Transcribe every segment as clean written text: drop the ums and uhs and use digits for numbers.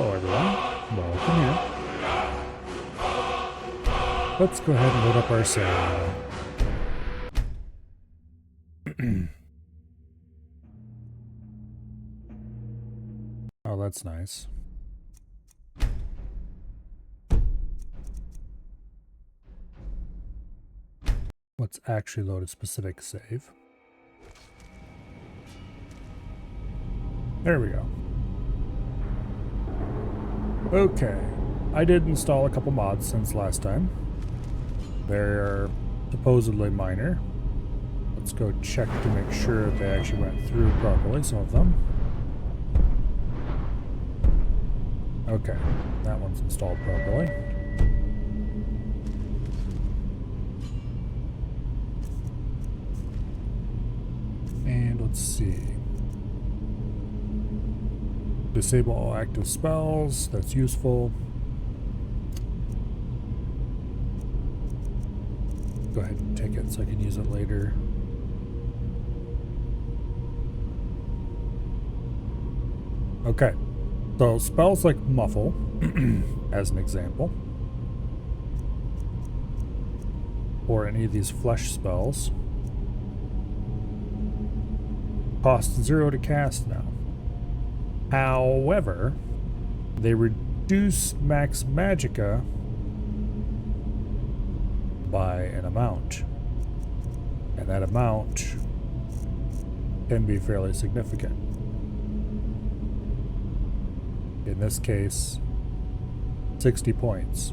Hello everyone, welcome here. Let's go ahead and load up our save. Oh, that's nice. Let's actually load a specific save. There we go. Okay, I did install a couple mods since last time. They're supposedly minor. Let's go check to make sure they actually went through properly, some of them. Okay, that one's installed properly. And let's see. Disable all active spells, that's useful. Go ahead and take it so I can use it later. Okay, so spells like Muffle, as an example, or any of these flesh spells, cost 0 to cast now. However, they reduce max magicka by an amount, and that amount can be fairly significant. In this case, 60 points.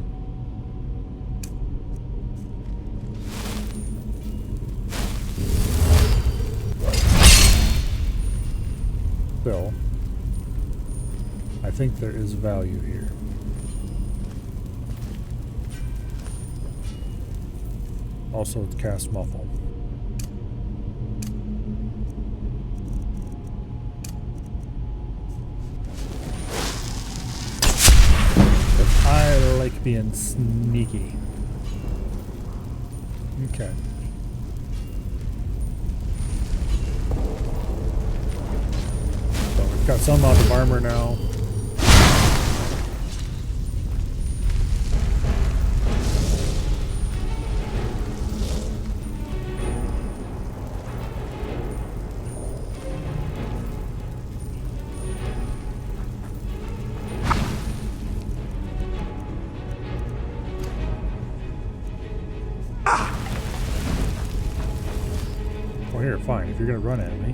Still, I think there is value here. Also, let's cast Muffle. I like being sneaky. Okay. So we've got some amount of armor now. Here, fine. If you're gonna run at me,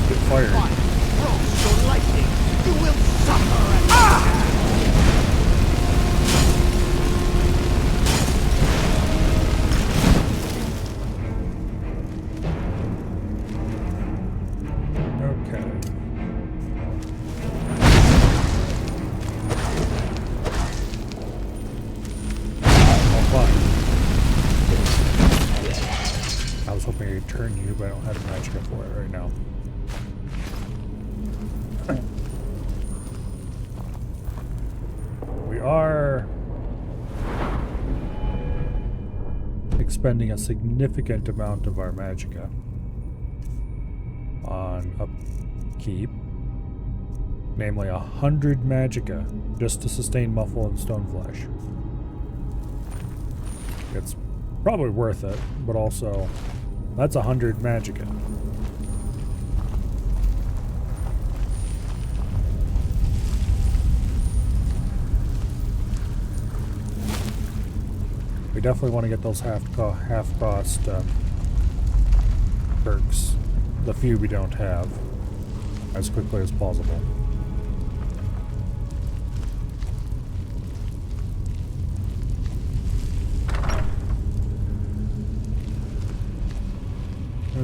get fired. Your lightning, you will suffer. Okay. Oh, fine. I was hoping I could turn you, but I don't have the magic for it right now. We are expending a significant amount of our magicka on upkeep, namely 100 magicka just to sustain Muffle and Stoneflesh. It's probably worth it, but also that's 100 magicka. We definitely want to get those half cost perks, the few we don't have, as quickly as possible.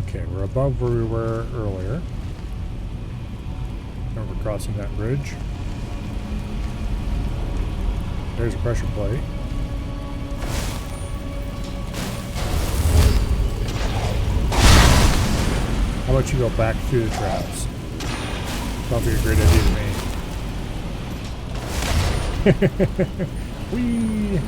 Okay, we're above where we were earlier. Now we're crossing that bridge. There's a pressure plate. How about you go back through the traps? Sounds like a great idea to me. Whee!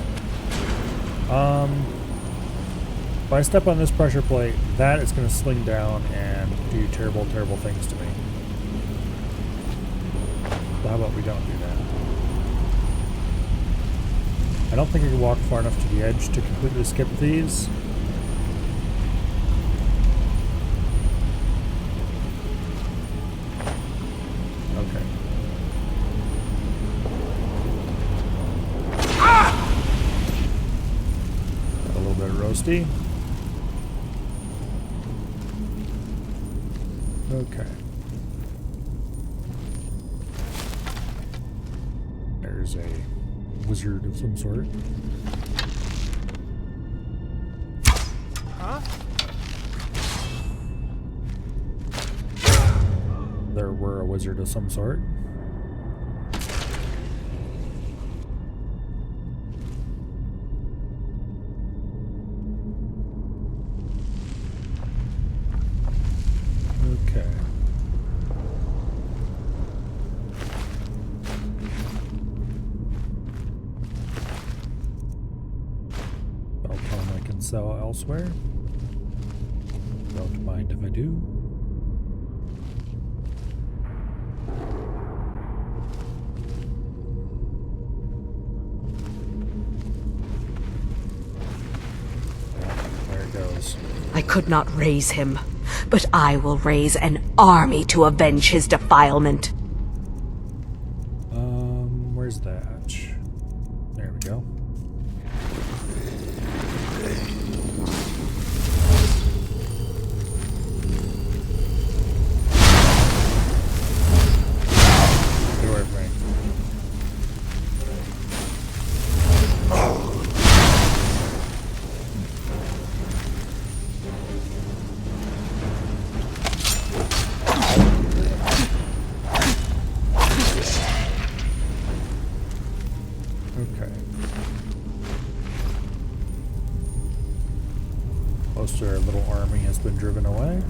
If I step on this pressure plate, that is going to sling down and do terrible, terrible things to me. So how about we don't do that? I don't think I can walk far enough to the edge to completely skip these. Okay. Got a little bit roasty. Okay. There's a wizard of some sort. Huh? There were a wizard of some sort. Okay. Beltone I can sell elsewhere. Don't mind if I do. There it goes. I could not raise him, but I will raise an army to avenge his defilement. Where's that? There we go. Get away from me. Okay. Most of our little army has been driven away.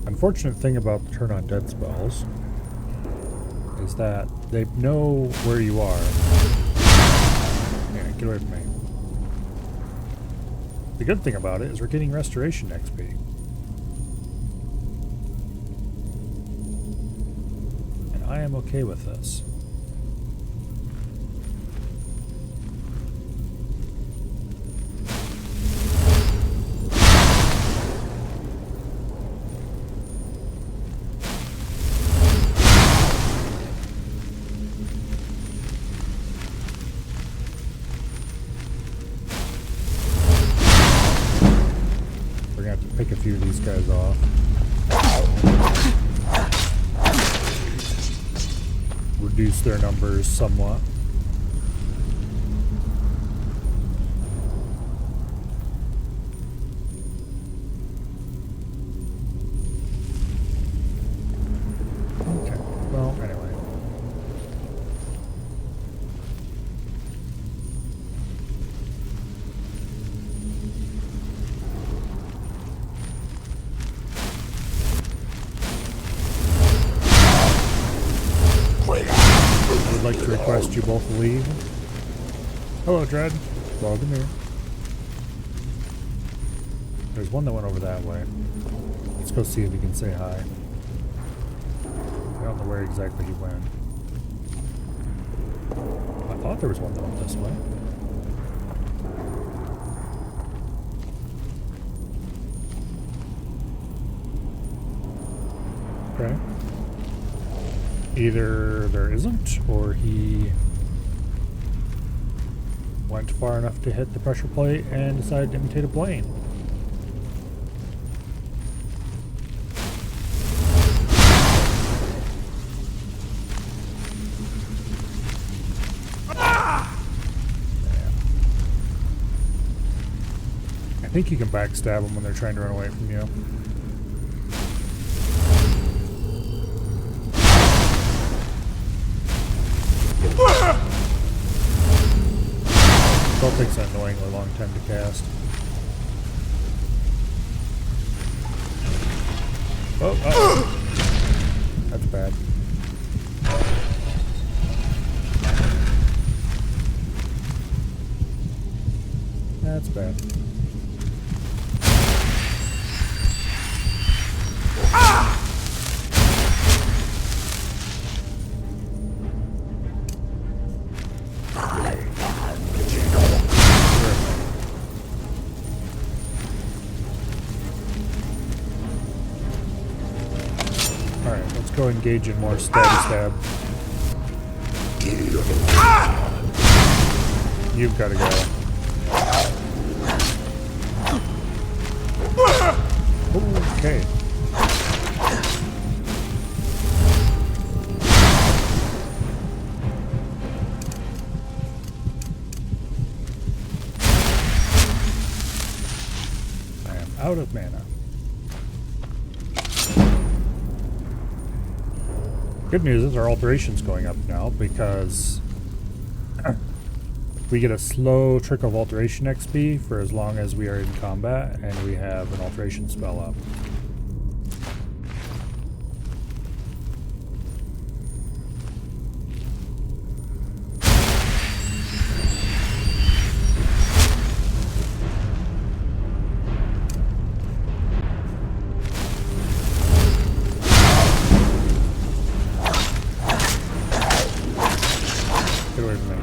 Unfortunate thing about the turn on dead spells is that they know where you are. Yeah, get away from me. The good thing about it is we're getting restoration XP. I am okay with this. We're gonna have to pick a few of these guys off. Reduce their numbers somewhat. Okay, well, anyway. I would like to request you both leave. Hello, Dread. Welcome here. There's one that went over that way. Let's go see if he can say hi. I don't know where exactly he went. I thought there was one that went this way. Okay. Either there isn't, or he went far enough to hit the pressure plate and decided to imitate a plane. I think you can backstab them when they're trying to run away from you. Still takes an annoyingly long time to cast. Oh, uh-oh. That's bad. That's bad. go engage in more stabby stab. You've got to go. Okay. I am out of mana. Good news is our alteration's going up now because we get a slow trick of alteration XP for as long as we are in combat, and we have an alteration spell up. Get away from me.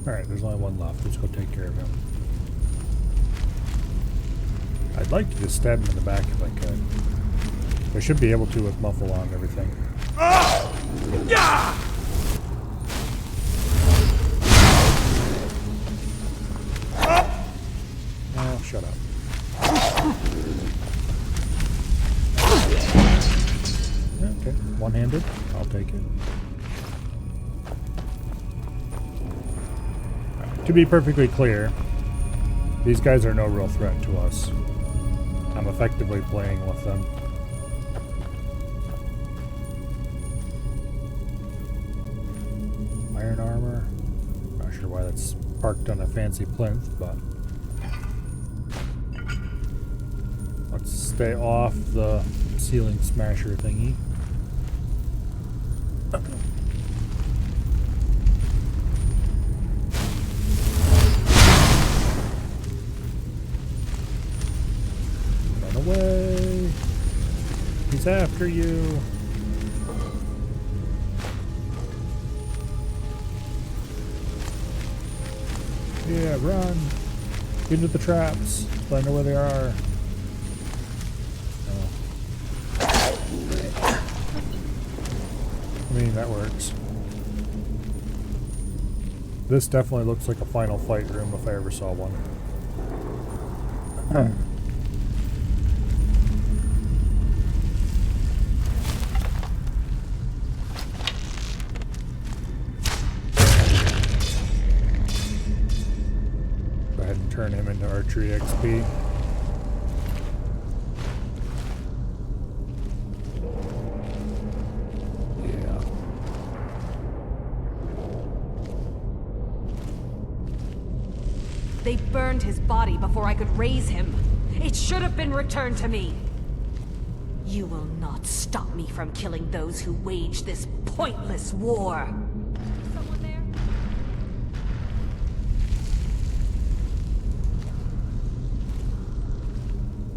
Alright, there's only one left. Let's go take care of him. I'd like to just stab him in the back if I could. I should be able to with muffle on and everything. Oh, shut up. Okay, one-handed. I'll take it. To be perfectly clear, these guys are no real threat to us. I'm effectively playing with them. Iron armor. Not sure why that's parked on a fancy plinth, but let's stay off the ceiling smasher thingy. Away! He's after you! Yeah, run! Get into the traps! I know where they are. Oh. I mean, that works. This definitely looks like a final fight room if I ever saw one. Turn him into archery XP. Yeah. They burned his body before I could raise him. It should have been returned to me. You will not stop me from killing those who wage this pointless war. Someone there?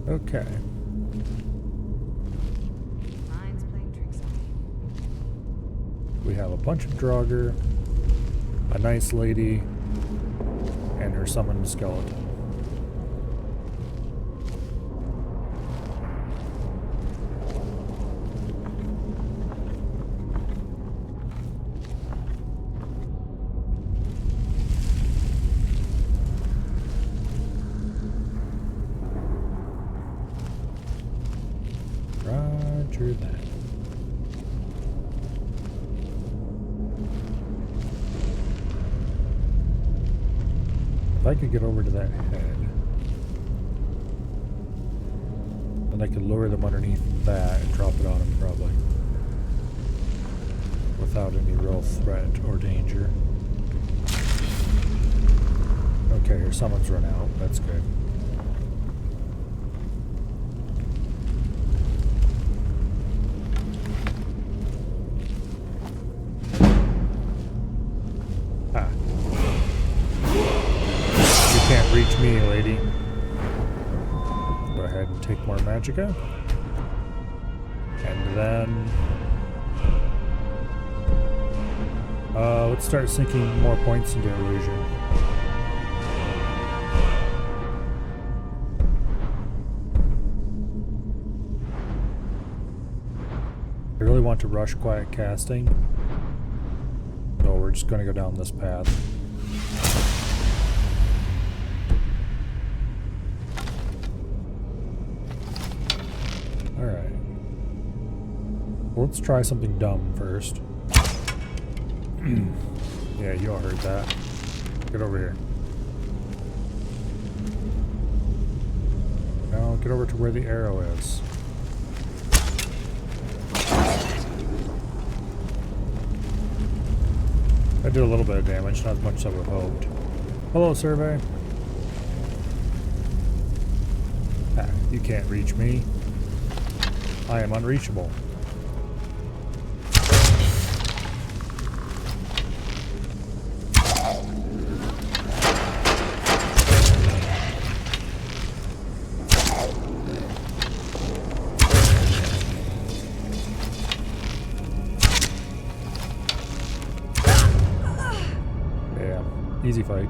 Okay. Mine's playing tricks on me. We have a bunch of Draugr, a nice lady, and her summoned skeleton. Roger that. If I could get over to that head, then I could lower them underneath that and drop it on them probably. Without any real threat or danger. Okay, her summon's run out. That's good. Reach me, lady. Go ahead and take more magicka. And then let's start sinking more points into illusion. really want to rush quiet casting, so we're just going to go down this path. Alright. Let's try something dumb first. Yeah, you all heard that. Get over here. Now get over to where the arrow is. I did a little bit of damage, not as much as I would have hoped. Hello, survey. Ah, you can't reach me. I am unreachable. Easy fight.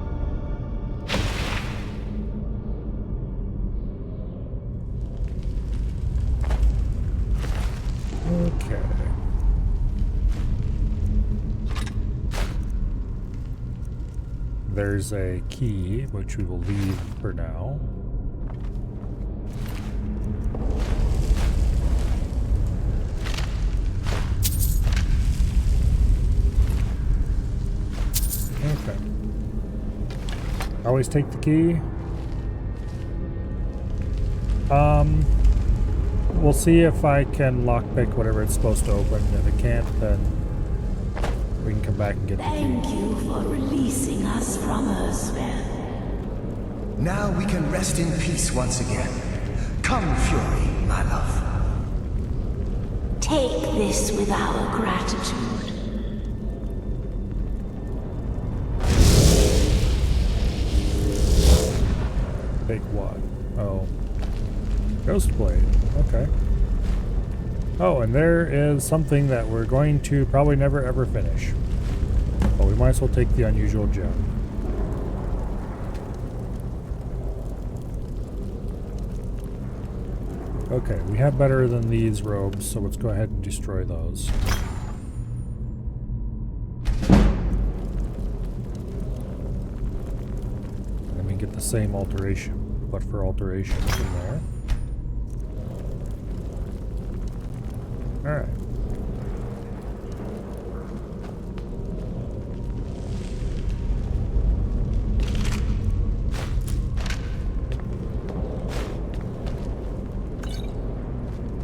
Okay. There's a key, which we will leave for now. Okay. Always take the key. We'll see if I can lockpick whatever it's supposed to open. If it can't, then we can come back and get the key. Thank you for releasing us from Earthspell. Now we can rest in peace once again. Come, Fury, my love. Take this with our gratitude. Take what? Oh. Ghost Blade. Okay. Oh, and there is something that we're going to probably never ever finish. Well, we might as well take the unusual gem. Okay, we have better than these robes, so let's go ahead and destroy those. And then we get the same alteration, but for alterations in there. Alright.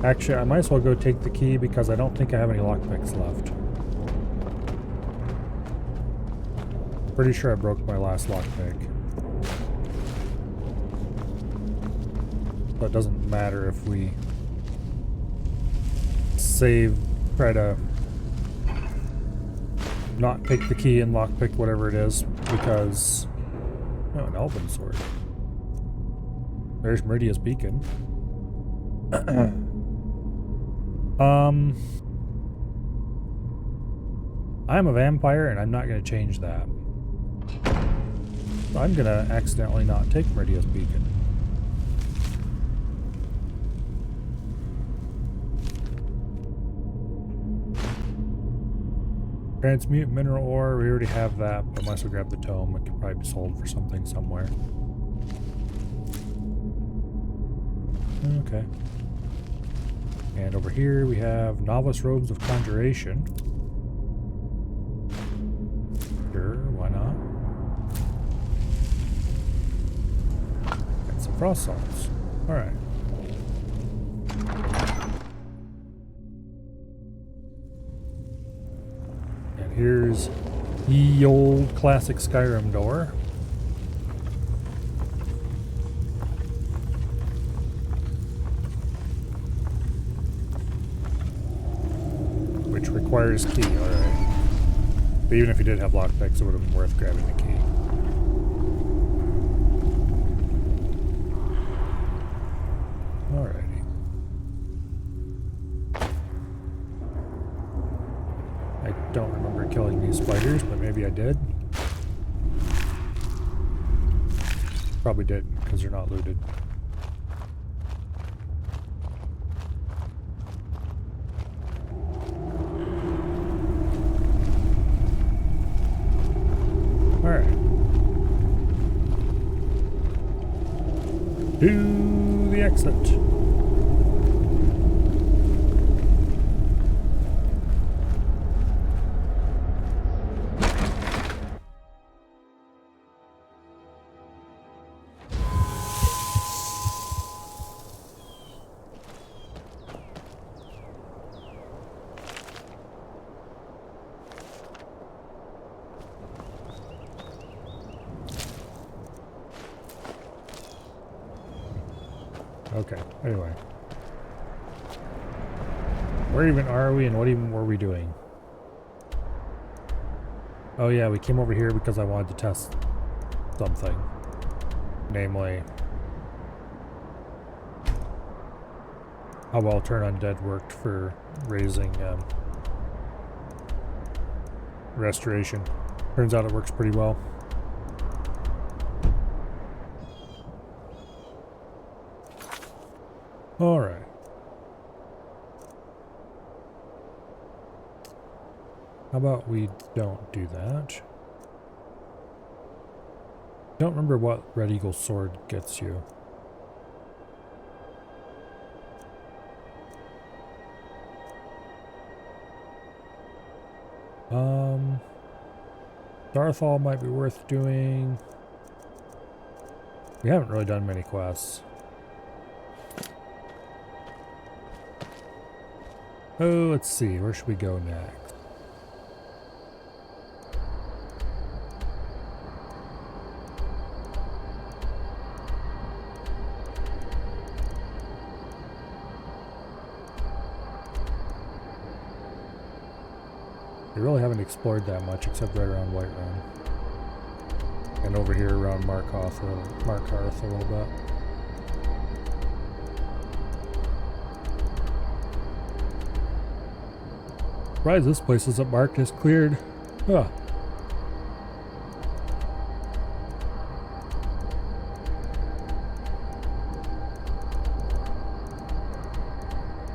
Actually, I might as well go take the key because I don't think I have any lockpicks left. Pretty sure I broke my last lockpick. But it doesn't matter if we try to not take the key and lockpick whatever it is, because oh, an elven sword. There's Meridia's beacon. I'm a vampire and I'm not going to change that. So I'm going to accidentally not take Meridia's beacon. Transmute mineral ore, we already have that, but I might as well grab the tome. It could probably be sold for something somewhere. Okay. And over here we have novice robes of conjuration. Sure, why not? And some frost salts. Alright. And here's the old classic Skyrim door. Which requires key, alright. But even if you did have lockpicks, it would have been worth grabbing the key. Alrighty. I don't remember killing these spiders, but maybe I did. Probably didn't, because they're not looted. To the exit. Okay, anyway. Where even are we and what even were we doing? Oh yeah, we came over here because I wanted to test something. Namely, how well Turn Undead worked for raising restoration. Turns out it works pretty well. Alright. How about we don't do that? Don't remember what Red Eagle Sword gets you. Starfall might be worth doing. We haven't really done many quests. Oh, let's see. Where should we go next? We really haven't explored that much except right around Whiterun. And over here around Markarth a little bit. Surprised this place isn't marked as cleared. Huh.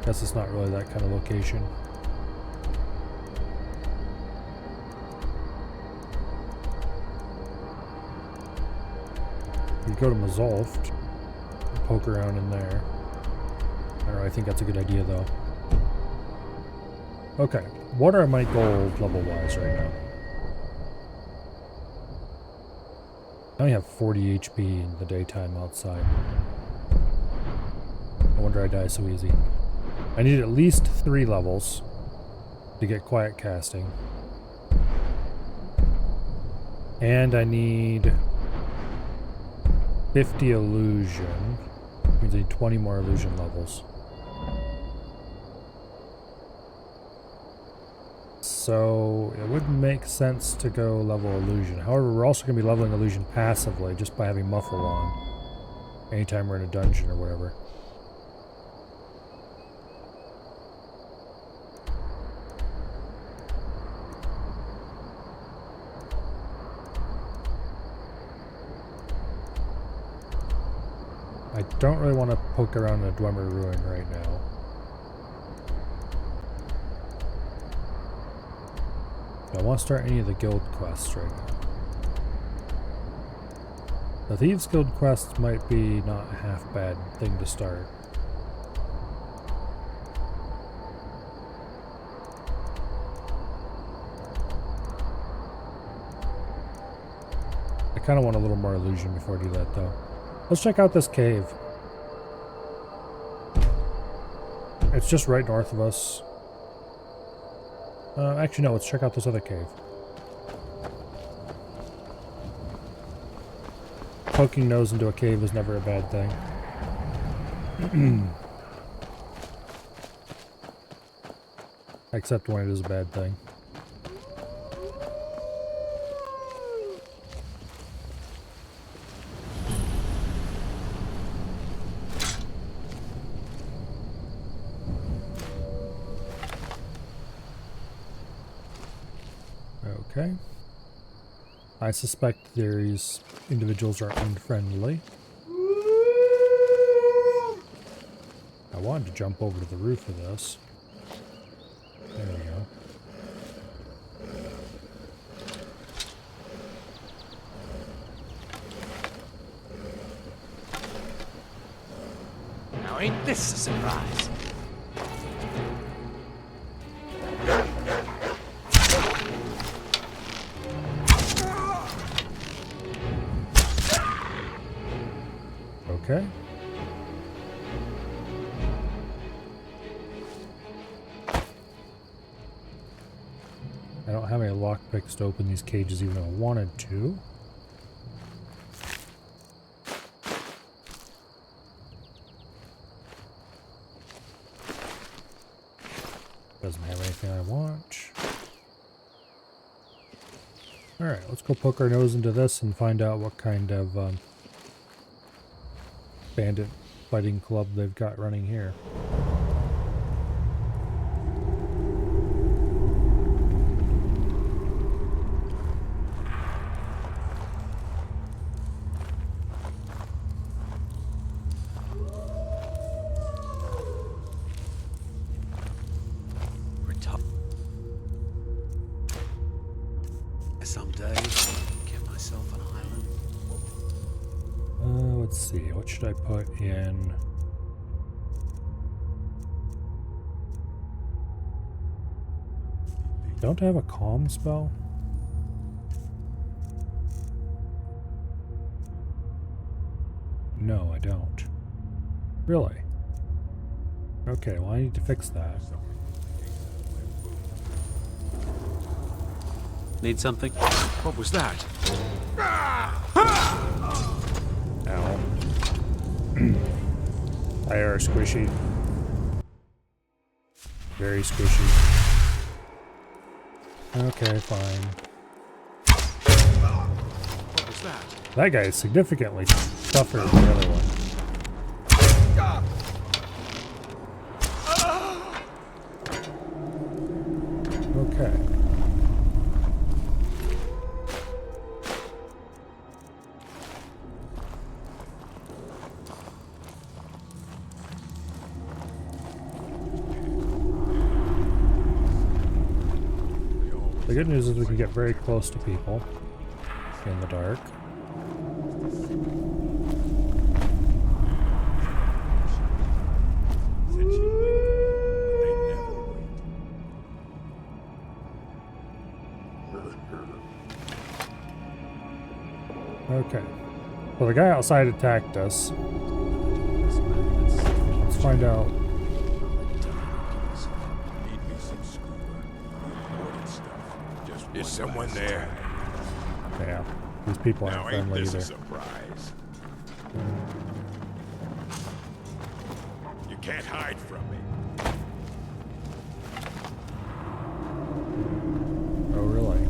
Guess it's not really that kind of location. You go to Mazolft and poke around in there. I don't know, I think that's a good idea though. Okay, what are my goals level-wise right now? I only have 40 HP in the daytime outside. No wonder I die so easy. I need at least 3 levels to get quiet casting. And I need 50 illusion. Means I need 20 more illusion levels. So it wouldn't make sense to go level illusion. However, we're also going to be leveling illusion passively just by having muffle on anytime we're in a dungeon or whatever. I don't really want to poke around in a Dwemer Ruin right now. I want to start any of the guild quests right now. The Thieves Guild quest might be not a half bad thing to start. I kind of want a little more illusion before I do that though. Let's check out this cave. It's just right north of us. Actually, no, let's check out this other cave. Poking nose into a cave is never a bad thing. Except when it is a bad thing. Okay. I suspect these individuals are unfriendly. I wanted to jump over to the roof of this. There we go. ain't this a surprise? Okay. I don't have any lockpicks to open these cages even if I wanted to. Doesn't have anything I want. Alright, let's go poke our nose into this and find out what kind of bandit fighting club they've got running here. Someday, get myself an island. Let's see, what should I put in? Don't I have a calm spell? No, I don't. Really? Okay, well I need to fix that. Need something? What was that? Ow. They are squishy. Very squishy. Okay, fine. What was that? That guy is significantly tougher than the other one. Okay. The good news is we can get very close to people in the dark. Okay. Well, the guy outside attacked us. Let's find out. Is someone there? Yeah, these people aren't Now ain't friendly this a either. surprise? You can't hide from me. Oh, really?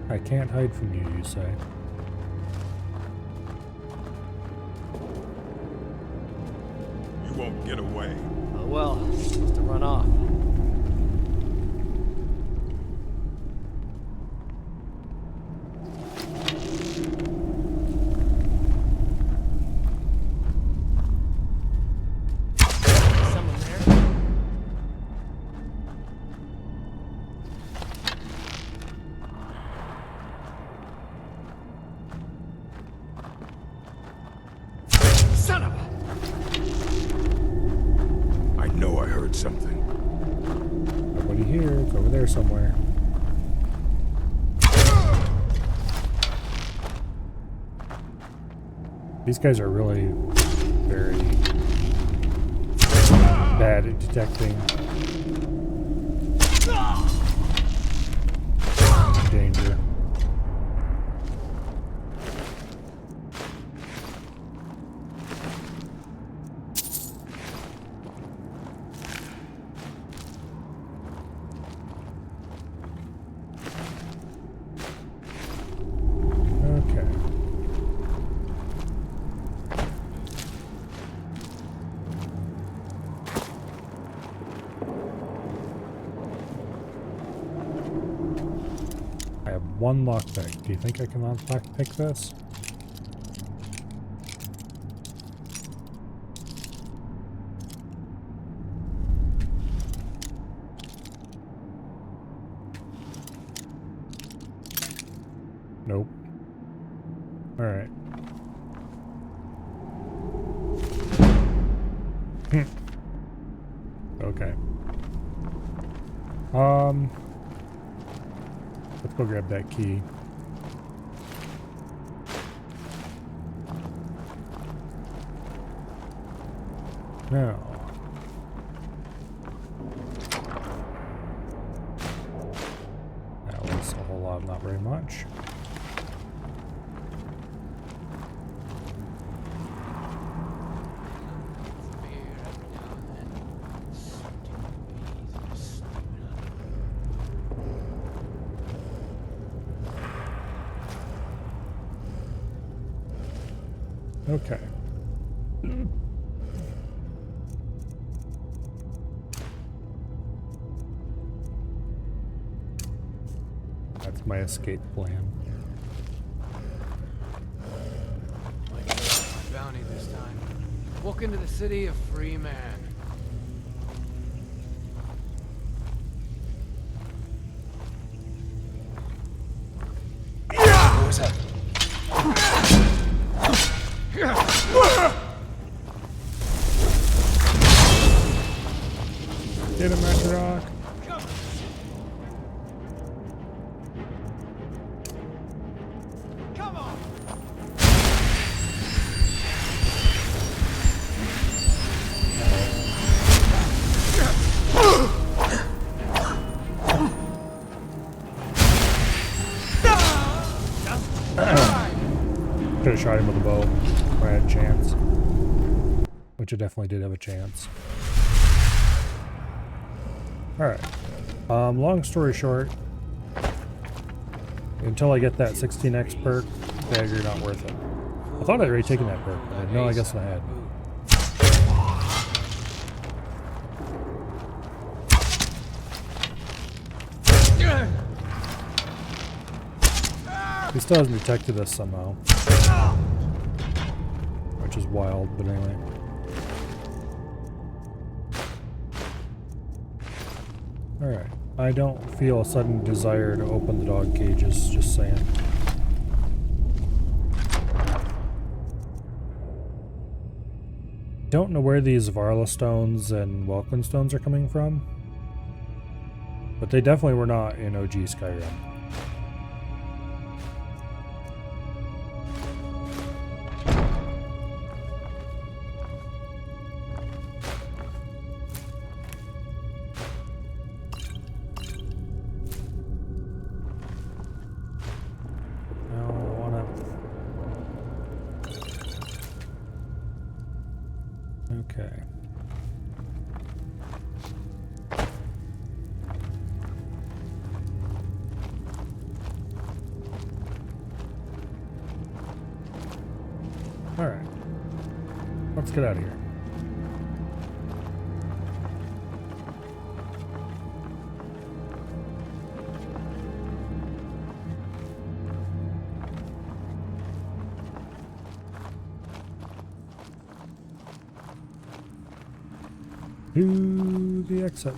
I can't hide from you, you say? You won't get away. Oh well, must have run off. Someone there? Son of a... I know I heard something. Nobody here. It's over there somewhere. These guys are really very bad at detecting danger. Okay. I have one lockpick. Do you think I can lockpick this? Nope. Alright. Okay. Let's go grab that key. Now. That was a whole lot, not very much. Okay. That's my escape plan. Might get my bounty this time. Walk into the city a free man. What was that? Get him, Rock. Come on! Could have shot him with a bow if I had a chance. Which I definitely did have a chance. Alright. Long story short, until I get that 16x perk, dagger not worth it. I thought I'd already taken that perk, but no, I guess I had. He still hasn't detected us somehow. Which is wild, but anyway. Alright. I don't feel a sudden desire to open the dog cages, just saying. Don't know where these Varla stones and Welkin stones are coming from. But they definitely were not in OG Skyrim. Okay. All right. Let's get out of here. To the exit.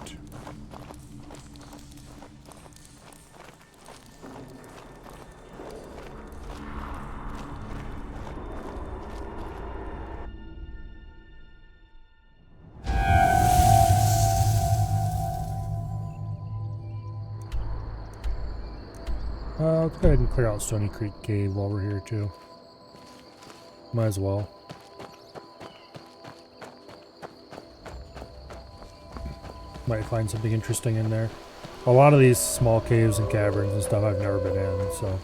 Let's go ahead and clear out Stony Creek Cave while we're here too. Might as well. Might find something interesting in there. A lot of these small caves and caverns and stuff I've never been in, so.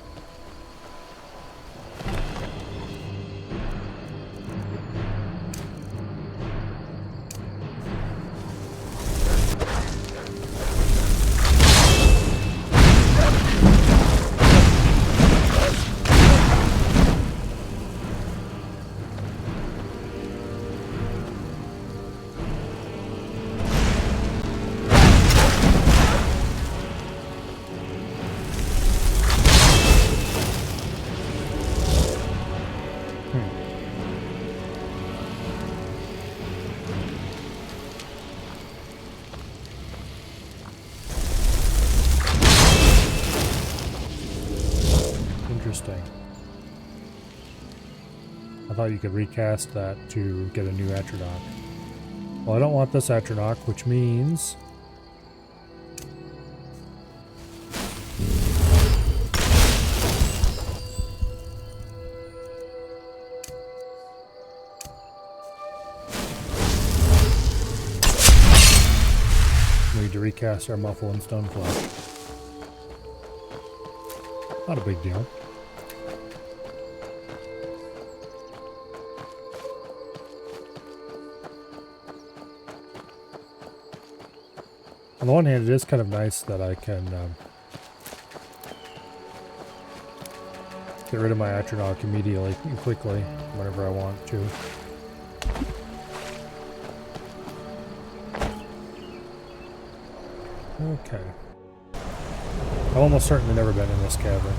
Interesting. I thought you could recast that to get a new Atronach. Well, I don't want this Atronach, which means... we need to recast our Muffle and Stoneflesh. Not a big deal. On the one hand, it is kind of nice that I can get rid of my Atronach immediately and quickly whenever I want to. Okay. I've almost certainly never been in this cavern.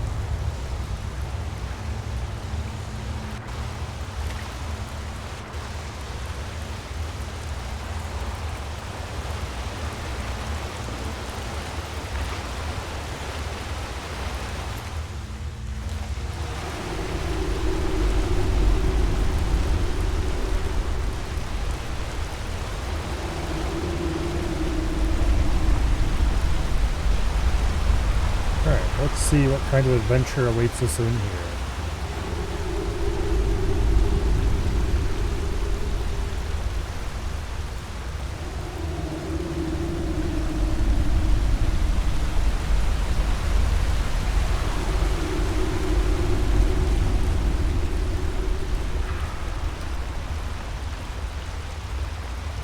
Let's see what kind of adventure awaits us in here.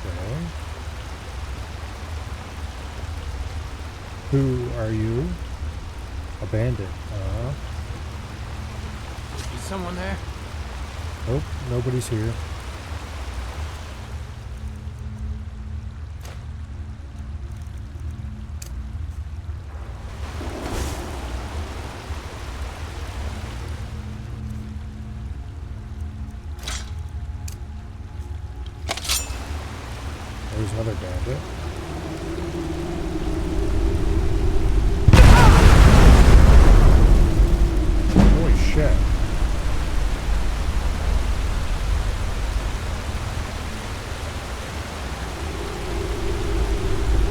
Okay. Who are you? A bandit. Is someone there? Nope, nobody's here. There's another bandit. Shit.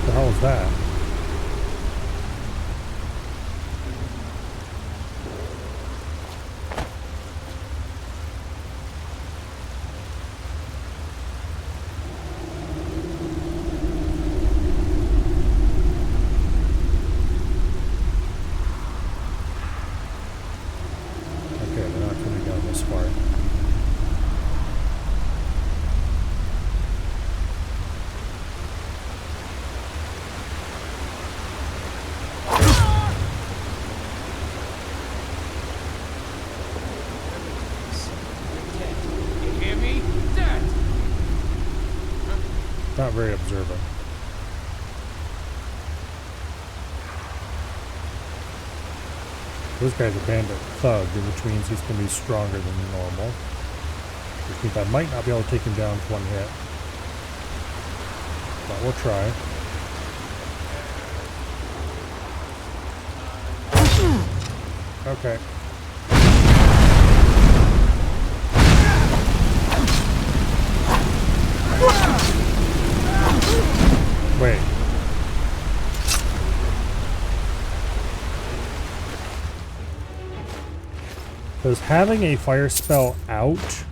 The hell is that? Not very observant. This guy's a bandit thug, which means he's going to be stronger than normal. Which means I might not be able to take him down with one hit. But we'll try. Okay. Wait. Does having a fire spell out,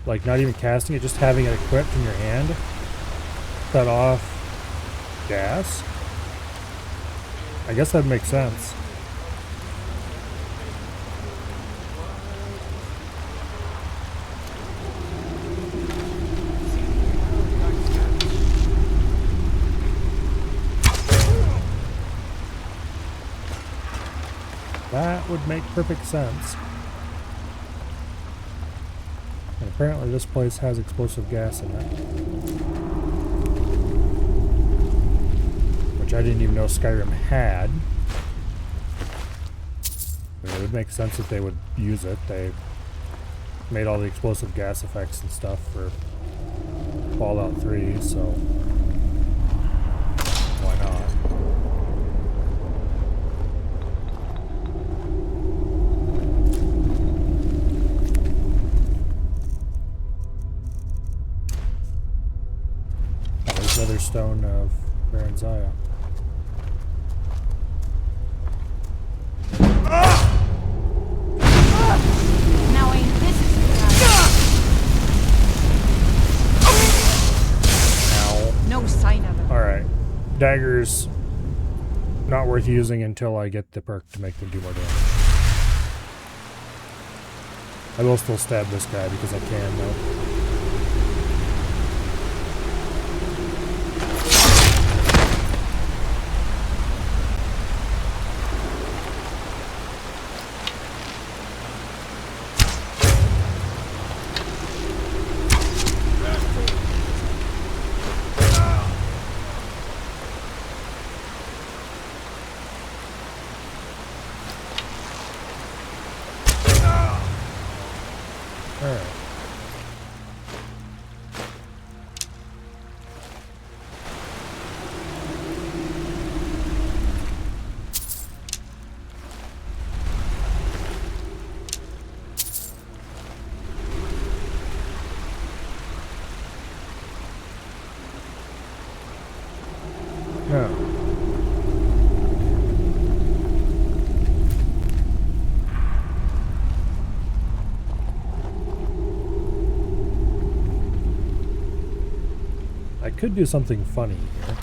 like not even casting it, just having it equipped in your hand, set off gas? I guess that makes sense. That would make perfect sense. And apparently this place has explosive gas in it. Which I didn't even know Skyrim had. I mean, it would make sense that they would use it. They made all the explosive gas effects and stuff for Fallout 3, so why not? stone of Baron Zaya. Now ain't this is Ow. no sign of it. Alright. Daggers, not worth using until I get the perk to make them do more damage. I will still stab this guy because I can, though. Alright. Now. I could do something funny here.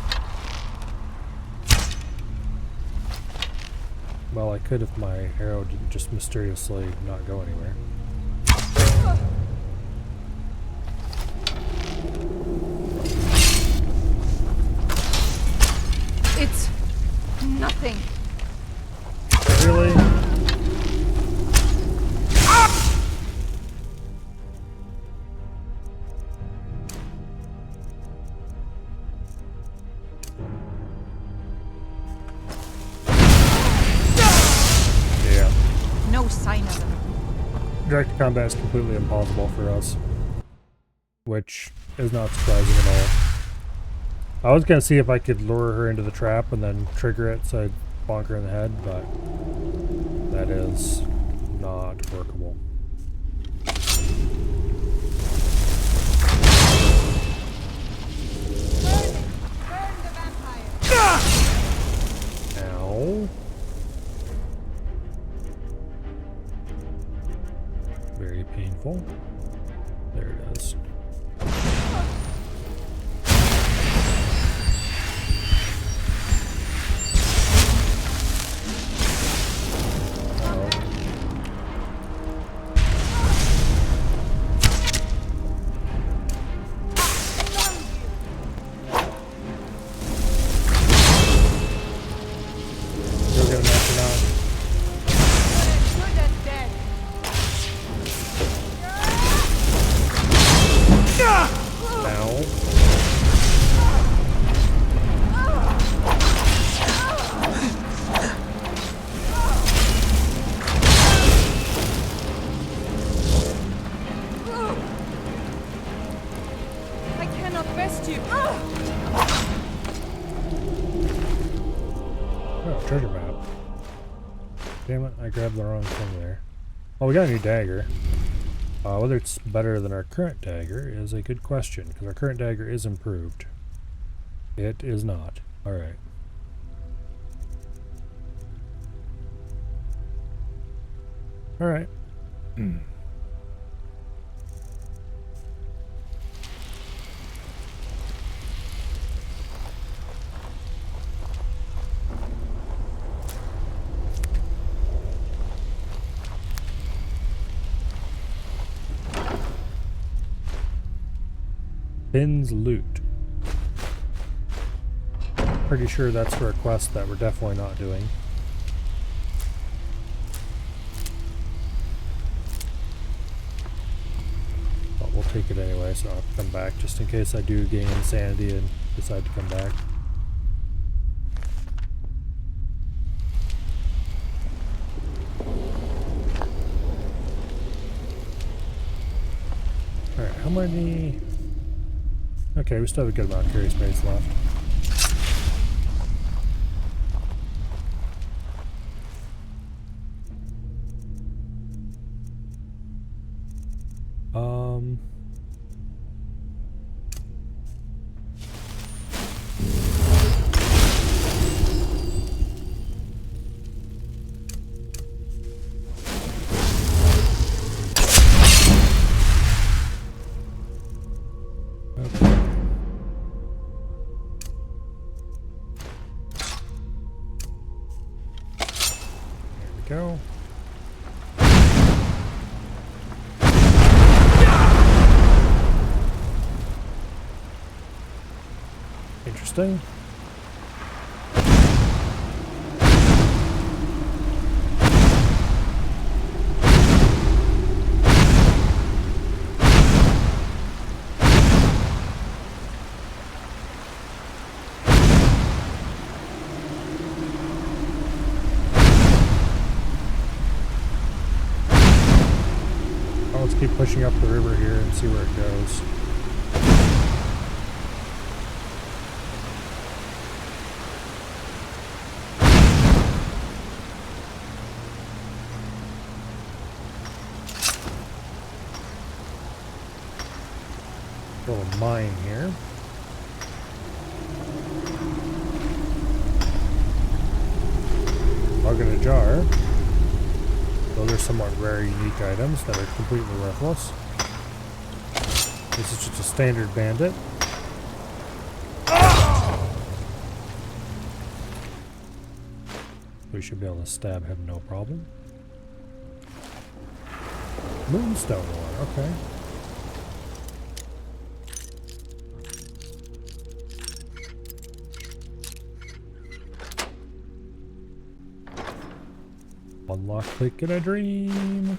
Well, I could if my arrow didn't just mysteriously not go anywhere. It's nothing. Really? Yeah. No sign of it. Direct combat is completely impossible for us, which is not surprising at all. I was gonna see if I could lure her into the trap and then trigger it so I'd bonk her in the head, but that is not workable. Ow. Very painful. There it is. You'll get a match or not. Ow. I cannot best you. Oh, treasure map. Damn it, I grabbed the wrong thing there. Well, we got a new dagger. Whether it's better than our current dagger is a good question, because our current dagger is improved. It is not. Alright. Alright. Finn's loot. Pretty sure that's for a quest that we're definitely not doing. But we'll take it anyway, so I'll have to come back just in case I do gain insanity and decide to come back. Alright, how many... Okay, we still have a good amount of carry space left. go. Interesting. Let's keep pushing up the river here and see where it goes. Little mine here. Bug in a jar. Those are somewhat rare, unique items that are completely worthless. This is just a standard bandit. We should be able to stab him, no problem. Moonstone ore, okay. One lock click in a dream.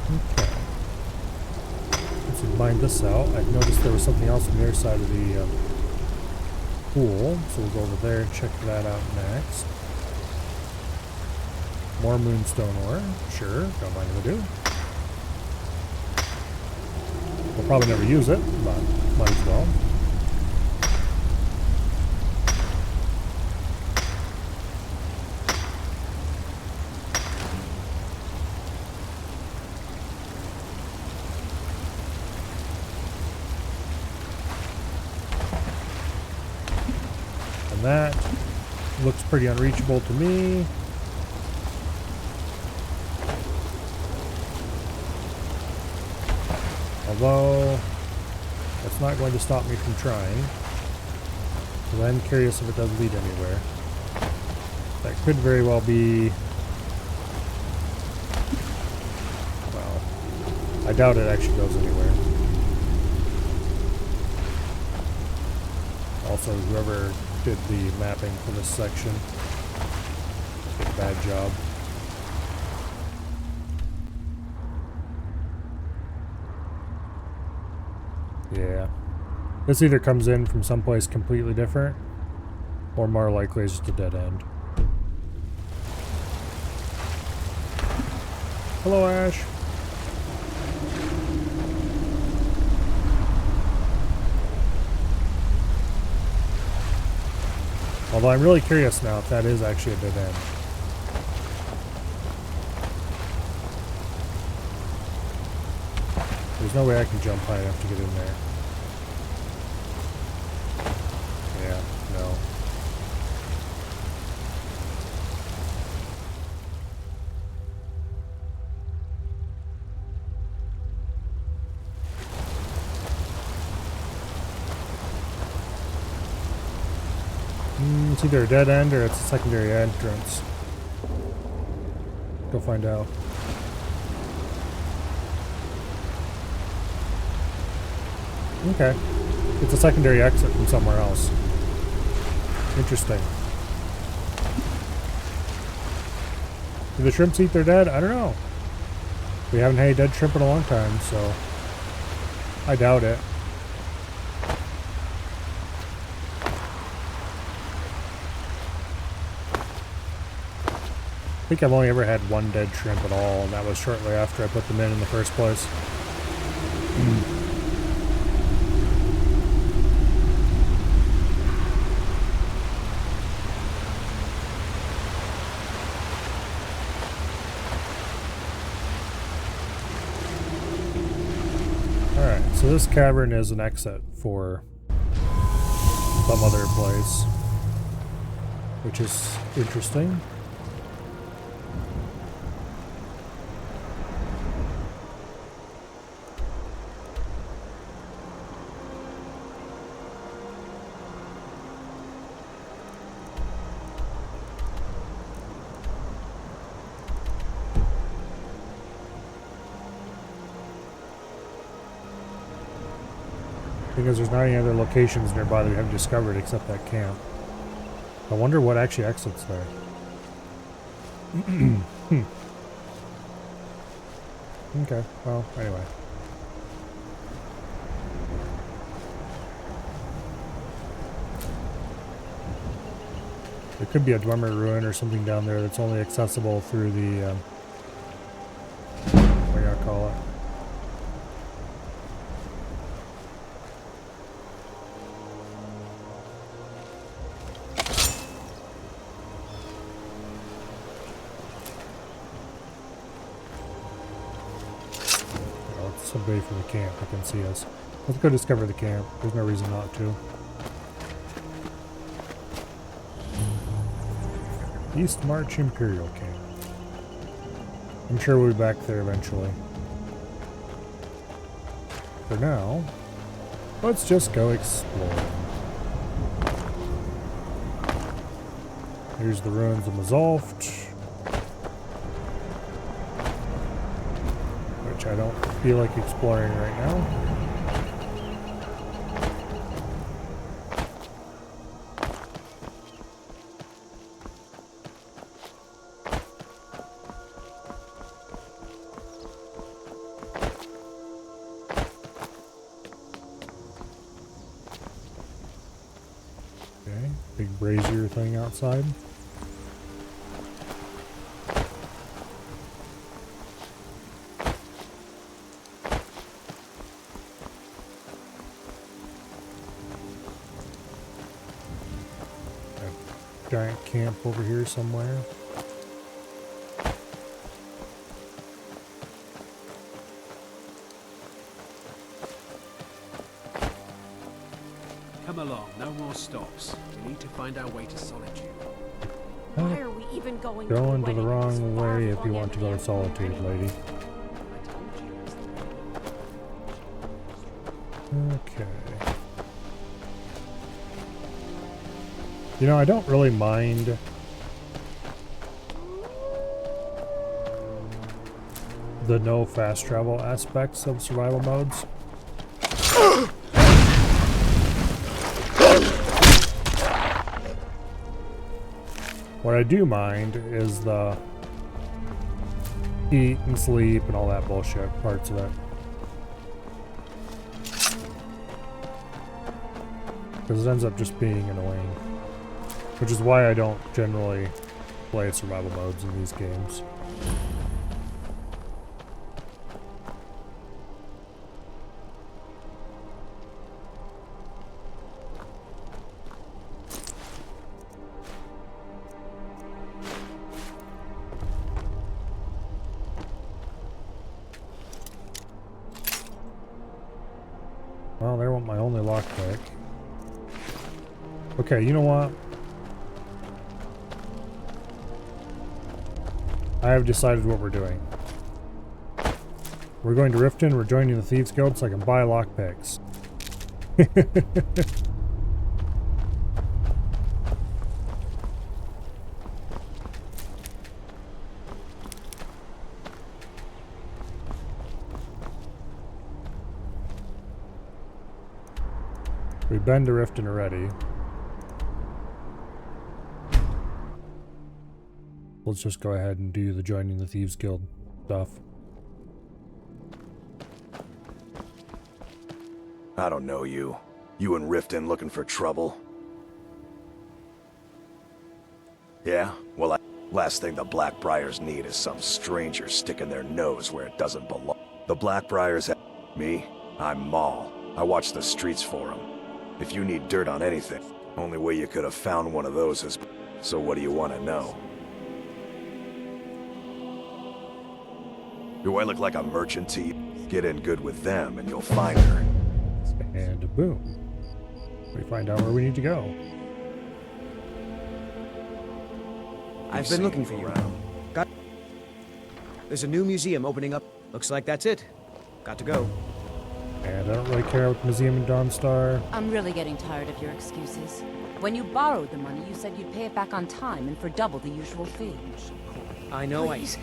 Okay. Let's mine this out. I noticed there was something else on the other side of the pool, so we'll go over there and check that out next. More moonstone ore, sure, don't mind if I do. We'll probably never use it, but might as well. And that looks pretty unreachable to me. Although, that's not going to stop me from trying. Because I'm curious if it does lead anywhere. That could very well be... Well, I doubt it actually goes anywhere. Also, whoever did the mapping for this section did a bad job. Yeah. This either comes in from someplace completely different, or more likely is just a dead end. Hello, Ash. Although I'm really curious now if that is actually a dead end. There's no way I can jump high enough to get in there. Yeah, no. It's either a dead end or it's a secondary entrance. Go find out. Okay. It's a secondary exit from somewhere else. Interesting. Do the shrimps eat their dead? I don't know. We haven't had a dead shrimp in a long time, so I doubt it. I think I've only ever had one dead shrimp at all, and that was shortly after I put them in the first place. Alright, so this cavern is an exit for some other place, which is interesting. Because there's not any other locations nearby that we haven't discovered except that camp. I wonder what actually exits there. Okay, well, anyway. There could be a Dwemer ruin or something down there that's only accessible through the, what do you gotta call it? Somebody from the camp that can see us. Let's go discover the camp. There's no reason not to. East March Imperial Camp. I'm sure we'll be back there eventually. For now, let's just go explore. Here's the ruins of Mazalft, which I don't feel like exploring right now. Okay, big brazier thing outside. Giant camp over here somewhere. Come along, no more stops. We need to find our way to Solitude. Why are we even going Going to to the wrong way if you want to go to Solitude, lady. Okay. You know, I don't really mind the no fast travel aspects of survival modes. What I do mind is the eat and sleep and all that bullshit parts of it. Because it ends up just being annoying. Which is why I don't generally play survival modes in these games. Well, there went my only lockpick. Okay, you know what? I have decided what we're doing. We're going to Riften, we're joining the Thieves Guild so I can buy lockpicks. We've been to Riften already. Let's just go ahead and do the joining the Thieves Guild stuff. I don't know you. You and Riften looking for trouble? Yeah? Well, last thing the Blackbriars need is some stranger sticking their nose where it doesn't belong. The Blackbriars have me. I'm Maul. I watch the streets for them. If you need dirt on anything, only way you could have found one of those is... So what do you want to know? Do I look like a merchant to you? Get in good with them and you'll find her. And boom. We find out where we need to go. I've been looking for you. There's a new museum opening up. Looks like that's it. Got to go. And I don't really care about the museum in Dawnstar. I'm really getting tired of your excuses. When you borrowed the money, you said you'd pay it back on time and for double the usual fee. I know Please.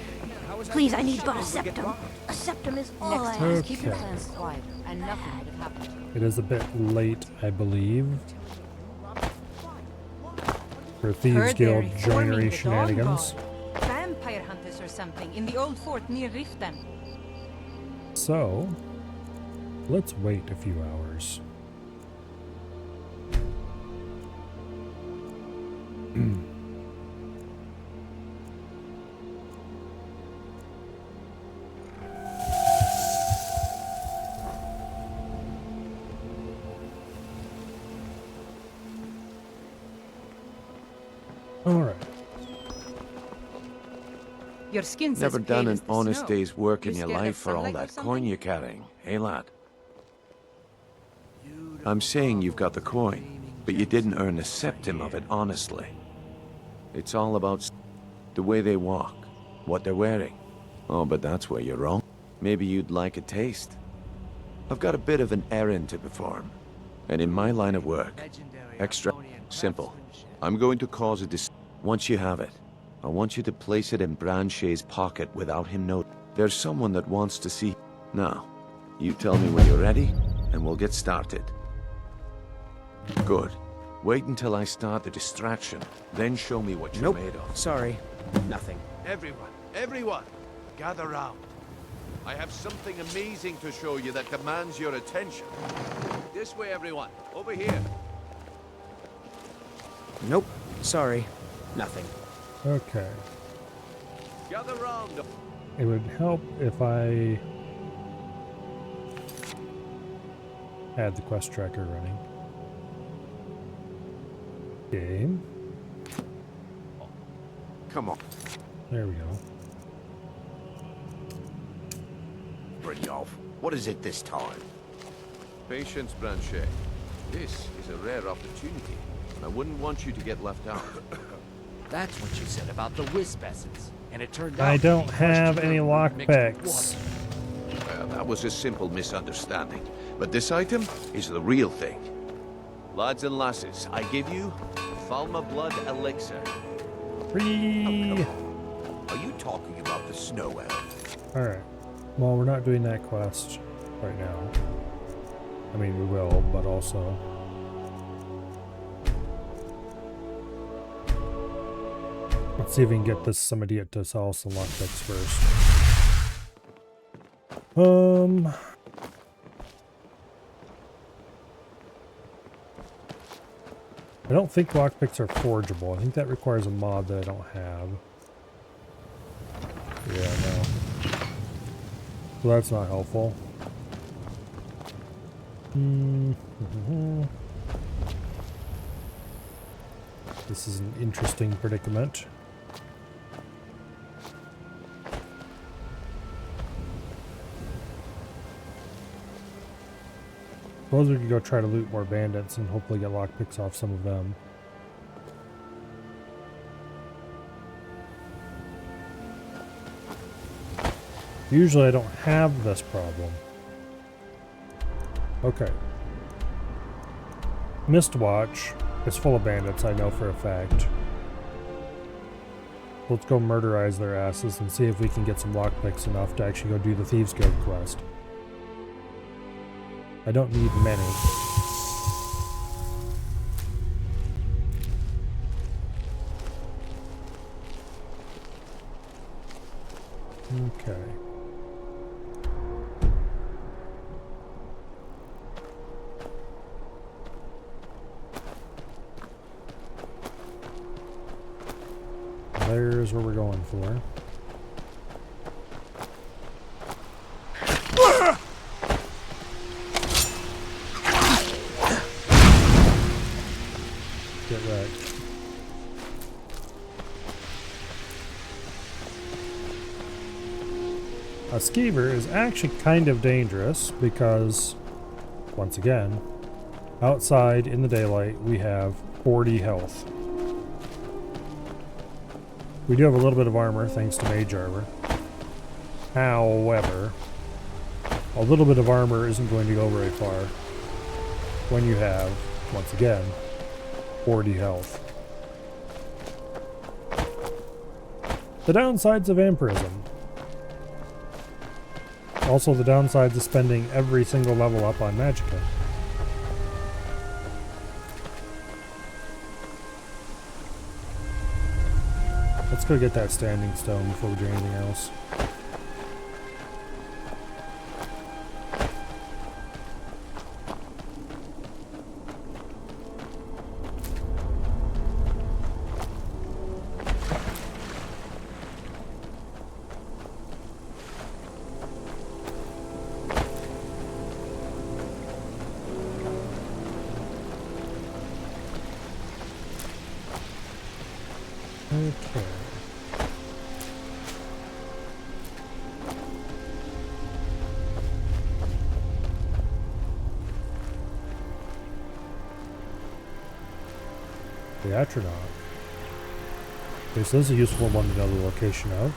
How is that Please, I the need but a ship will get septum. bombed? A septum is all Next I time, ask. keep your Okay. plans quiet, and nothing would have happened. It is a bit late, I believe, for Thieves Heard they're Guild reforming joinery the Dawn shenanigans. Guard. Vampire hunters or something in the old fort near Riften. So, let's wait a few hours. All right. Your skin's Never as pale done as an the honest snow. day's work You in your scared of life for all sunlight or that coin something? you're carrying, hey lad? I'm saying you've got the coin, but you didn't earn a septim of it honestly. It's all about the way they walk, what they're wearing. Oh, but that's where you're wrong. Maybe you'd like a taste. I've got a bit of an errand to perform, and in my line of work, extra simple. I'm going to cause a Once you have it, I want you to place it in Branchet's pocket without him knowing. There's someone that wants to see. Now, you tell me when you're ready, and we'll get started. Good. Wait until I start the distraction, then show me what you're Nope. made of. Sorry. Nothing. Everyone, gather round. I have something amazing to show you that demands your attention. This way, everyone. Over here. Nope. Sorry. Nothing. Okay. Gather round. It would help if I had the quest tracker running. Game. Come on. There we go. Brynjolf, what is it this time? Patience, Branchet. This is a rare opportunity. I wouldn't want you to get left out. That's what you said about the wisp essence. And it turned out I don't to be have crushed any earth mixed with lockpicks. water. Well, that was a simple misunderstanding. But this item is the real thing. Lads and lasses, I give you Falma Blood Elixir. Free. Are you talking about the snow elf? Alright. Well, we're not doing that quest right now. I mean, we will, but also. Let's see if we can get this somebody to sell some lockpicks first. I don't think lockpicks are forgeable. I think that requires a mod that I don't have. Yeah, no. So that's not helpful. This is an interesting predicament. Suppose we could go try to loot more bandits and hopefully get lockpicks off some of them. Usually I don't have this problem. Okay. Mistwatch is full of bandits, I know for a fact. Let's go murderize their asses and see if we can get some lockpicks enough to actually go do the Thieves Guild quest. I don't need many. Okay. There's what we're going for. Get wrecked. A skeever is actually kind of dangerous because, once again, outside in the daylight we have 40 health. We do have a little bit of armor thanks to mage armor. However, a little bit of armor isn't going to go very far when you have, once again, 40 health. The downsides of vampirism. Also the downsides of spending every single level up on magicka. Let's go get that standing stone before we do anything else. Okay. The Atronach. Okay, so this is a useful one to know the location of.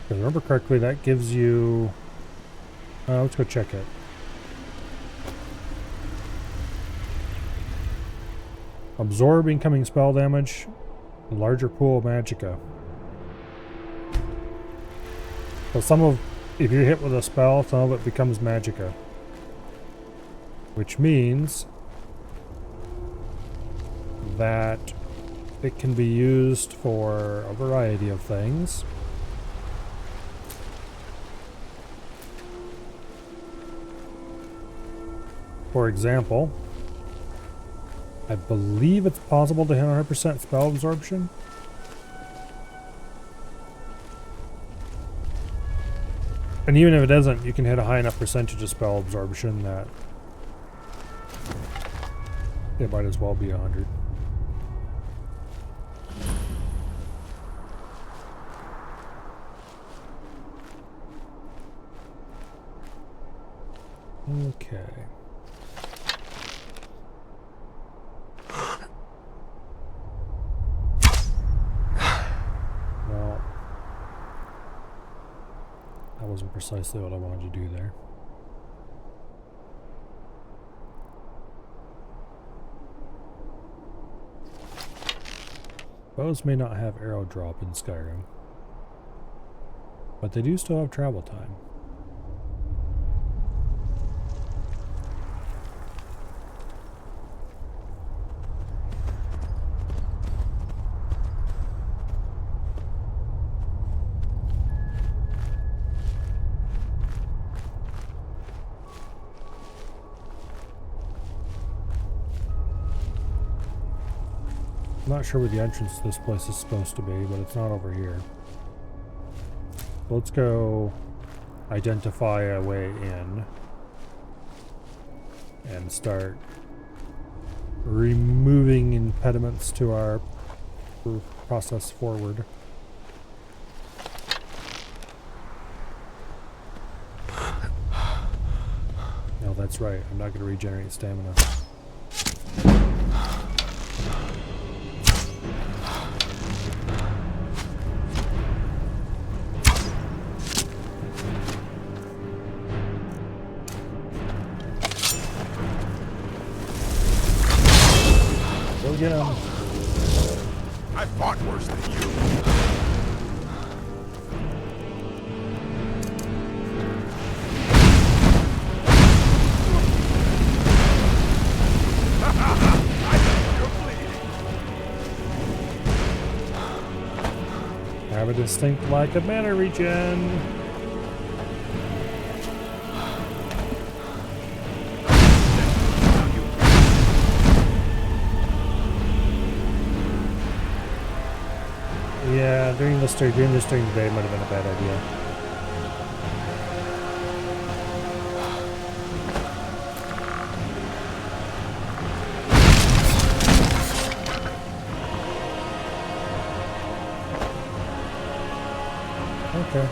If I remember correctly, that gives you... let's go check it. Absorb incoming spell damage, a larger pool of magicka. So if you're hit with a spell, some of it becomes magicka. Which means that it can be used for a variety of things. For example, I believe it's possible to hit 100% spell absorption. And even if it isn't, you can hit a high enough percentage of spell absorption that it might as well be 100. Okay. Well, that wasn't precisely what I wanted to do there. Bows may not have arrow drop in Skyrim, but they do still have travel time. I'm not sure where the entrance to this place is supposed to be, but it's not over here. Let's go identify a way in and start removing impediments to our process forward. No, that's right. I'm not going to regenerate stamina. Get him. I fought worse than you. Have a distinct lack of mana regen. Yeah, doing this during the day might have been a bad idea. Okay.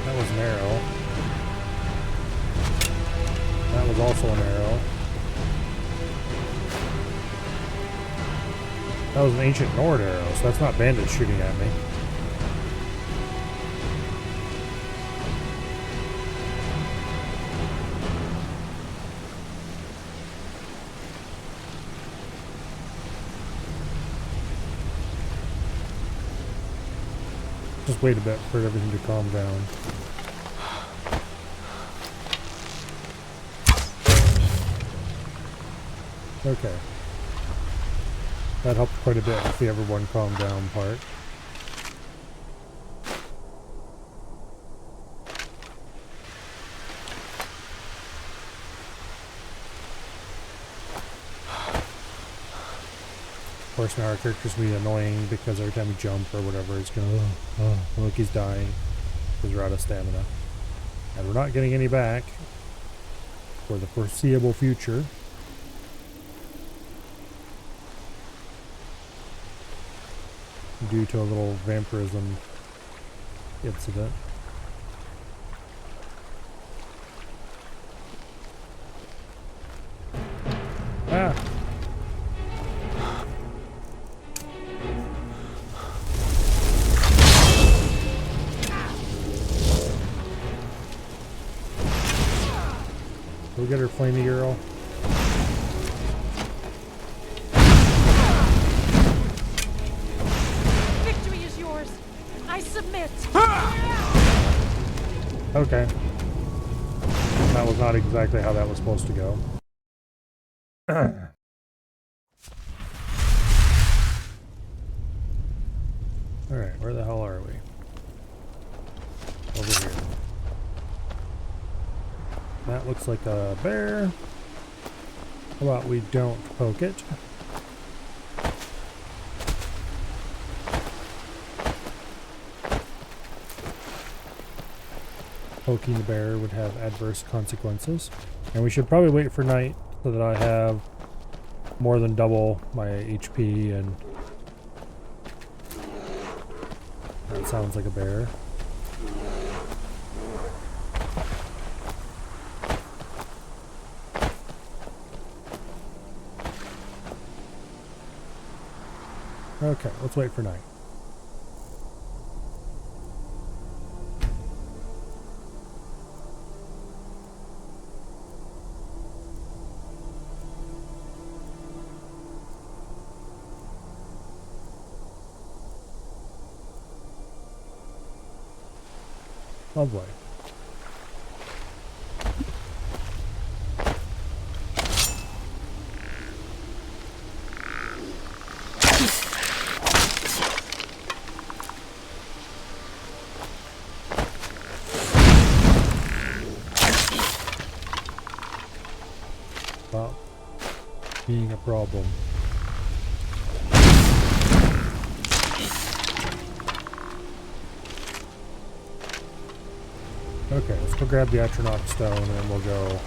That was an arrow. That was also an arrow. That was an ancient Nord arrow, so that's not bandits shooting at me. just wait a bit for everything to calm down. Okay. That helped quite a bit with the everyone calm down part. Of course, now our character's gonna be annoying because every time we jump or whatever, it's gonna look, he's dying because we're out of stamina, and we're not getting any back for the foreseeable future. Due to a little vampirism incident. Ah! Go get her, flamey girl. Victory is yours. I submit. Okay. That was not exactly how that was supposed to go. Alright, where the hell are we? Over here. That looks like a bear. How about we don't poke it? Poking the bear would have adverse consequences. And we should probably wait for night so that I have more than double my HP, and that sounds like a bear. Okay, let's wait for night. Lovely. Stop being a problem. Okay, let's go grab the Atronach stone and then we'll go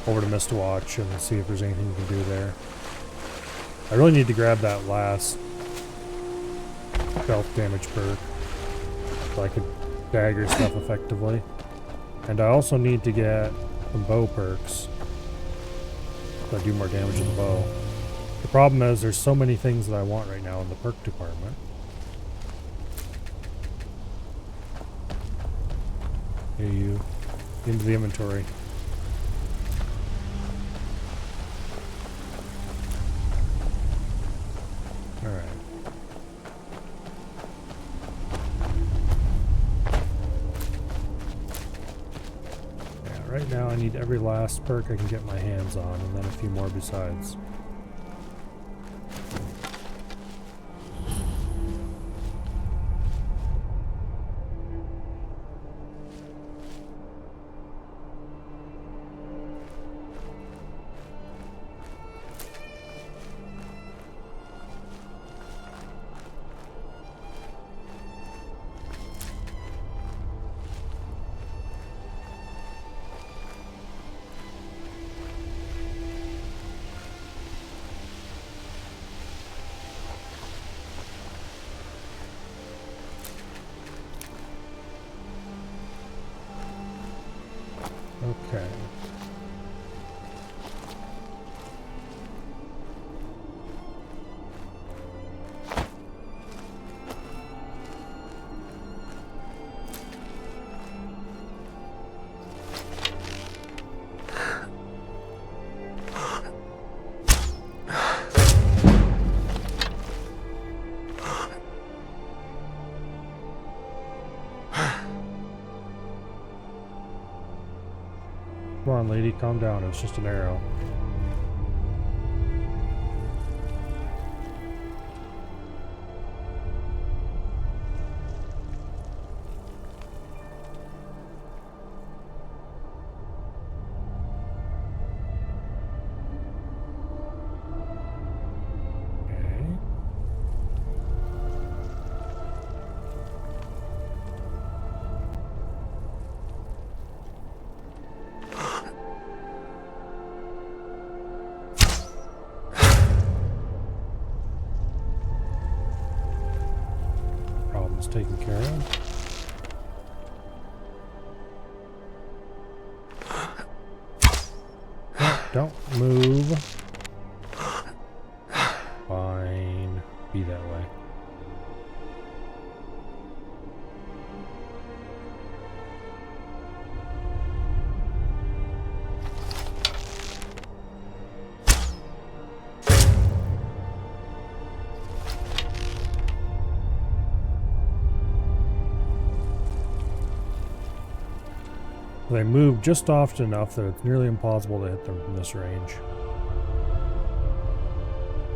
over to Mistwatch and see if there's anything we can do there. I really need to grab that last stealth damage perk so I could dagger stuff effectively. And I also need to get some bow perks so I do more damage with the bow. The problem is there's so many things that I want right now in the perk department. Here you, into the inventory. Alright. Yeah, right now I need every last perk I can get my hands on, and then a few more besides. on, lady. Calm down. It was just an arrow. Taken care of. No, don't move. Fine. Be that way. They move just often enough that it's nearly impossible to hit them from this range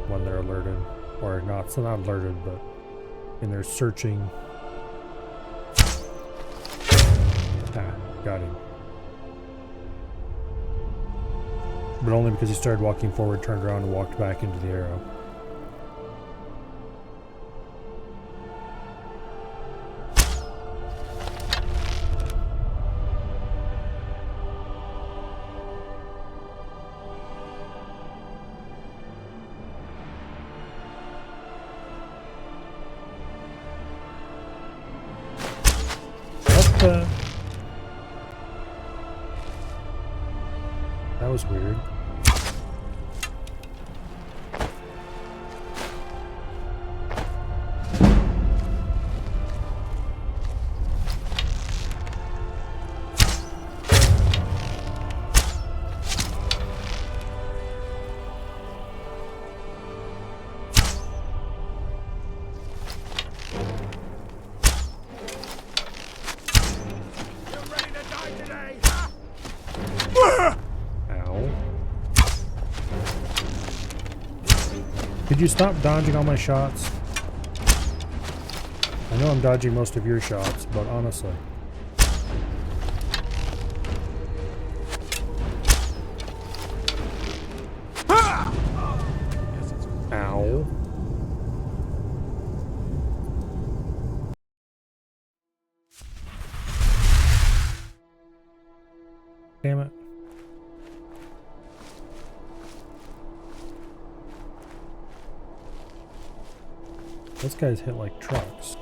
when they're alerted. Or not, so not alerted, but when they're searching. Ah, got him. But only because he started walking forward, turned around, and walked back into the arrow. That was weird. Could you stop dodging all my shots? I know I'm dodging most of your shots, but honestly. Ow. Damn it. Those guys hit like trucks.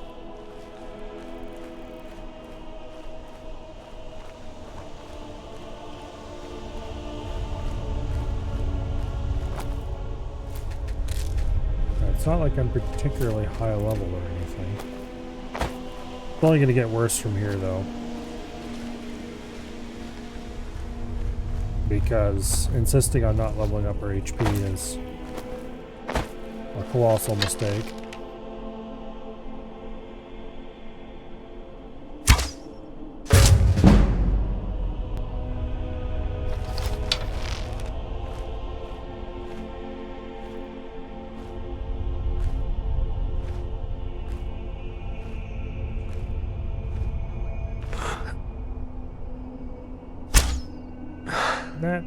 It's not like I'm particularly high level or anything. It's only going to get worse from here, though. Because insisting on not leveling up our HP is a colossal mistake. That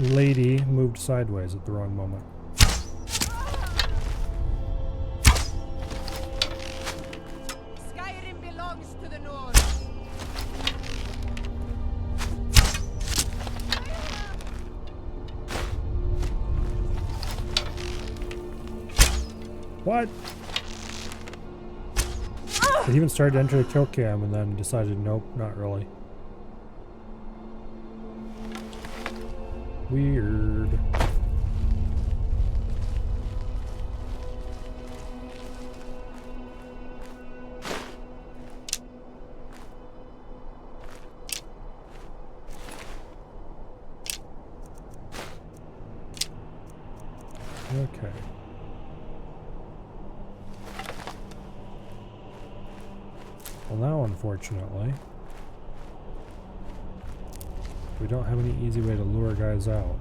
lady moved sideways at the wrong moment. Skyrim belongs to the North. What? He even started to enter the kill cam and then decided, nope, not really. Weird. Okay. Well, now, unfortunately, We don't have any easy way to lure guys out.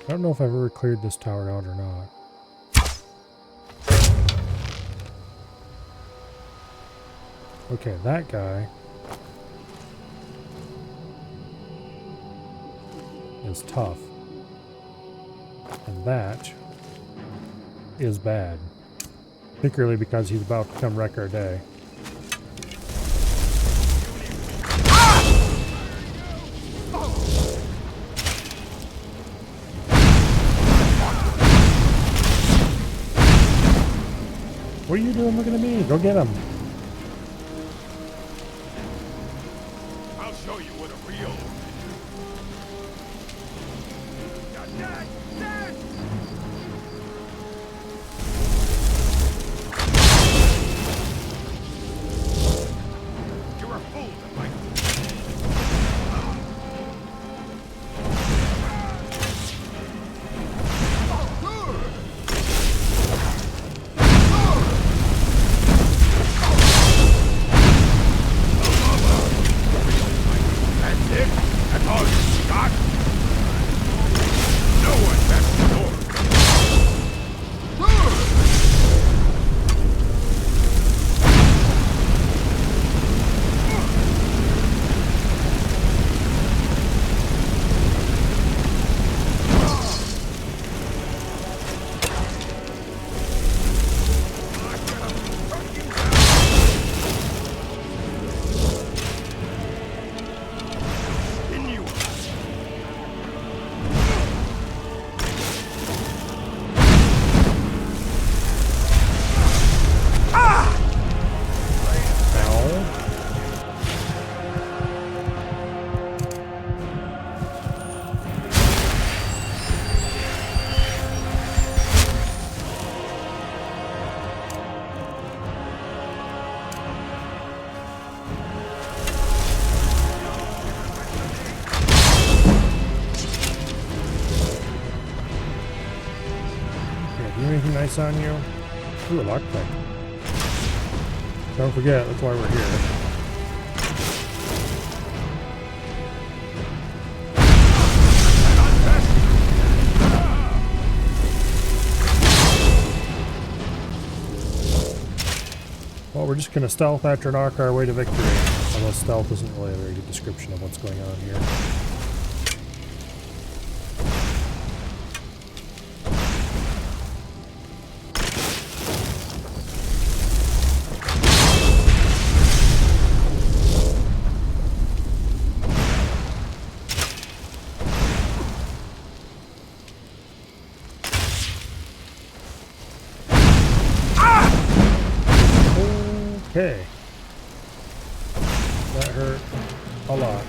I don't know if I've ever cleared this tower out or not. Okay, that guy is tough. And that is bad. Particularly because he's about to come wreck our day. What are you doing looking at me? Go get him. I'll show you what a real... You're a fool to fight. Anything nice on you? Ooh, a lockpick. Don't forget, that's why we're here. Well, we're just going to stealth after knock our way to victory. Although stealth isn't really a very good description of what's going on here. Okay. That hurt a lot.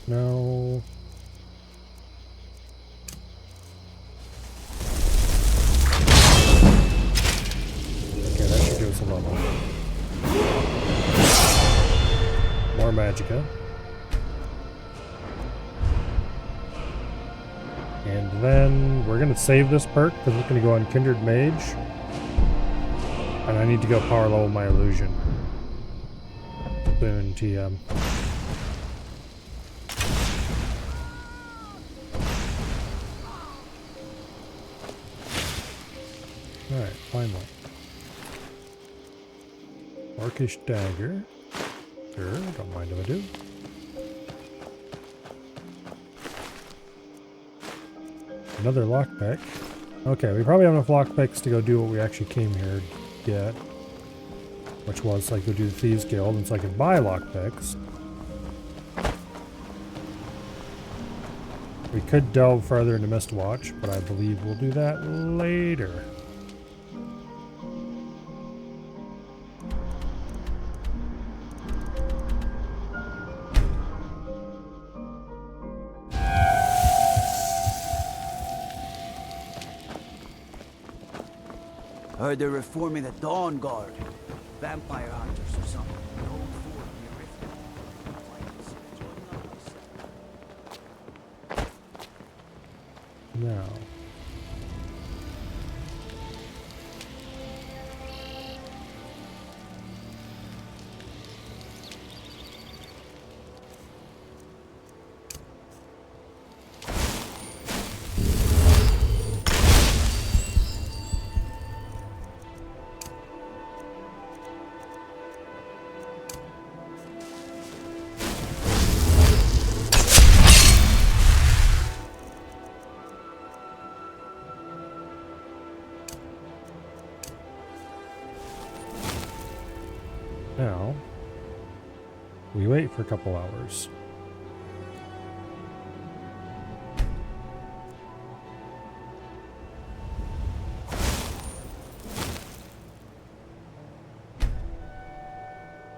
No. Okay, that should give us a level. More magicka. And then we're going to save this perk because it's going to go on Kindred Mage. And I need to go power level my illusion. Boon TM. Alright, finally. Orcish dagger. Sure, don't mind if I do. Another lockpick. Okay, we probably have enough lockpicks to go do what we actually came here to get. Which was like go do the Thieves Guild, and so I could buy lockpicks. We could delve further into Mistwatch, but I believe we'll do that later. Heard they're reforming the Dawn Guard. Vampire hunters or something. No fool in the rift. Now. Now, we wait for a couple hours.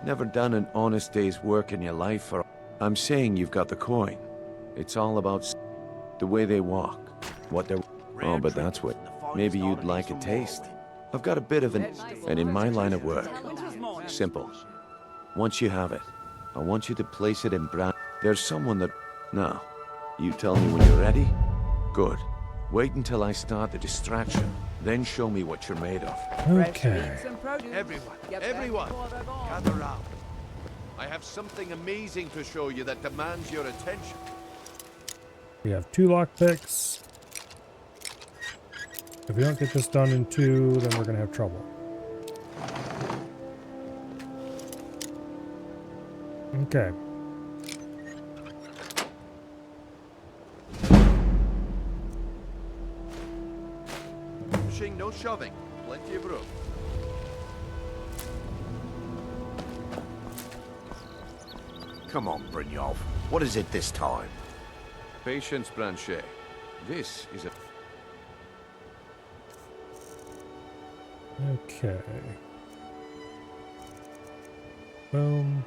Never done an honest day's work in your life, or I'm saying you've got the coin. It's all about the way they walk, what they're... Oh, but that's what... Maybe you'd like a taste. I've got a bit of an... And in my line of work, simple. Once you have it, I want you to place it in brand... There's someone that... Now, you tell me when you're ready? Good. Wait until I start the distraction, then show me what you're made of. Okay. Everyone, gather round. I have something amazing to show you that demands your attention. We have 2 lockpicks. If we don't get this done in 2, then we're gonna have trouble. Okay. Pushing, no shoving. Plenty of room. Come on, Brynjolf. What is it this time? Patience, Blanchet. This is a... Okay. Boom.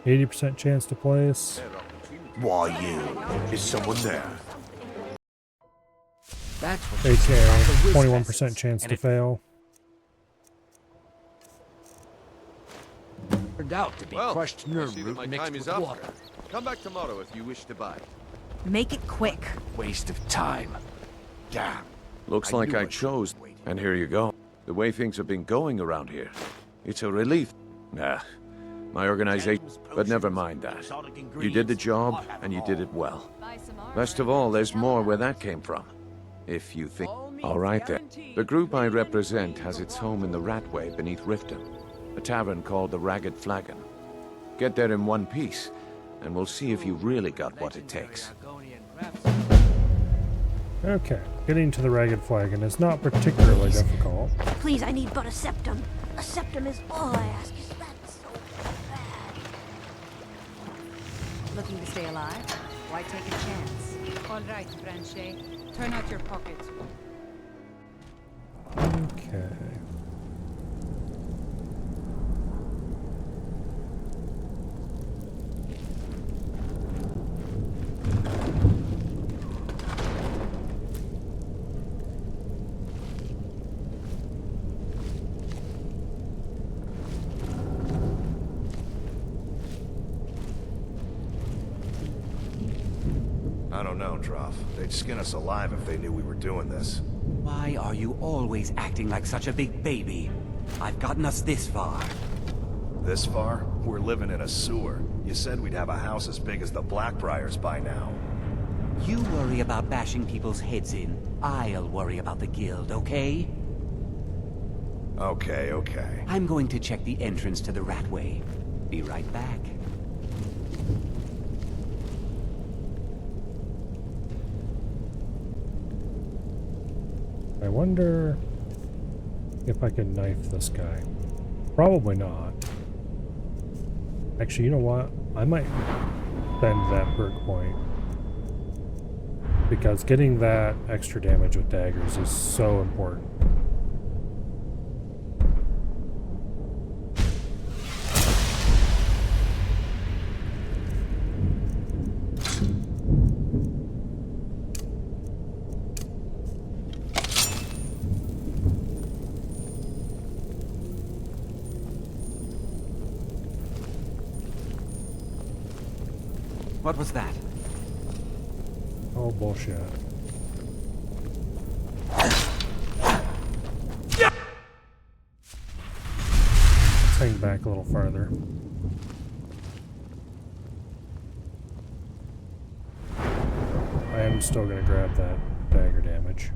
80% chance to place. Why you? Is someone there? That's what AKA 21% chance to fail. turned out to be crushed I nerve see that root my mixed time is with up. water. Come back tomorrow if you wish to buy. Make it quick. Waste of time. Damn. Looks I like knew I I chose, should've waited. and here you go. The way things have been going around here, it's a relief. Nah, my organization, but never mind that. You did the job, and you did it well. Best of all, there's more where that came from. If you think... All right then. The group I represent has its home in the Ratway beneath Riften, a tavern called the Ragged Flagon. Get there in one piece, and we'll see if you really got what it takes. Okay, getting to the Ragged Flagon is not particularly difficult. Please, I need but a septum. A septum is all I ask. Is that so bad? Looking to stay alive? Why take a chance? All right, Blanchet. Turn out your pockets. Okay. I don't know, Droff. They'd skin us alive if they knew we were doing this. Why are you always acting like such a big baby? I've gotten us this far. This far? We're living in a sewer. You said we'd have a house as big as the Blackbriars by now. You worry about bashing people's heads in. I'll worry about the guild, okay? Okay, okay. I'm going to check the entrance to the Ratway. Be right back. I wonder if I can knife this guy. Probably not. Actually, you know what? I might spend that perk point. Because getting that extra damage with daggers is so important. What was that? Oh, bullshit. Let's hang back a little farther. I am still going to grab that dagger damage.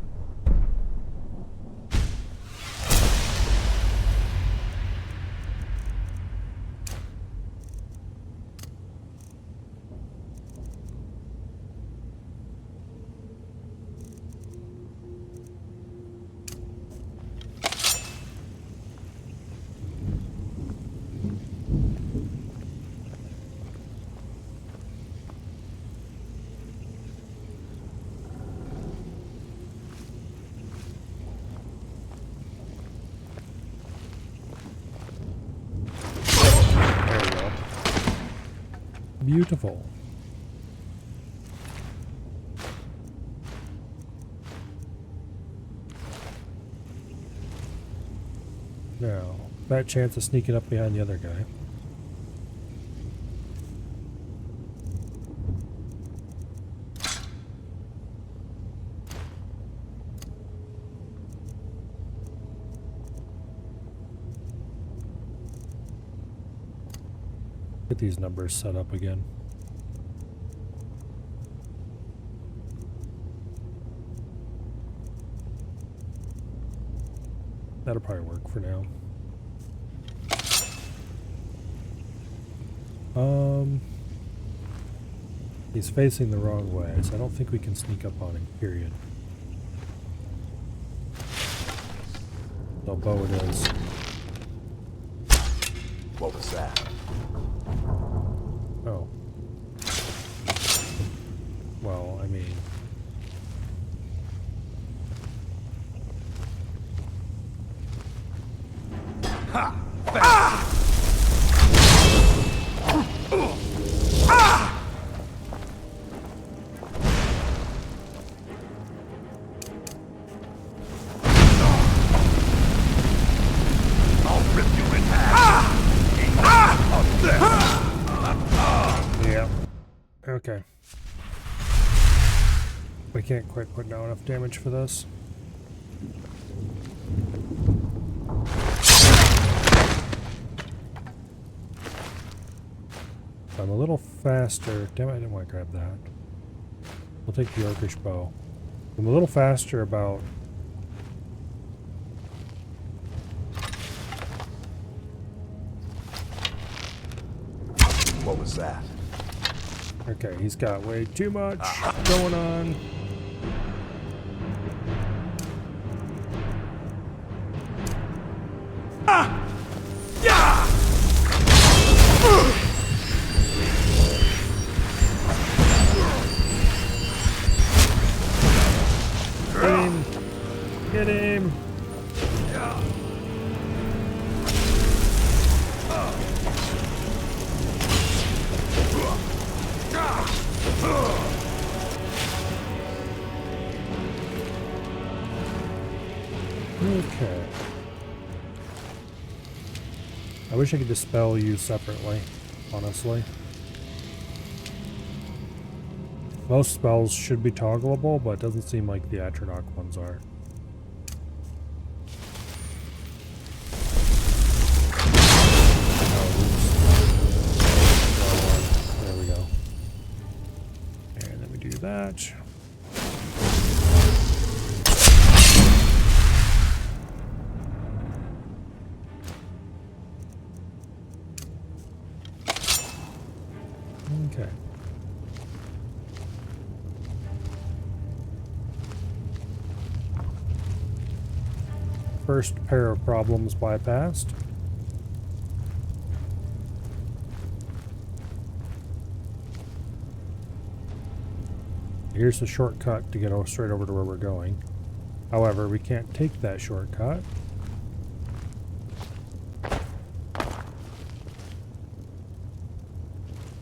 Beautiful. Now, that chance of sneaking up behind the other guy. Get these numbers set up again. That'll probably work for now. He's facing the wrong way, so I don't think we can sneak up on him, period. So bow it is. What was that? Oh. Well, I mean... Ha! Ah! Ah! I'll rip you in half. Yeah. Okay. We can't quite put down enough damage for this. I'm a little faster. Damn it, I didn't want to grab that. We'll take the Orcish bow. I'm a little faster about... What was that? Okay, he's got way too much going on. Ah! Yeah! Get him! Get him! Okay. I wish I could dispel you separately, honestly. Most spells should be toggleable, but it doesn't seem like the Atronach ones are. that. Okay. First pair of problems bypassed. Here's the shortcut to get straight over to where we're going. However, we can't take that shortcut.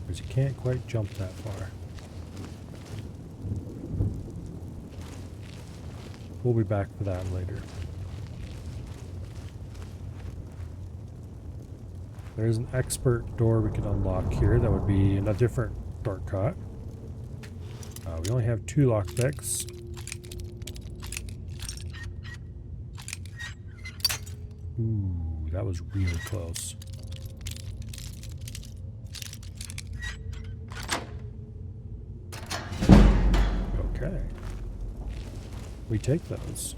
Because you can't quite jump that far. We'll be back for that later. There's an expert door we can unlock here. That would be a different shortcut. We only have 2 lockpicks. Ooh, that was really close. Okay. We take those.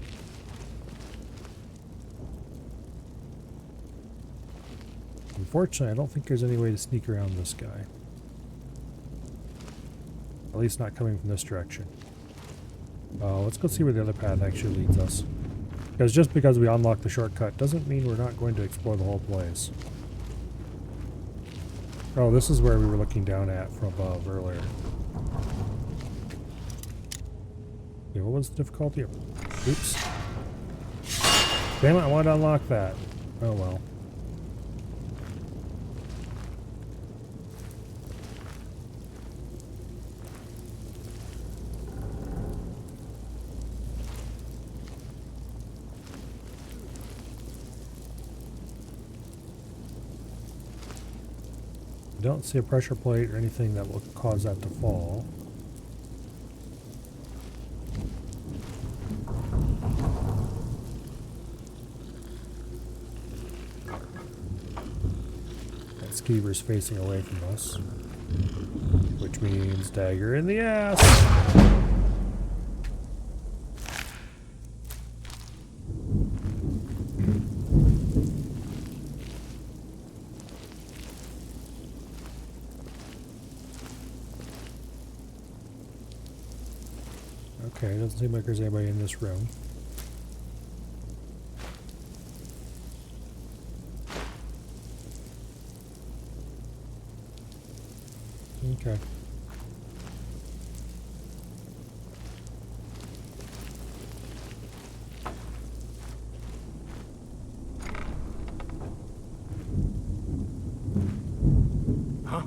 Unfortunately, I don't think there's any way to sneak around this guy. At least not coming from this direction. Let's go see where the other path actually leads us. Because just because we unlock the shortcut doesn't mean we're not going to explore the whole place. Oh, this is where we were looking down at from above earlier. Okay, what was the difficulty? Oops. Damn it, I wanted to unlock that. Oh well. Don't see a pressure plate or anything that will cause that to fall. That skeever's facing away from us, which means dagger in the ass. Okay, doesn't seem like there's anybody in this room. Okay. Huh?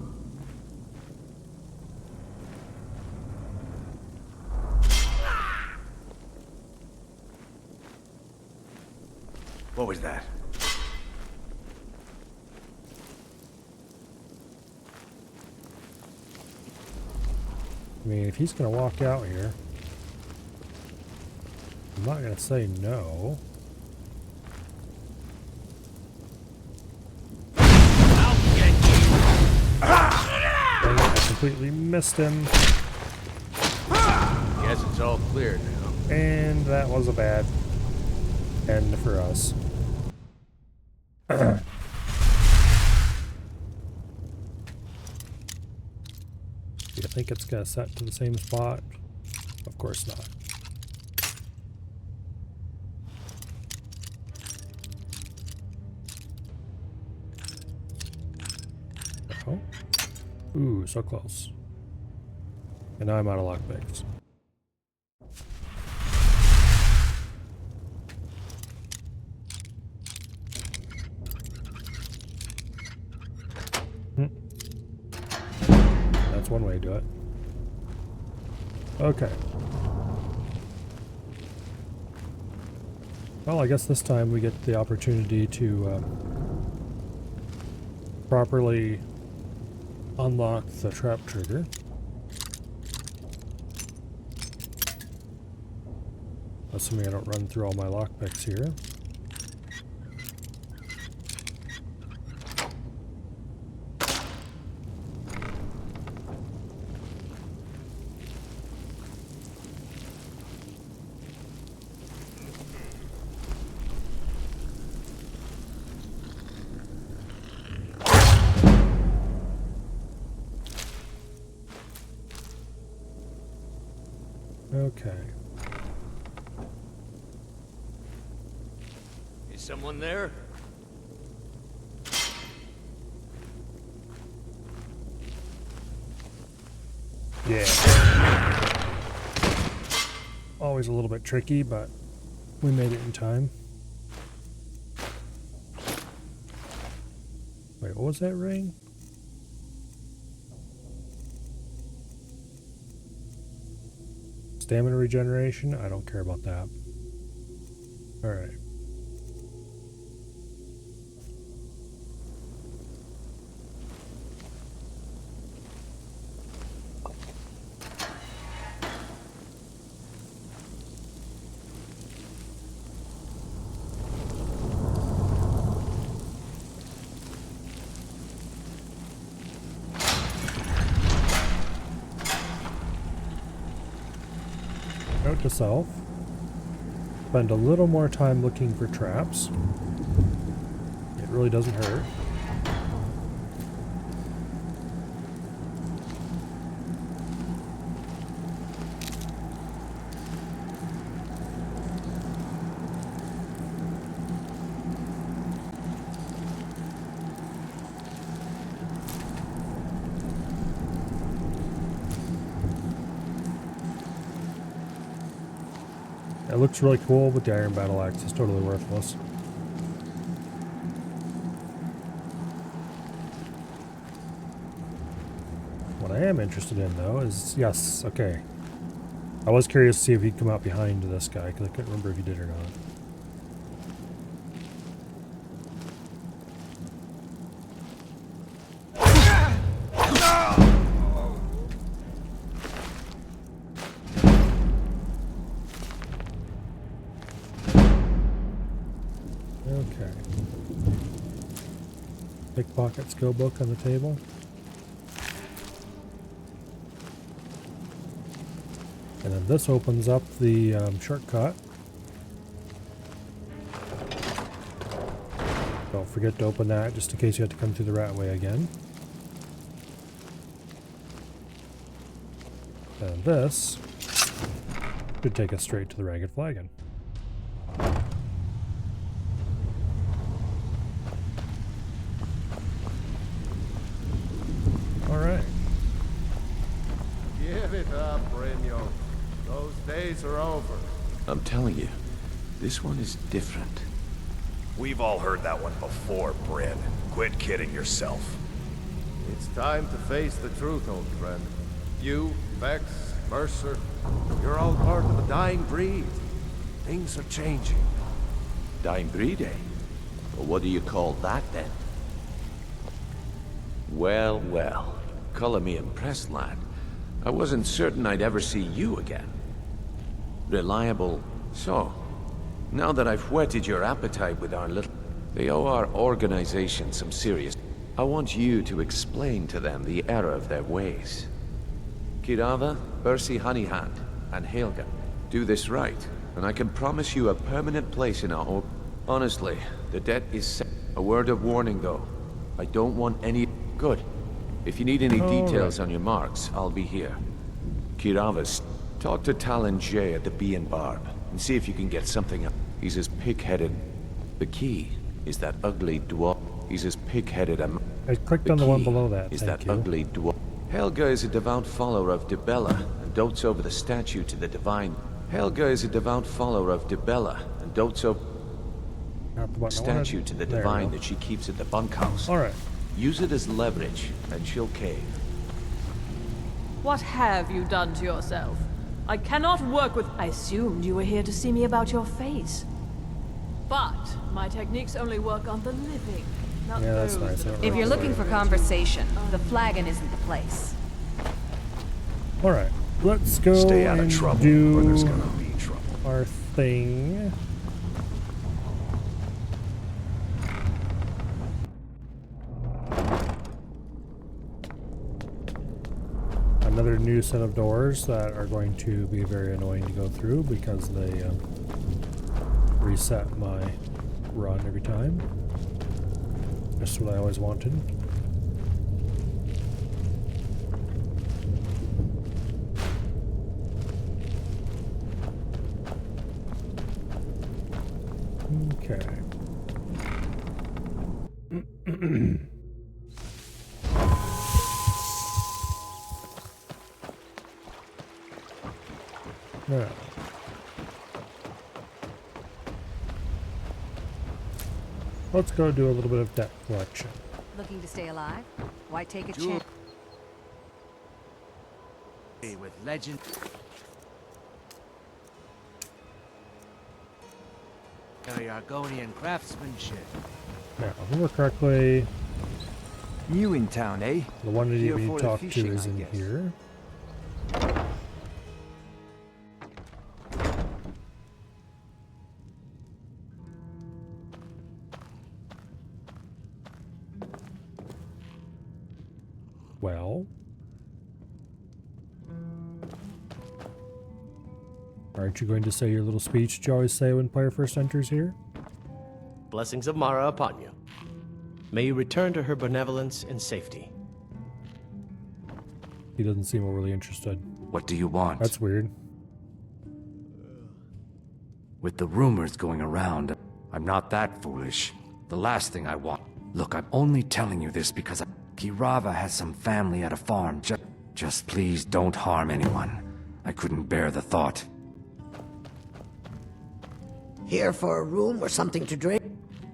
What was that? I mean, if he's gonna walk out here, I'm not gonna say no. I'll get you. Dang it, I completely missed him. Guess it's all clear now. And that was a bad end for us. Do you think it's gonna set to the same spot? Of course not. Oh. Ooh, so close. And now I'm out of lockpicks. That's one way to do it. Okay. Well, I guess this time we get the opportunity to properly unlock the trap trigger. Assuming I don't run through all my lockpicks here. Okay. Is someone there? Yeah. Always a little bit tricky, but we made it in time. Wait, what was that ring? Stamina regeneration? I don't care about that. Alright. Note to self. Spend a little more time looking for traps. It really doesn't hurt. It looks really cool, but the iron battle axe is totally worthless. What I am interested in, though, is... Yes, okay. I was curious to see if he'd come out behind this guy, because I couldn't remember if he did or not. Okay. Pickpocket skill book on the table. And then this opens up the shortcut. Don't forget to open that just in case you have to come through the rat way again. And this should take us straight to the Ragged Flagon. Alright. Give it up, Brynjo. Those days are over. I'm telling you, this one is different. We've all heard that one before, Bryn. Quit kidding yourself. It's time to face the truth, old friend. You, Vex, Mercer, you're all part of a dying breed. Things are changing. Dying breed, eh? Well, what do you call that, then? Well, well. Color me impressed, lad. I wasn't certain I'd ever see you again. Reliable. So, now that I've whetted your appetite with our little... They owe our organization some serious... I want you to explain to them the error of their ways. Kirava, Percy Honeyhand, and Helga. Do this right, and I can promise you a permanent place in our... Honestly, the debt is set. A word of warning, though. I don't want any... Good. If you need any details on your marks, I'll be here. Kiravas, talk to Talon J at the Bee and Barb, and see if you can get something up. He's as pig-headed. The key is that ugly dwarf. He's as pig-headed a... I clicked on the one below that, Is thank that you. ugly dwarf. Helga is a devout follower of Dibella, and dotes over the statue to the divine. Helga is a devout follower of Dibella, and dotes over... Statue to the divine that she keeps at the bunkhouse. Alright. Use it as leverage, and she'll cave. What have you done to yourself? I cannot work with... I assumed you were here to see me about your face. But my techniques only work on the living, not Yeah, that's those nice. that are If you're looking for conversation, the flagon isn't the place. Alright, let's go Stay out of and trouble, do or there's gonna be trouble. our thing. Another new set of doors that are going to be very annoying to go through because they reset my run every time. Just what I always wanted. Yeah. Let's go do a little bit of debt collection. Looking to stay alive? Why take a chance? With legend. Argonian craftsmanship. Now, if I remember correctly, New in town, eh? the one that you Here need for to the talk to fishing, is I in guess. here. Well, aren't you going to say your little speech you always say when player first enters here? Blessings of Mara upon you. May you return to her benevolence and safety. He doesn't seem overly interested. What do you want? That's weird. With the rumors going around, I'm not that foolish. The last thing I want... Look, I'm only telling you this because Kirava has some family at a farm. Just please don't harm anyone. I couldn't bear the thought. Here for a room or something to drink?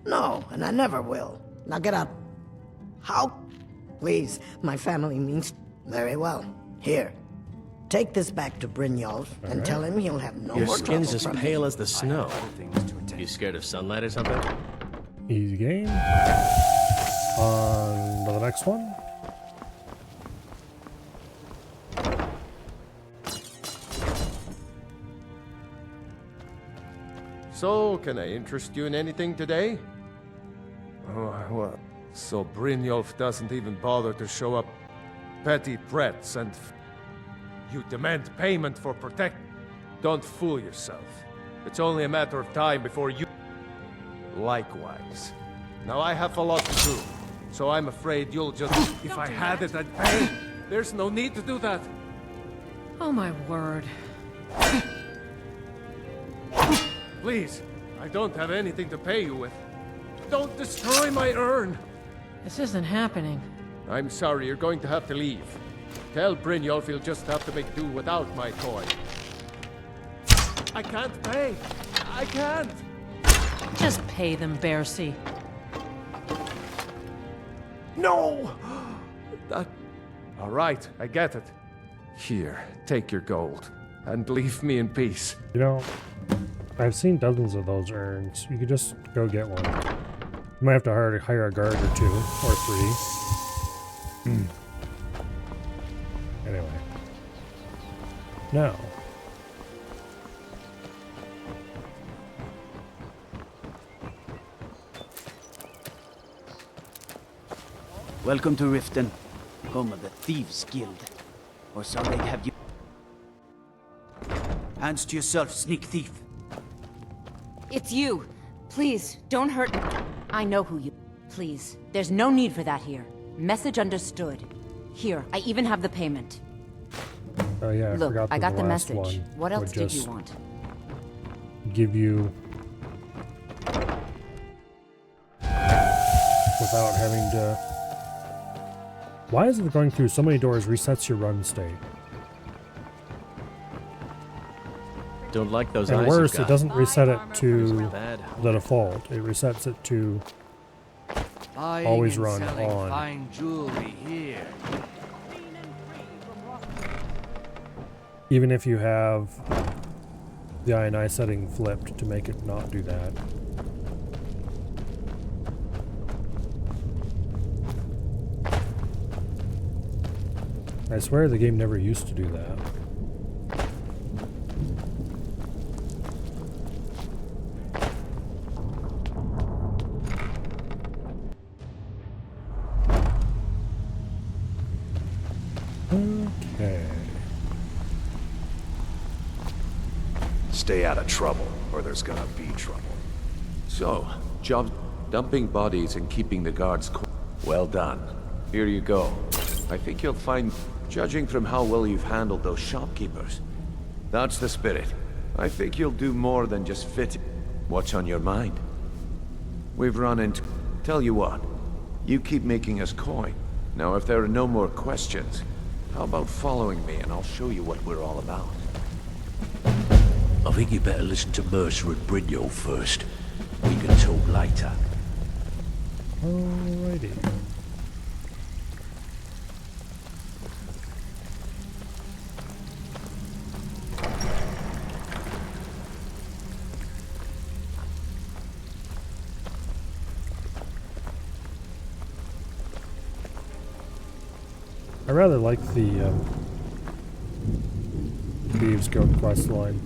No, and I never will. Now get up. How? Please, my family means very well. Here, take this back to Brynjolf and tell him he'll have no Your more trouble skin's as from pale me. as the snow. You scared of sunlight or something? Easy game. On to the next one. So, can I interest you in anything today? Oh, well, so Brynjolf doesn't even bother to show up. Petty threats and... You demand payment for protect... Don't fool yourself. It's only a matter of time before you... Likewise. Now I have a lot to do, so I'm afraid you'll just... If I had it, I'd pay. There's no need to do that. Oh my word. Please, I don't have anything to pay you with. Don't destroy my urn! This isn't happening. I'm sorry, you're going to have to leave. Tell Brynjolf he'll just have to make do without my toy. I can't pay! I can't! Just pay them, Bercy. No! That... All right, I get it. Here, take your gold, and leave me in peace. You know, I've seen dozens of those urns. You could just go get one. You might have to hire a guard or two, or three. Anyway. Now. Welcome to Riften, home of the Thieves Guild. Or so they'd have you. Hands to yourself, sneak thief. It's you. Please, don't hurt me. I know who you... Please, there's no need for that here. Message understood. Here, I even have the payment. Oh yeah, I Look, forgot that I got the last message. one What else would did you just want? give you... without having to... Why is it going through so many doors resets your run state? Don't like those And eyes worse, you've got. it doesn't reset it to Bad. the default. It resets it to Buying always and run selling on. fine jewelry here. Even if you have the INI setting flipped to make it not do that. I swear the game never used to do that. Okay. Stay out of trouble, or there's gonna be trouble. So, job dumping bodies and keeping the guards well done. Here you go. I think you'll find, judging from how well you've handled those shopkeepers, that's the spirit. I think you'll do more than just fit. What's on your mind? We've run into... Tell you what, You keep making us coin. Now, if there are no more questions, how about following me and I'll show you what we're all about? I think you better listen to Mercer and Brynjolf first. We can talk later. Alrighty. I rather like the Thieves Guild quest line.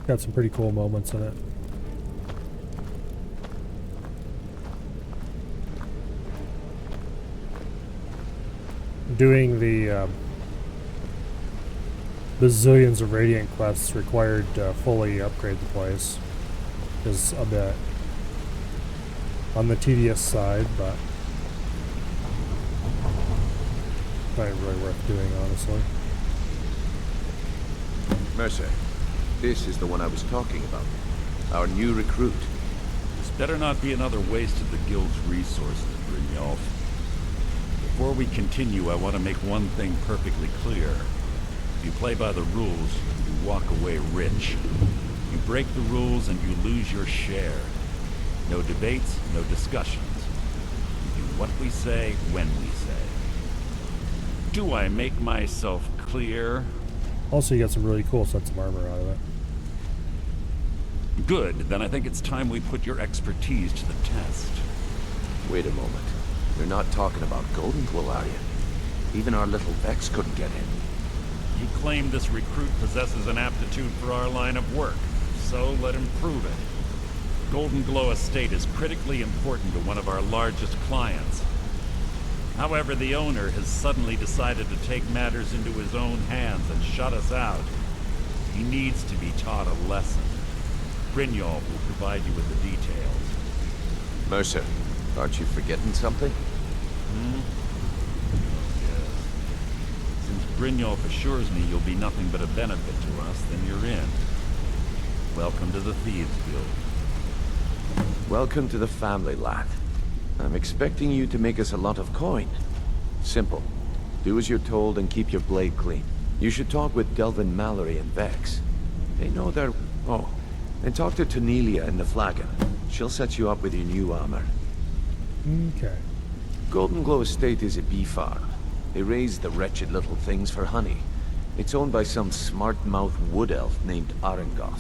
Got some pretty cool moments in it. Doing the bazillions of Radiant quests required to fully upgrade the place is a bit on the tedious side, but probably really worth doing, honestly. Mercer, this is the one I was talking about. Our new recruit. This better not be another waste of the guild's resources, Brynjolf. Before we continue, I want to make one thing perfectly clear. If you play by the rules, you walk away rich. You break the rules and you lose your share. No debates, no discussions. We do what we say, when we say. Do I make myself clear? Also, you got some really cool sets of armor out of it. Good, then I think it's time we put your expertise to the test. Wait a moment. You're not talking about Golden Glow, are you? Even our little Vex couldn't get in. He claimed this recruit possesses an aptitude for our line of work, so let him prove it. Golden Glow Estate is critically important to one of our largest clients. However, the owner has suddenly decided to take matters into his own hands and shut us out. He needs to be taught a lesson. Brynjolf will provide you with the details. Mercer, aren't you forgetting something? Yes. Since Brynjolf assures me you'll be nothing but a benefit to us, then you're in. Welcome to the Thieves Guild. Welcome to the family, lad. I'm expecting you to make us a lot of coin. Simple. Do as you're told and keep your blade clean. You should talk with Delvin Mallory and Vex. They know their... Oh, and talk to Tanelia in the Flagon. She'll set you up with your new armor. Okay. Golden Glow Estate is a bee farm. They raise the wretched little things for honey. It's owned by some smart-mouthed wood elf named Arengoth.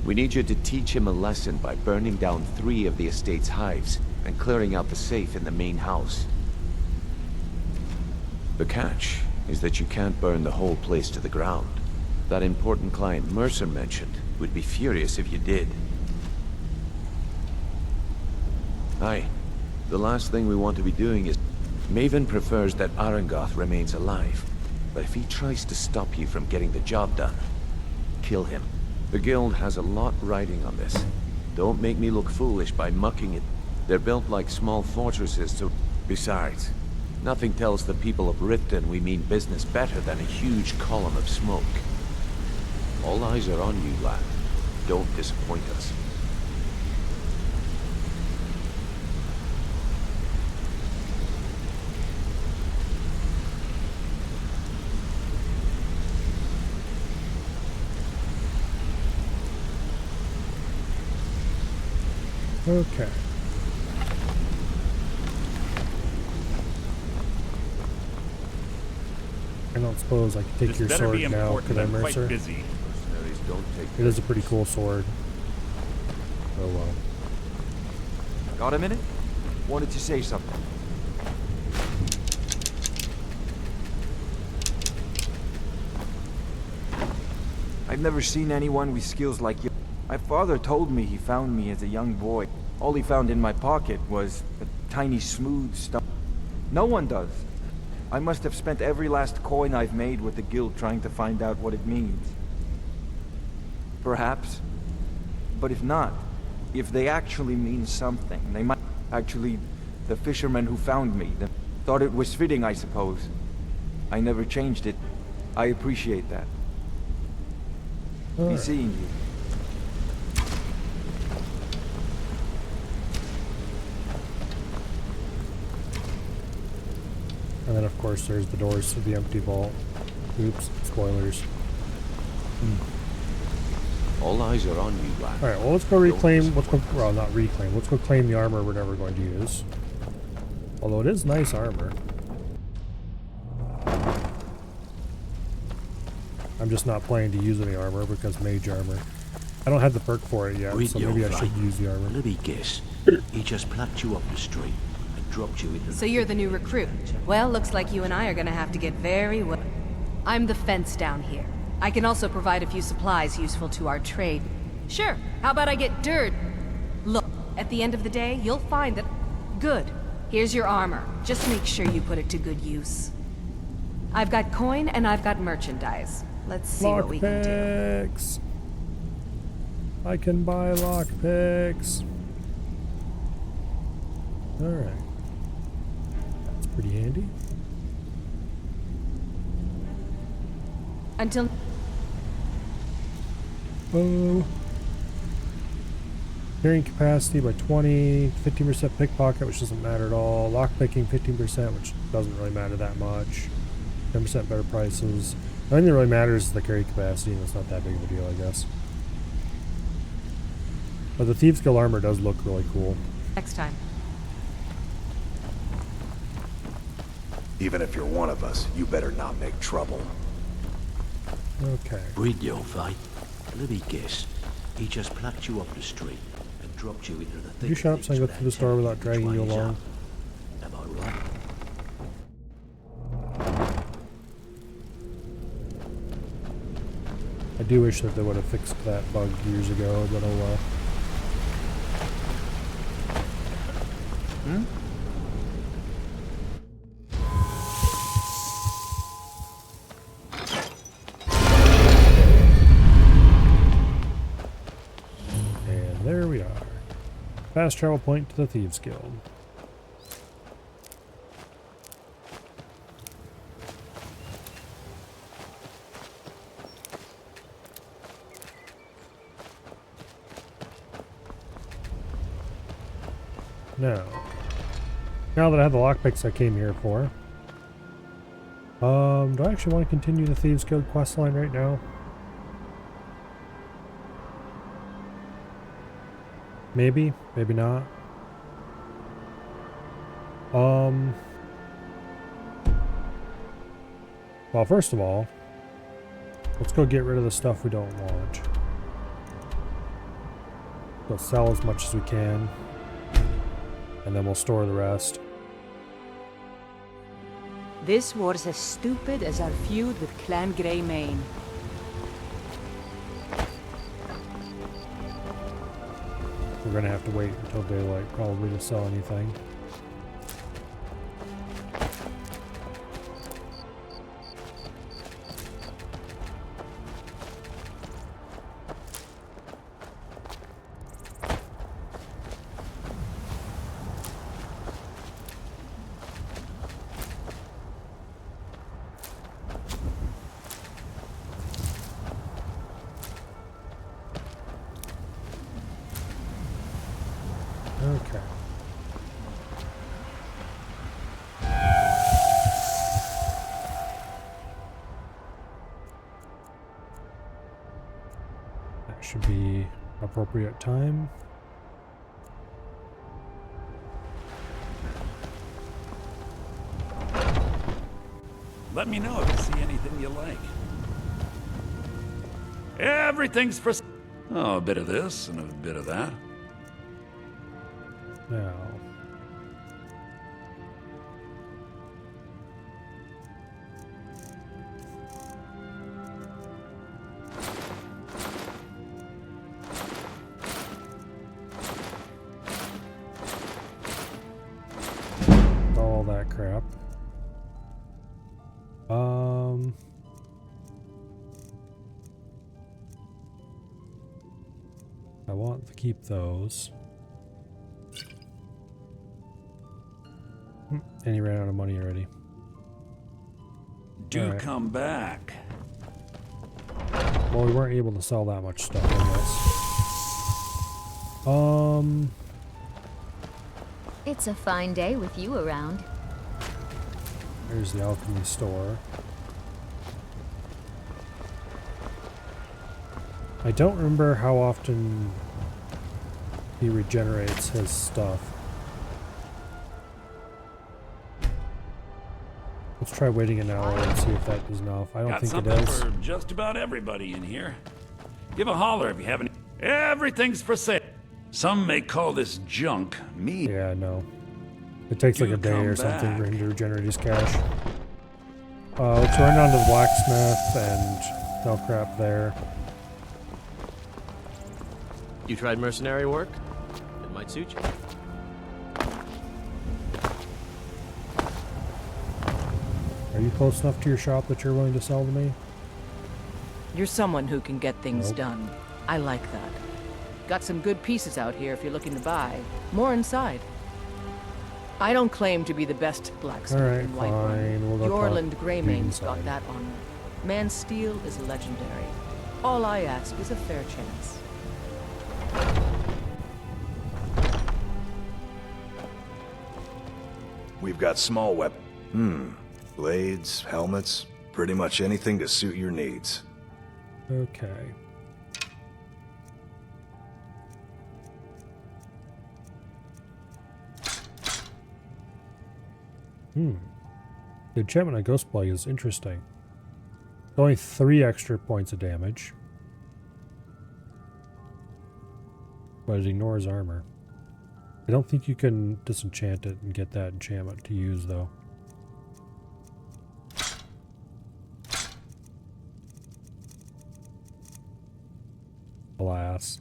We need you to teach him a lesson by burning down 3 of the estate's hives and clearing out the safe in the main house. The catch is that you can't burn the whole place to the ground. That important client Mercer mentioned would be furious if you did. Aye. The last thing we want to be doing is... Maven prefers that Arengoth remains alive. But if he tries to stop you from getting the job done, kill him. The guild has a lot riding on this. Don't make me look foolish by mucking it. They're built like small fortresses, so... Besides, nothing tells the people of Riften we mean business better than a huge column of smoke. All eyes are on you, lad. Don't disappoint us. Okay. I don't suppose I can take your sword now, could I, Mercer? Busy. It is a pretty cool sword. Oh well. Got a minute? Wanted to say something. I've never seen anyone with skills like you. My father told me he found me as a young boy. All he found in my pocket was a tiny smooth stone. No one does. I must have spent every last coin I've made with the guild trying to find out what it means. Perhaps. But if not, if they actually mean something, they might... Actually, the fisherman who found me thought it was fitting, I suppose. I never changed it. I appreciate that. Be seeing you. of course, there's the doors to the empty vault. Oops, spoilers. All eyes are on you, lad. Alright, well, let's go reclaim. Well, not reclaim. Let's go claim the armor we're never going to use. Although it is nice armor. I'm just not planning to use any armor because mage armor. I don't have the perk for it yet, so maybe I should use the armor. Let me guess. He just plucked you off the street and dropped you into So you're the new recruit. Well, looks like you and I are gonna have to get very well. I'm the fence down here. I can also provide a few supplies useful to our trade. Sure, how about I get dirt? Look, at the end of the day, you'll find that... Good. Here's your armor. Just make sure you put it to good use. I've got coin and I've got merchandise. Let's see what we can do. Lockpicks. I can buy lockpicks. Alright. That's pretty handy. Until... Oh. Carrying capacity by 20, 15% pickpocket, which doesn't matter at all. Lockpicking 15%, which doesn't really matter that much. 10% better prices. The only thing that really matters is the carry capacity, and it's not that big of a deal, I guess. But the Thieves Guild armor does look really cool. Next time. Even if you're one of us, you better not make trouble. Okay. Brynjolf, eh? Let me guess. He just plucked you off the street and dropped you into the thing. You shut up so I can go through the store without dragging you along. Am I right? I do wish that they would have fixed that bug years ago, but oh well. And there we are. Fast travel point to the Thieves Guild. Now that I have the lockpicks I came here for, do I actually want to continue the Thieves Guild questline right now? Maybe, maybe not. Well, first of all, let's go get rid of the stuff we don't want. We'll sell as much as we can. And then we'll store the rest. This war's as stupid as our feud with Clan Greymane. We're gonna have to wait until daylight probably to sell anything. Okay. That should be appropriate time. Let me know if you see anything you like. Everything's for... Oh, a bit of this and a bit of that. Now. All that crap. I want to keep those. And he ran out of money already. Do come back. Well, we weren't able to sell that much stuff, I guess. It's a fine day with you around. There's the alchemy store. I don't remember how often he regenerates his stuff. Let's try waiting an hour and see if that is enough. I don't think it Got is. something for just about everybody in here. Give a holler if you have any. Everything's for sale. Some may call this junk. Me. Yeah, no. It takes like a day come or something back. for him to regenerate his cash. Let's run down to the blacksmith and sell crap there. You tried mercenary work? It might suit you. Are you close enough to your shop that you're willing to sell to me? You're someone who can get things Nope. done. I like that. Got some good pieces out here if you're looking to buy. More inside. I don't claim to be the best blacksmith Alright, in Whiterun. fine. We'll go Jorland talk Greymane's inside. got that honor. Man's steel is legendary. All I ask is a fair chance. We've got small weapons. Blades, helmets, pretty much anything to suit your needs. Okay. The enchantment on Ghost Plague is interesting. Only 3 extra points of damage. But it ignores armor. I don't think you can disenchant it and get that enchantment to use, though. Alas.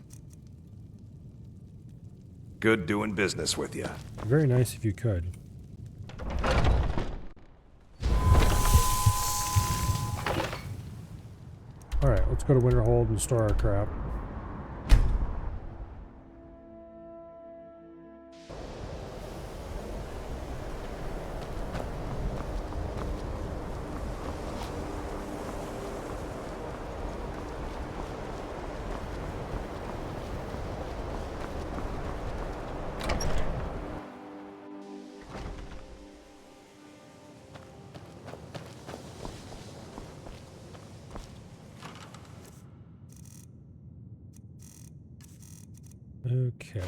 Good doing business with you. Very nice if you could. Alright, let's go to Winterhold and store our crap. Okay.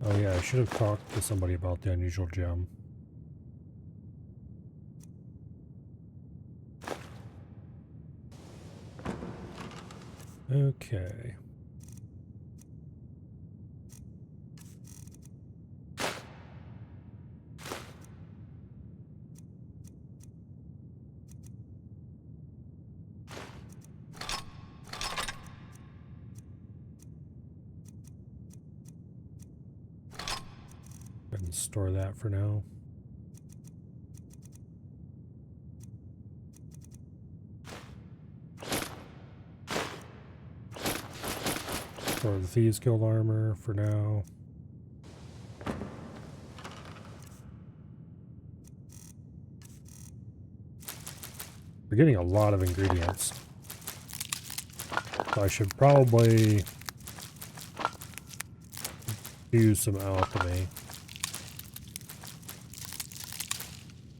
Oh yeah, I should have talked to somebody about the unusual gem. Okay. I can store that for now. Store the Thieves Guild armor for now. We're getting a lot of ingredients. So I should probably use some alchemy.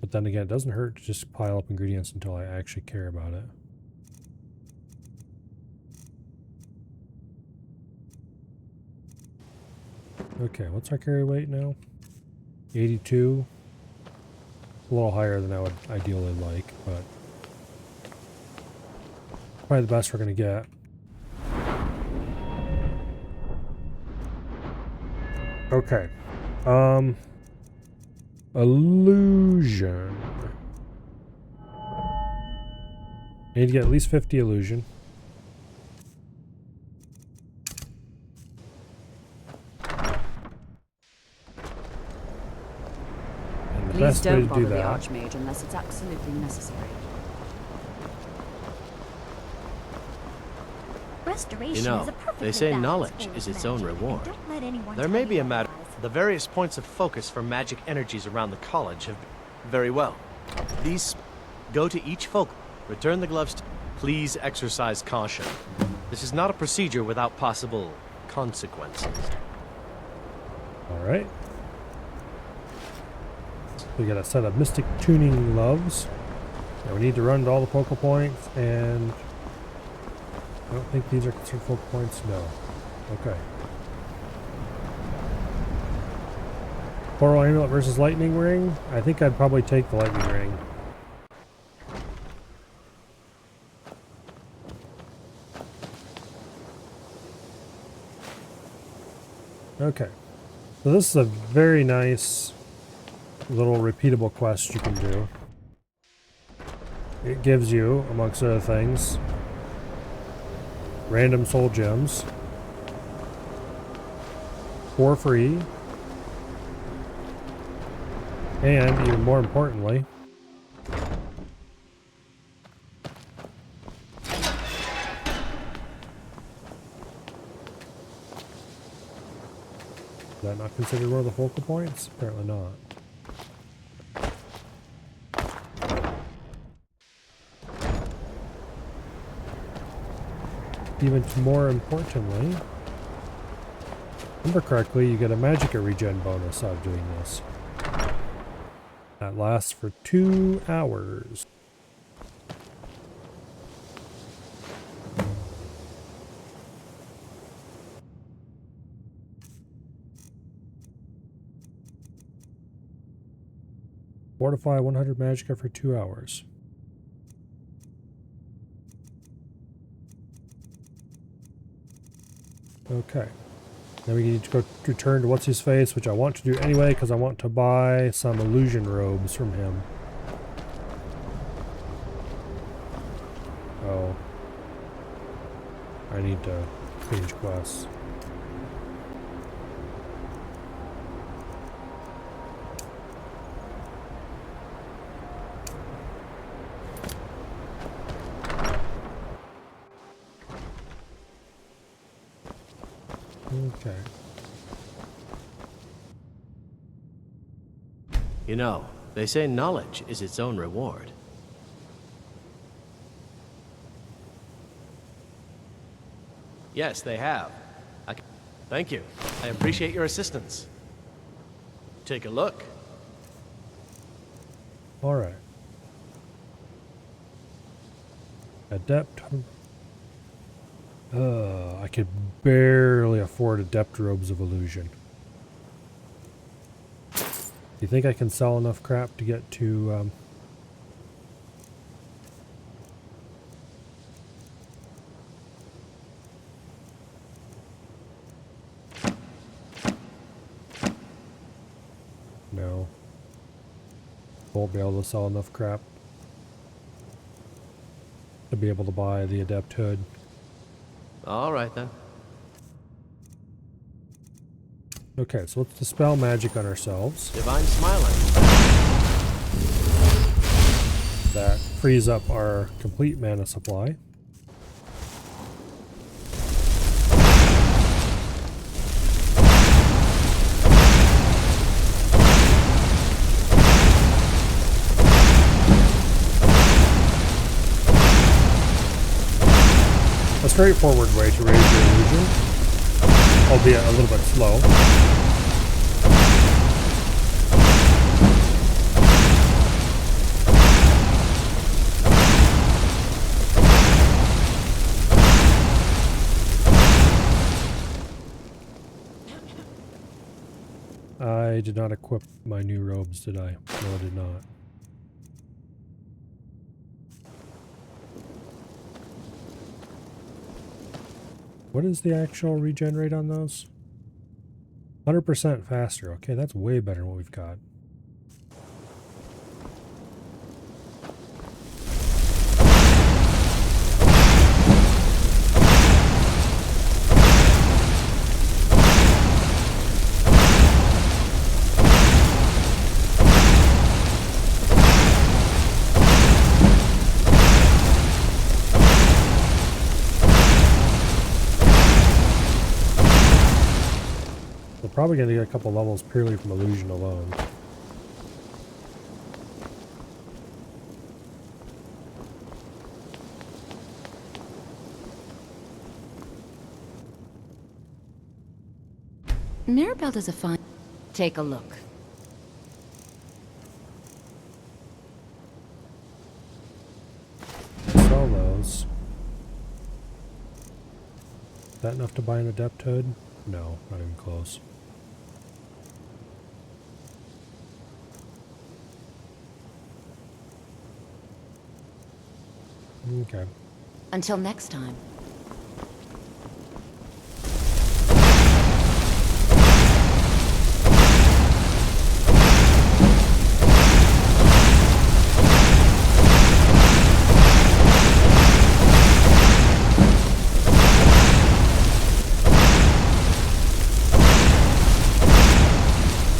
But then again, it doesn't hurt to just pile up ingredients until I actually care about it. Okay, what's our carry weight now? 82. A little higher than I would ideally like, but probably the best we're gonna get. Okay. Illusion. Need to get at least 50 illusion. And the Please best way don't to bother do the that. Archmage unless it's absolutely necessary. You know, they say knowledge is its own reward. There may be a matter The various points of focus for magic energies around the college have been very well. These go to each folk. Return the gloves to... Please exercise caution. This is not a procedure without possible consequences. Alright. We got a set of mystic tuning gloves. Now we need to run to all the focal points, and I don't think these are considered focal points. No. Okay. Coral amulet versus lightning ring. I think I'd probably take the lightning ring. Okay. So this is a very nice little repeatable quest you can do. It gives you, amongst other things, random soul gems for free, and even more importantly, is that not considered one of the focal points? Apparently not. Even more importantly, remember correctly, you get a magicka regen bonus out of doing this. That lasts for 2 hours. Fortify 100 magicka for 2 hours. Okay. Then we need to go return to What's-His-Face, which I want to do anyway because I want to buy some illusion robes from him. Oh. I need to change quests. Okay. You know, they say knowledge is its own reward. Yes, they have. Thank you. I appreciate your assistance. Take a look. Alright. Adept. I could barely afford adept robes of illusion. Do you think I can sell enough crap to get to, No. Won't be able to sell enough crap to be able to buy the adept hood. All right, then. Okay, so let's dispel magic on ourselves. Divine Smiling. That frees up our complete mana supply. A straightforward way to raise your illusion, albeit a little bit slow. I did not equip my new robes, did I? No, I did not. What is the actual regen rate on those? 100% faster. Okay, that's way better than what we've got. probably going to get a couple levels purely from illusion alone. Maribel does a fine... Take a look. Sell those. Is that enough to buy an adept hood? No, not even close. Okay. Until next time.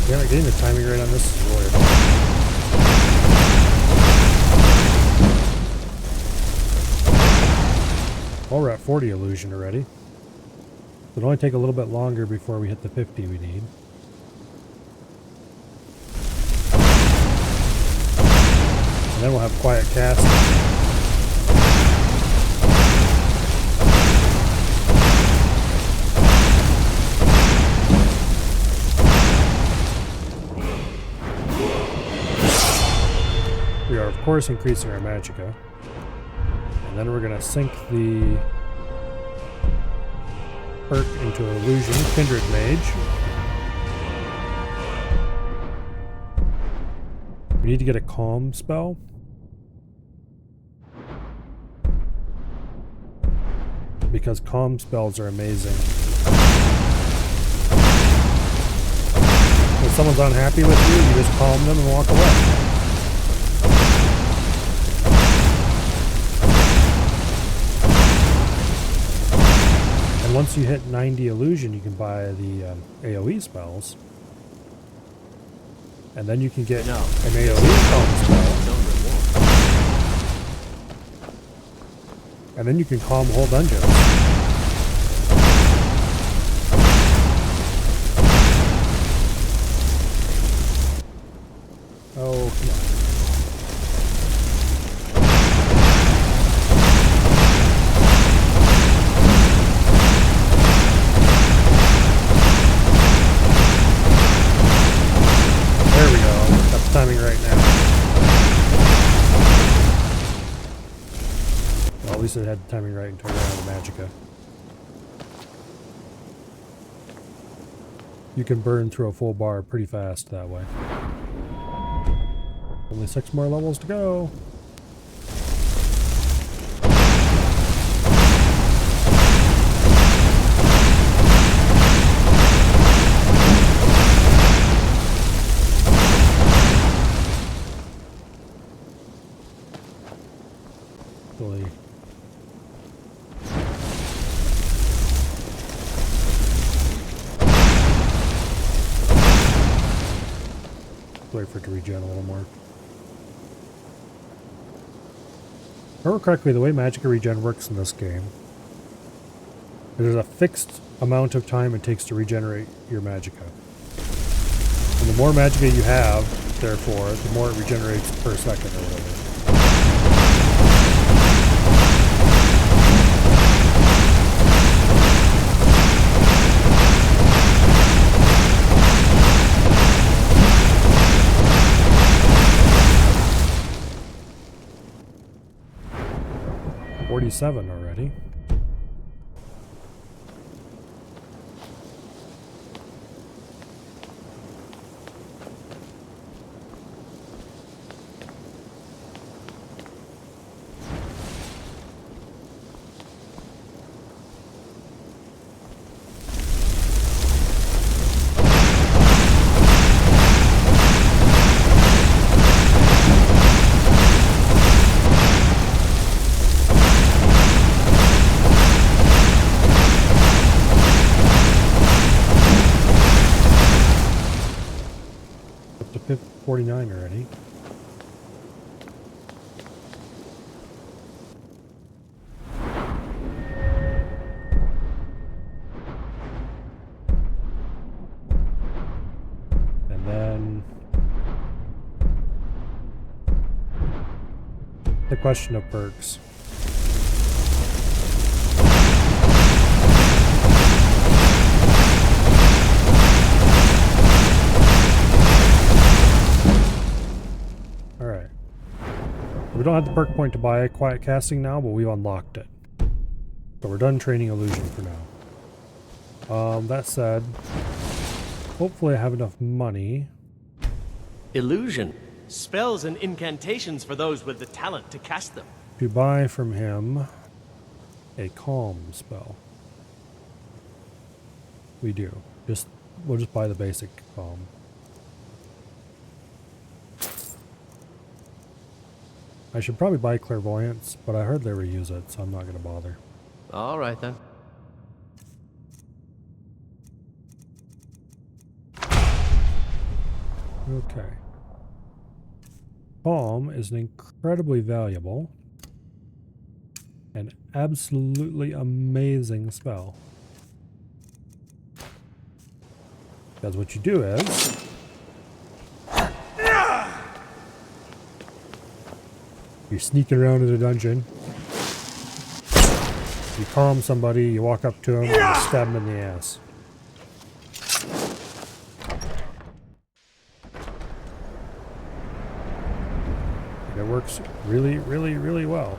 Yeah, getting the timing right on this is really hard. Well, we're at 40 illusion already. It'll only take a little bit longer before we hit the 50 we need. And then we'll have quiet casting. We are, of course, increasing our magicka. And then we're going to sink the perk into illusion, Kindred Mage. We need to get a calm spell. Because calm spells are amazing. If someone's unhappy with you, you just calm them and walk away. And once you hit 90 illusion, you can buy the AoE spells. And then you can get an AoE calm spell. And then you can calm whole dungeons. Oh, come on. There we go. That's timing right now. Well, at least it had the timing right and turned around the magicka. You can burn through a full bar pretty fast that way. Only 6 more levels to go. Really. Wait for it to regen a little more. If I remember correctly, the way magicka regen works in this game, there's a fixed amount of time it takes to regenerate your magicka. And the more magicka you have, therefore, the more it regenerates per second or whatever. .47 already. Up to 49 already. the question of perks. Alright. We don't have the perk point to buy quiet casting now, but we've unlocked it. So we're done training illusion for now. That said, hopefully I have enough money. Illusion. Spells and incantations for those with the talent to cast them. To buy from him a calm spell. We do. We'll just buy the basic calm. I should probably buy clairvoyance, but I hardly ever use it, so I'm not going to bother. All right then. Okay. Calm is an incredibly valuable and absolutely amazing spell. Because what you do is you're sneaking around in a dungeon, you calm somebody, you walk up to them, and you stab them in the ass. And it works really, really, really well.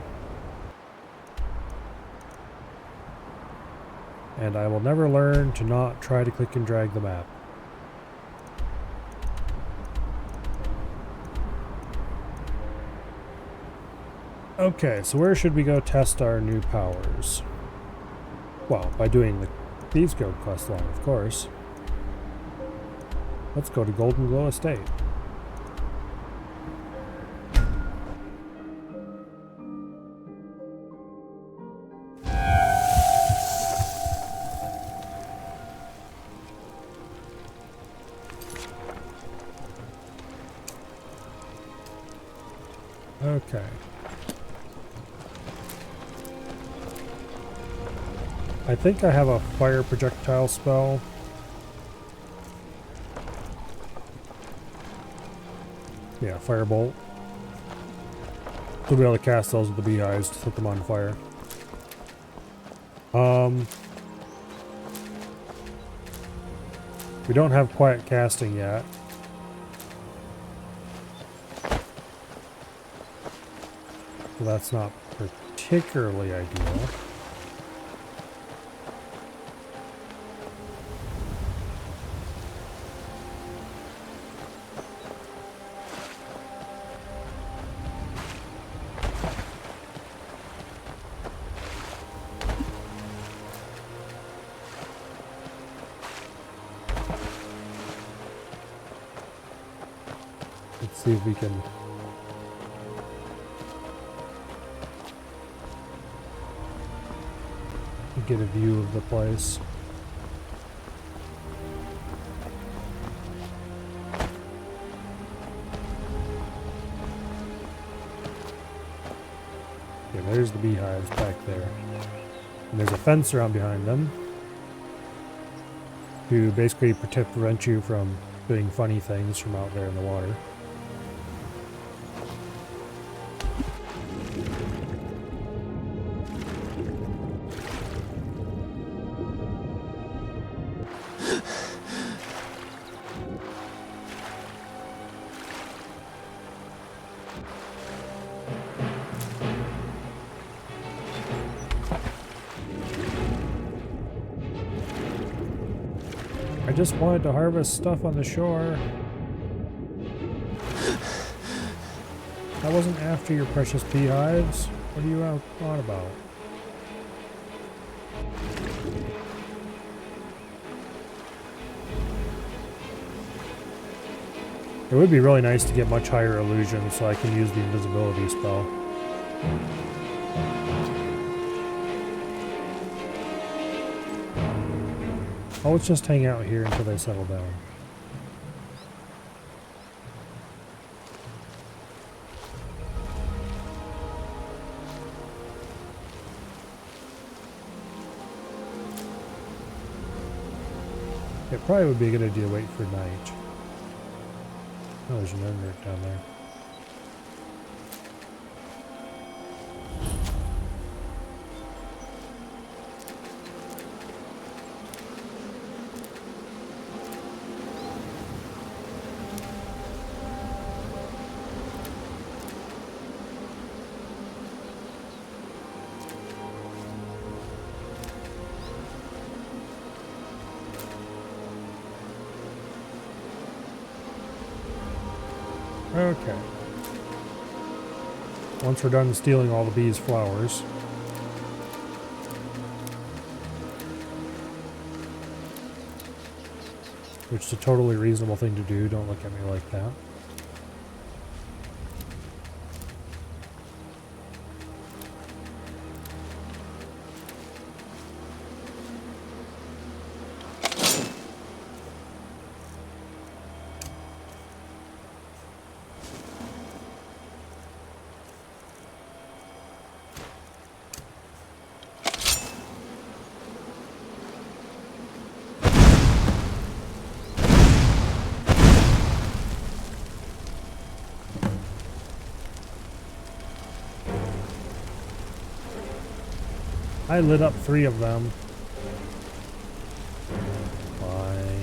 And I will never learn to not try to click and drag the map. Okay, so where should we go test our new powers? Well, by doing the Thieves Guild quest line, of course. Let's go to Golden Glow Estate. Okay. I think I have a fire projectile spell. Yeah, firebolt. We'll be able to cast those with the beehives to set them on fire. We don't have quiet casting yet. So that's not particularly ideal. Let's see if we can get a view of the place. Okay, there's the beehives back there. And there's a fence around behind them to basically prevent you from doing funny things from out there in the water. I just wanted to harvest stuff on the shore. I wasn't after your precious beehives. What are you on about? It would be really nice to get much higher illusion so I can use the invisibility spell. Oh, let's just hang out here until they settle down. It probably would be a good idea to wait for night. Oh, there's an inert down there. Okay. Once we're done stealing all the bees' flowers, which is a totally reasonable thing to do, don't look at me like that. I lit up 3 of them. Fine.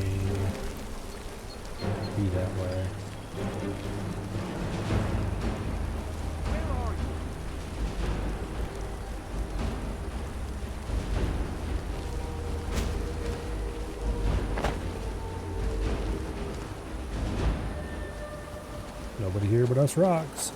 Be that way. Nobody here but us rocks.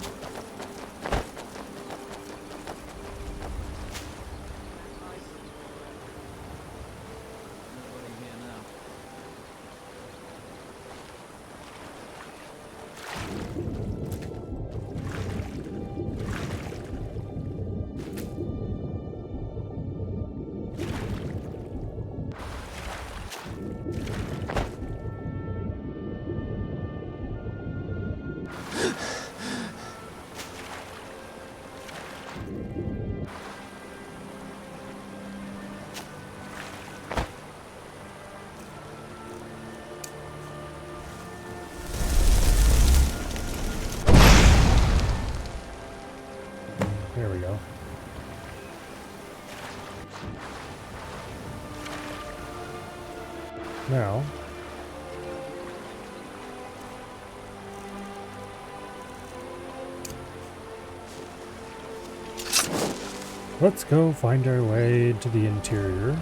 There we go. Now, let's go find our way to the interior.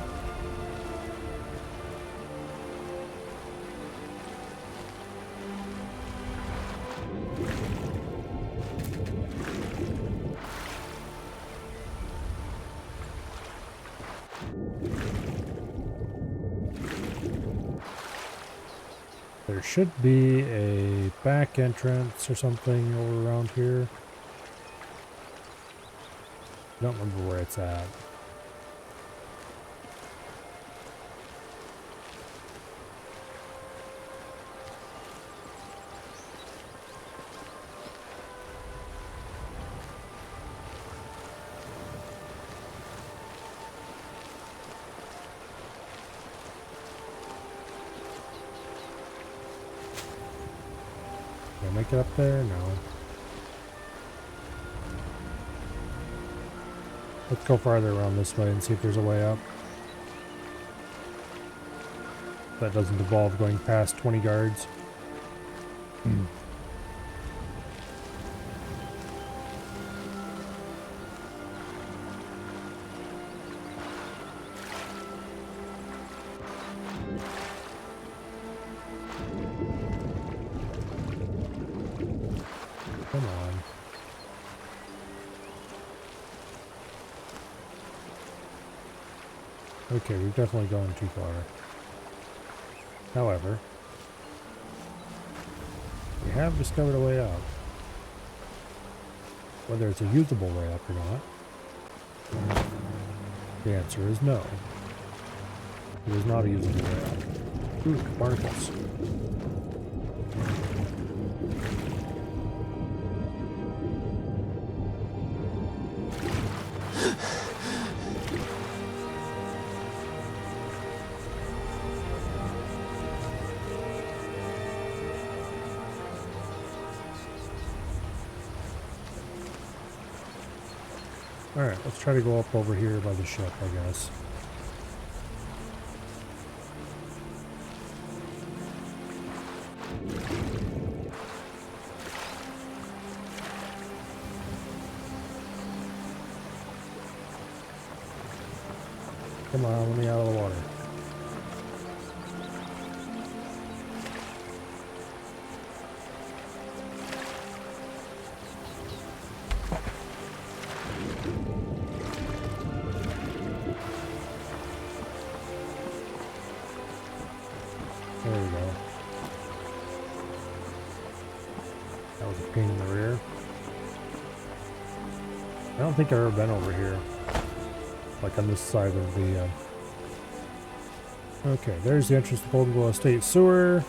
There should be a back entrance or something over around here. I don't remember where it's at. Did I make it up there? No. Let's go farther around this way and see if there's a way up. That doesn't involve going past 20 guards. Come on. Okay, we've definitely gone too far. However, we have discovered a way up. Whether it's a usable way up or not, the answer is no. It is not a usable way up. Ooh, barnacles. Alright, let's try to go up over here by the ship, I guess. Come on, let me out of the water. There we go. That was a pain in the rear. I don't think I've ever been over here. Like on this side of the... Okay, there's the entrance to Golden Estate Sewer.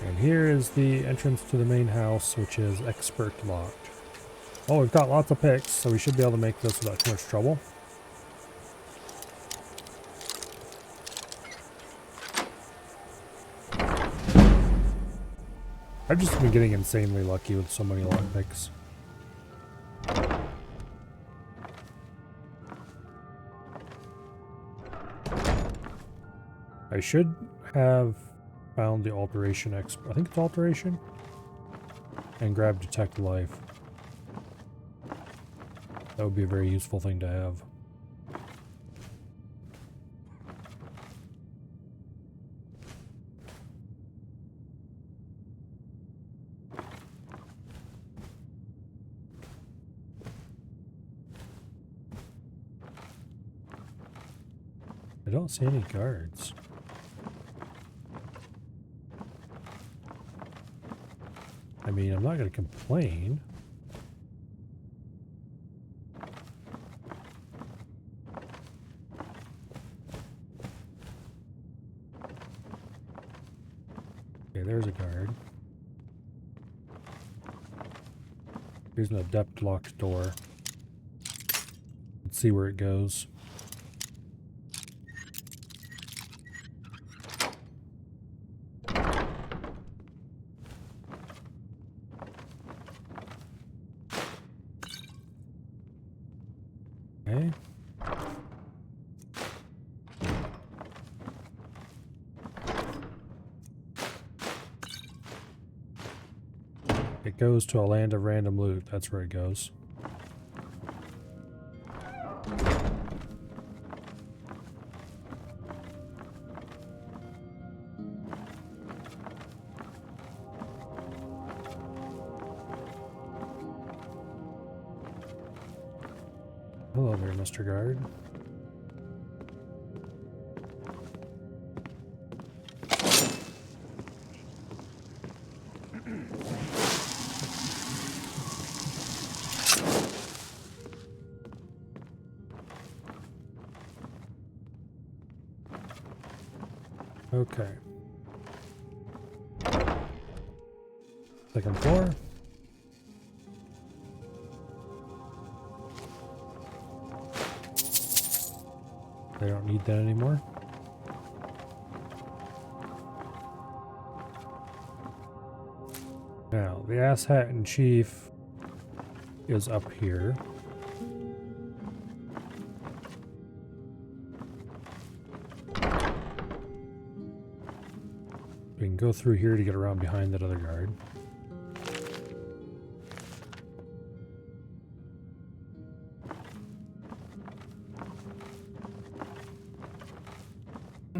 And here is the entrance to the main house, which is expert locked. Oh, we've got lots of picks, so we should be able to make this without too much trouble. I've just been getting insanely lucky with so many lockpicks. I should have found the alteration I think it's alteration? And grab detect life. That would be a very useful thing to have. I don't see any guards. I mean, I'm not going to complain. Okay, there's a guard. Here's an adept locked door. Let's see where it goes. Okay. It goes to a land of random loot. That's where it goes. Hello there, Mr. Guard. Okay. Second floor. They don't need that anymore. Now, the ass hat and chief is up here. We can go through here to get around behind that other guard.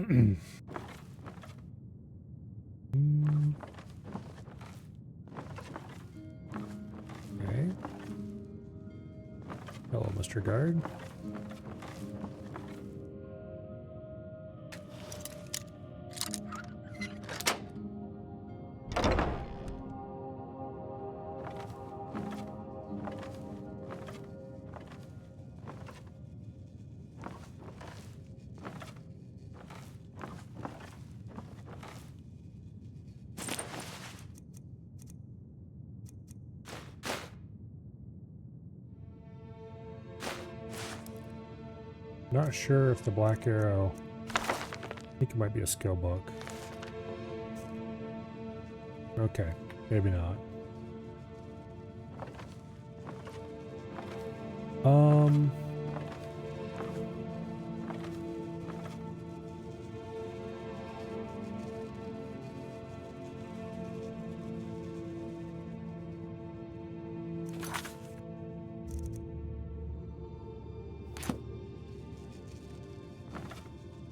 Okay. Hello, Mr. Guard. Not sure if the black arrow, I think it might be a skill book. Okay, maybe not.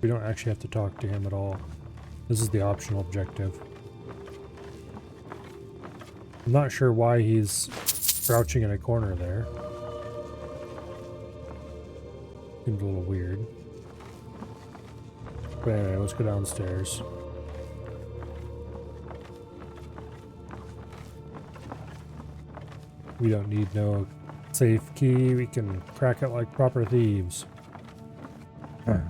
We don't actually have to talk to him at all. This is the optional objective. I'm not sure why he's crouching in a corner there. Seems a little weird. But anyway, let's go downstairs. We don't need no safe key. We can crack it like proper thieves. What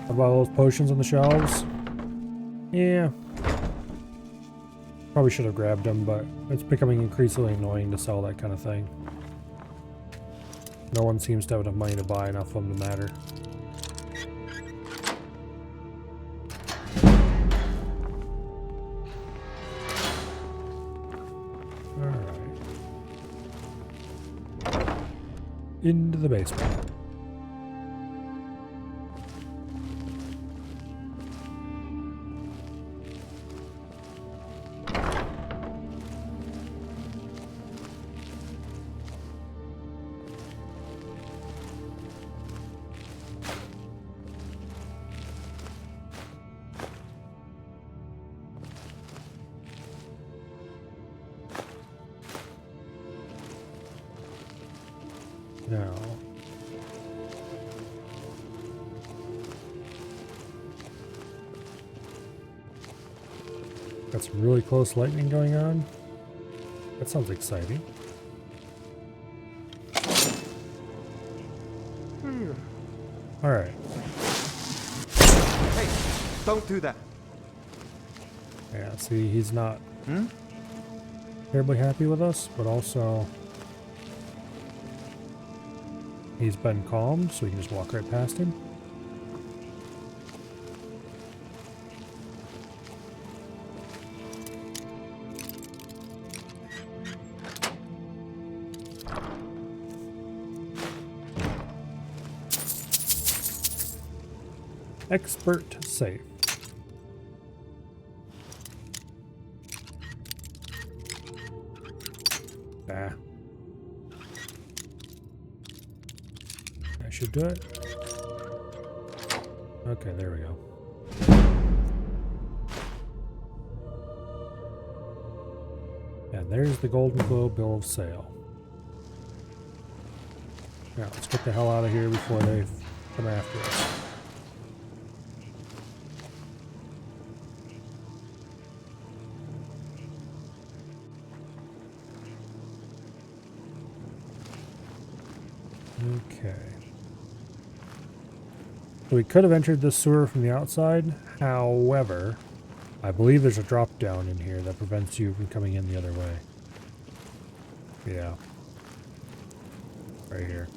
about those potions on the shelves? Yeah. Probably should have grabbed them, but it's becoming increasingly annoying to sell that kind of thing. No one seems to have enough money to buy enough of them to matter. Alright. Into the basement. Now, got some really close lightning going on. That sounds exciting. All right. Hey, don't do that. Yeah, see, he's not terribly happy with us, but also he's been calmed, so we can just walk right past him. Expert safe. Ah. That should do it. Okay, there we go. And there's the Golden Globe bill of sale. Now, let's get the hell out of here before they come after us. Okay. So we could have entered this sewer from the outside. However, I believe there's a drop down in here that prevents you from coming in the other way. Yeah. Right here.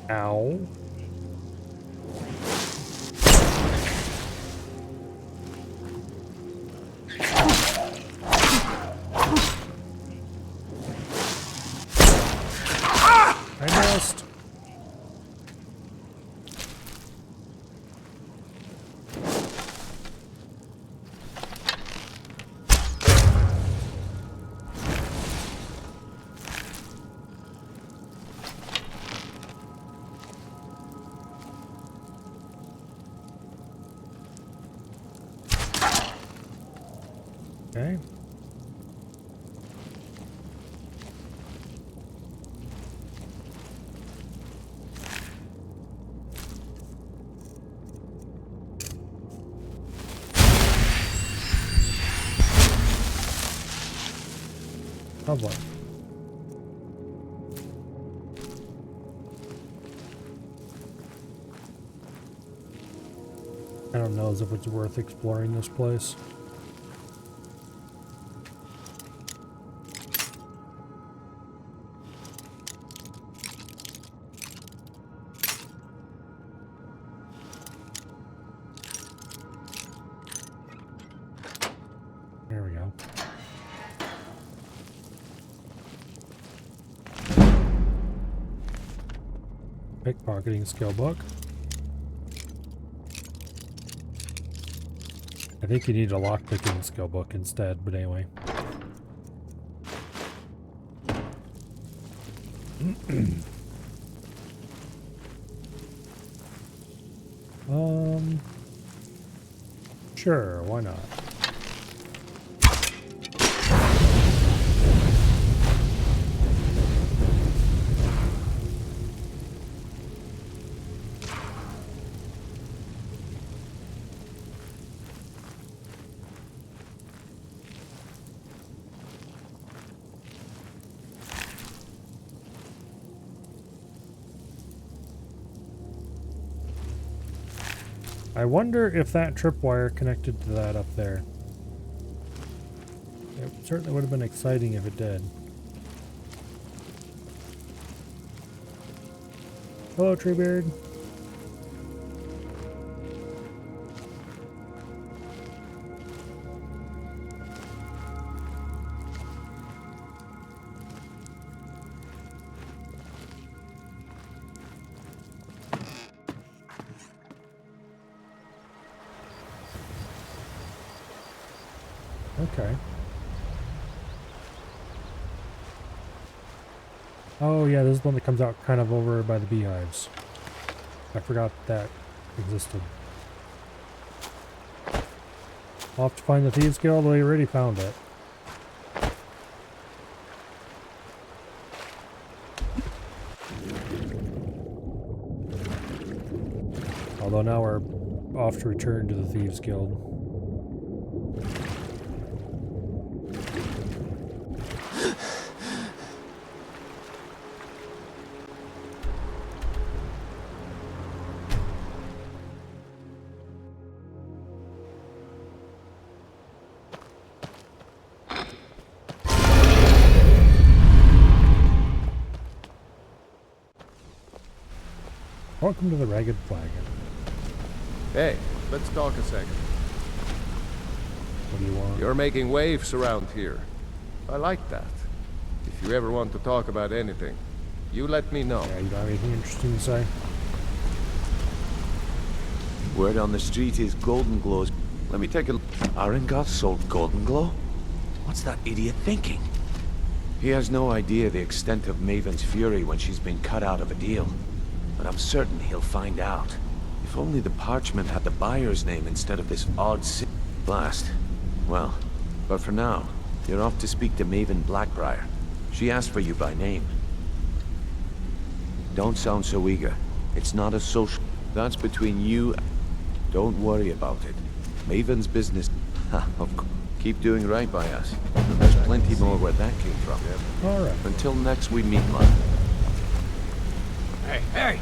Ow. I missed. Okay. Lovely. I don't know as if it's worth exploring this place. There we go. Pickpocketing skill book. I think you need a lockpicking skill book instead, but anyway. Sure, why not? I wonder if that tripwire connected to that up there. It certainly would have been exciting if it did. Hello, Treebeard. Okay. Oh yeah, this is the one that comes out kind of over by the beehives. I forgot that existed. I'll have to find the Thieves Guild. We already found it. Although now we're off to return to the Thieves Guild. Welcome to the Ragged Flagon. Hey, let's talk a second. What do you want? You're making waves around here. I like that. If you ever want to talk about anything, you let me know. Yeah, you don't have anything interesting to say? Word on the street is Golden Glow's. Let me take a look. Arengot sold Golden Glow? What's that idiot thinking? He has no idea the extent of Maven's fury when she's been cut out of a deal. But I'm certain he'll find out. If only the parchment had the buyer's name instead of this odd blast. Well, but for now, you're off to speak to Maven Blackbriar. She asked for you by name. Don't sound so eager. It's not a social... That's between you... Don't worry about it. Maven's business... Of course. Keep doing right by us. And there's plenty more where that came from. Alright. Until next we meet, lad. Hey, hey!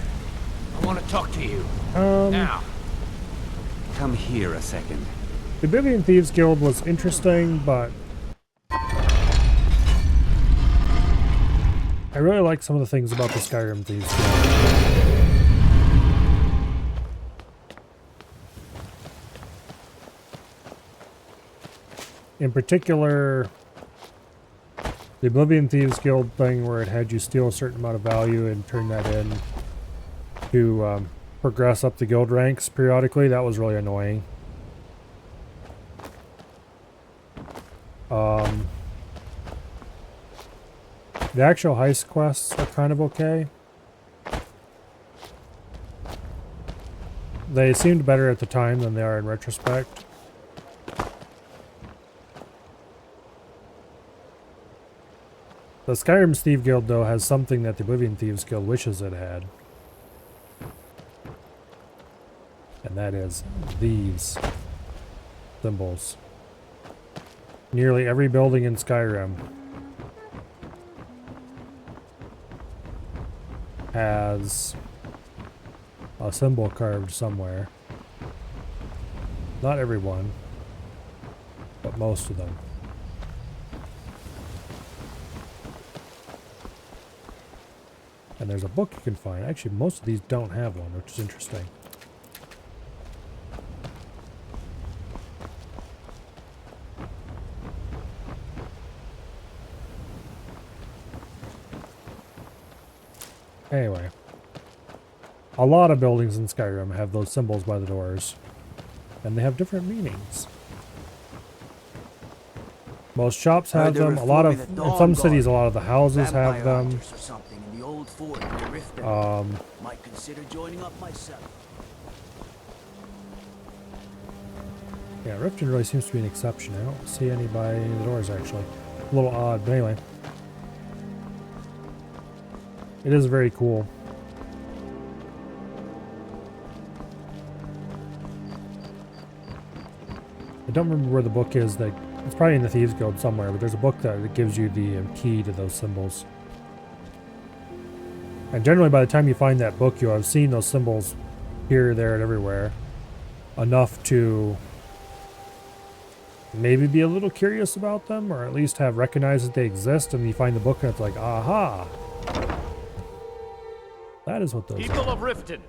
I want to talk to you. Now. Come here a second. The Oblivion Thieves Guild was interesting, but I really like some of the things about the Skyrim Thieves Guild. In particular, the Oblivion Thieves Guild thing where it had you steal a certain amount of value and turn that in to progress up the guild ranks periodically, that was really annoying. The actual heist quests are kind of okay. They seemed better at the time than they are in retrospect. The Skyrim Thief Guild, though, has something that the Oblivion Thieves Guild wishes it had. And that is these symbols. Nearly every building in Skyrim has a symbol carved somewhere. Not every one, but most of them. And there's a book you can find. Actually, most of these don't have one, which is interesting. Anyway, a lot of buildings in Skyrim have those symbols by the doors, and they have different meanings. Most shops have them. A lot of, in some cities, a lot of the houses have them. Might consider joining up myself. Yeah, Riften really seems to be an exception. I don't see any by any of the doors, actually. A little odd, but anyway. It is very cool. I don't remember where the book is. That it's probably in the Thieves Guild somewhere, but there's a book that gives you the key to those symbols. And generally, by the time you find that book, you'll have seen those symbols here, there, and everywhere. enough to maybe be a little curious about them, or at least have recognized that they exist, and you find the book and it's like, aha! That is what those People are. of Riften,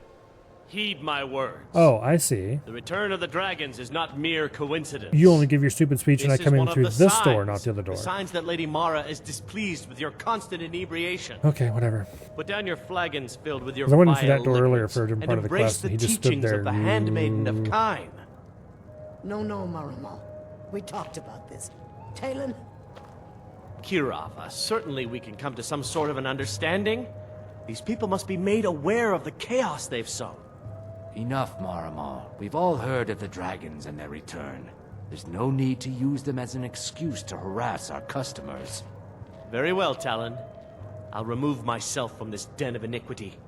heed my words. Oh, I see. The return of the dragons is not mere coincidence. You only give your stupid speech and I This come is in one through of the this door, signs. not the other door. The signs that Lady Mara is displeased with your constant inebriation. Okay, whatever. Put down your flagons filled with your I went in through vile that door earlier liquids for a different and part of the embrace class, and he just stood teachings there. of the handmaiden of Kine. No, Maramo. We talked about this. Talon? Kirava, certainly we can come to some sort of an understanding. These people must be made aware of the chaos they've sown. Enough, Maramal. We've all heard of the dragons and their return. There's no need to use them as an excuse to harass our customers. Very well, Talon. I'll remove myself from this den of iniquity.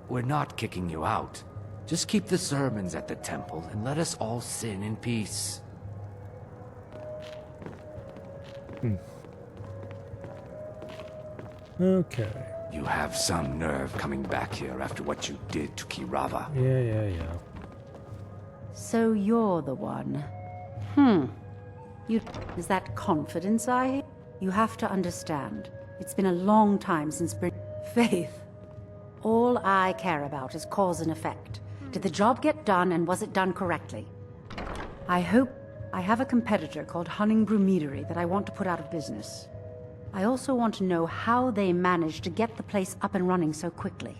We're not kicking you out. Just keep the sermons at the temple and let us all sin in peace. Okay. You have some nerve coming back here after what you did to Kirava. Yeah. So you're the one. Is that confidence I hear? You have to understand. It's been a long time since Faith. All I care about is cause and effect. Did the job get done, and was it done correctly? I have a competitor called Hunningbrew Meadery that I want to put out of business. I also want to know how they managed to get the place up and running so quickly.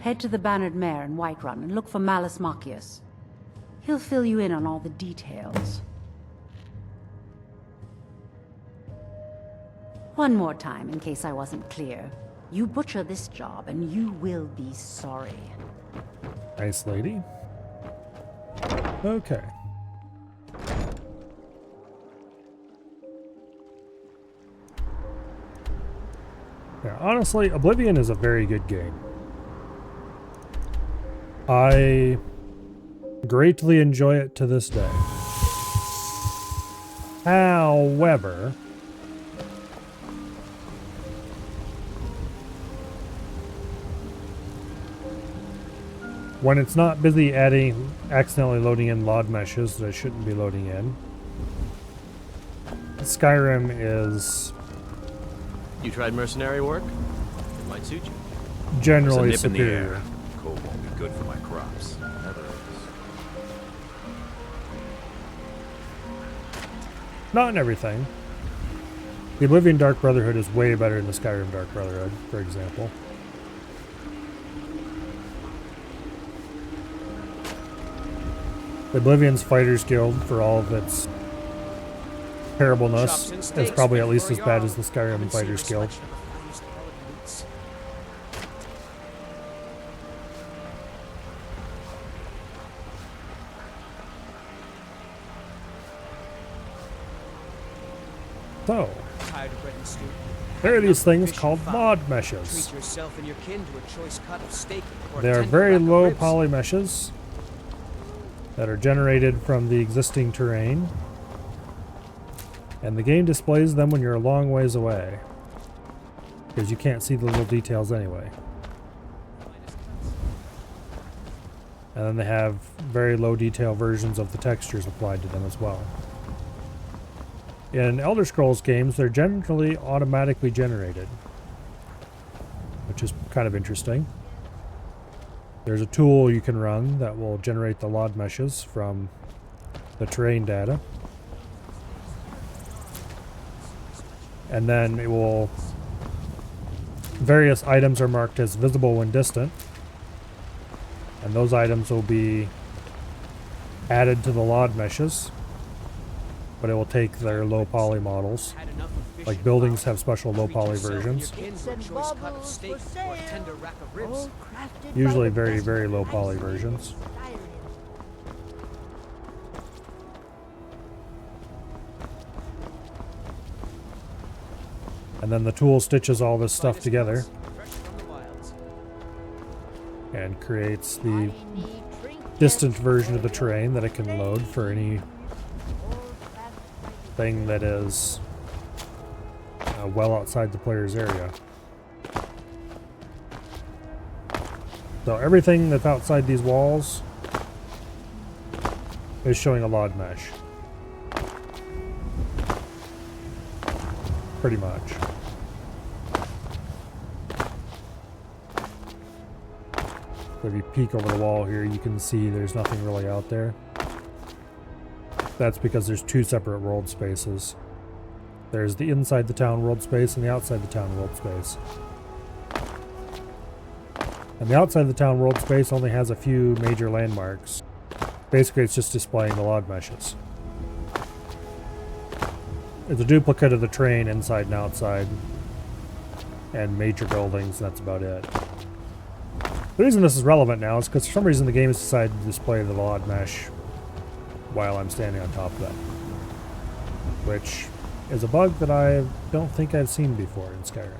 Head to the Bannered Mare in Whiterun and look for Malus Machius. He'll fill you in on all the details. One more time, in case I wasn't clear. You butcher this job, and you will be sorry. Nice lady. Okay. Yeah, honestly, Oblivion is a very good game. I greatly enjoy it to this day. However, when it's not busy accidentally loading in LOD meshes that it shouldn't be loading in, Skyrim is You tried mercenary work? It might suit you. generally There's a nip in the superior. air. Cold won't be good for my crops. Never is. Not in everything. The Oblivion Dark Brotherhood is way better than the Skyrim Dark Brotherhood, for example. The Oblivion's Fighters Guild, for all of its terribleness, is probably at least as bad as the Skyrim Fighters Guild. So, there are these things called mod meshes. Treat yourself and your kin to a choice cut of steak or They are tender very rack of low ribs. poly meshes that are generated from the existing terrain, and the game displays them when you're a long ways away, because you can't see the little details anyway. And then they have very low detail versions of the textures applied to them as well. In Elder Scrolls games, they're generally automatically generated, which is kind of interesting. There's a tool you can run that will generate the LOD meshes from the terrain data. And then it will... various items are marked as visible when distant. And those items will be added to the LOD meshes. But it will take their low poly models. Like buildings have special low poly versions. Usually very, very low poly versions. And then the tool stitches all this stuff together and creates the distant version of the terrain that it can load for any thing that is well outside the player's area. So everything that's outside these walls is showing a LOD mesh. Pretty much. So if you peek over the wall here, you can see there's nothing really out there. That's because there's two separate world spaces. There's the inside the town world space and the outside the town world space. And the outside of the town world space only has a few major landmarks. Basically, it's just displaying the LOD meshes. It's a duplicate of the train inside and outside, and major buildings, and that's about it. The reason this is relevant now is because for some reason the game has decided to display the LOD mesh while I'm standing on top of that. Which is a bug that I don't think I've seen before in Skyrim.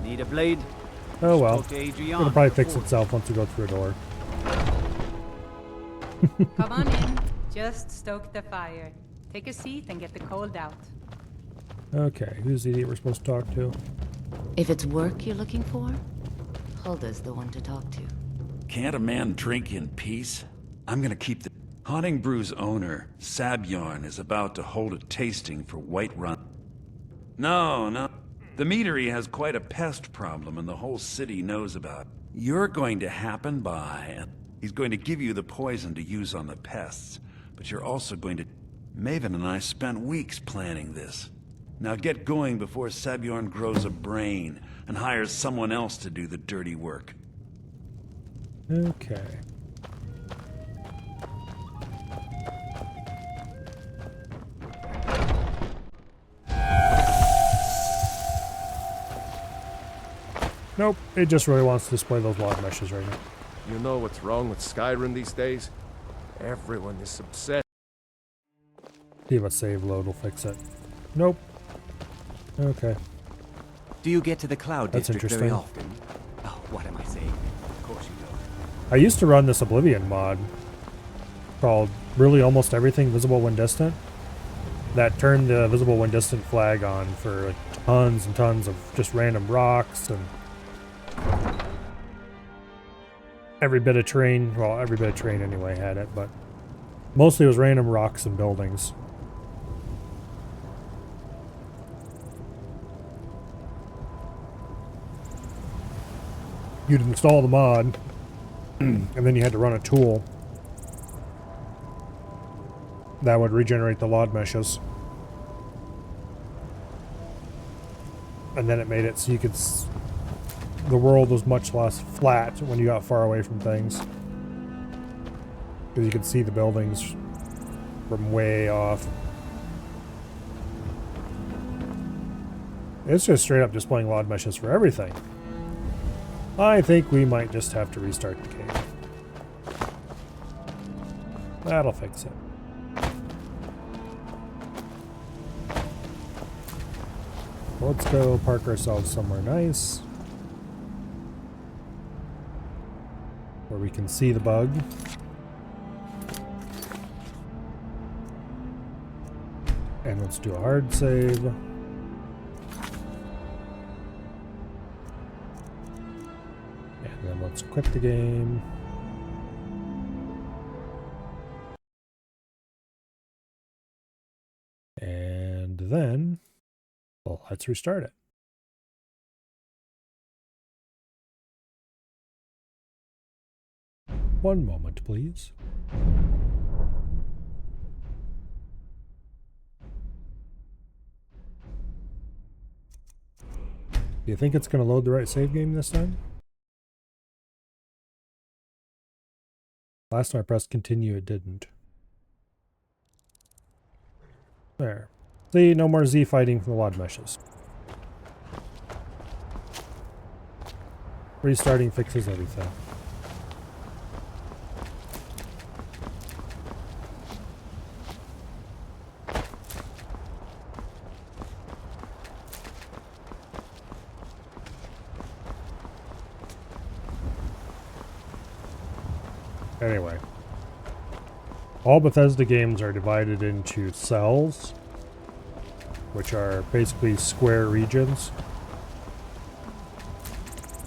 Need a blade? Oh well. Spoke to Adrian It'll probably fix before. itself once we go through a door. Come on in. Just stoke the fire. Take a seat and get the cold out. Okay, who's the idiot we're supposed to talk to? If it's work you're looking for, Hulda's the one to talk to. Can't a man drink in peace? I'm gonna keep the... Haunting Brew's owner, Sabjorn, is about to hold a tasting for Whiterun. No. The meadery has quite a pest problem and the whole city knows about it. You're going to happen by, and he's going to give you the poison to use on the pests. But you're also going to... Maven and I spent weeks planning this. Now get going before Sabjorn grows a brain and hires someone else to do the dirty work. Okay. Nope, it just really wants to display those LOD meshes right now. You know what's wrong with Skyrim these days? Everyone is obsessed. See if a save load will fix it. Nope. Okay. Do you get to the Cloud That's District very interesting. often? Oh, what am I saying? Of course you don't. I used to run this Oblivion mod called Really Almost Everything Visible When Distant that turned the visible when distant flag on for like tons and tons of just random rocks and every bit of terrain. Well, every bit of terrain anyway had it, but mostly it was random rocks and buildings. You'd install the mod, and then you had to run a tool that would regenerate the LOD meshes. And then it made it so you could... the world was much less flat when you got far away from things. Because you could see the buildings from way off. It's just straight up displaying LOD meshes for everything. I think we might just have to restart the game. That'll fix it. Let's go park ourselves somewhere nice where we can see the bug. And let's do a hard save. And then let's quit the game. And then, well, let's restart it. One moment, please. Do you think it's going to load the right save game this time? Last time I pressed continue, it didn't. There. See, no more Z fighting from the LOD meshes. Restarting fixes everything. Anyway, all Bethesda games are divided into cells, which are basically square regions.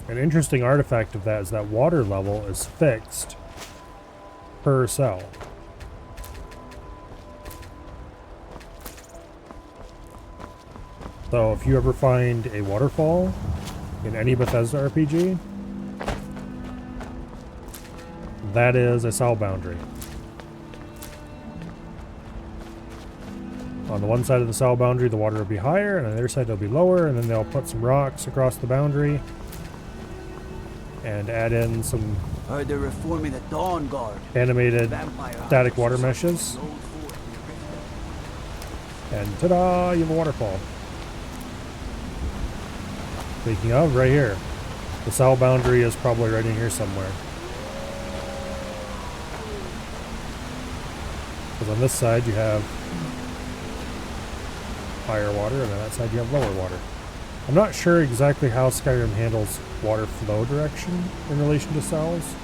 An interesting artifact of that is that water level is fixed per cell. So if you ever find a waterfall in any Bethesda RPG, that is a cell boundary. On the one side of the cell boundary, the water will be higher, and on the other side, it'll be lower, and then they'll put some rocks across the boundary and add in some Heard they're reforming the Dawn Guard. animated static water meshes. And ta-da, you have a waterfall. Speaking of, right here. The cell boundary is probably right in here somewhere. Because on this side you have higher water, and on that side you have lower water. I'm not sure exactly how Skyrim handles water flow direction in relation to cells.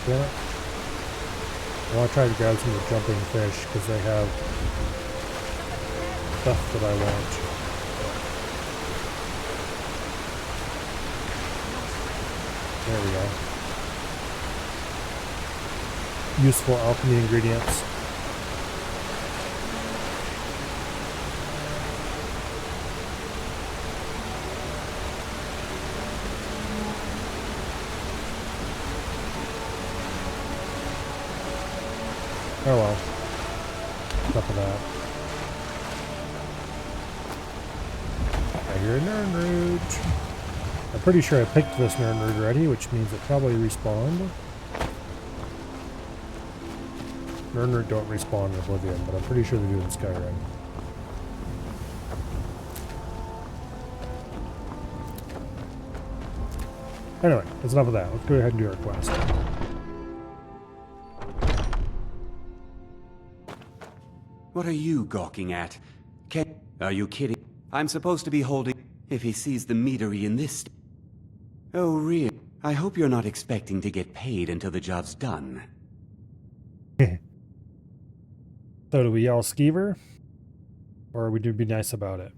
Yeah. I want to try to grab some of the jumping fish because they have stuff that I want. There we go. Useful alchemy ingredients. Oh well. Enough of that. I hear a Nernroot. I'm pretty sure I picked this Nernroot already, which means it probably respawned. Nernroot don't respawn in Oblivion, but I'm pretty sure they do in Skyrim. Anyway, that's enough of that. Let's go ahead and do our quest. What are you gawking at? Are you kidding? I'm supposed to be holding... If he sees the meadery in this... Oh, really? I hope you're not expecting to get paid until the job's done. So do we yell Skeever? Or we do be nice about it?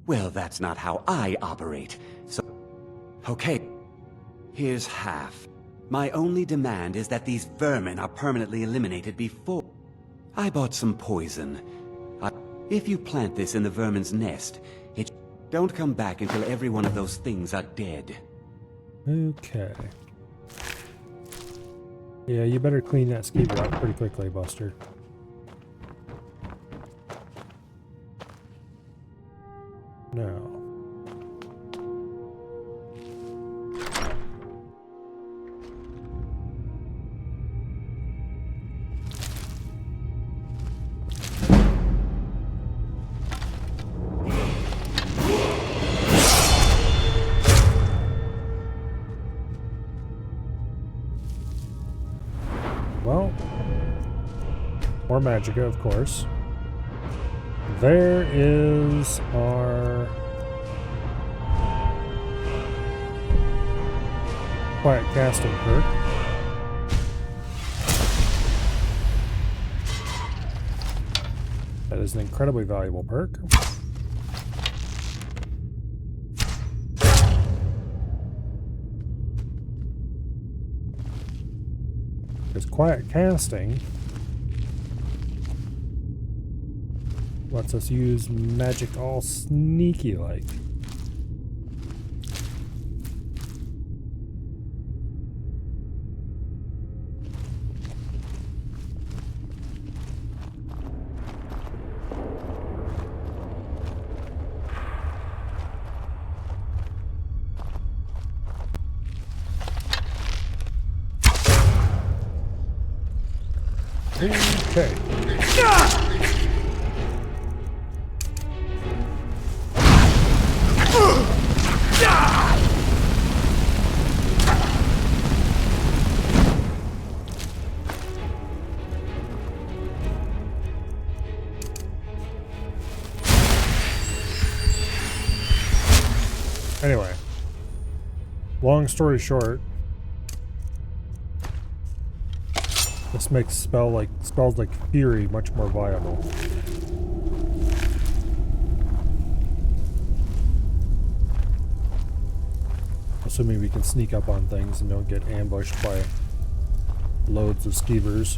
Well, that's not how I operate. So... Okay. Here's half. My only demand is that these vermin are permanently eliminated before... I bought some poison. If you plant this in the vermin's nest, it... Don't come back until every one of those things are dead. Okay. Yeah, you better clean that skeever up pretty quickly, Buster. Now... Well, more magicka, of course. There is our quiet casting perk. That is an incredibly valuable perk. Because quiet casting lets us use magic all sneaky like. Okay. Long story short, this makes spells like Fury much more viable. Assuming we can sneak up on things and don't get ambushed by loads of skeevers.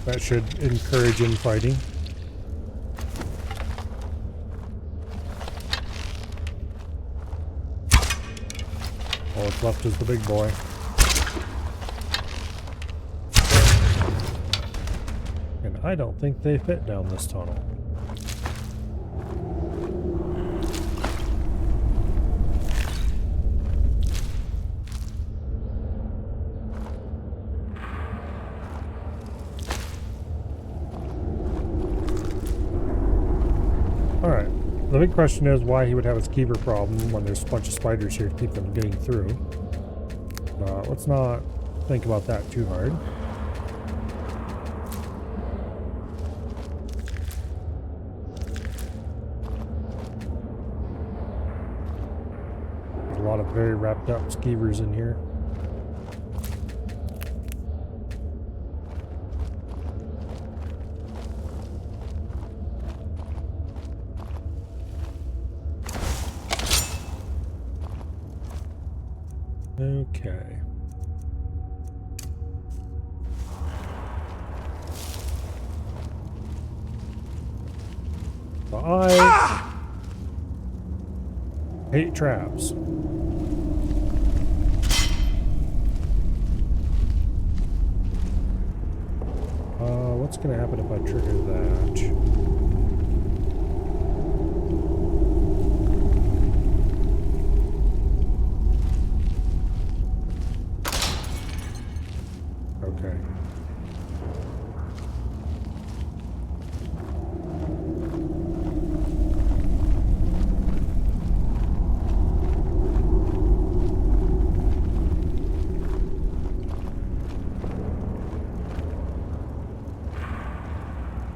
That should encourage infighting. All that's left is the big boy. And I don't think they fit down this tunnel. The big question is why he would have a skeever problem when there's a bunch of spiders here to keep them getting through. But let's not think about that too hard. There's a lot of very wrapped up skeevers in here. Okay. So I hate traps. What's gonna happen if I trigger that?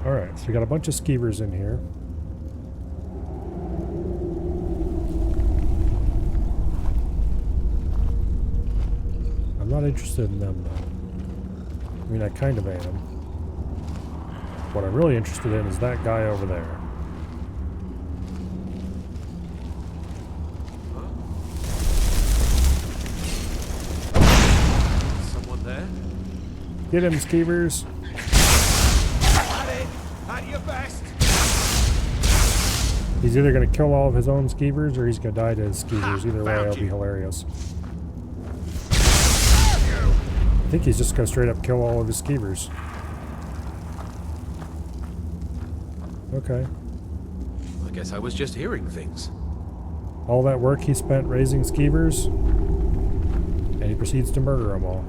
Alright, so we got a bunch of skeevers in here. I'm not interested in them though. I mean, I kind of am. What I'm really interested in is that guy over there. Someone there? Get him, skeevers. He's either going to kill all of his own skeevers or he's going to die to his skeevers. Either way, it'll be hilarious. I think he's just going to straight up kill all of his skeevers. Okay. I guess I was just hearing things. All that work he spent raising skeevers, and he proceeds to murder them all.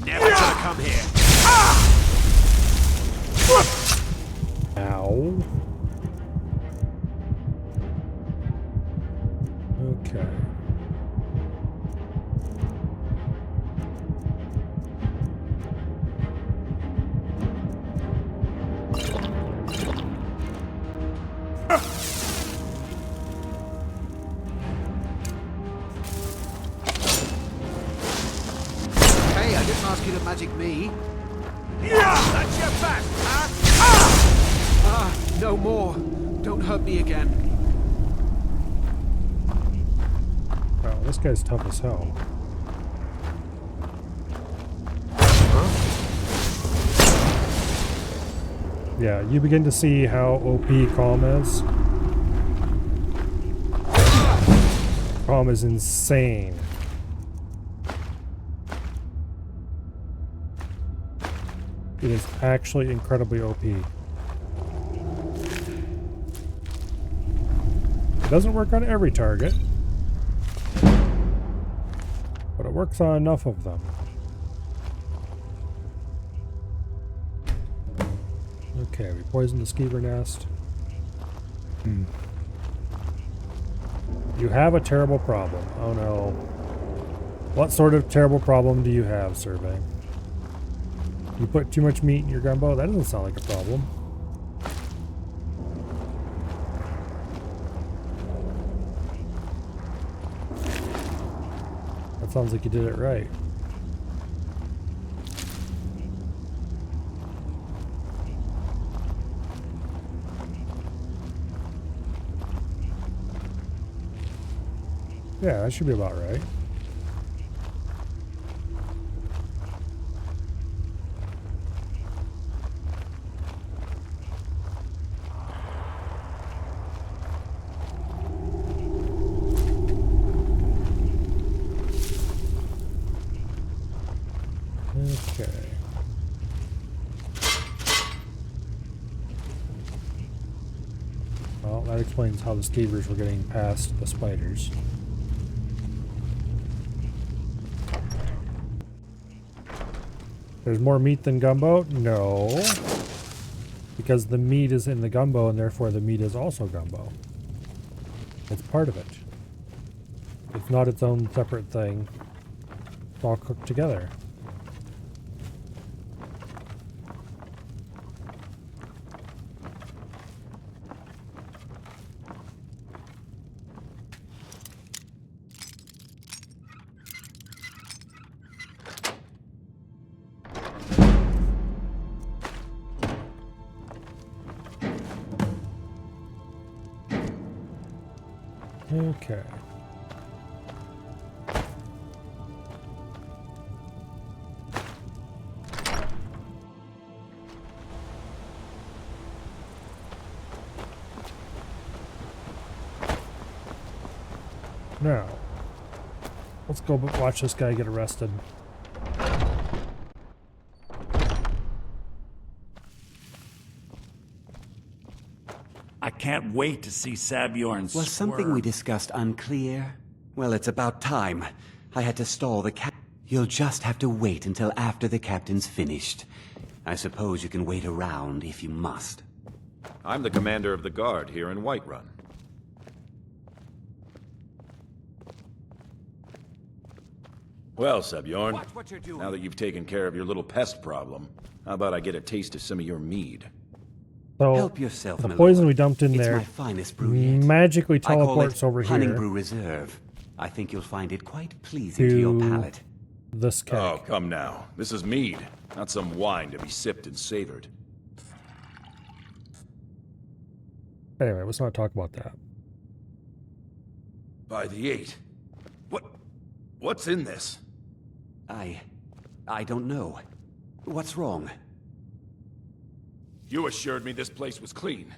Never gonna come here. Ow. Okay. Hey, I didn't ask you to magic me. That's your best, huh? No more. Don't hurt me again. Wow, this guy's tough as hell. Yeah, you begin to see how OP Calm is. Calm is insane. It is actually incredibly OP. It doesn't work on every target, but it works on enough of them. Okay, we poisoned the skeever nest. You have a terrible problem. Oh no. What sort of terrible problem do you have, Survey? You put too much meat in your gumbo? That doesn't sound like a problem. That sounds like you did it right. Yeah, that should be about right. Okay. Well, that explains how the skeevers were getting past the spiders. There's more meat than gumbo? No. Because the meat is in the gumbo and therefore the meat is also gumbo. It's part of it. It's not its own separate thing. It's all cooked together. Okay. Now, let's go watch this guy get arrested. I can't wait to see Sabjorn Was something we discussed unclear? Well, it's about time. I had to stall the cap. You'll just have to wait until after the captain's finished. I suppose you can wait around if you must. I'm the commander of the guard here in Whiterun. Well, Sabjorn, Watch what you're doing. now that you've taken care of your little pest problem, how about I get a taste of some of your mead? So Help yourself, the my poison lord. we dumped in It's there my finest brew yet. magically I call teleports it over Hunning here Brew Reserve. I think you'll find it quite pleasing to your palate. this keg. Oh, come now. This is mead, not some wine to be sipped and savored. Anyway, let's not talk about that. By the 8. What's in this? I don't know. What's wrong? You assured me this place was clean.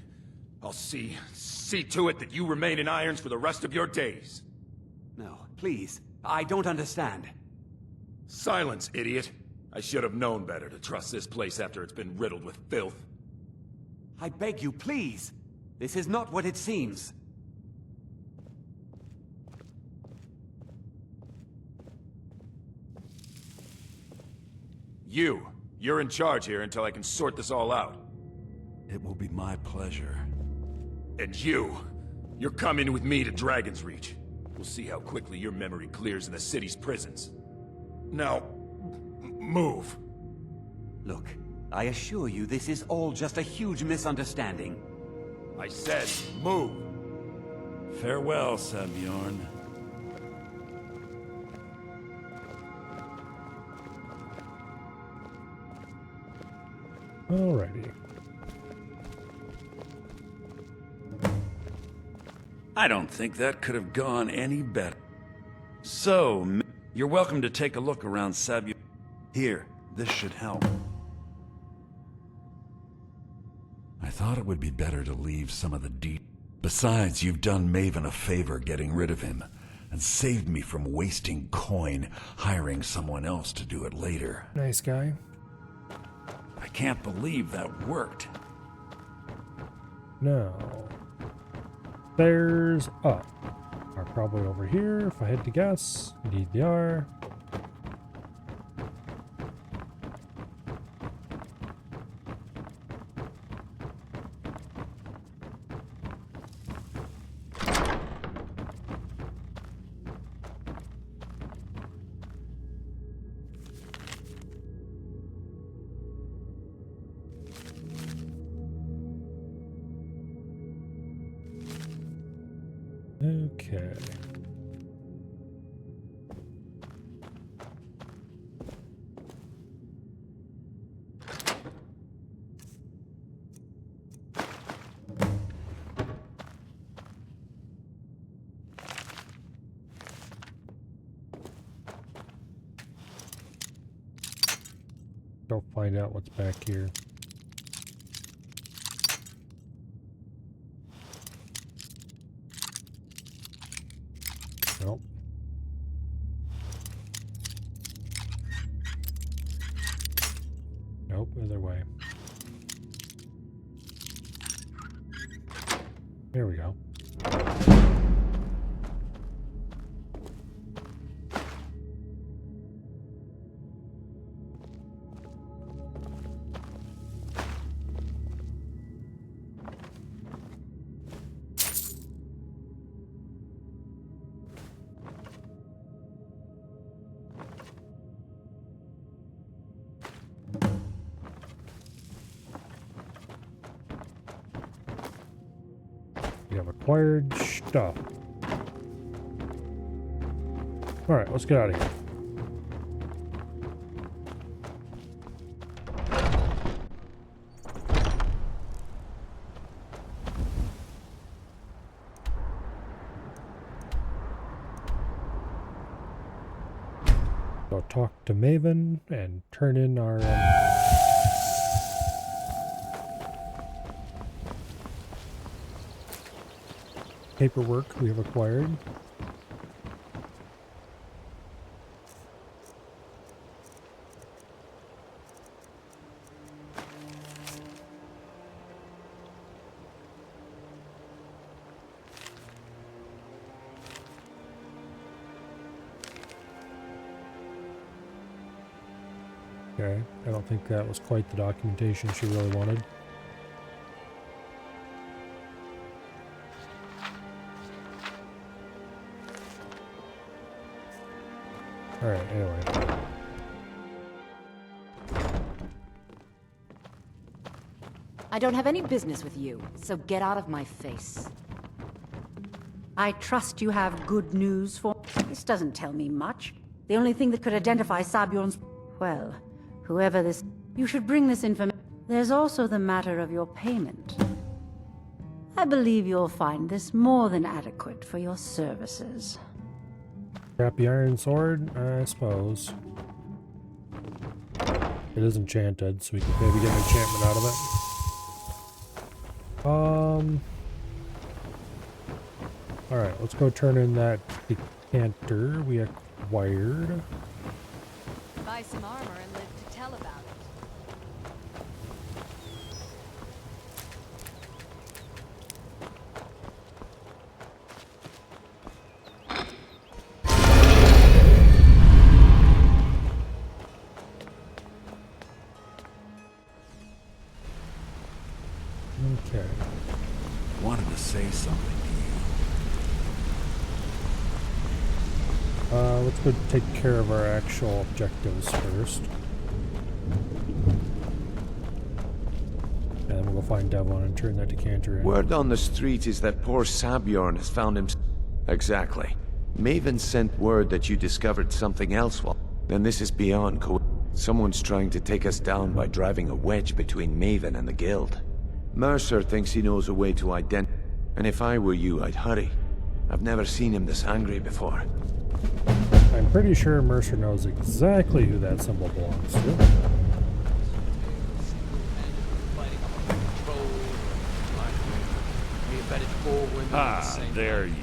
I'll see to it that you remain in irons for the rest of your days. No, please. I don't understand. Silence, idiot. I should have known better to trust this place after it's been riddled with filth. I beg you, please. This is not what it seems. You're in charge here until I can sort this all out. It will be my pleasure. And you're coming with me to Dragon's Reach. We'll see how quickly your memory clears in the city's prisons. Now, move. Look, I assure you this is all just a huge misunderstanding. I said, move. Farewell, Sabjorn. Alrighty. I don't think that could have gone any better. So, you're welcome to take a look around Sabjorn. Here, this should help. I thought it would be better to leave some of the Besides, you've done Maven a favor getting rid of him, and saved me from wasting coin hiring someone else to do it later. Nice guy. I can't believe that worked. No. Stairs up. Are probably over here, if I had to guess. Indeed they are. Okay. Go find out what's back here. Nope. Nope, other way. There we go. We have acquired stuff. Alright, let's get out of here. Go talk to Maven and turn in our paperwork we have acquired. Okay, I don't think that was quite the documentation she really wanted. Alright, anyway. I don't have any business with you, so get out of my face. I trust you have good news for... This doesn't tell me much. The only thing that could identify Sabjorn's... Well, whoever this... You should bring this information. There's also the matter of your payment. I believe you'll find this more than adequate for your services. Crappy iron sword, I suppose. It is enchanted, so we could maybe get an enchantment out of it. Alright, let's go turn in that decanter we acquired. Buy some armor and live to tell about it. Okay. Wanted to say something to you. Let's go take care of our actual objectives first. And then we'll go find Devlin and turn that decanter in. Word on the street is that poor Sabjorn has found him... Exactly. Maven sent word that you discovered something else. Well, then this is beyond Someone's trying to take us down by driving a wedge between Maven and the Guild. Mercer thinks he knows a way to identify, and if I were you, I'd hurry. I've never seen him this angry before. I'm pretty sure Mercer knows exactly who that symbol belongs to. There you.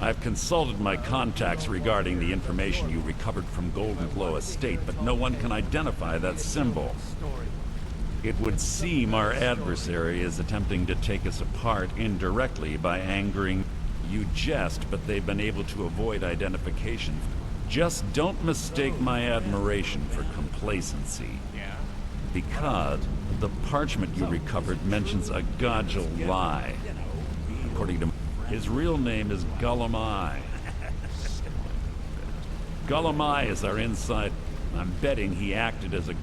I've consulted my contacts regarding the information you recovered from Golden Glow Estate, but no one can identify that symbol. It would seem our adversary is attempting to take us apart indirectly by angering you. Jest, but they've been able to avoid identification. Just don't mistake my admiration for complacency. Because the parchment you recovered mentions a Godgel lie. According to his real name is Gullumai. Gullumai is our inside. I'm betting he acted as a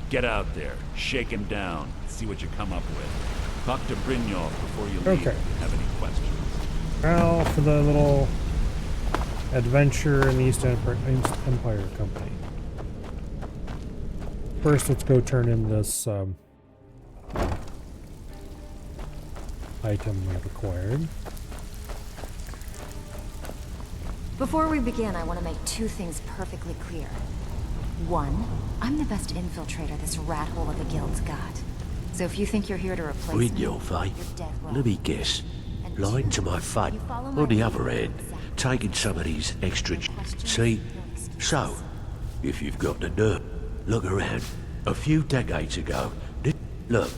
Get out there, shake him down, see what you come up with. Talk to Brynjolf before you leave if you have any questions. Now for the little adventure in the East Empire Company. First, let's go turn in this item we've acquired. Before we begin, I want to make two things perfectly clear. One, I'm the best infiltrator this rat hole of a guild's got. So if you think you're here to replace me, Brynjolf, eh? you're dead wrong. Let me guess. Lying to my face. On the other hand, taking some of these extra... See? So, if you've got the nerve, look around. A few decades ago, look,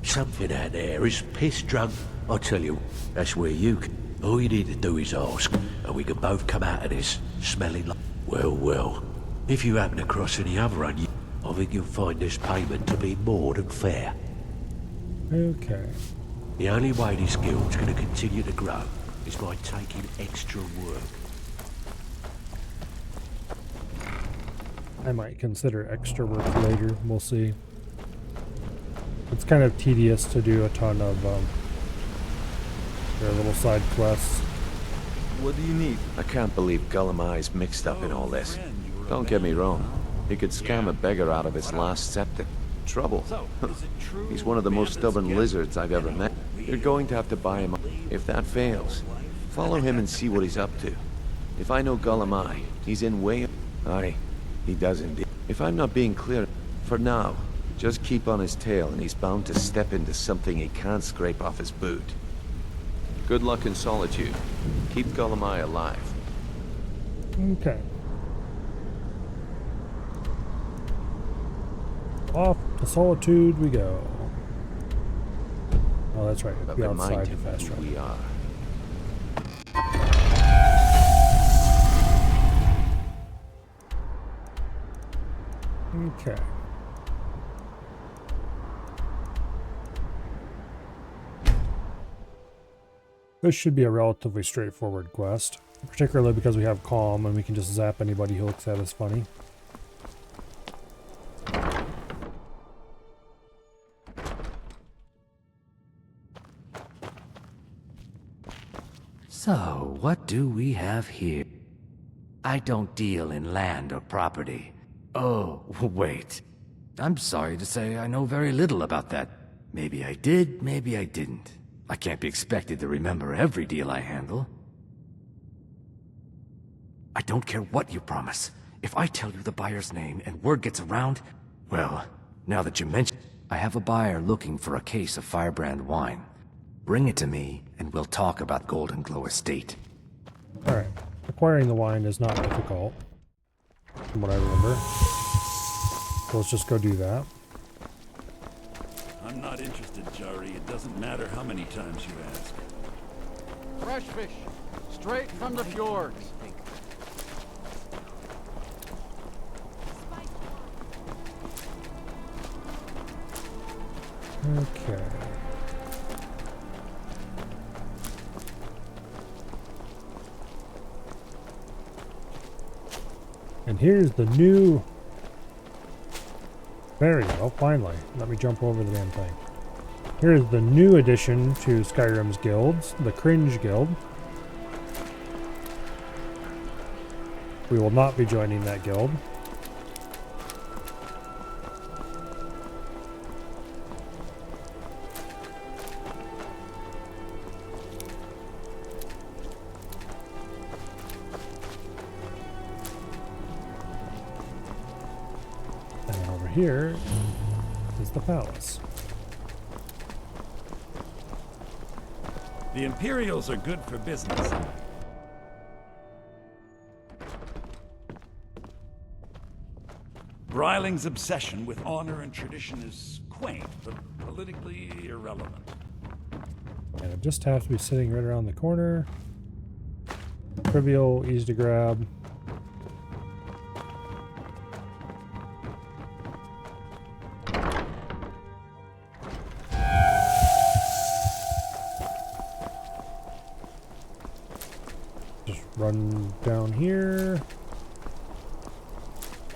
something out there is piss drunk. I tell you, that's where you can... All you need to do is ask, and we can both come out of this smelling like... Well. If you happen across any other I think you'll find this payment to be more than fair. Okay. The only way this guild's going to continue to grow is by taking extra work. I might consider extra work later, we'll see. It's kind of tedious to do a ton of their little side quests. What do you need? I can't believe Gullumai's mixed up in all this. Don't get me wrong. He could scam a beggar out of his last septic. Trouble. He's one of the most stubborn lizards I've ever met. You're going to have to buy him up. If that fails, follow him and see what he's up to. If I know Gullumai, he's in way... Aye, he does indeed. If I'm not being clear, for now, just keep on his tail and he's bound to step into something he can't scrape off his boot. Good luck in Solitude. Keep Gullumai alive. Okay. Off to Solitude we go. Oh, that's right. But Be remind outside him the fast who run. we are. Okay. This should be a relatively straightforward quest, particularly because we have Calm and we can just zap anybody who looks at us funny. So, what do we have here? I don't deal in land or property. Oh, wait. I'm sorry to say I know very little about that. Maybe I did, maybe I didn't. I can't be expected to remember every deal I handle. I don't care what you promise. If I tell you the buyer's name and word gets around, well, now that you mention it, I have a buyer looking for a case of Firebrand wine. Bring it to me, and we'll talk about Golden Glow Estate. Alright. Acquiring the wine is not difficult, from what I remember. So let's just go do that. I'm not interested, Jari. It doesn't matter how many times you ask. Fresh fish, straight from the fjords. Okay. And here's the new... There you go, finally. Let me jump over the damn thing. Here's the new addition to Skyrim's guilds, the Cringe Guild. We will not be joining that guild. Here is the palace. The Imperials are good for business. Bryling's obsession with honor and tradition is quaint, but politically irrelevant. And it just has to be sitting right around the corner. Trivial, easy to grab. Just run down here.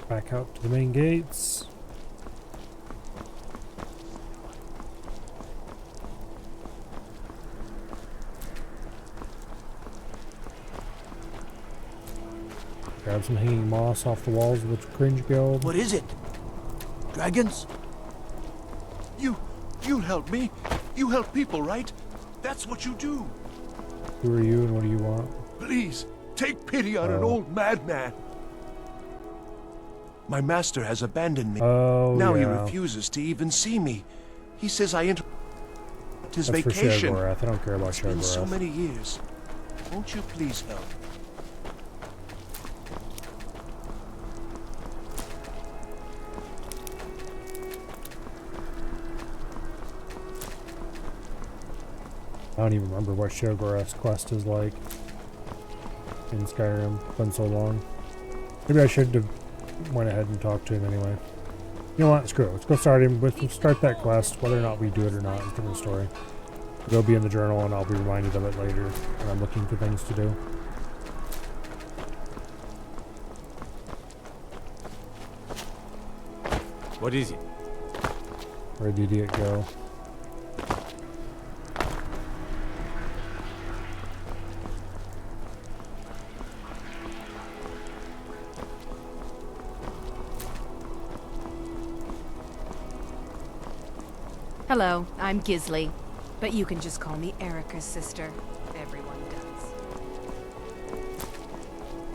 Back out to the main gates. Grab some hanging moss off the walls of the Cringe Guild. What is it? Dragons? You help me. You help people, right? That's what you do. Who are you and what do you want? Please, take pity on an old madman. My master has abandoned me. Oh, now he yeah. refuses to even see me. He says I interrupted his That's vacation. For Shadowgorath. I don't care about It's been so Shadowgorath. many years. Won't you please help? I don't even remember what Shadowgorath's quest is like in Skyrim. It's been so long. Maybe I should have went ahead and talked to him anyway. You know what? Screw it. Let's go start him. Let's start that quest. Whether or not we do it or not is a different story. It'll be in the journal and I'll be reminded of it later when I'm looking for things to do. What is it? Where'd the idiot go? Hello, I'm Gisley, but you can just call me Erica's sister. Everyone does.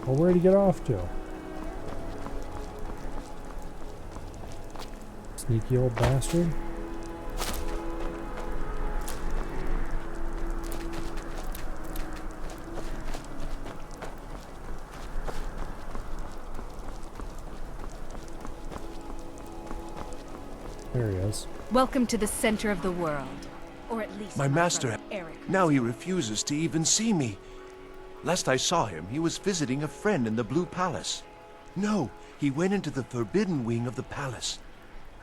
Well, where'd he get off to? Sneaky old bastard. There he is. Welcome to the center of the world. Or at least My master, Eric. now he refuses to even see me. Last I saw him, he was visiting a friend in the Blue Palace. No, he went into the forbidden wing of the palace.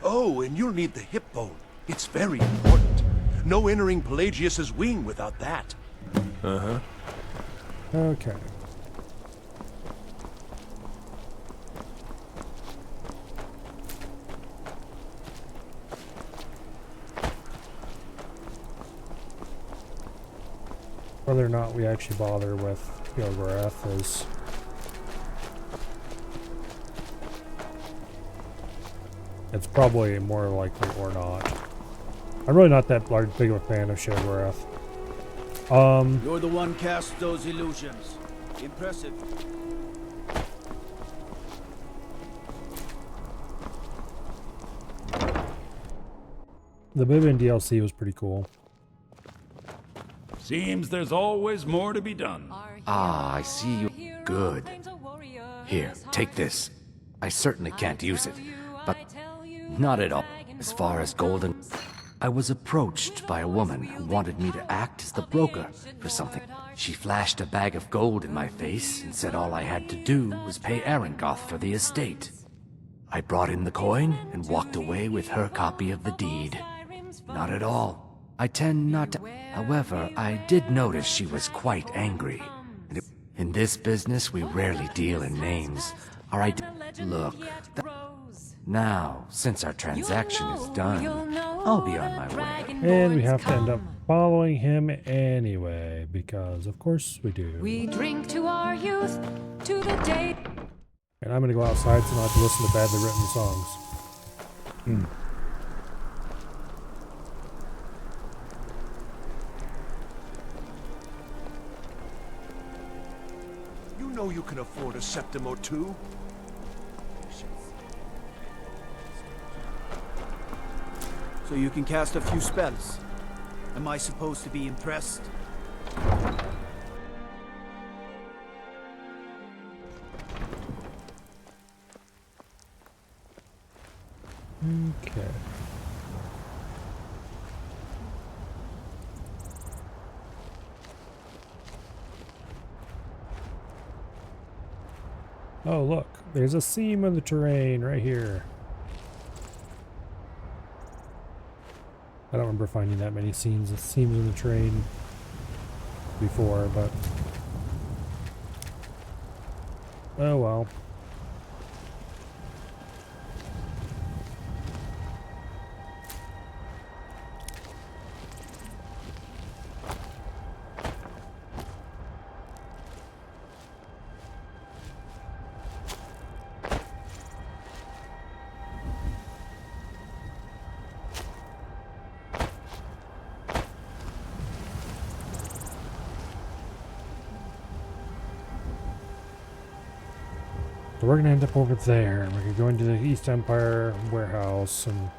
Oh, and you'll need the hip bone. It's very important. No entering Pelagius's wing without that. Uh-huh. Okay. Whether or not we actually bother with Shadowgorath is it's probably more likely or not. I'm really not that big of a fan of Shadowgorath. You're the one cast those illusions. Impressive. The Vivian DLC was pretty cool. Seems there's always more to be done. Ah, I see you. Good. Here, take this. I certainly can't use it, but not at all. As far as golden... I was approached by a woman who wanted me to act as the broker for something. She flashed a bag of gold in my face and said all I had to do was pay Arangoth for the estate. I brought in the coin and walked away with her copy of the deed. Not at all. I tend not to... However, I did notice she was quite angry. In this business, we rarely deal in names. Our Look. Now, since our transaction is done, I'll be on my way. And we have to end up following him anyway, because of course we do. We drink to our youth, to the day. And I'm gonna go outside so I don't have to listen to badly written songs. You know you can afford a septim or two. So you can cast a few spells. Am I supposed to be impressed? Okay. Oh, look, there's a seam in the terrain right here. I don't remember finding that many seams in the terrain before, but oh well. So we're gonna end up over there. We're gonna go into the East Empire warehouse and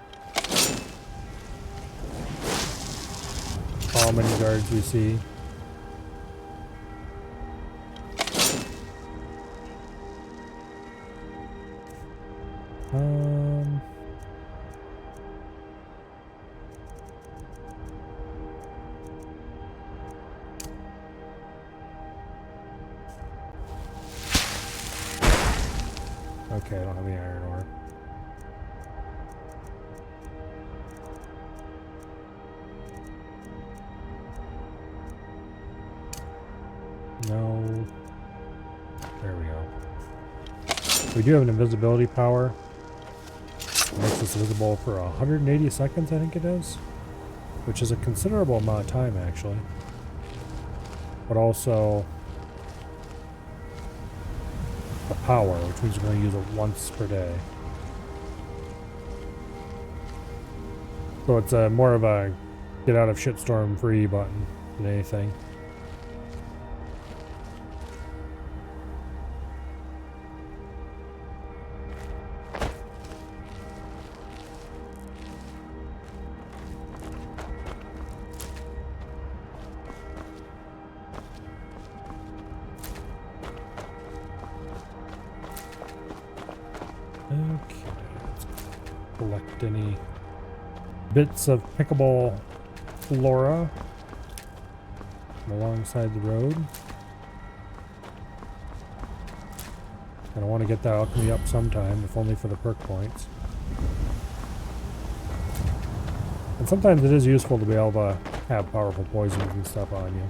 how many guards we see. Okay, I don't have any iron ore. No. There we go. We do have an invisibility power. It makes us visible for 180 seconds, I think it is. Which is a considerable amount of time, actually. But also the power, which means we're going to use it once per day. So it's more of a get out of shitstorm free button than anything. Okay, let's collect any bits of pickable flora from alongside the road. And I want to get that alchemy up sometime, if only for the perk points. And sometimes it is useful to be able to have powerful poisons and stuff on you.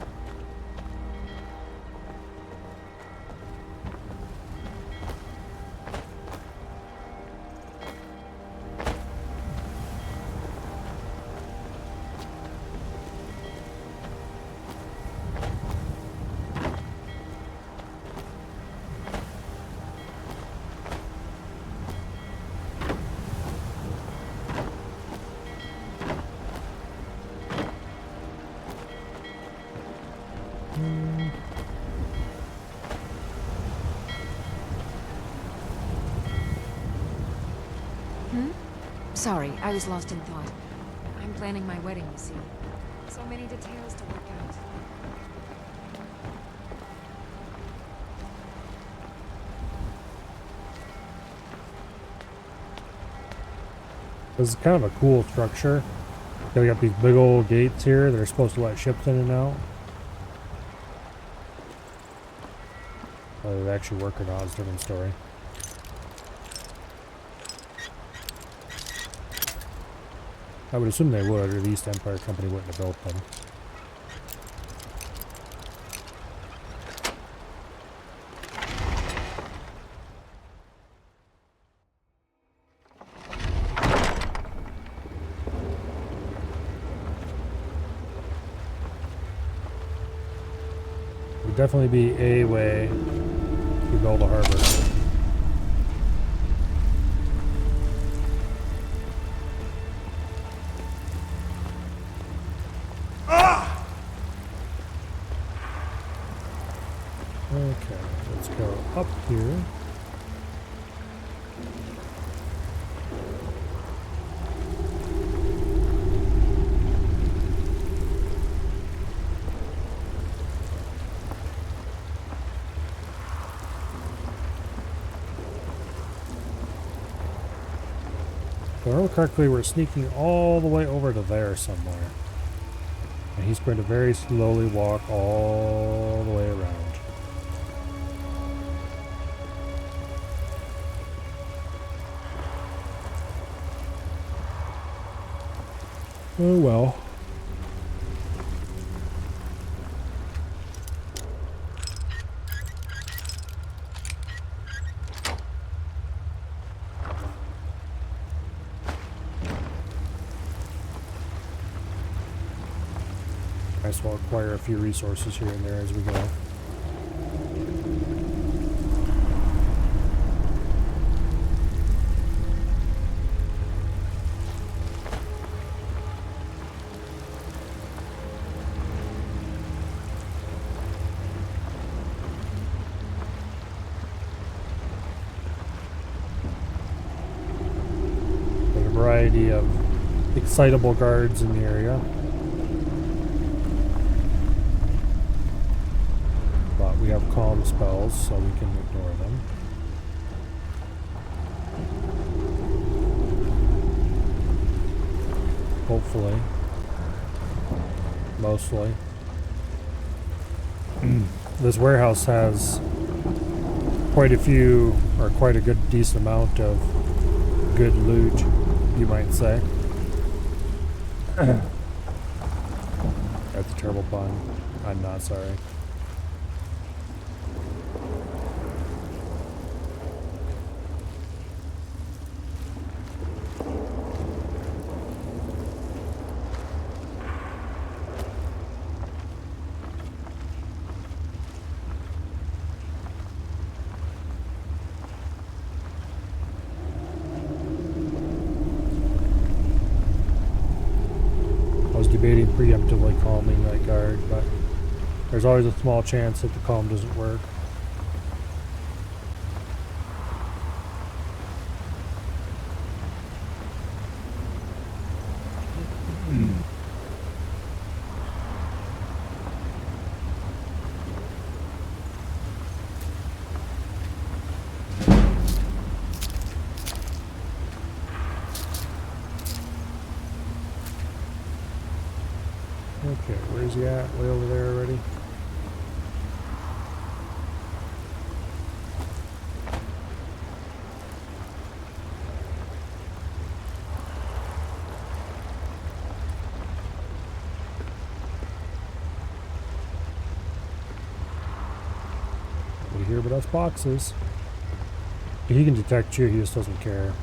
Sorry, I was lost in thought. I'm planning my wedding, you see. So many details to work out. This is kind of a cool structure. They got these big old gates here that are supposed to let ships in and out. Whether they actually work or not is a different story. I would assume they would, or the East Empire Company wouldn't have built them. Would definitely be a way to build a harbor. Okay, let's go up here. If I remember correctly, we're sneaking all the way over to there somewhere. And he's going to very slowly walk all the way around. Oh well. Might as well acquire a few resources here and there as we go. There's a variety of excitable guards in the area. We have calm spells, so we can ignore them. Hopefully. Mostly. This warehouse has quite a few, or quite a good decent amount of good loot, you might say. That's a terrible pun. I'm not sorry. Debating preemptively calming that guard, but there's always a small chance that the calm doesn't work. Okay, where's he at? Way over there already? What here but us boxes? He can detect you, he just doesn't care.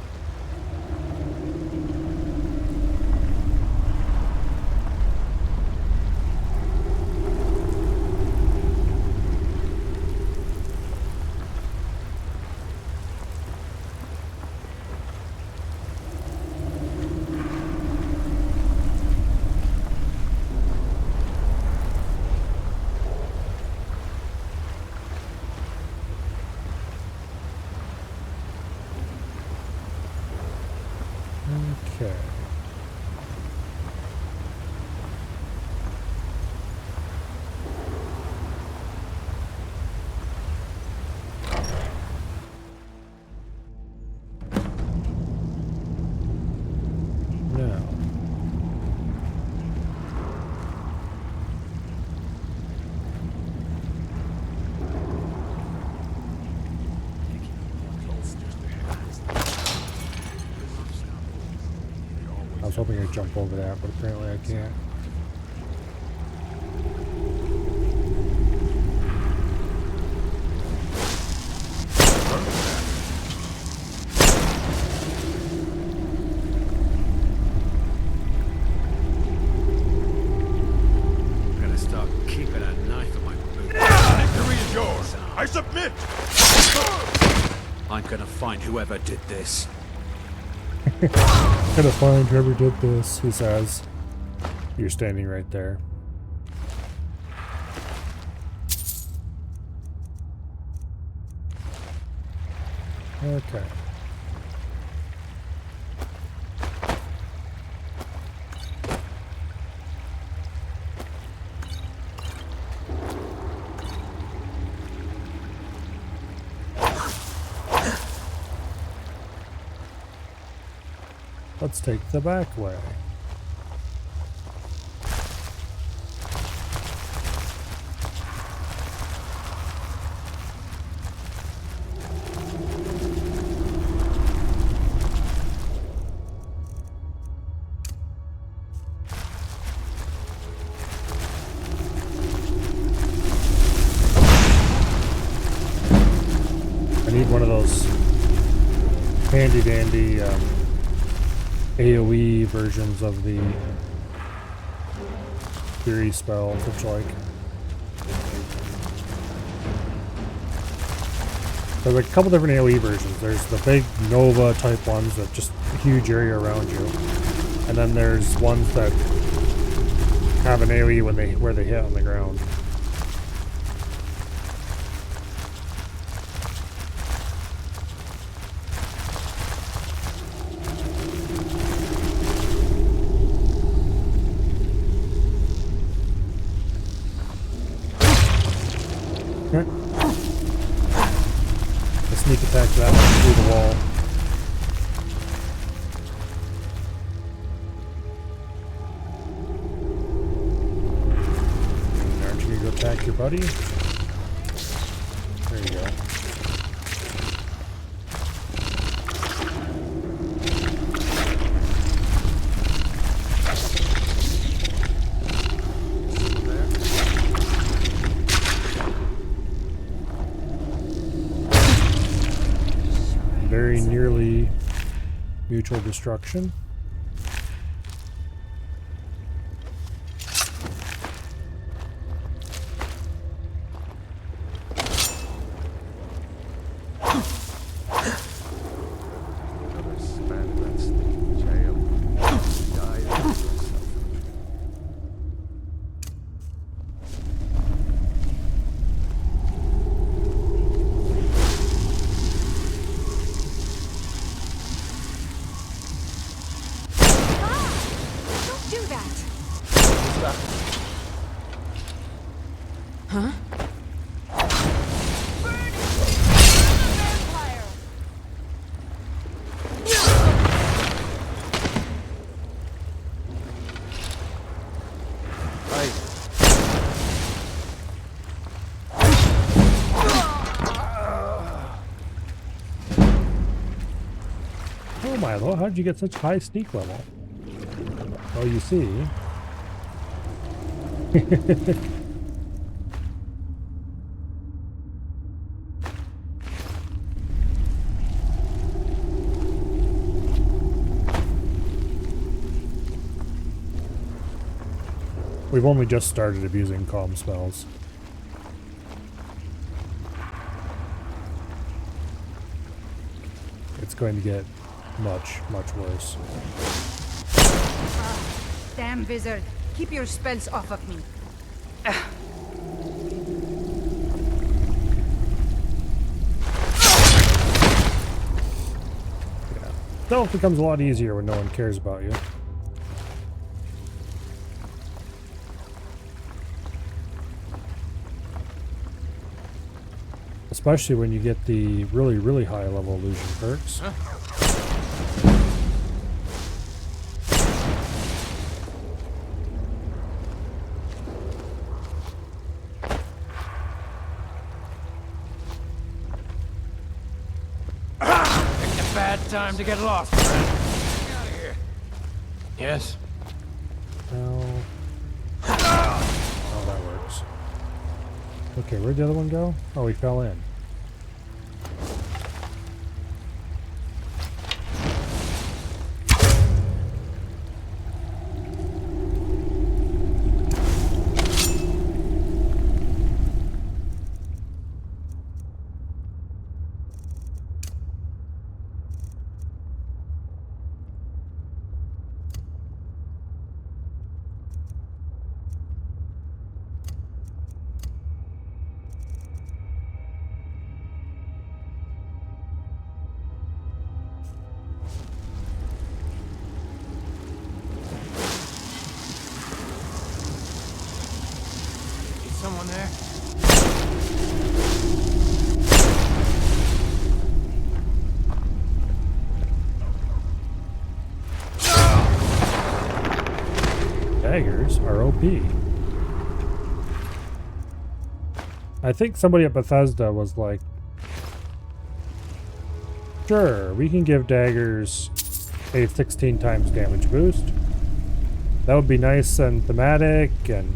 Okay. Now. I was hoping I'd jump over that, but apparently I can't. I'm gonna start keeping a knife in my boot. Victory is yours. I submit. I'm gonna find whoever did this. Gonna find whoever did this, he says. You're standing right there. Okay. Let's take the back way. I need one of those handy dandy AoE versions of the Fury spell, which like there's like a couple different AoE versions. There's the big Nova type ones that just a huge area around you, and then there's ones that have an AoE where they hit on the ground. The sneak attack that one through the wall. And aren't you gonna go attack your buddy? There you go. Very nearly mutual destruction. Huh? Oh my lord, how did you get such high sneak level? Well, you see. We've only just started abusing calm spells. It's going to get much, much worse. Damn wizard. Keep your spells off of me. Stealth becomes a lot easier when no one cares about you. Especially when you get the really, really high level illusion perks. Huh? Bad time to get lost, friend. Get out of here. Yes? Oh, that works. Okay, where'd the other one go? Oh, he fell in. Someone there? daggers are OP. I think somebody at Bethesda was like, sure, we can give daggers a 16 times damage boost. That would be nice and thematic, and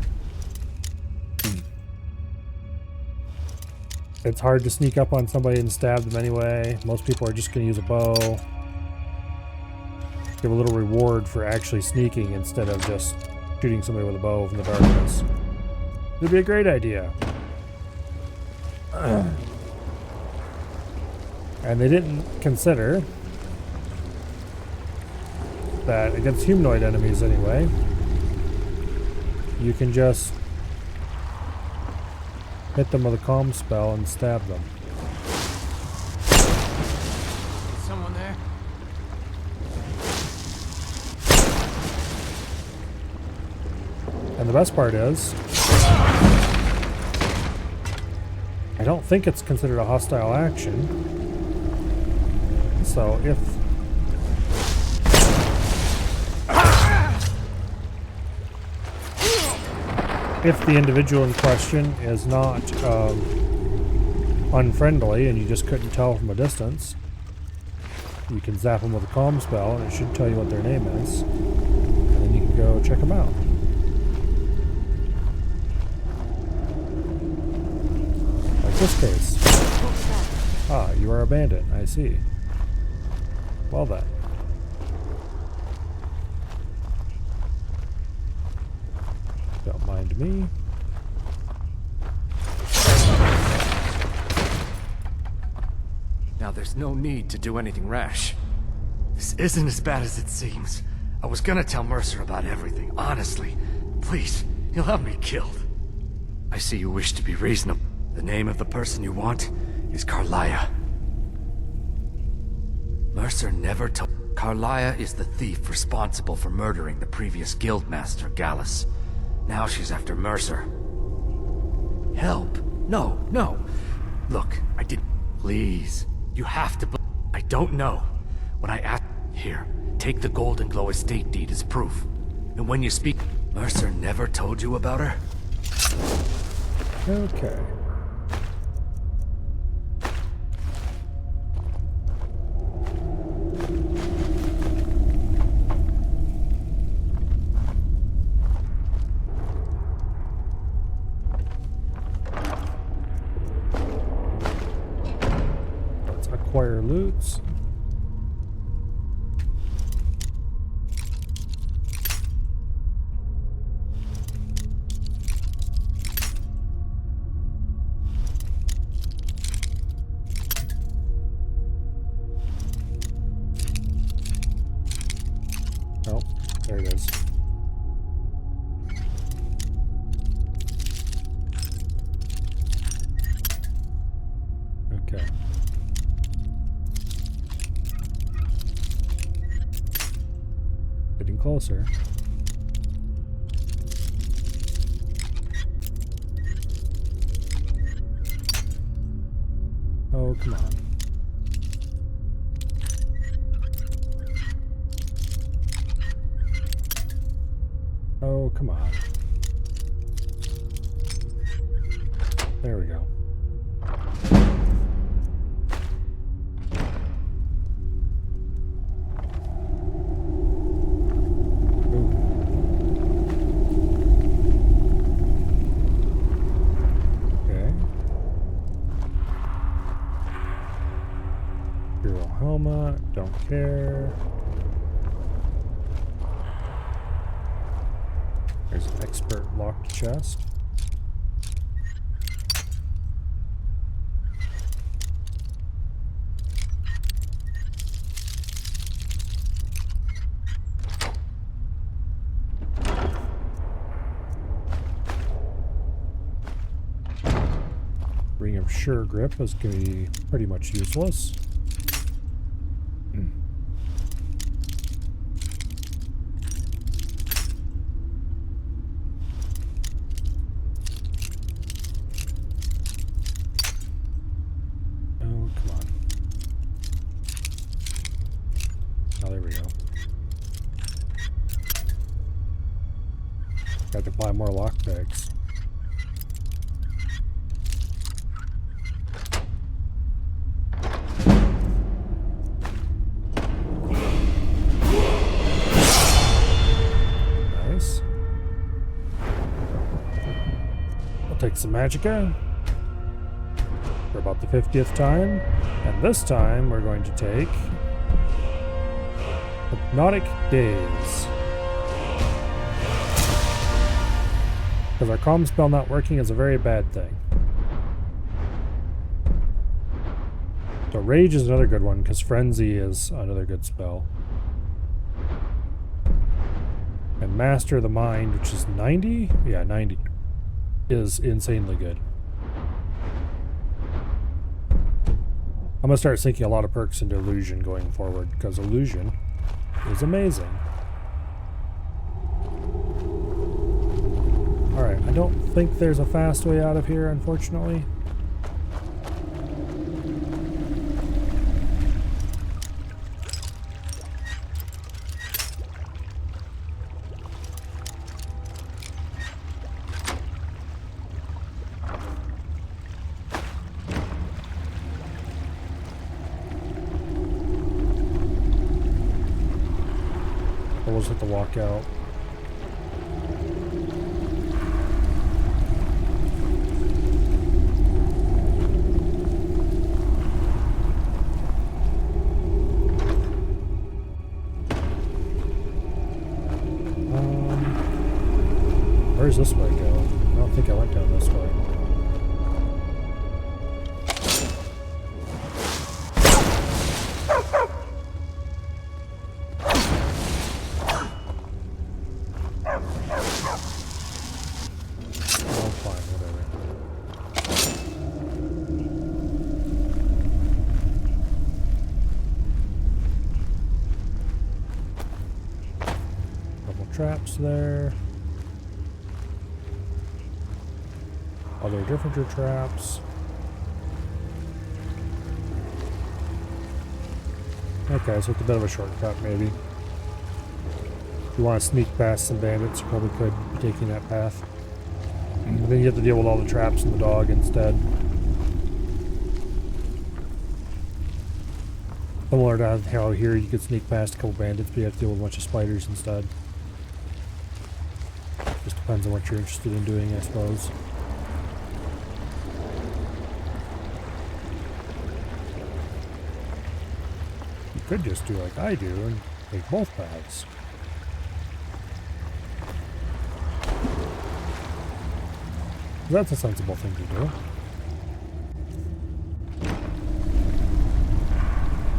it's hard to sneak up on somebody and stab them anyway. Most people are just going to use a bow. Give a little reward for actually sneaking instead of just shooting somebody with a bow from the darkness. It would be a great idea. And they didn't consider that against humanoid enemies anyway, you can just hit them with a calm spell and stab them. Someone there? And the best part is, I don't think it's considered a hostile action. So if the individual in question is not unfriendly and you just couldn't tell from a distance, you can zap them with a calm spell and it should tell you what their name is, and then you can go check them out. Like this case. Ah, you are a bandit, I see. Well then. Don't mind me. Now there's no need to do anything rash. This isn't as bad as it seems. I was gonna tell Mercer about everything, honestly. Please, he'll have me killed. I see you wish to be reasonable. The name of the person you want is Carlia. Mercer never told... Carlia is the thief responsible for murdering the previous guildmaster, Gallus. Now she's after Mercer. Help? No, no. Look, I did... Please. You have to... I don't know. When I asked... Here, take the Golden Glow estate deed as proof. And when you speak... Mercer never told you about her? Okay. Acquire loots. Oh, there it is. Okay. Getting closer. Oh, come on. Oh, come on. There we go. Don't care. There's an expert locked chest. Ring of Sure Grip is going to be pretty much useless. Got to buy more lockpicks. Nice. We'll take some magicka for about the 50th time. And this time we're going to take Hypnotic Daze. Because our calm spell not working is a very bad thing. So Rage is another good one, because Frenzy is another good spell. And Master the Mind, which is 90? Yeah, 90. Is insanely good. I'm going to start sinking a lot of perks into Illusion going forward, because Illusion is amazing. Alright, I don't think there's a fast way out of here, unfortunately. We'll just have to walk out. Where's this way go? I don't think I went down this way. Traps there. Other different traps. Okay, so it's a bit of a shortcut maybe. If you want to sneak past some bandits, you probably could be taking that path. But then you have to deal with all the traps and the dog instead. Similar to how here you could sneak past a couple bandits, but you have to deal with a bunch of spiders instead. Just depends on what you're interested in doing, I suppose. You could just do like I do and take both paths. That's a sensible thing to do.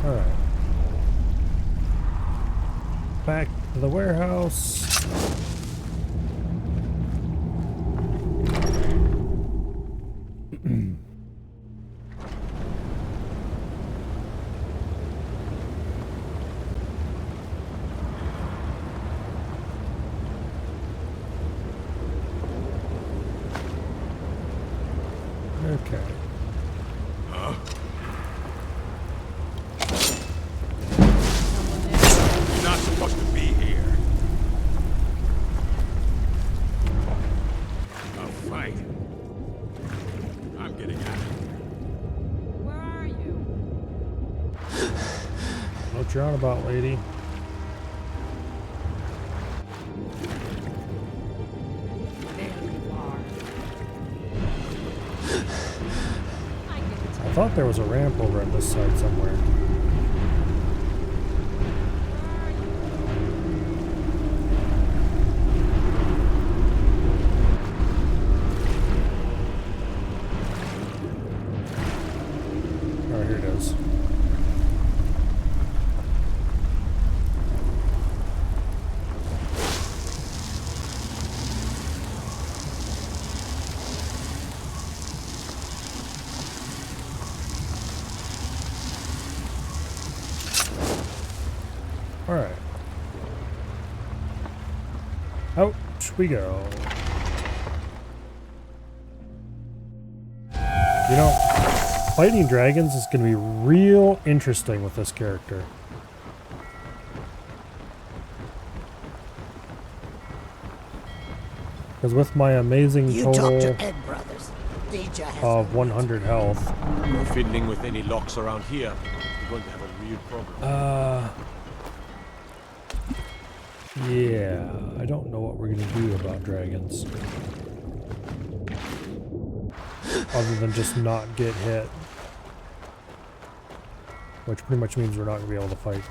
Alright. Back to the warehouse. Okay. You're not supposed to be here. A fight. I'm getting out of here. Where are you? What you on about, lady? I thought there was a ramp over on this side somewhere. Oh, here it is. Alright. Out we go. You know, fighting dragons is going to be real interesting with this character. Because with my amazing You talk total to Ed Brothers. DJ has of 100 health. No fiddling with any locks around here. We're going to have a real problem. Yeah, I don't know what we're gonna do about dragons. Other than just not get hit. Which pretty much means we're not gonna be able to fight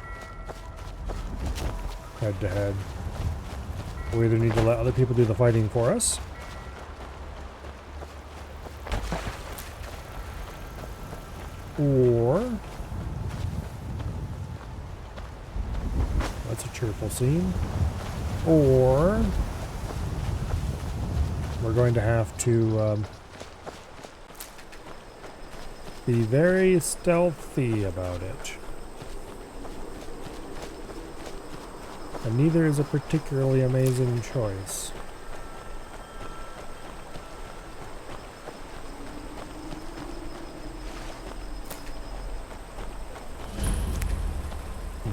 head to head. We either need to let other people do the fighting for us, or that's a cheerful scene, or we're going to have to be very stealthy about it. And neither is a particularly amazing choice.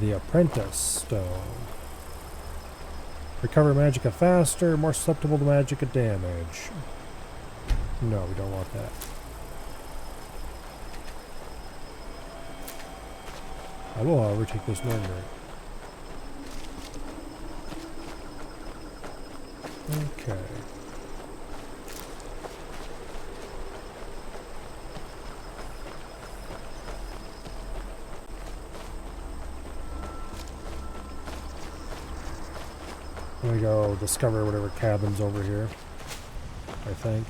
The Apprentice Stone. Recover magicka faster, more susceptible to magicka damage. No, we don't want that. I will, however, take this murder. Okay. I'm gonna go discover whatever cabin's over here, I think.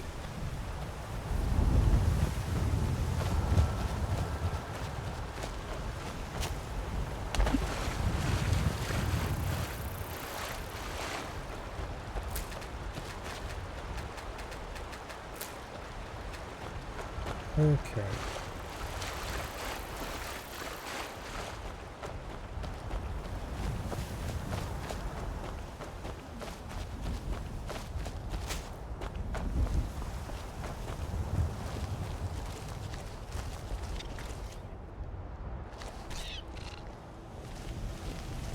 Okay.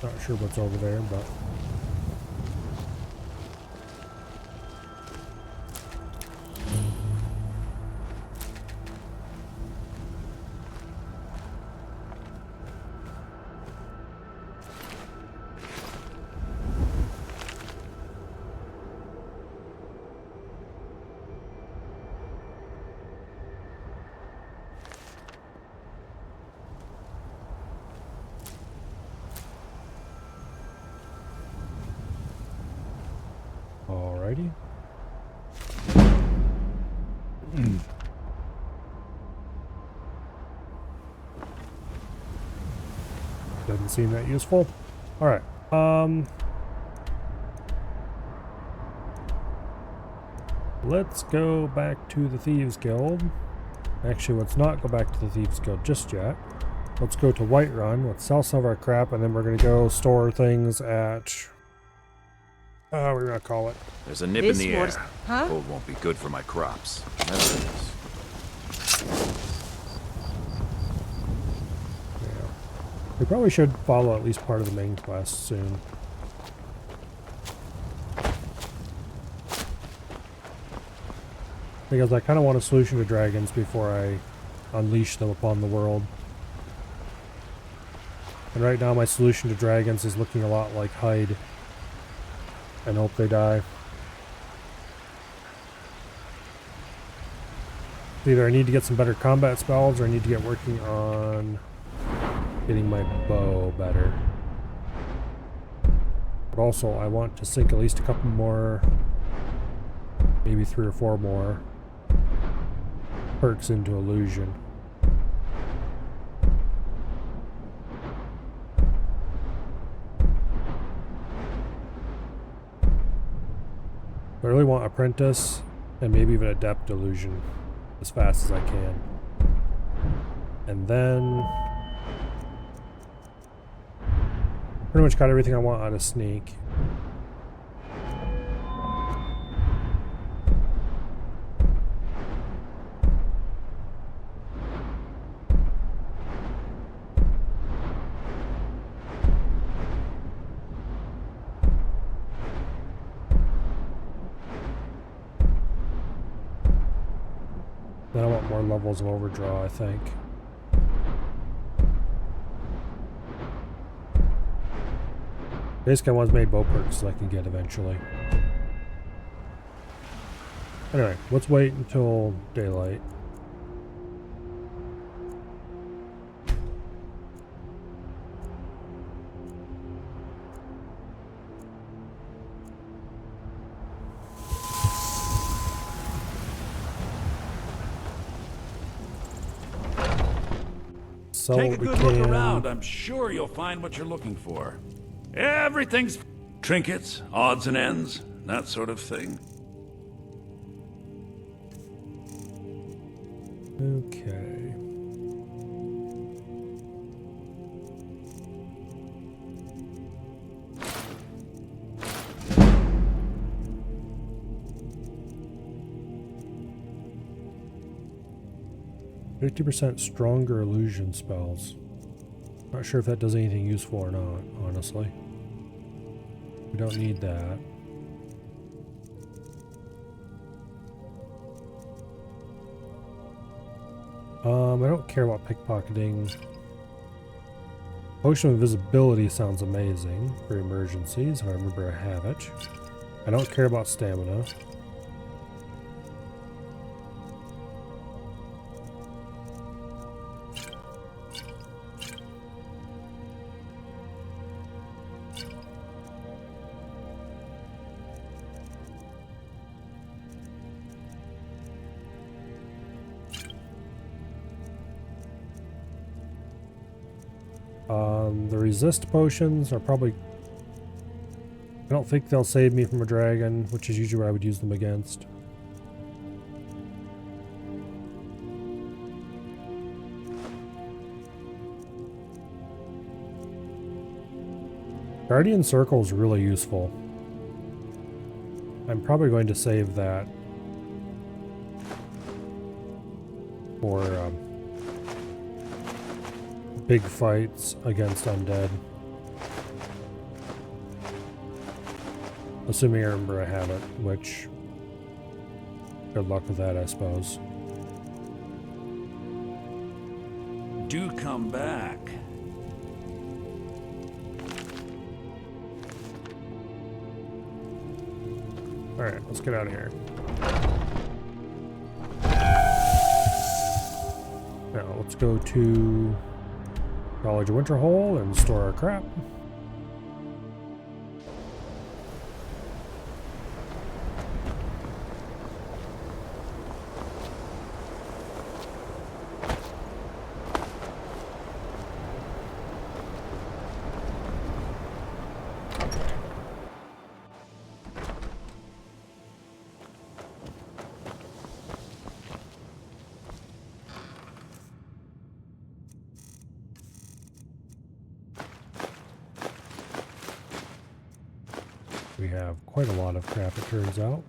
Not sure what's over there, but alrighty. Doesn't seem that useful. Alright. Let's go back to the Thieves Guild. Actually, let's not go back to the Thieves Guild just yet. Let's go to Whiterun. Let's sell some of our crap, and then we're going to go store things at... what we're going to call it. There's a nip in the air. Cold won't be good for my crops. Never is. Yeah. We probably should follow at least part of the main quest soon. Because I kind of want a solution to dragons before I unleash them upon the world. And right now my solution to dragons is looking a lot like hide and hope they die. Either I need to get some better combat spells or I need to get working on getting my bow better. But also I want to sink at least a couple more, maybe 3 or 4 more perks into illusion. I really want Apprentice and maybe even Adept Illusion as fast as I can. And then pretty much got everything I want out of Sneak. Then I want more levels of overdraw, I think. Basically, I want made bow perks that I can get eventually. Anyway, let's wait until daylight. Take a good look around. I'm sure you'll find what you're looking for. Everything's trinkets, odds and ends, that sort of thing. Okay. %50 stronger illusion spells. Not sure if that does anything useful or not, honestly. We don't need that. I don't care about pickpocketing. Potion of Invisibility sounds amazing for emergencies, if I remember I have it. I don't care about stamina. The resist potions are probably... I don't think they'll save me from a dragon, which is usually what I would use them against. Guardian Circle is really useful. I'm probably going to save that for big fights against undead. Assuming I remember I have it, which... good luck with that, I suppose. Do come back. Alright, let's get out of here. Now, let's go to College of Winterhold and store our crap. We have quite a lot of crap, it turns out.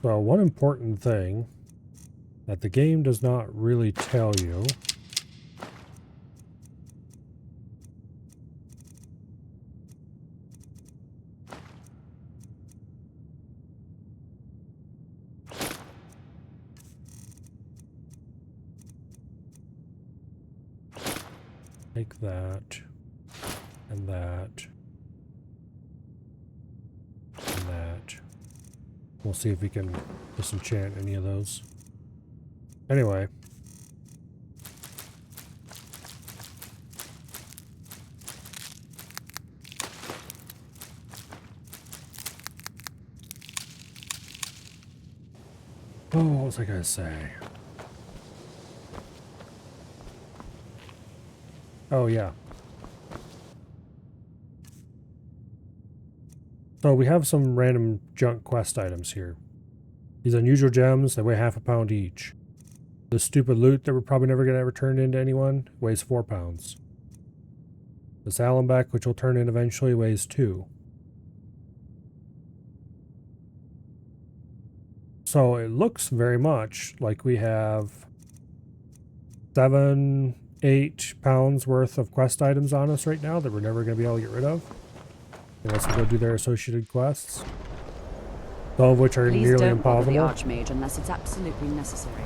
So one important thing that the game does not really tell you take that, and that, and that. We'll see if we can disenchant any of those. Anyway. Oh, what was I gonna say? Oh, yeah. So we have some random junk quest items here. These unusual gems, they weigh half a pound each. This stupid loot that we're probably never going to ever turn into anyone weighs 4 pounds. This Allenbeck, which will turn in eventually, weighs 2. So it looks very much like we have 7, 8 pounds worth of quest items on us right now that we're never going to be able to get rid of. Let's go do their associated quests. Some of which are Please nearly don't bother the impossible. Archmage unless it's absolutely necessary.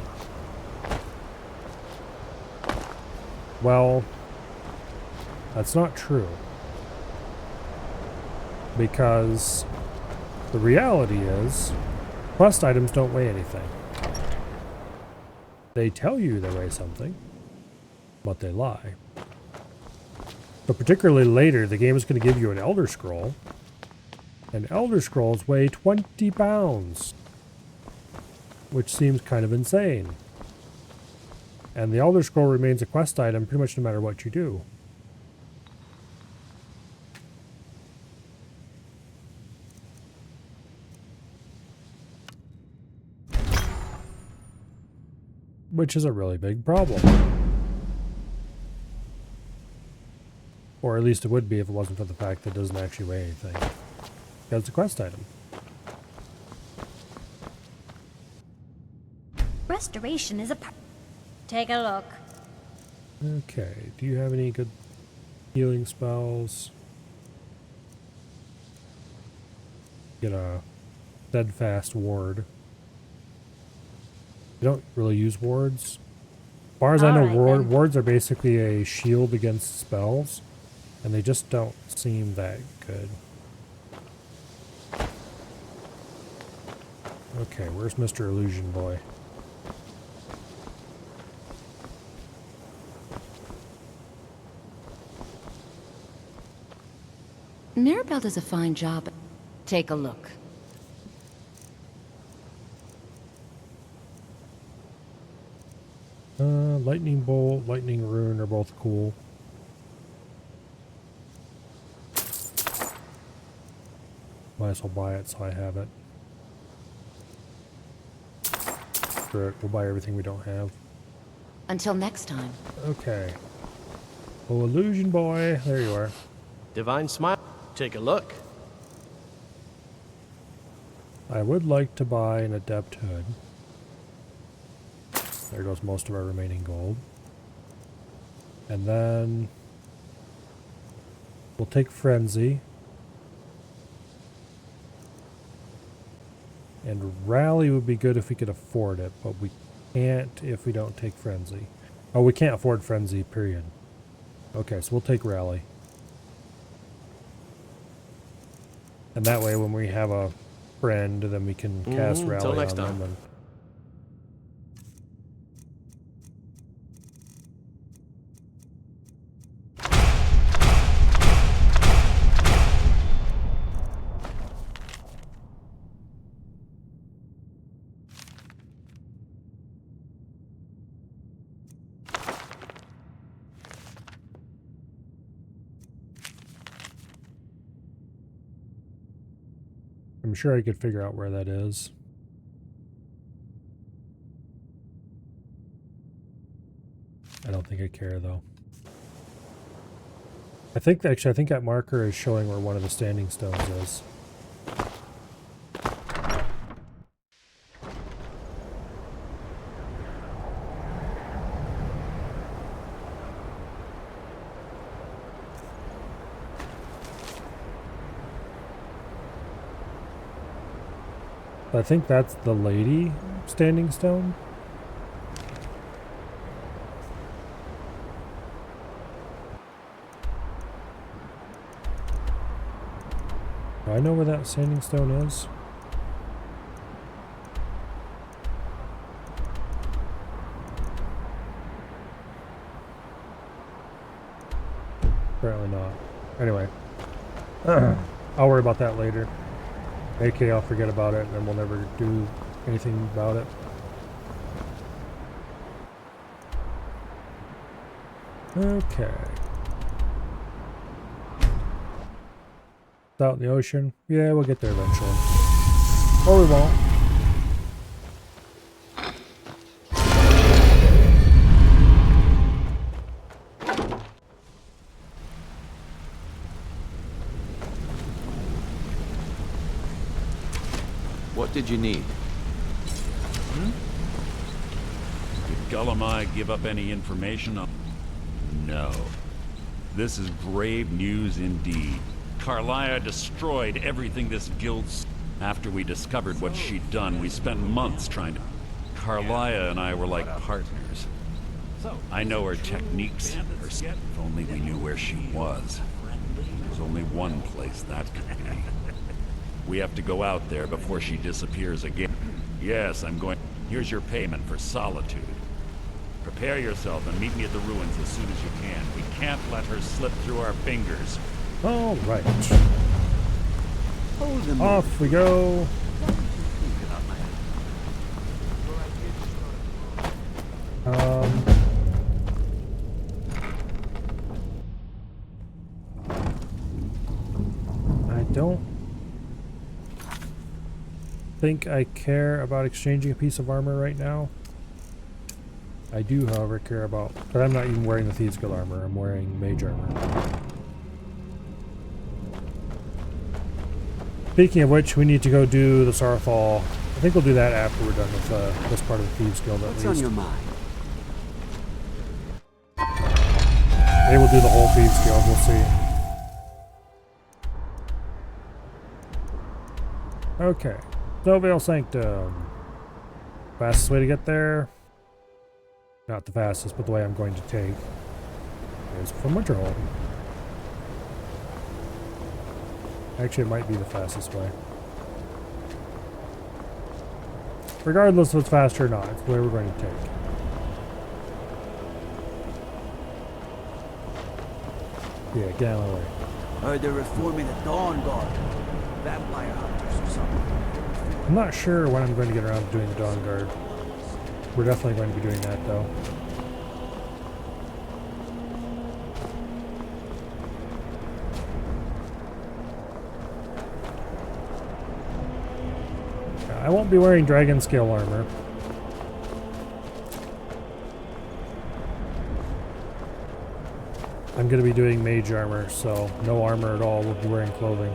Well, that's not true. Because the reality is, quest items don't weigh anything. They tell you they weigh something, but they lie. So particularly later, the game is going to give you an Elder Scroll, and Elder Scrolls weigh 20 pounds, which seems kind of insane. And the Elder Scroll remains a quest item pretty much no matter what you do. Which is a really big problem. Or at least it would be if it wasn't for the fact that it doesn't actually weigh anything. Because it's a quest item. Restoration is a Take a look. Okay, do you have any good healing spells? Get a steadfast ward. You don't really use wards. As far as I know, wards are basically a shield against spells, and they just don't seem that good. Okay, where's Mr. Illusion Boy? Maribel does a fine job. Take a look. Lightning Bolt, Lightning Rune are both cool. Might as well buy it so I have it. Screw it, we'll buy everything we don't have. Until next time. Okay. Oh, Illusion Boy, there you are. Divine Smile, take a look. I would like to buy an Adept Hood. There goes most of our remaining gold. And then we'll take Frenzy. And Rally would be good if we could afford it, but we can't if we don't take Frenzy. Oh, we can't afford Frenzy, period. Okay, so we'll take Rally. And that way when we have a friend, then we can cast Rally on them. And I'm sure I could figure out where that is. I don't think I care though. I think that marker is showing where one of the standing stones is. I think that's the lady standing stone. Do I know where that standing stone is? Apparently not. Anyway. I'll worry about that later. AK, I'll forget about it, and then we'll never do anything about it. Okay. It's out in the ocean. Yeah, we'll get there eventually. Or we won't. What did you need? Did Gullumai give up any information on... No. This is grave news indeed. Carlia destroyed everything this guild's... After we discovered what she'd done, we spent months trying to... Carlia and I were like partners. I know her techniques. If only we knew where she was. There's only one place that could be. We have to go out there before she disappears again. Yes, I'm going... Here's your payment for solitude. Prepare yourself and meet me at the ruins as soon as you can. We can't let her slip through our fingers. All right. Off we go. I don't think I care about exchanging a piece of armor right now. I do, however, care about... But I'm not even wearing the Thieves Guild armor. I'm wearing mage armor. Speaking of which, we need to go do the Sarthal. I think we'll do that after we're done with this part of the Thieves Guild, at least. What's on your mind? Maybe we'll do the whole Thieves Guild. We'll see. Okay. Stovale Sanctum. Fastest way to get there. Not the fastest, but the way I'm going to take is from Winterhold. Actually, it might be the fastest way. Regardless if it's faster or not, it's the way we're going to take. Yeah, get out of the way. Heard they're reforming the Dawn Guard. Vampire hunters or something. I'm not sure when I'm going to get around to doing the Dawn Guard. We're definitely going to be doing that, though. I won't be wearing dragon scale armor. I'm going to be doing mage armor, so no armor at all. We'll be wearing clothing.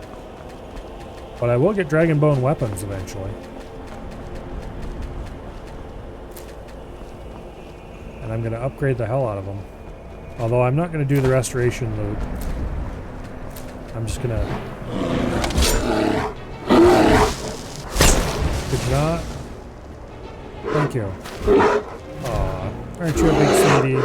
But I will get dragon bone weapons eventually. And I'm going to upgrade the hell out of them. Although I'm not going to do the restoration loot. I'm just going to... Could you not? Thank you. Aw, aren't you a big sweetie?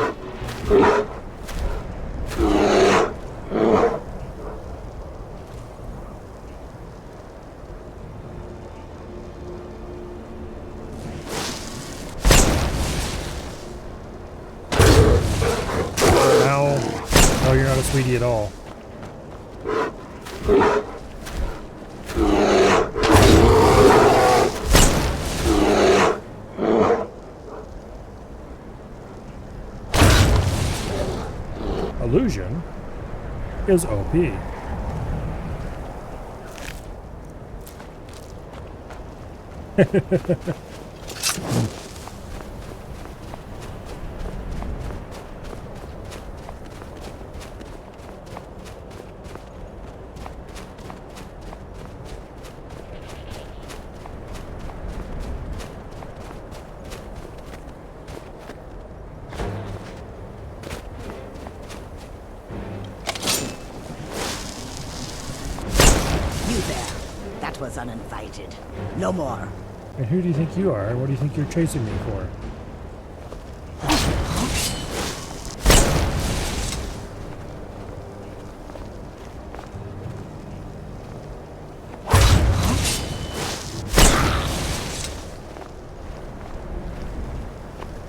Ow. No, you're not a sweetie at all. Illusion is OP. Was uninvited. No more. And who do you think you are? And what do you think you're chasing me for?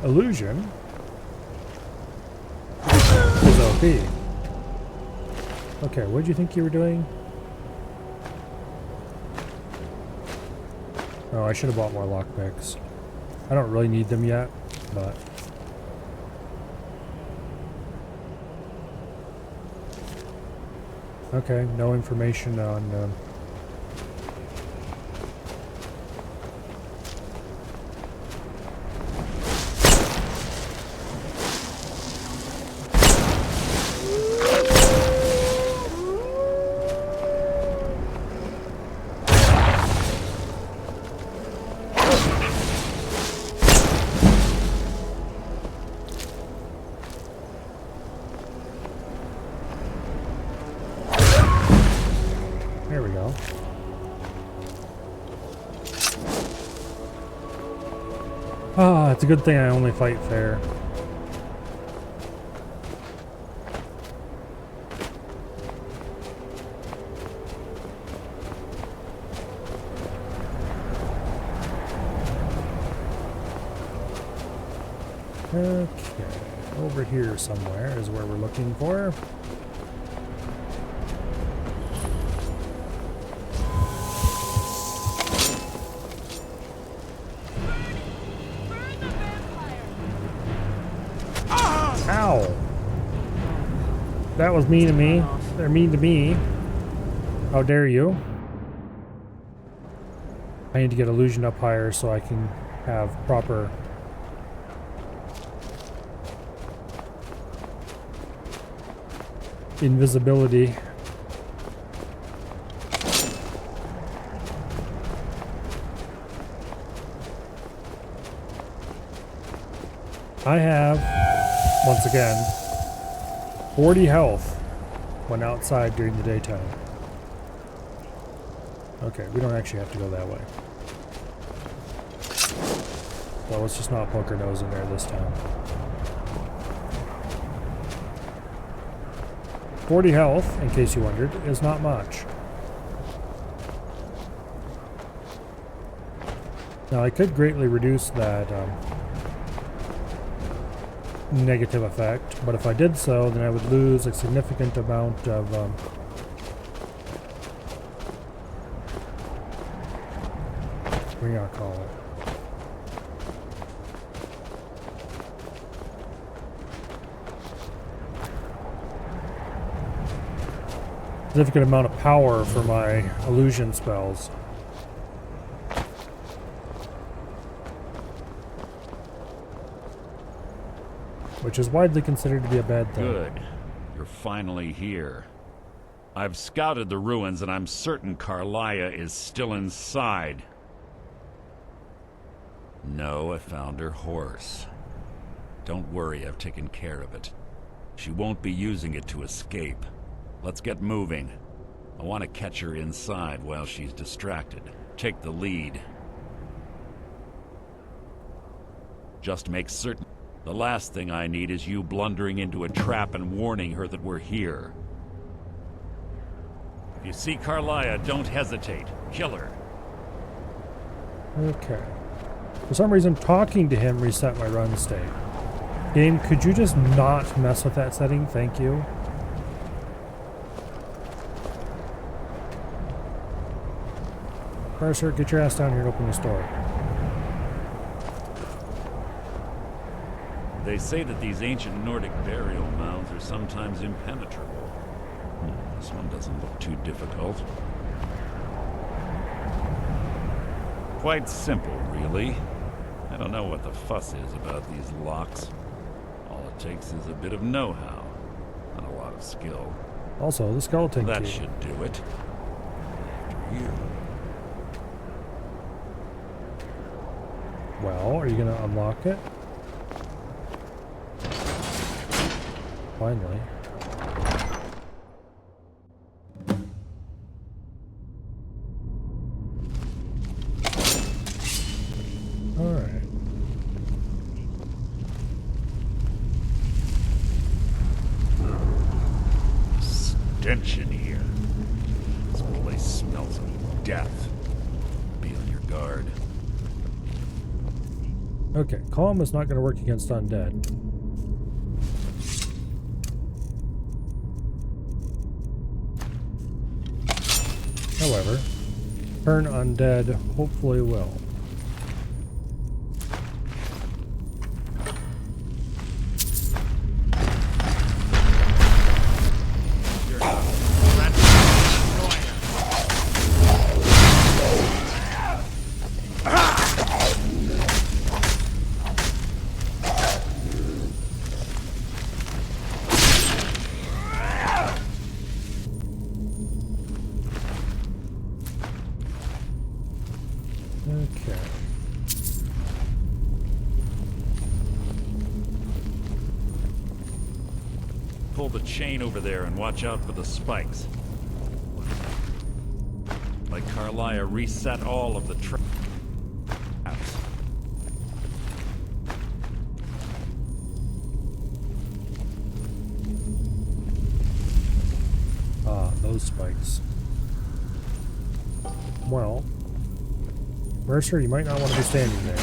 Illusion is OP. Okay, what do you think you were doing? Oh, I should have bought more lockpicks. I don't really need them yet, but... Okay, no information on... It's a good thing I only fight fair. Okay, over here somewhere is where we're looking for. Ow! That was mean to me. They're mean to me. How dare you? I need to get illusion up higher so I can have proper invisibility. I have, once again, 40 health when outside during the daytime. Okay, we don't actually have to go that way. So let's just not poke our nose in there this time. 40 health, in case you wondered, is not much. Now I could greatly reduce that negative effect, but if I did so, then I would lose a significant amount of what do you gonna call it? Significant amount of power for my illusion spells. Which is widely considered to be a bad thing. Good. You're finally here. I've scouted the ruins and I'm certain Carlia is still inside. No, I found her horse. Don't worry, I've taken care of it. She won't be using it to escape. Let's get moving. I want to catch her inside while she's distracted. Take the lead. Just make certain. The last thing I need is you blundering into a trap and warning her that we're here. If you see Carlia, don't hesitate. Kill her. Okay. For some reason, talking to him reset my run state. Game, could you just not mess with that setting? Thank you. Parser, get your ass down here and open this door. They say that these ancient Nordic burial mounds are sometimes impenetrable. This one doesn't look too difficult. Quite simple, really. I don't know what the fuss is about these locks. All it takes is a bit of know-how, and a lot of skill. Also, the skeleton That key. should do it. After you. Well, are you going to unlock it? Finally. Alright. Stench in here. This place smells of death. Be on your guard. Okay, calm is not going to work against undead. However, turn undead hopefully will. Okay. Pull the chain over there and watch out for the spikes. Like Carlia reset all of the traps. those spikes. Well, Mercer, you might not want to be standing there.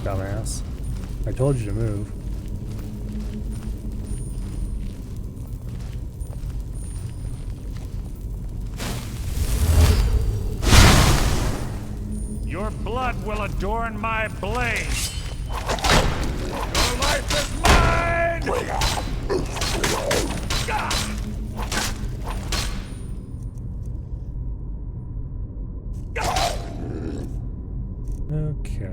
Dumbass. I told you to move. Your blood will adorn my blade. Your life is mine! Okay.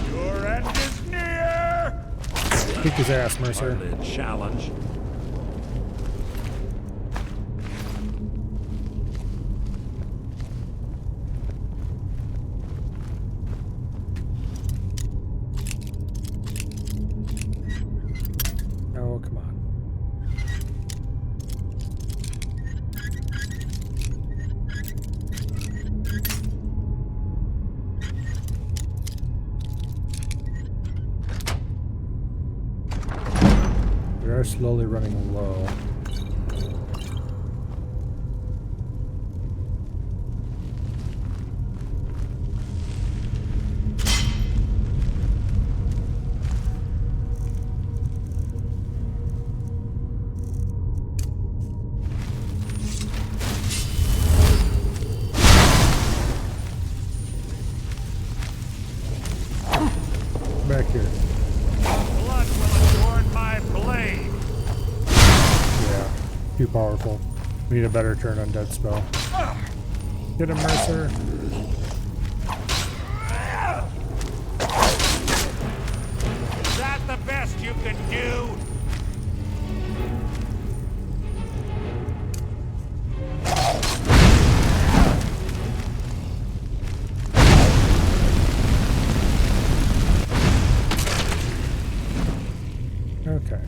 Your end is near! Kick his ass, Mercer. Hardly a challenge. Oh, come on. We are slowly running low. Back here. Blood will adorn my blade. Yeah, too powerful. We need a better turn on dead spell. Get him, Mercer. Is that the best you can do? Okay.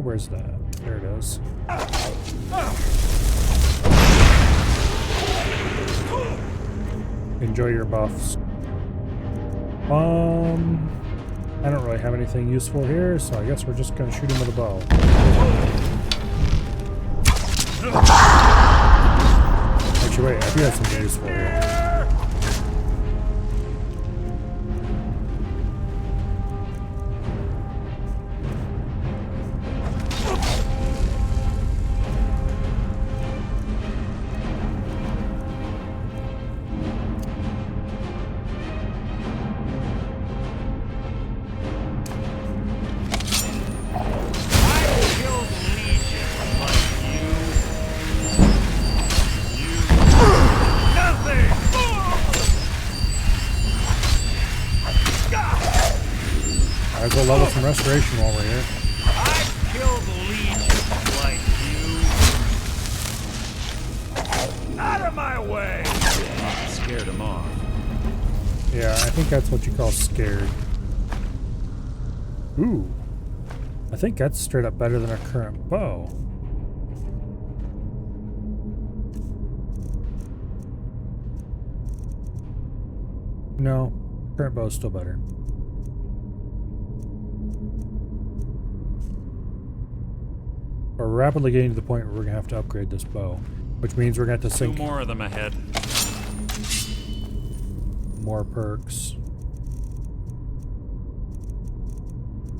Where's that? There it is. Enjoy your buffs. I don't really have anything useful here, so I guess we're just gonna shoot him with a bow. Actually, wait, I do have something useful here. Might as well level some restoration while we're here. I've killed legions like you. Out of my way! Scared him off. Yeah, I think that's what you call scared. Ooh. I think that's straight up better than our current bow. No, current bow's still better. We're rapidly getting to the point where we're gonna have to upgrade this bow, which means we're gonna have to sink 2 more of them ahead. more perks.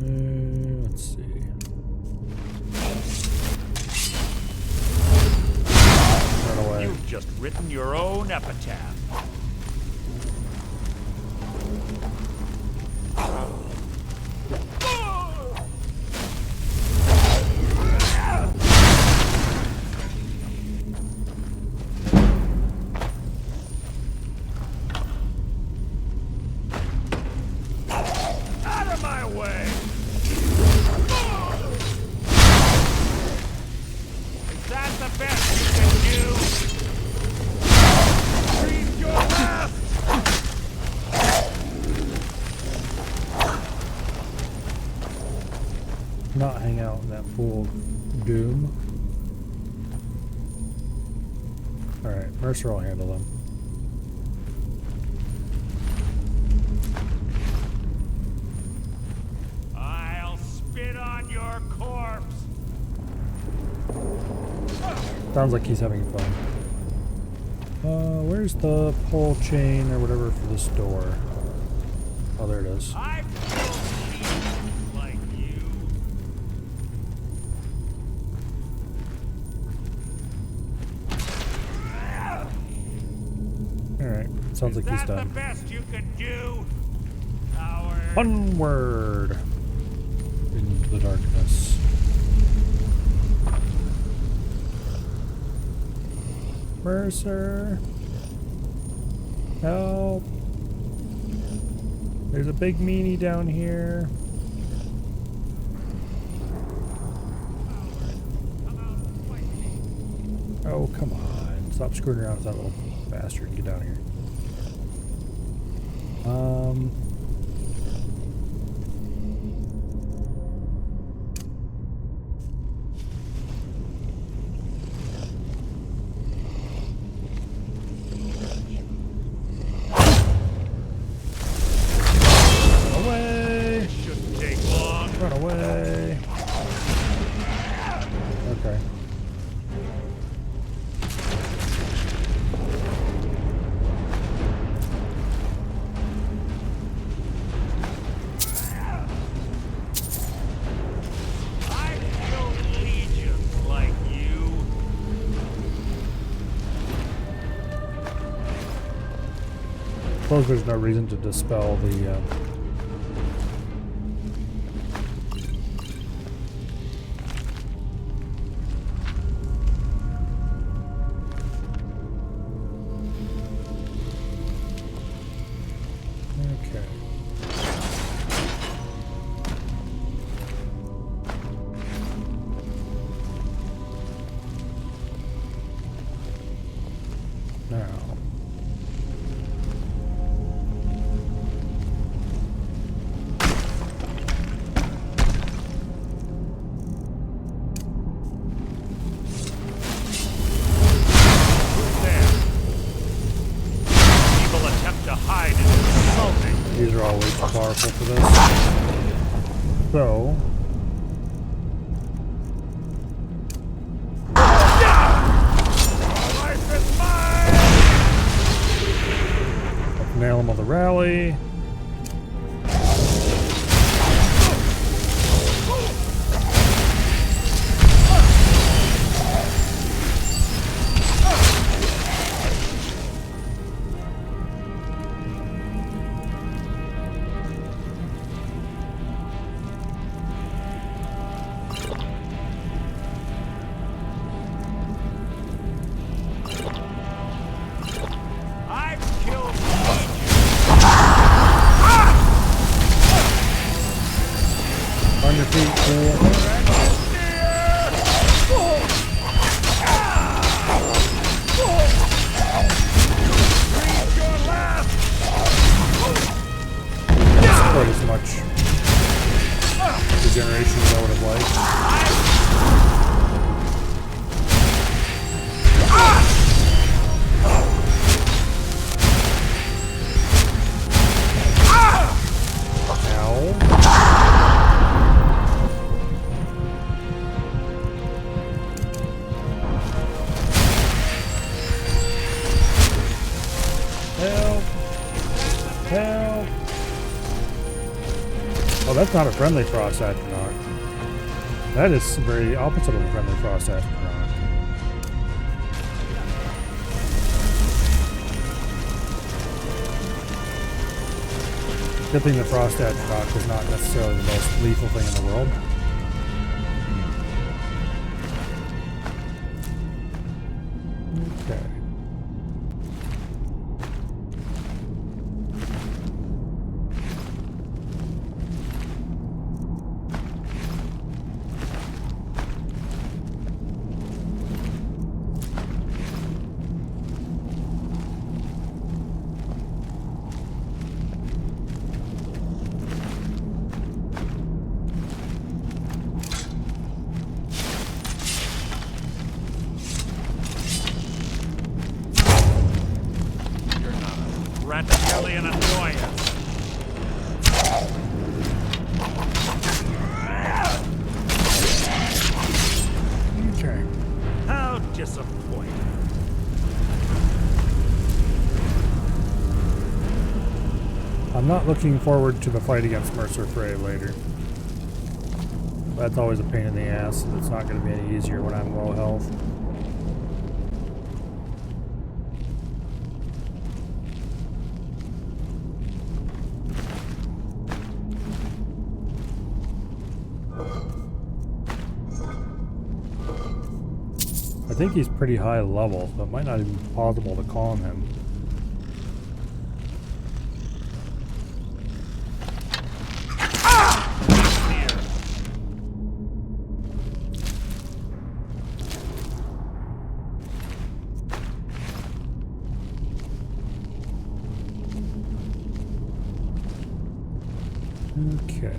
Let's see. Run away. You've just written your own epitaph. that pool of doom. Alright, Mercer will handle them. I'll spit on your corpse. Sounds like he's having fun. Where's the pole chain or whatever for this door? Oh, there it is. I've killed people like you. Alright, sounds like he's Is that done. the best you can do? Coward. Onward into the darkness. Mercer, help! There's a big meanie down here. Oh, come on. Stop screwing around with that little bastard. Get down here. Away! Shouldn't take long. Run away. Okay. I've killed legions like you. Suppose there's no reason to dispel the okay. Now. People attempt to hide is insulting. These are all way too powerful for this. So, Life is mine. let's nail them on the rally. I've killed legions. On your feet, cool. Not quite as much regeneration as I would have liked. Ow. Help! Help! Oh, that's not a friendly frost astronaut. That is very opposite of a friendly frost astronaut. Good thing the frost astronaut is not necessarily the most lethal thing in the world. Okay. rat is merely an annoyance. Okay. How disappointing. I'm not looking forward to the fight against Mercer Frey later. That's always a pain in the ass. It's not going to be any easier when I'm low health. I think he's pretty high level, so it might not even be possible to calm him. Okay.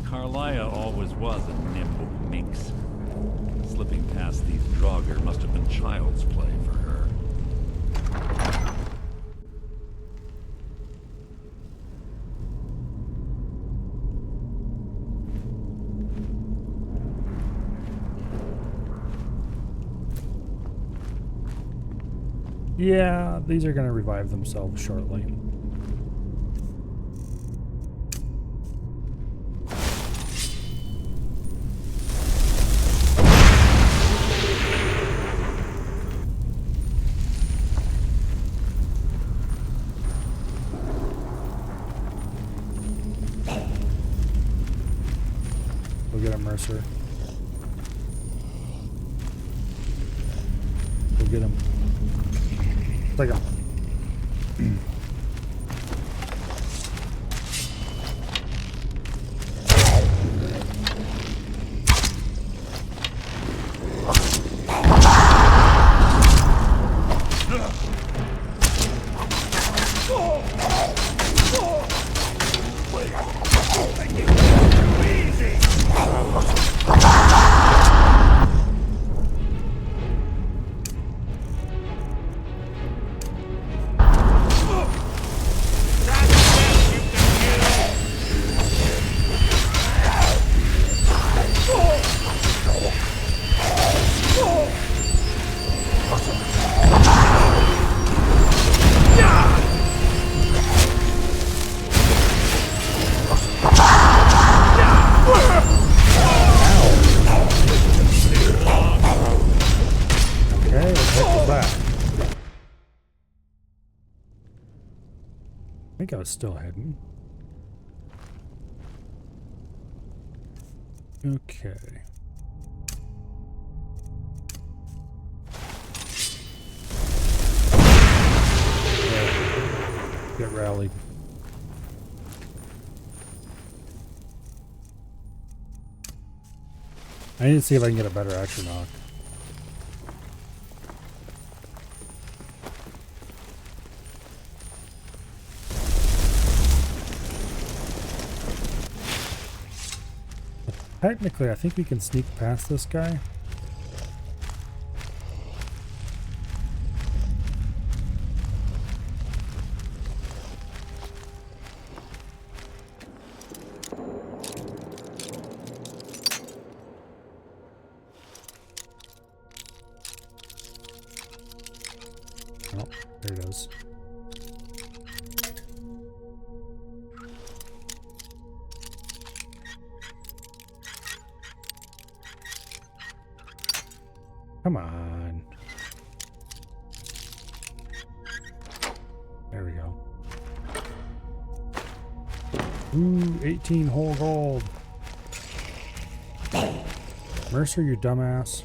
Carlia always was a nimble minx. Slipping past these Draugr must have been child's play for her. Yeah, these are going to revive themselves shortly. We'll get a Mercer. We'll get him. Take him. I think I was still hidden. Okay. Get rallied. I need to see if I can get a better action knock. Technically, I think we can sneak past this guy. Oh, there it is. Come on. There we go. Ooh, 18 whole gold. Mercer, you dumbass.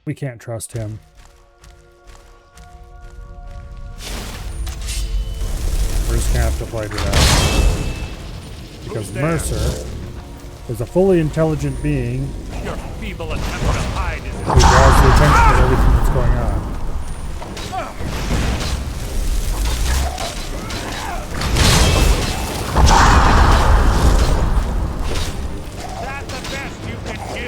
We can't trust him. We're just gonna have to fight it out. Because Mercer is a fully intelligent being Your feeble attempt to hide is who draws the attention of everything that's going on. that the best you can do?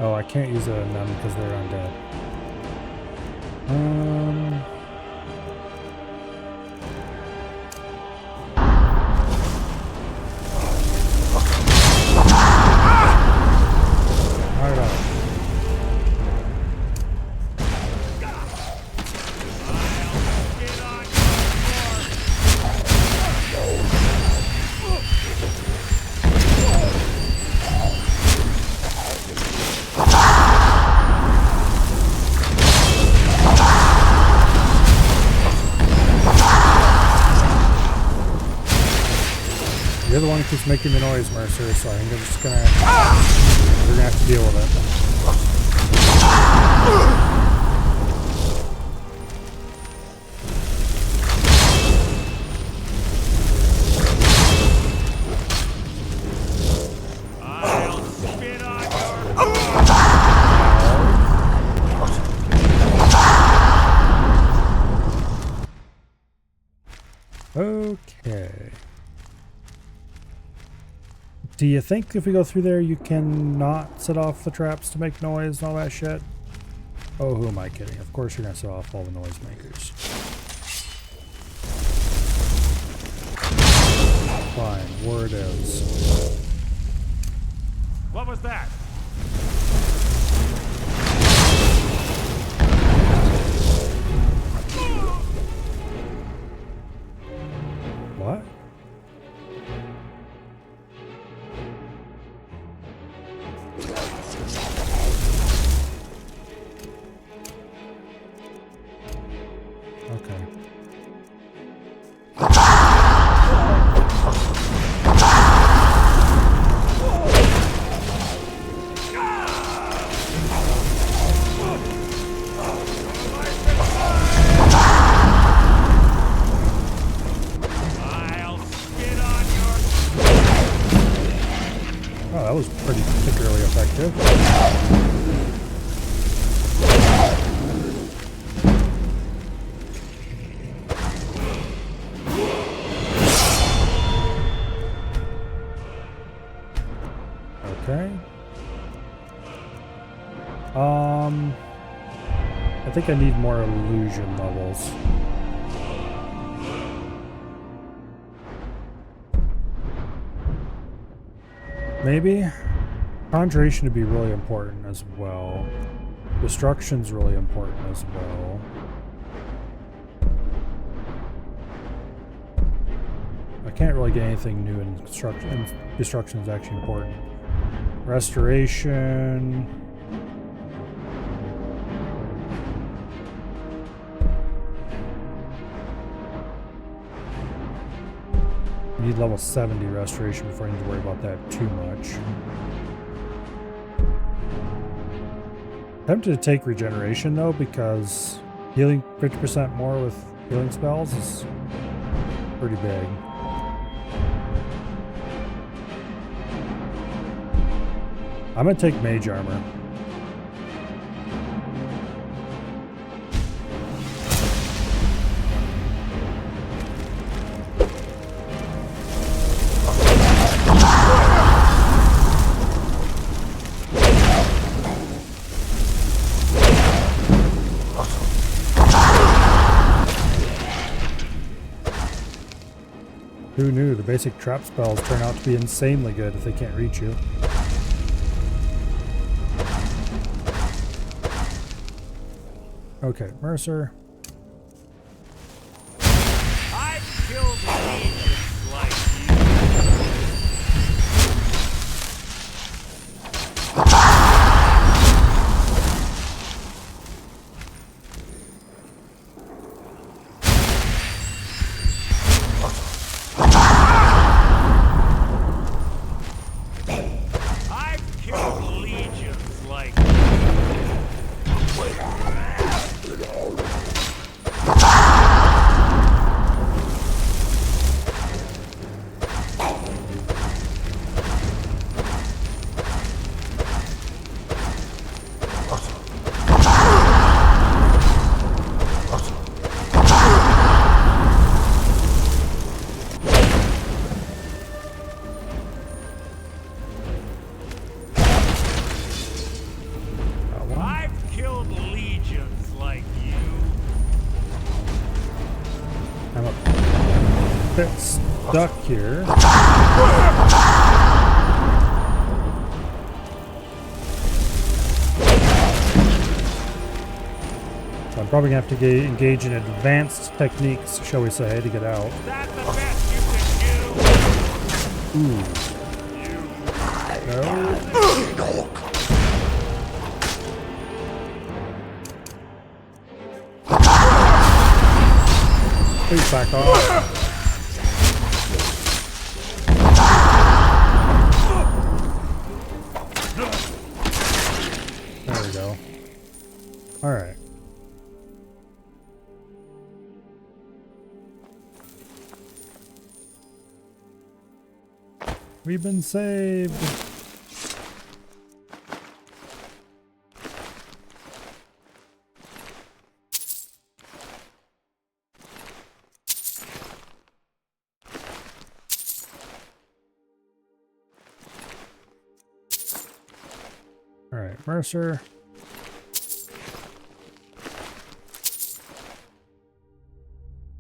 Oh, I can't use it on them because they're undead. Alright. You're the one who keeps making the noise, Mercer, so I think I'm just gonna... We're gonna have to deal with it. I'll spit on Okay. Do you think if we go through there you can not set off the traps to make noise and all that shit? Oh, who am I kidding? Of course you're gonna set off all the noisemakers. Fine, word is. What was that? What? Okay. Oh, that was pretty particularly effective. Okay. I think I need more illusion levels. Maybe? Conjuration would be really important as well. Destruction's really important as well. I can't really get anything new in construction, and destruction is actually important. Restoration. You need level 70 restoration before you need to worry about that too much. Tempted to take regeneration though, because healing 50% more with healing spells is pretty big. I'm gonna take mage armor. Who knew? The basic trap spells turn out to be insanely good if they can't reach you. Okay, Mercer. I've killed legions like I've killed legions like I've killed legions like you. I'm a bit stuck here. So I'm probably gonna have to engage in advanced techniques, shall we say, to get out. That's the best you can do. Ooh. No. Please back off. There we go. Alright. We've been saved. All right, Mercer.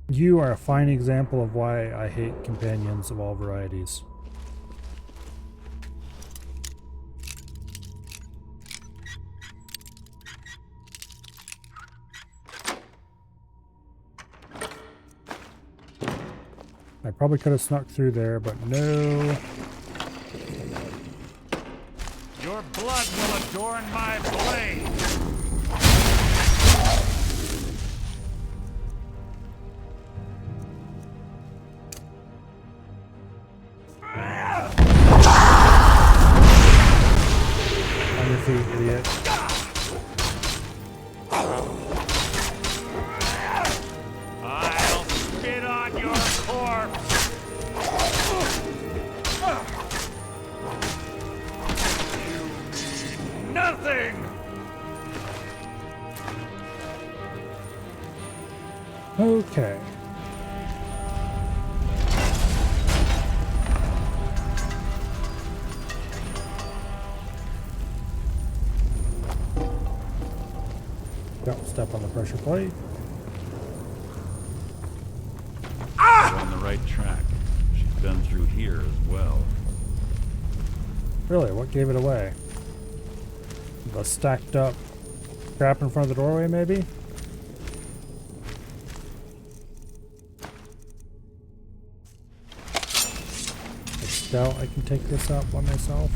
You are a fine example of why I hate companions of all varieties. I probably could have snuck through there, but no. Your blood will adorn my blade. On your feet, idiot. I'll spit on your corpse. Nothing. Okay. Don't step on the pressure plate. You're on the right track. She's been through here as well. Really, what gave it away? The stacked up crap in front of the doorway, maybe? I doubt I can take this out by myself.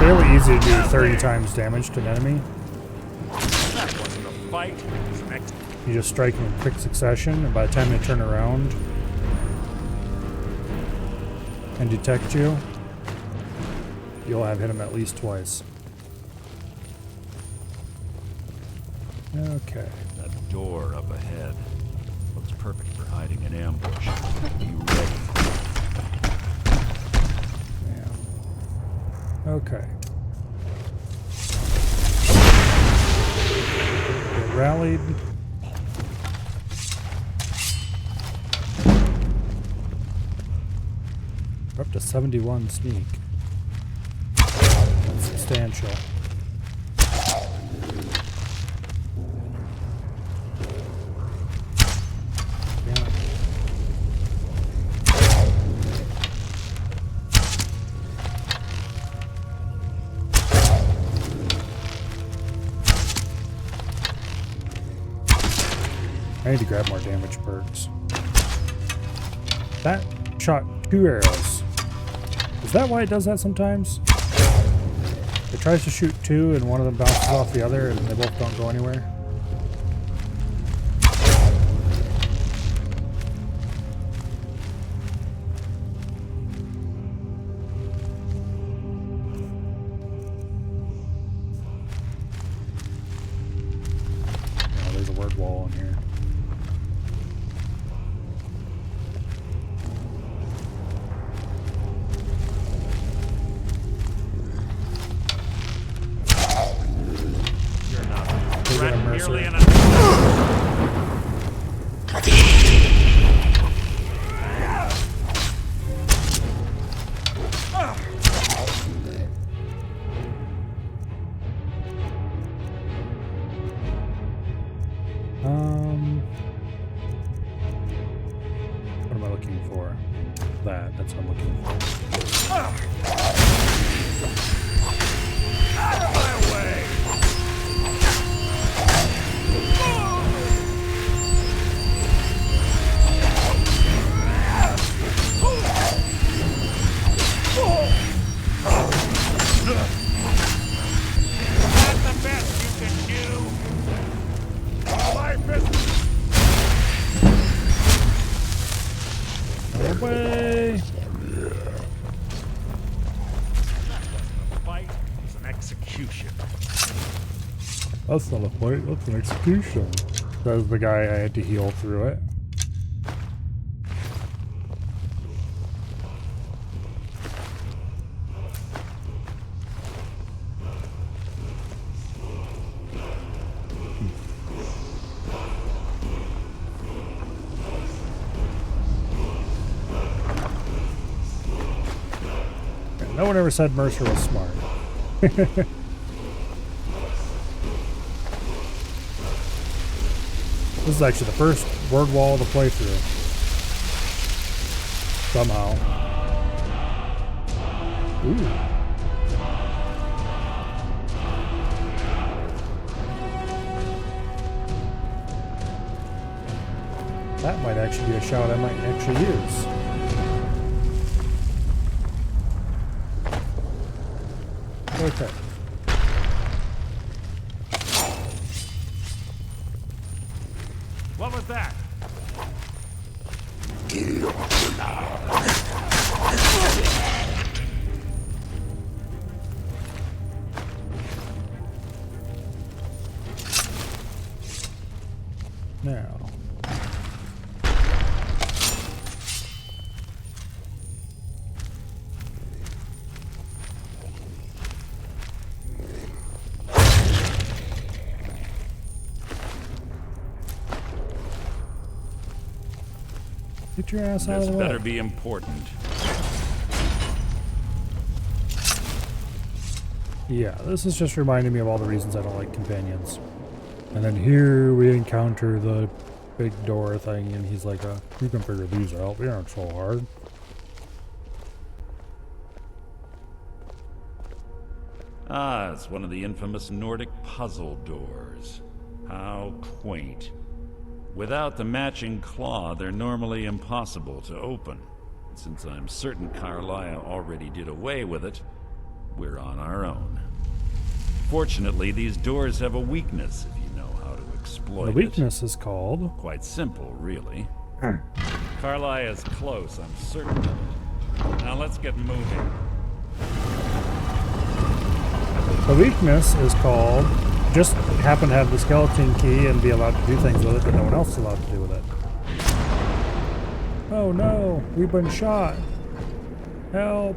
Fairly easy to do 30 times damage to an enemy. That wasn't a fight. It was an You just strike them in quick succession, and by the time they turn around and detect you, you'll have hit them at least twice. Okay. That door up ahead looks perfect for hiding an ambush. Be ready. Yeah. Okay. Get rallied. We're up to 71 sneak. That's substantial. I need to grab more damage perks. That shot 2 arrows. Is that why it does that sometimes? It tries to shoot 2 and one of them bounces off the other and they both don't go anywhere. Oh, there's a word wall in here. Merely an what am I looking for? That's what I'm looking for. Out of my way! That's the best you can do. All my business. Away! The fight was an execution. That's not a fight, that's an execution. Says the guy I had to heal through it. No one ever said Mercer was smart. This is actually the first word wall of the playthrough. Somehow. Ooh. That might actually be a shout I might actually use. Okay. What was that? Now. Get your ass out of the way. This better be important. Yeah, this is just reminding me of all the reasons I don't like companions. And then here we encounter the big door thing, and he's like, you can figure these out. They aren't so hard. Ah, it's one of the infamous Nordic puzzle doors. How quaint. Without the matching claw, they're normally impossible to open. Since I'm certain Carlia already did away with it, we're on our own. Fortunately, these doors have a weakness if you know how to exploit it. The weakness is called... Quite simple, really. Carlia is close, I'm certain of it. Now let's get moving. The weakness is called... just happen to have the skeleton key and be allowed to do things with it, but no one else is allowed to do with it. Oh no, we've been shot. Help.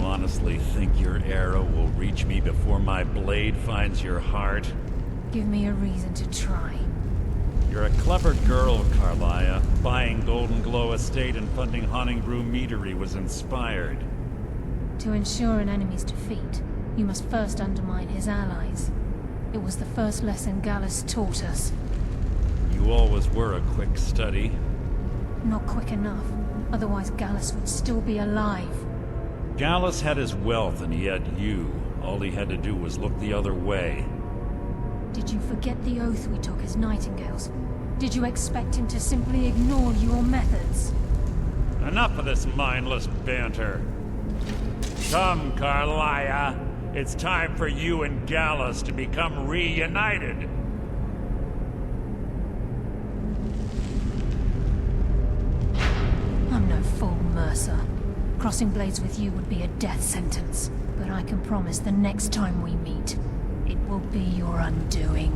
Honestly think your arrow will reach me before my blade finds your heart? Give me a reason to try. You're a clever girl, Carlia. Buying Golden Glow Estate and funding Honningbrew Meadery was inspired. To ensure an enemy's defeat, you must first undermine his allies. It was the first lesson Gallus taught us. You always were a quick study. Not quick enough. Otherwise Gallus would still be alive. Gallus had his wealth and he had you. All he had to do was look the other way. Did you forget the oath we took as Nightingales? Did you expect him to simply ignore your methods? Enough of this mindless banter. Come, Carlia. It's time for you and Gallus to become reunited. I'm no fool, Mercer. Crossing blades with you would be a death sentence. But I can promise the next time we meet, it will be your undoing.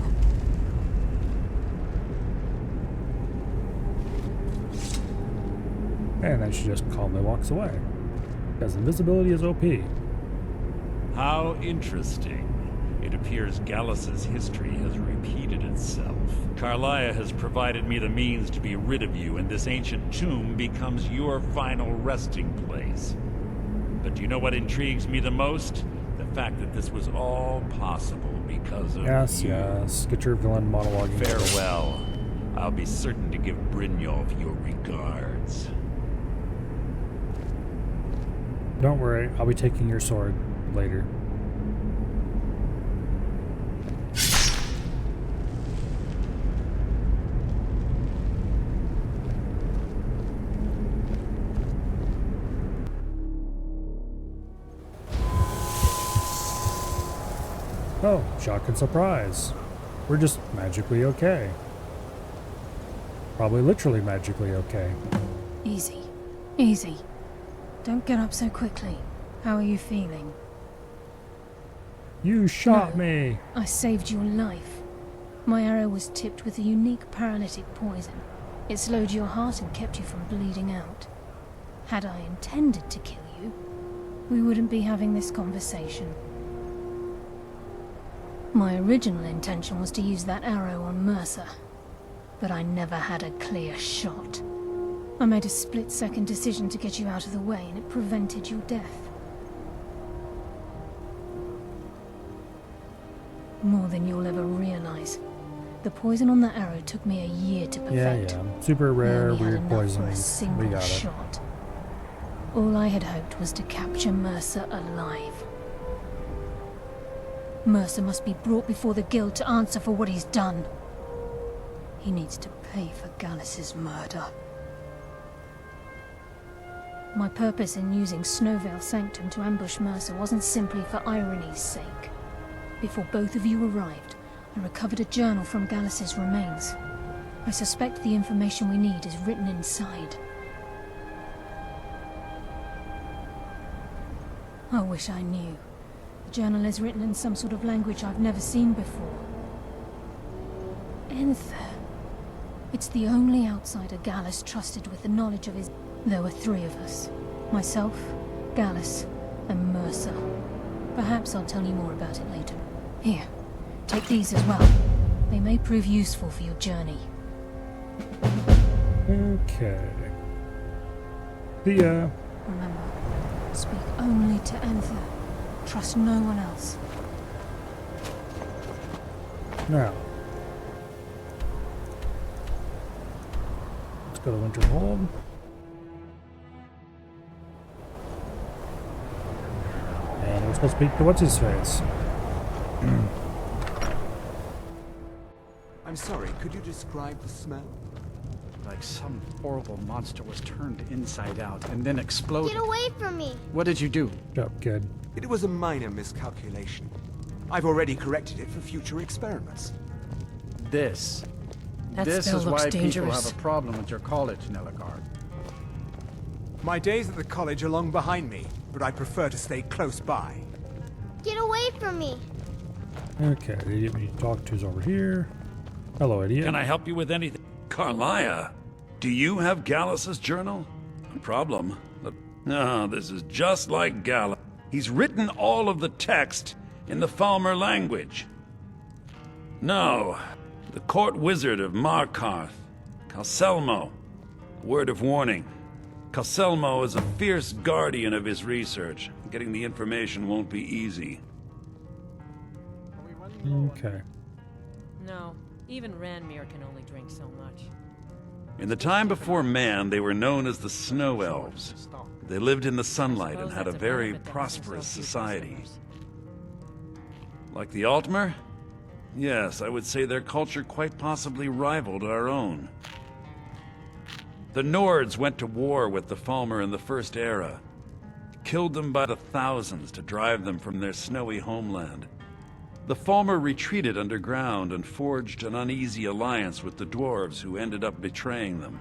And then she just calmly walks away. Because invisibility is OP. How interesting. It appears Gallus's history has repeated itself. Carlia has provided me the means to be rid of you, and this ancient tomb becomes your final resting place. But do you know what intrigues me the most? The fact that this was all possible because of you. Yes. Get your villain monologue. Farewell. I'll be certain to give Brynjolf your regards. Don't worry, I'll be taking your sword later. Oh, shock and surprise. We're just magically okay. Probably literally magically okay. Easy. Easy. Don't get up so quickly. How are you feeling? You shot me! I saved your life. My arrow was tipped with a unique paralytic poison. It slowed your heart and kept you from bleeding out. Had I intended to kill you, we wouldn't be having this conversation. My original intention was to use that arrow on Mercer, but I never had a clear shot. I made a split-second decision to get you out of the way, and it prevented your death. More than you'll ever realize. The poison on that arrow took me a year to perfect. Yeah. Super rare, weird poison. poisons. We got it. Shot. All I had hoped was to capture Mercer alive. Mercer must be brought before the Guild to answer for what he's done. He needs to pay for Gallus's murder. My purpose in using Snowveil Sanctum to ambush Mercer wasn't simply for irony's sake. Before both of you arrived, I recovered a journal from Gallus's remains. I suspect the information we need is written inside. I wish I knew. The journal is written in some sort of language I've never seen before. Enther. It's the only outsider Gallus trusted with the knowledge of his... There were 3 of us. Myself, Gallus, and Mercer. Perhaps I'll tell you more about it later. Here, take these as well. They may prove useful for your journey. Okay. Remember, speak only to Enther. Trust no one else. Now. Let's go to Winterhold. And we're supposed to speak to what's-his-face. I'm sorry, could you describe the smell? Like some horrible monster was turned inside out and then exploded. Get away from me! What did you do? Yep, kid. It was a minor miscalculation. I've already corrected it for future experiments. This. That This spell is looks why dangerous. people have a problem with your college, Nelligar. My days at the college are long behind me, but I prefer to stay close by. Get away from me! Okay, the idiot we need to talk to is over here. Hello, idiot. Can I help you with anything? Carlia, do you have Gallus's journal? No problem. No, this is just like Gallus. He's written all of the text in the Falmer language. No, the court wizard of Markarth, Calselmo. Word of warning. Calselmo is a fierce guardian of his research. Getting the information won't be easy. Okay. No, even Ranmir can only drink so much. In the time before man, they were known as the Snow Elves. They lived in the sunlight and had a very prosperous society. Like the Altmer? Yes, I would say their culture quite possibly rivaled our own. The Nords went to war with the Falmer in the First Era. Killed them by the thousands to drive them from their snowy homeland. The Falmer retreated underground and forged an uneasy alliance with the dwarves who ended up betraying them.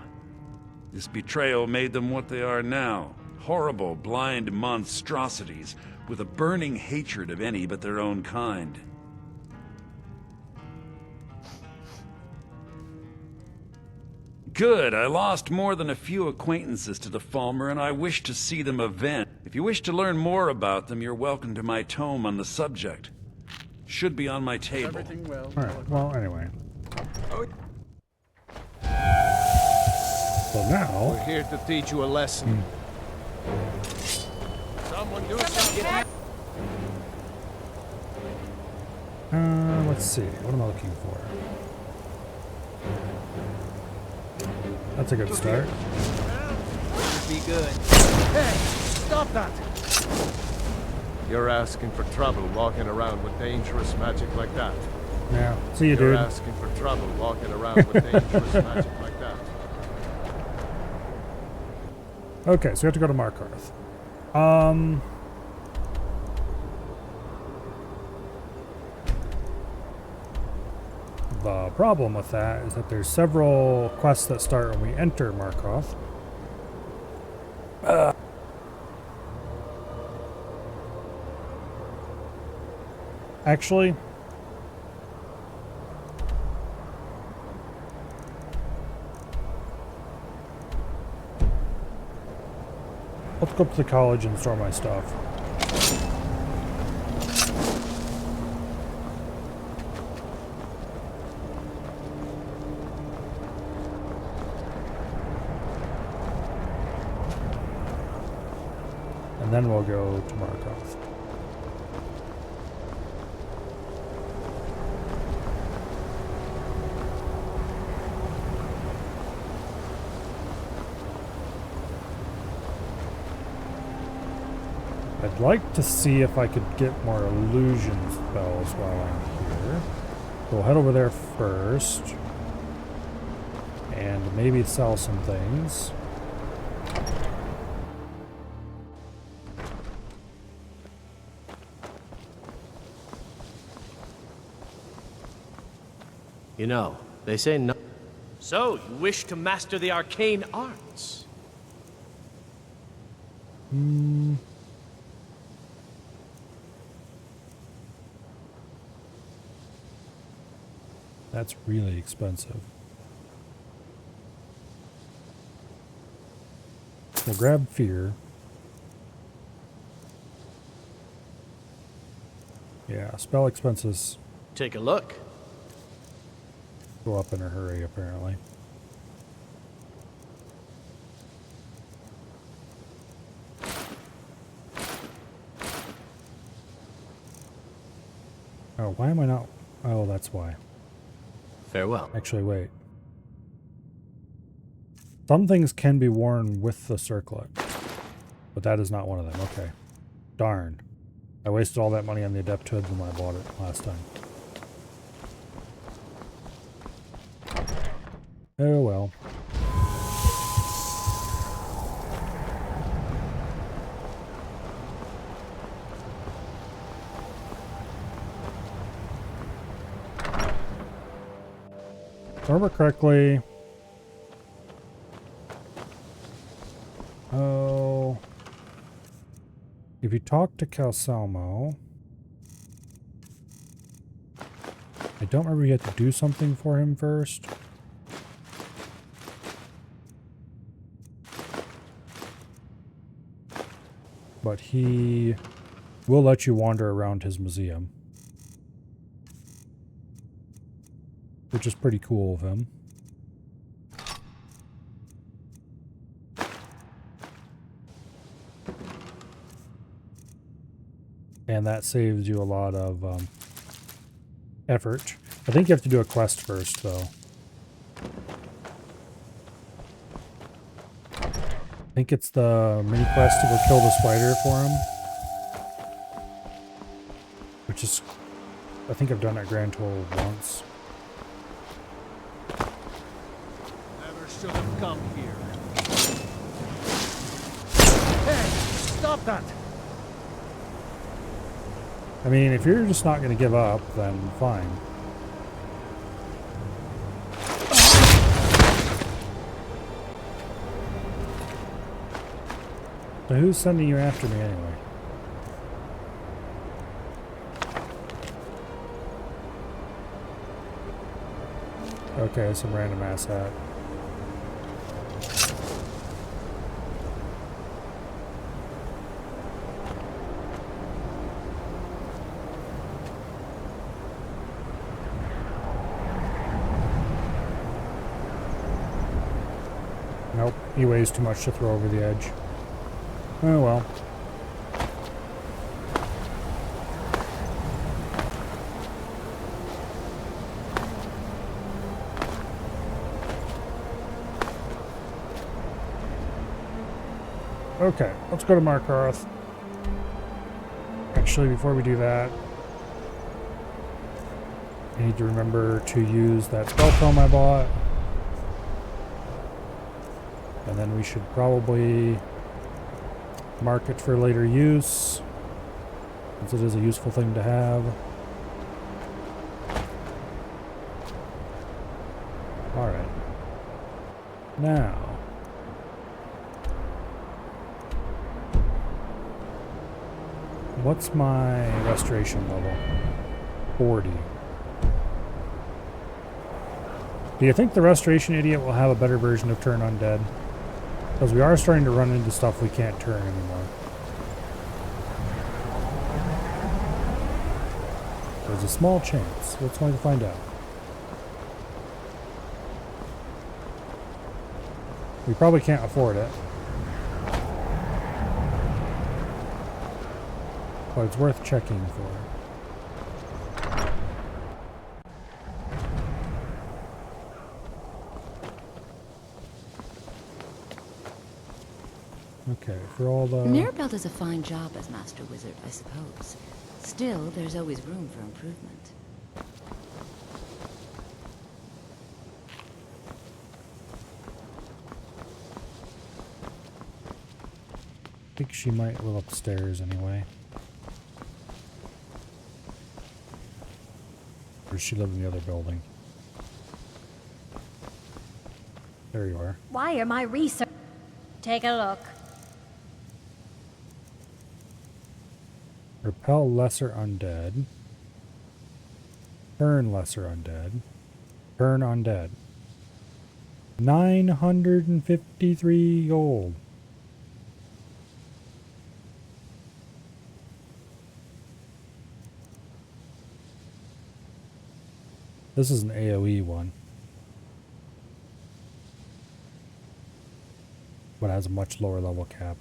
This betrayal made them what they are now, horrible, blind monstrosities with a burning hatred of any but their own kind. Good, I lost more than a few acquaintances to the Falmer, and I wish to see them avenged. If you wish to learn more about them, you're welcome to my tome on the subject. Should be on my table. Alright, well, anyway. So now... We're here to teach you a lesson. Someone do something. Let's see. What am I looking for? That's a good start. Be good. Hey, stop that! You're asking for trouble walking around with dangerous magic like that. Yeah. See you, You're dude. asking for trouble walking around with dangerous magic like that. Okay, so we have to go to Markarth. The problem with that is that there's several quests that start when we enter Markarth. Actually, let's go up to the college and store my stuff. And then we'll go to Markarth. I'd like to see if I could get more illusion spells while I'm here. So we'll head over there first. And maybe sell some things. You know, they say no. So, you wish to master the arcane arts? That's really expensive. We'll grab fear. Yeah, spell expenses Take a look. go up in a hurry, apparently. Oh, why am I not? Oh, that's why. Farewell. Actually, wait. Some things can be worn with the circlet, but that is not one of them. Okay. Darn. I wasted all that money on the adept hood when I bought it last time. Oh well. If I remember correctly. Oh. If you talk to Calsalmo. I don't remember you had to do something for him first. But he will let you wander around his museum. Which is pretty cool of him. And that saves you a lot of effort. I think you have to do a quest first, though. I think it's the mini quest to go kill the spider for him. Which is... I think I've done that grand total once. Never should have come here. Hey, stop that! I mean, if you're just not going to give up, then fine. So who's sending you after me anyway? Okay, some random ass hat. Nope, he weighs too much to throw over the edge. Oh well. Okay, let's go to Markarth. Actually, before we do that, I need to remember to use that spell tome I bought. And then we should probably mark it for later use, since it is a useful thing to have. Alright. Now, what's my restoration level? 40. Do you think the restoration idiot will have a better version of Turn Undead? Because we are starting to run into stuff we can't turn anymore. There's a small chance. Let's going to find out. We probably can't afford it. But it's worth checking for. Okay, for all the... Mirabelle does a fine job as Master Wizard, I suppose. Still, there's always room for improvement. I think she might live upstairs anyway. Or does she live in the other building? There you are. Why are my research? Take a look. Repel lesser undead. Turn lesser undead. Turn undead. 953 gold. This is an AoE one. But has a much lower level cap.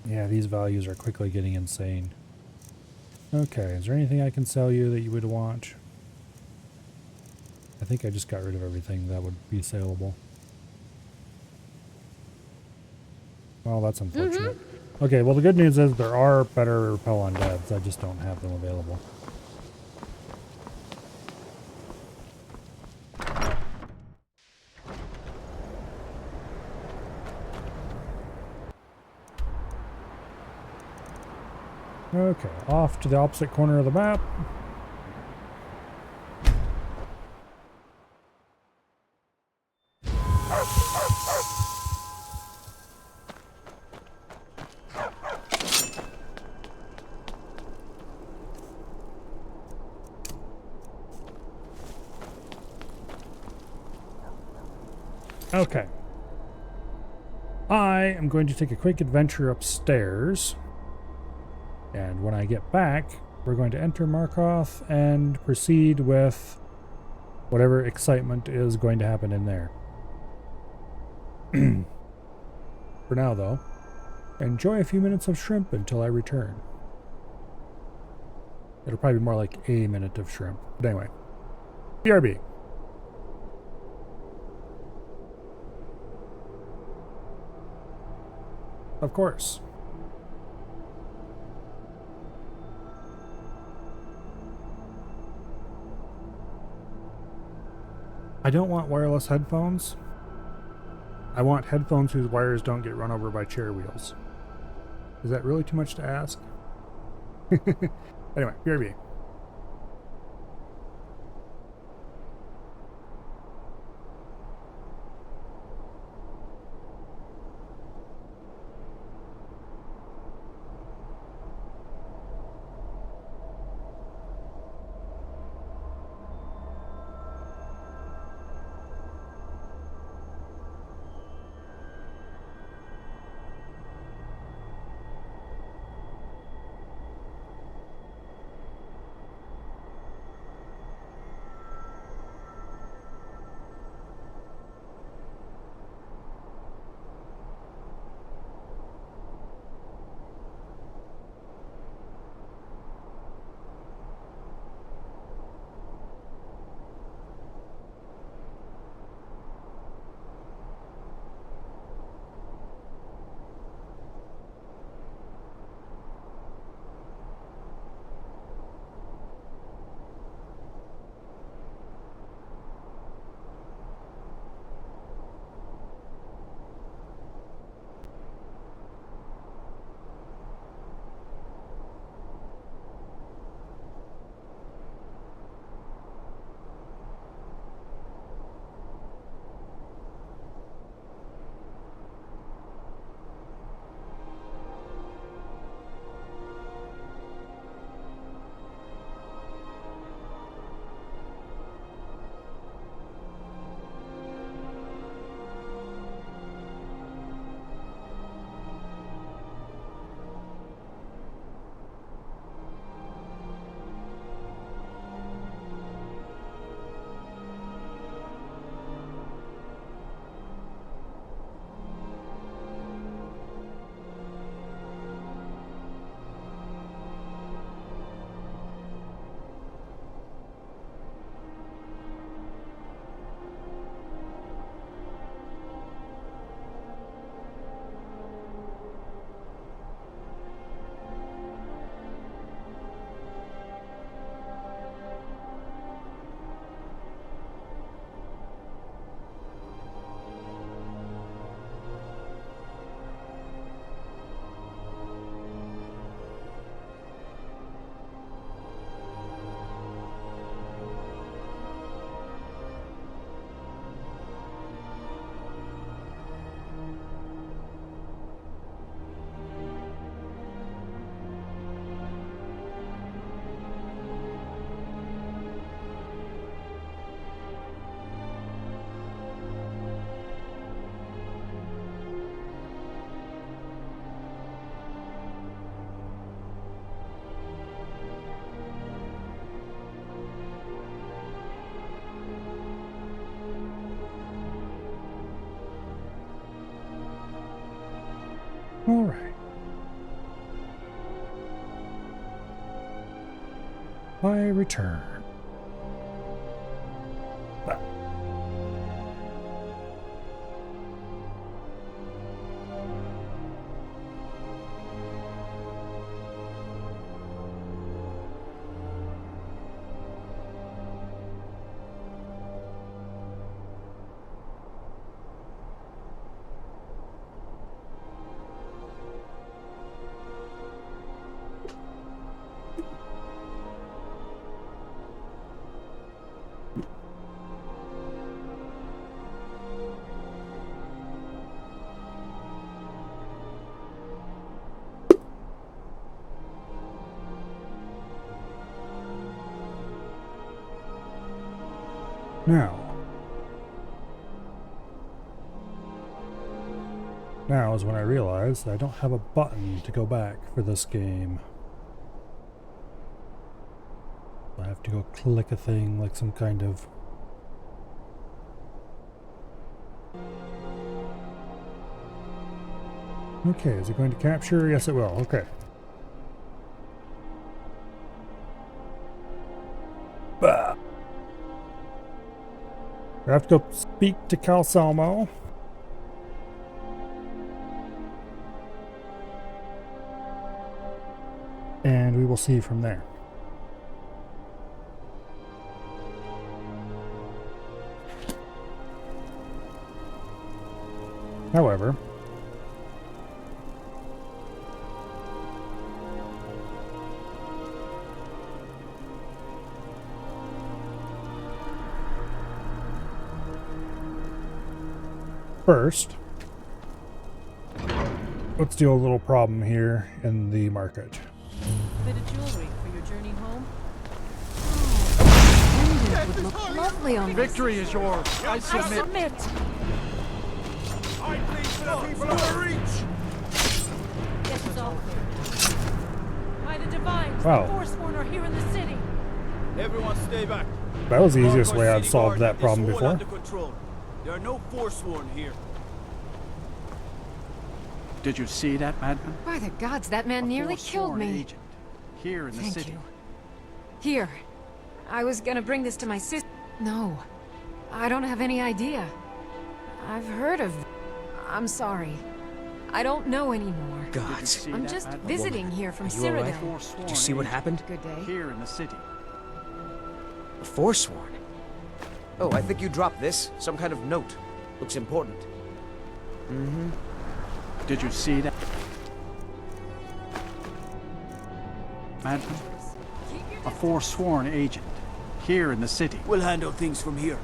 Yeah, these values are quickly getting insane. Okay, is there anything I can sell you that you would want? I think I just got rid of everything that would be saleable. Well, that's unfortunate. Okay, well the good news is there are better repel undeads. I just don't have them available. Okay, off to the opposite corner of the map. Okay. I am going to take a quick adventure upstairs. And when I get back, we're going to enter Markarth and proceed with whatever excitement is going to happen in there. For now, though, enjoy a few minutes of shrimp until I return. It'll probably be more like a minute of shrimp. But anyway, BRB. Of course. I don't want wireless headphones. I want headphones whose wires don't get run over by chair wheels. Is that really too much to ask? Anyway, BRB. All right. I return. But now is when I realize I don't have a button to go back for this game. I have to go click a thing like some kind of Okay, is it going to capture? Yes, it will. Okay. Bah. I have to go speak to Calcelmo. And we will see from there. However, first, let's do a little problem here in the market. Bit of jewelry for your journey home. Would look lovely on Victory is yours. I submit. I plead for the people of the Reach! This is all clear. By the Divines, Wow. the Forsworn are here in the city. Everyone stay back. That was the easiest way Concord I've City solved Guard that have this problem all before. under control. There are no Forsworn here. Did you see that, madman? By the gods, that man nearly killed Forsworn me. agent, here in the Thank city. you. Here. I was gonna bring this to my sister. No. I don't have any idea. I've heard of... I'm sorry. I don't know anymore. Gods. I'm just visiting here from Are you all right? Cyrodiil. Did you see what happened? Good day. Here in the city. A Forsworn? Oh, I think you dropped this. Some kind of note. Looks important. Mm-hmm. Did you see that? Madman? A Forsworn agent, here in the city. We'll handle things from here.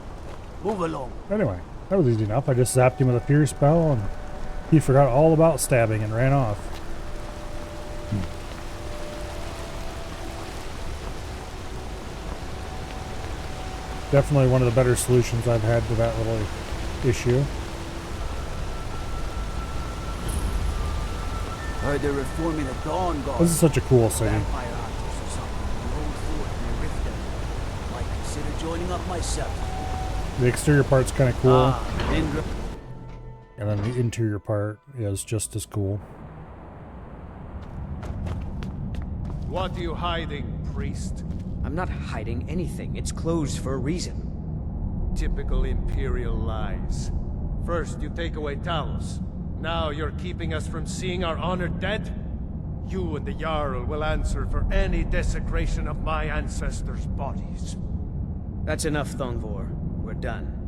Move along. Anyway, that was easy enough. I just zapped him with a fear spell and he forgot all about stabbing and ran off. Definitely one of the better solutions I've had to that little issue. Heard they're reforming the Dawn Guard. This is such a cool city. Vampire hunters or something. The old fort near Riften. Might consider joining up myself. The exterior part's kind of cool. Indra. And then the interior part is just as cool. What are you hiding, priest? I'm not hiding anything. It's closed for a reason. Typical Imperial lies. First, you take away Talos. Now you're keeping us from seeing our honored dead? You and the Jarl will answer for any desecration of my ancestors' bodies. That's enough, Thongvor. We're done.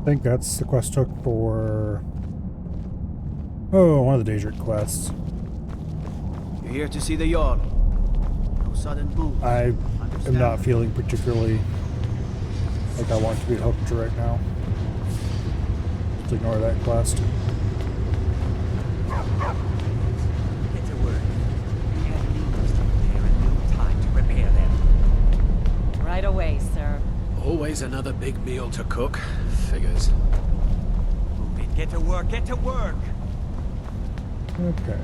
I think that's the quest took for... Oh, one of the Daedric quests. You're here to see the Jarl. No sudden moves. I am not feeling particularly like I want to be hooked right now. Just ignore that quest. Get to work. We have needles to repair and no time to repair them. Right away, sir. Always another big meal to cook. Figures. Move it. Get to work. Get to work. Okay.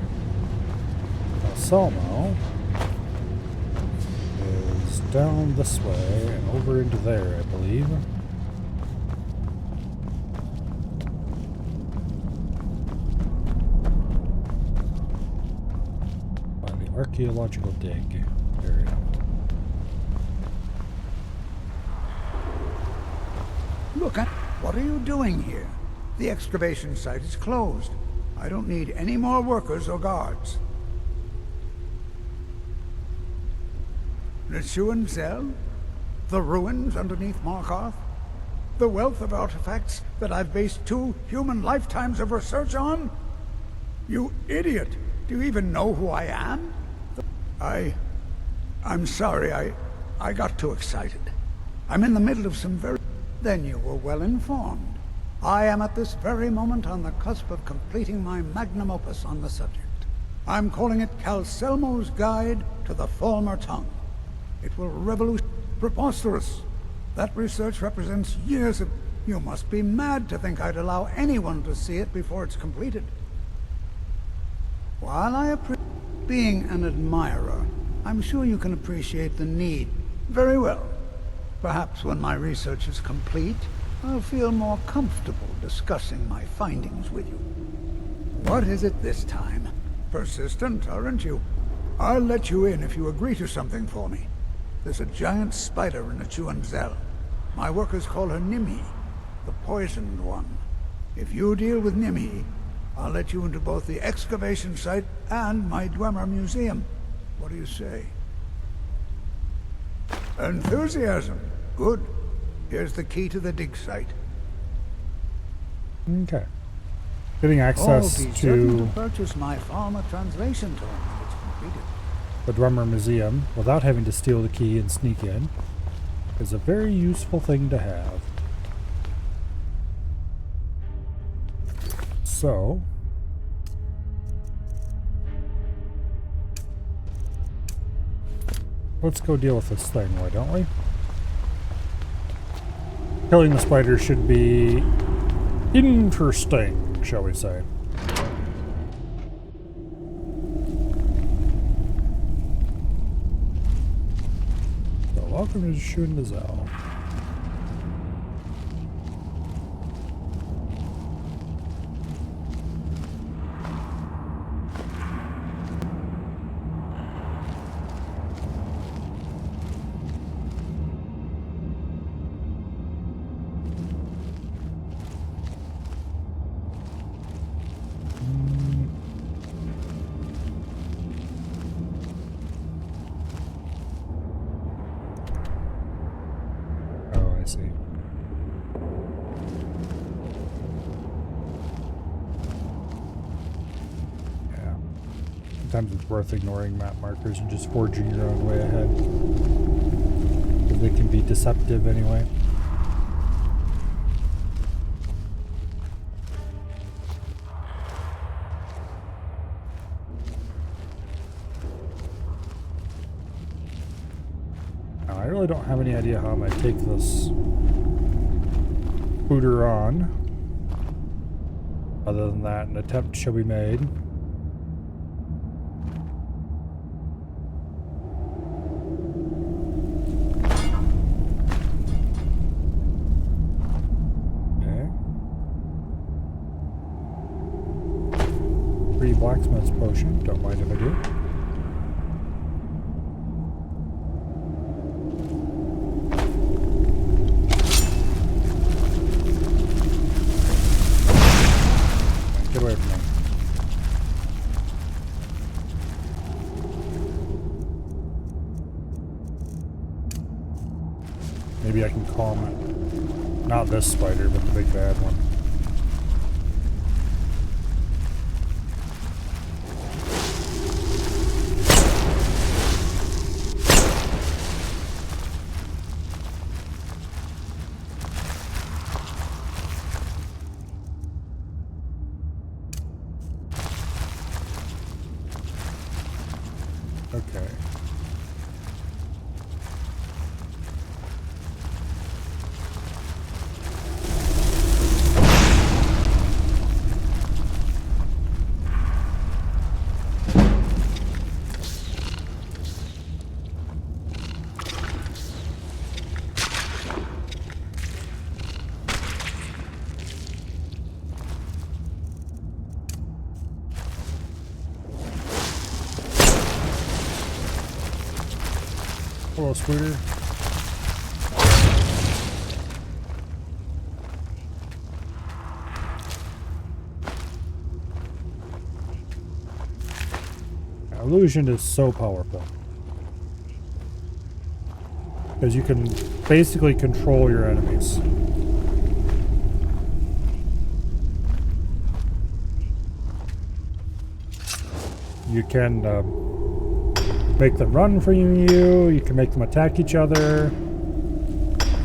Now Salmo is down this way and over into there, I believe. Find the archaeological dig area. Look at... What are you doing here? The excavation site is closed. I don't need any more workers or guards. Neshuan Cell? The ruins underneath Markarth? The wealth of artifacts that I've based 2 human lifetimes of research on? You idiot! Do you even know who I am? I'm sorry, I got too excited. I'm in the middle of some very... Then you were well informed. I am at this very moment on the cusp of completing my magnum opus on the subject. I'm calling it Calcelmo's Guide to the Falmer Tongue. It will revolutionize... Preposterous! That research represents years of... You must be mad to think I'd allow anyone to see it before it's completed. While I appreciate being an admirer, I'm sure you can appreciate the need. Very well. Perhaps when my research is complete, I'll feel more comfortable discussing my findings with you. What is it this time? Persistent, aren't you? I'll let you in if you agree to something for me. There's a giant spider in the Chuanzel. My workers call her Nimi, the poisoned one. If you deal with Nimi, I'll let you into both the excavation site and my Dwemer museum. What do you say? Enthusiasm. Good. Here's the key to the dig site. Okay. Getting access be certain to to purchase my farmer translation tome when it's completed. the Drummer Museum without having to steal the key and sneak in is a very useful thing to have. So, let's go deal with this thing, why don't we? Killing the spider should be interesting, shall we say. So, welcome to Chuanzel. Sometimes it's worth ignoring map markers and just forging your own way ahead. Because they can be deceptive anyway. Now, I really don't have any idea how I'm going to take this booter on. Other than that, an attempt shall be made. Blacksmith's potion, don't mind if I do. Get away from me. Maybe I can calm it. Not this spider, but the big bad one. Okay. Hello, Scooter. Illusion is so powerful. Because you can basically control your enemies. You can make them run from you, you can make them attack each other,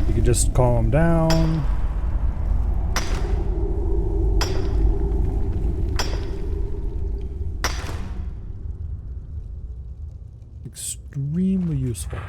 you can just calm them down. Extremely useful.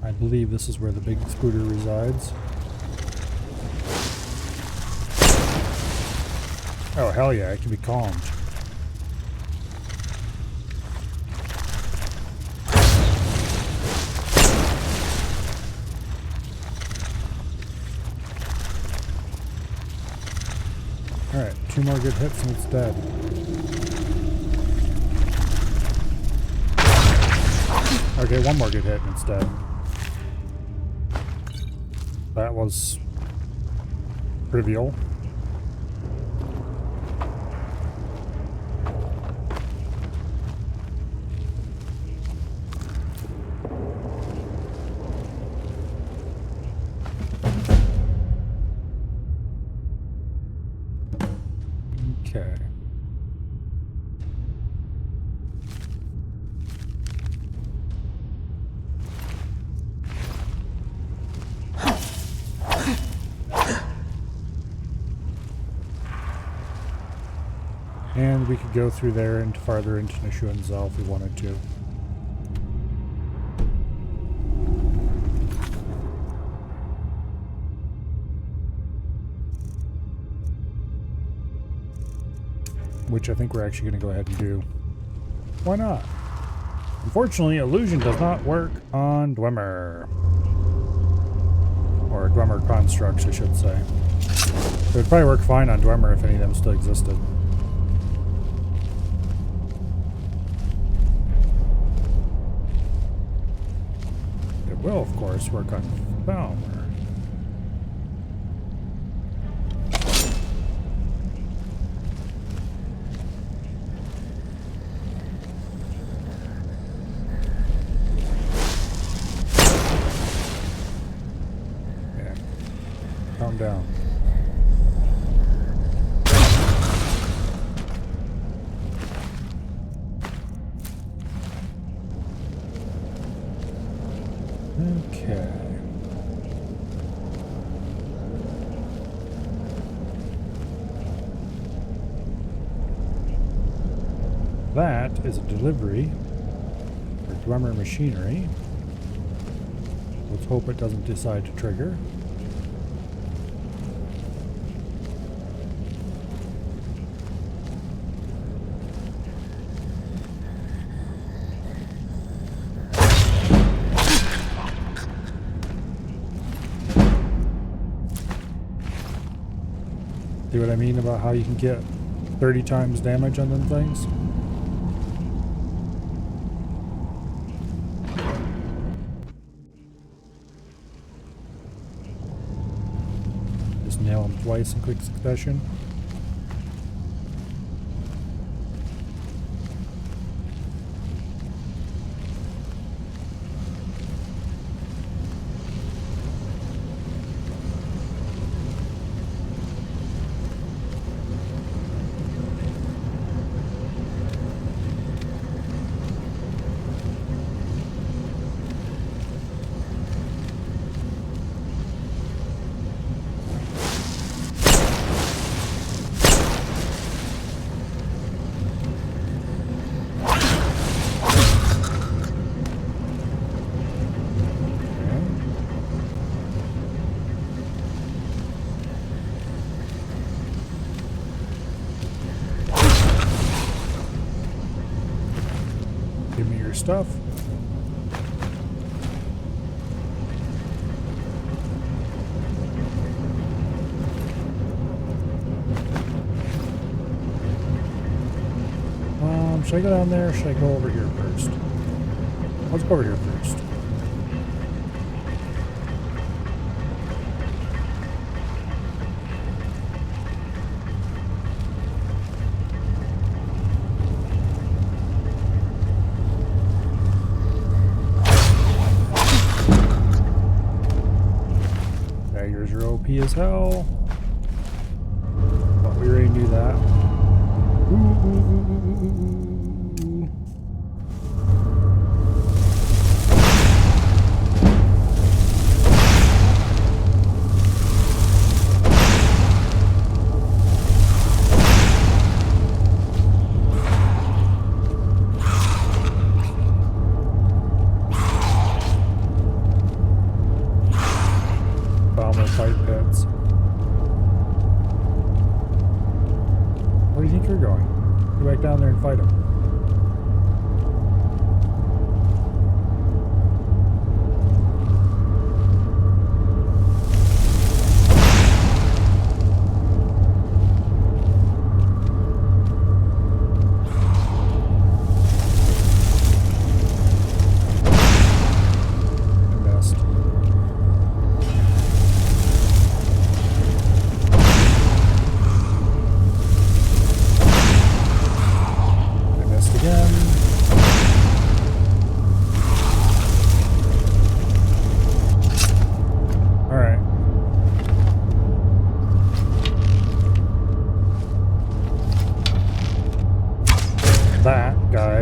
I believe this is where the big spooter resides. Oh, hell yeah, it can be calmed. Alright, 2 more good hits and it's dead. Okay, 1 more good hit and it's dead. That was trivial. Okay. And we could go through there and farther into Nishuanzal if we wanted to. Which I think we're actually going to go ahead and do. Why not? Unfortunately, illusion does not work on Dwemer. Or Dwemer constructs, I should say. It would probably work fine on Dwemer if any of them still existed. It will, of course, work on Falmer. Calm down. Okay. That is a delivery for Dwemer machinery. Let's hope it doesn't decide to trigger. See what I mean about how you can get 30 times damage on them things? Just nail them twice in quick succession. Give me your stuff. Should I go down there or should I go over here first? Let's go over here first. Daggers are OP as hell. But we already knew that. fight pits. Where do you think you're going? Go back down there and fight him.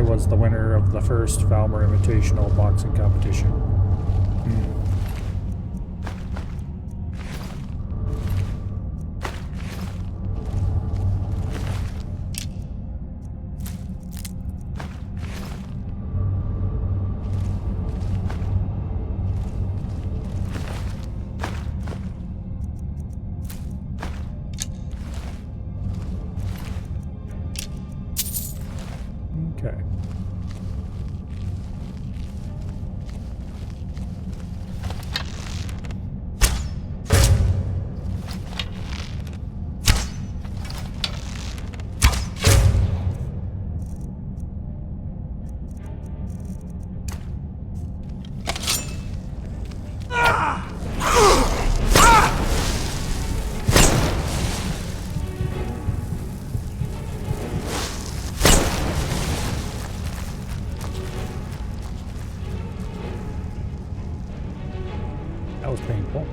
Was the winner of the first Falmer Invitational boxing competition. Okay. That was painful.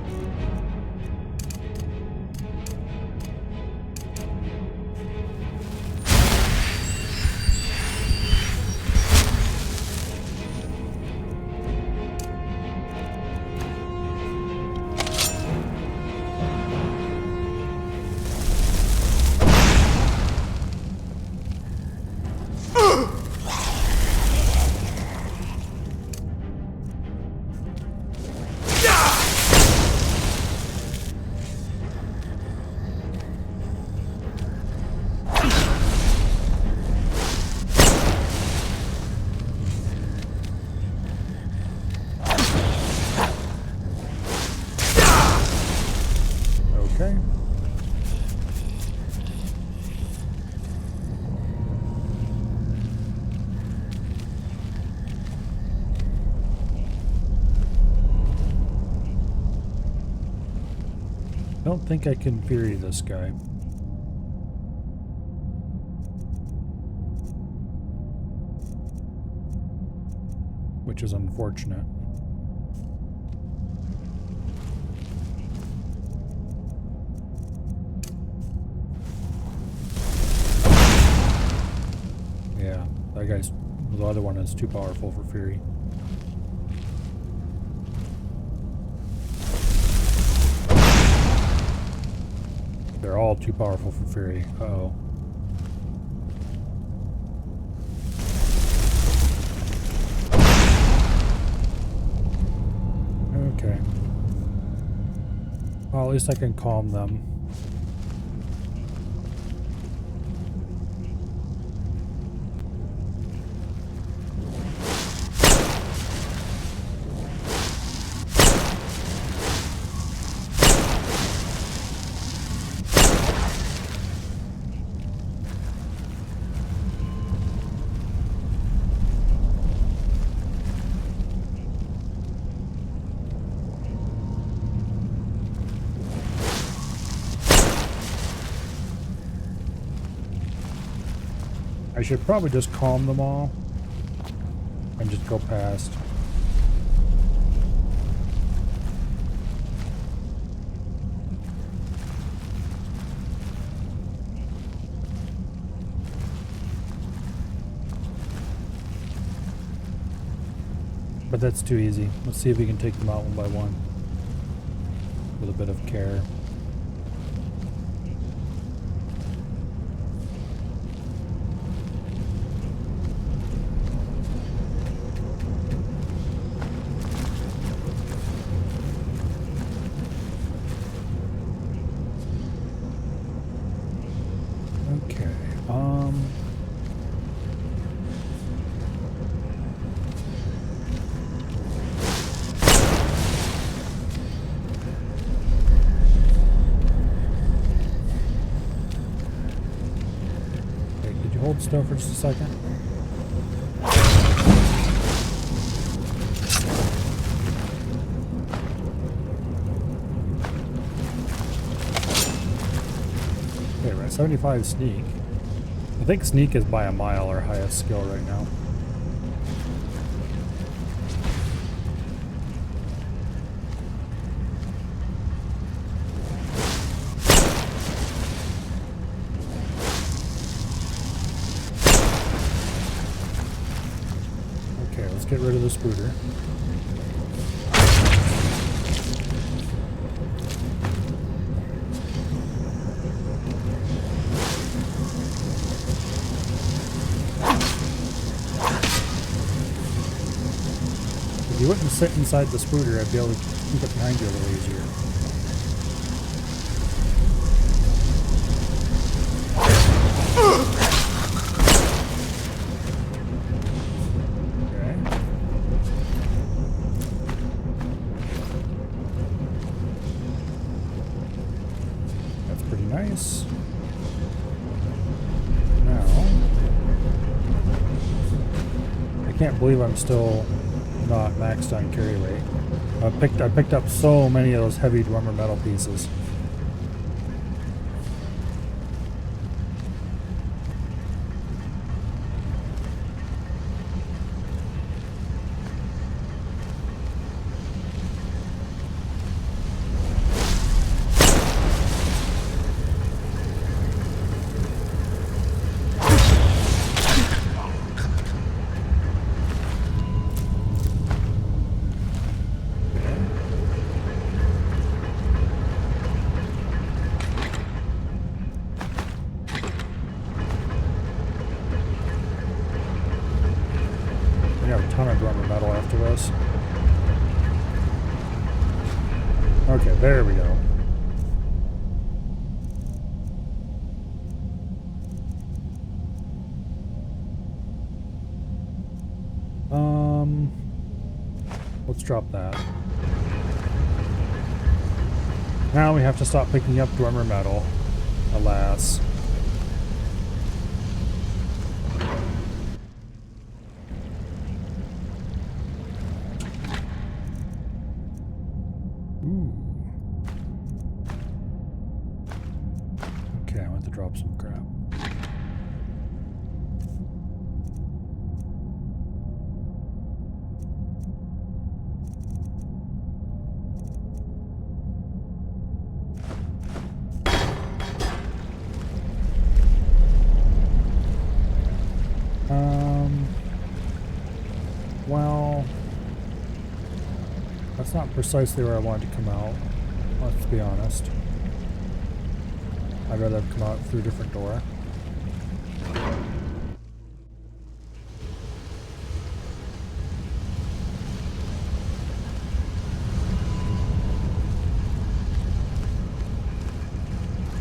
Okay. Don't think I can fury this guy. Which is unfortunate. Yeah, that guy's, the other one is too powerful for Fury. They're all too powerful for Fury. Uh-oh. Okay. Well, at least I can calm them. I should probably just calm them all and just go past. But that's too easy. Let's see if we can take them out one by one with a bit of care. hold still for just a second? Okay, we're at 75 sneak. I think sneak is by a mile our highest skill right now. Okay, let's get rid of the spooter. If you wouldn't sit inside the spooter, I'd be able to keep it behind you a little easier. Okay. That's pretty nice. Now, I can't believe I'm still not maxed on carry weight. I picked up so many of those heavy Dwemer metal pieces. We have a ton of Dwemer metal after this. Okay, there we go. Let's drop that. Now we have to stop picking up Dwemer metal, alas. Okay, I want to drop some crap. Well, that's not precisely where I wanted to come out, let's be honest. I'd rather have come out through a different door.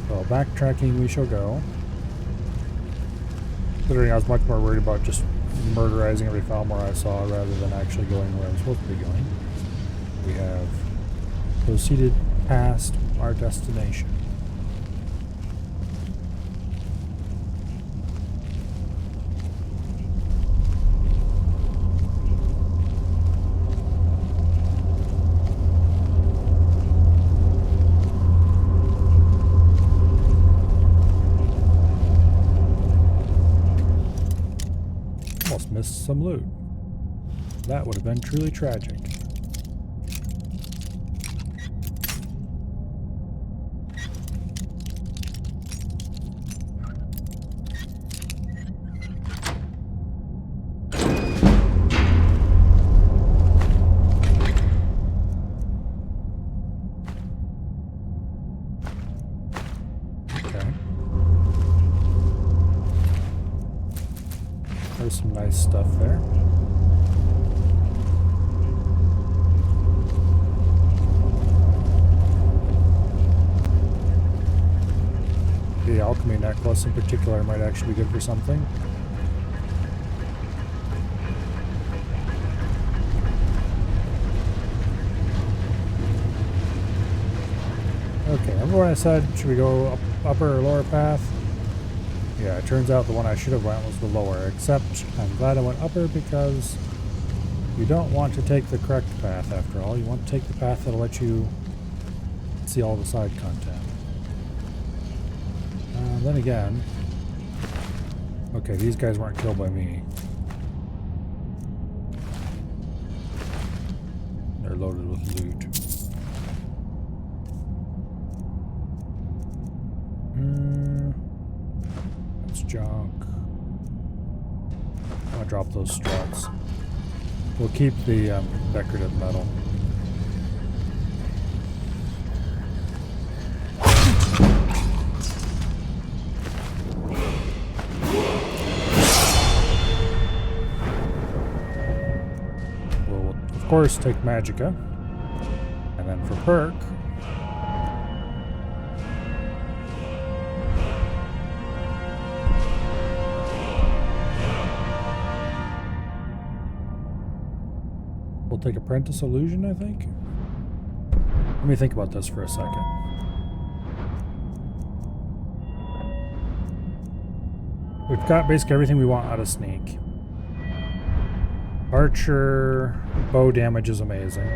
So backtracking we shall go. Considering I was much more worried about just murderizing every Falmor I saw rather than actually going where I'm supposed to be going. We have proceeded past our destination. Almost missed some loot. That would have been truly tragic. There's some nice stuff there. The alchemy necklace in particular might actually be good for something. Okay, remember when I said, should we go upper or lower path? Yeah, it turns out the one I should have went was the lower, except I'm glad I went upper because you don't want to take the correct path after all. You want to take the path that'll let you see all the side content. Then again, okay, these guys weren't killed by me. They're loaded with loot. That's junk. I'll drop those struts. We'll keep the decorative metal. We'll, of course, take Magicka. And then for perk, we'll take Apprentice Illusion, I think. Let me think about this for a second. We've got basically everything we want out of Sneak. Archer, bow damage is amazing.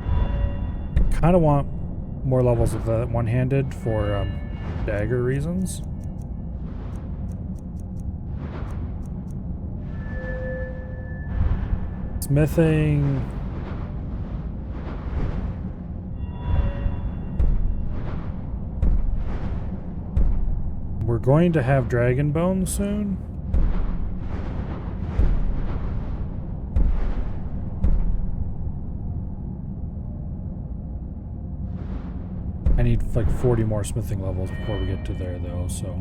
I kind of want more levels of that one-handed for dagger reasons. Smithing. We're going to have Dragon Bone soon. I need like 40 more smithing levels before we get to there though, so.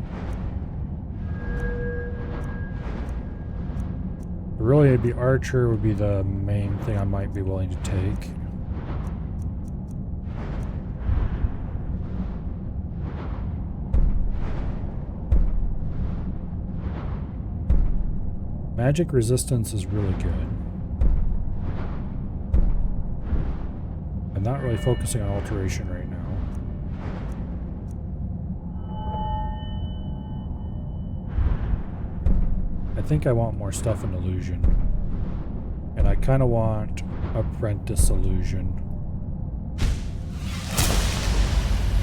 Really, it'd be Archer would be the main thing I might be willing to take. Magic resistance is really good. I'm not really focusing on alteration right now. I think I want more stuff in Illusion. And I kind of want Apprentice Illusion.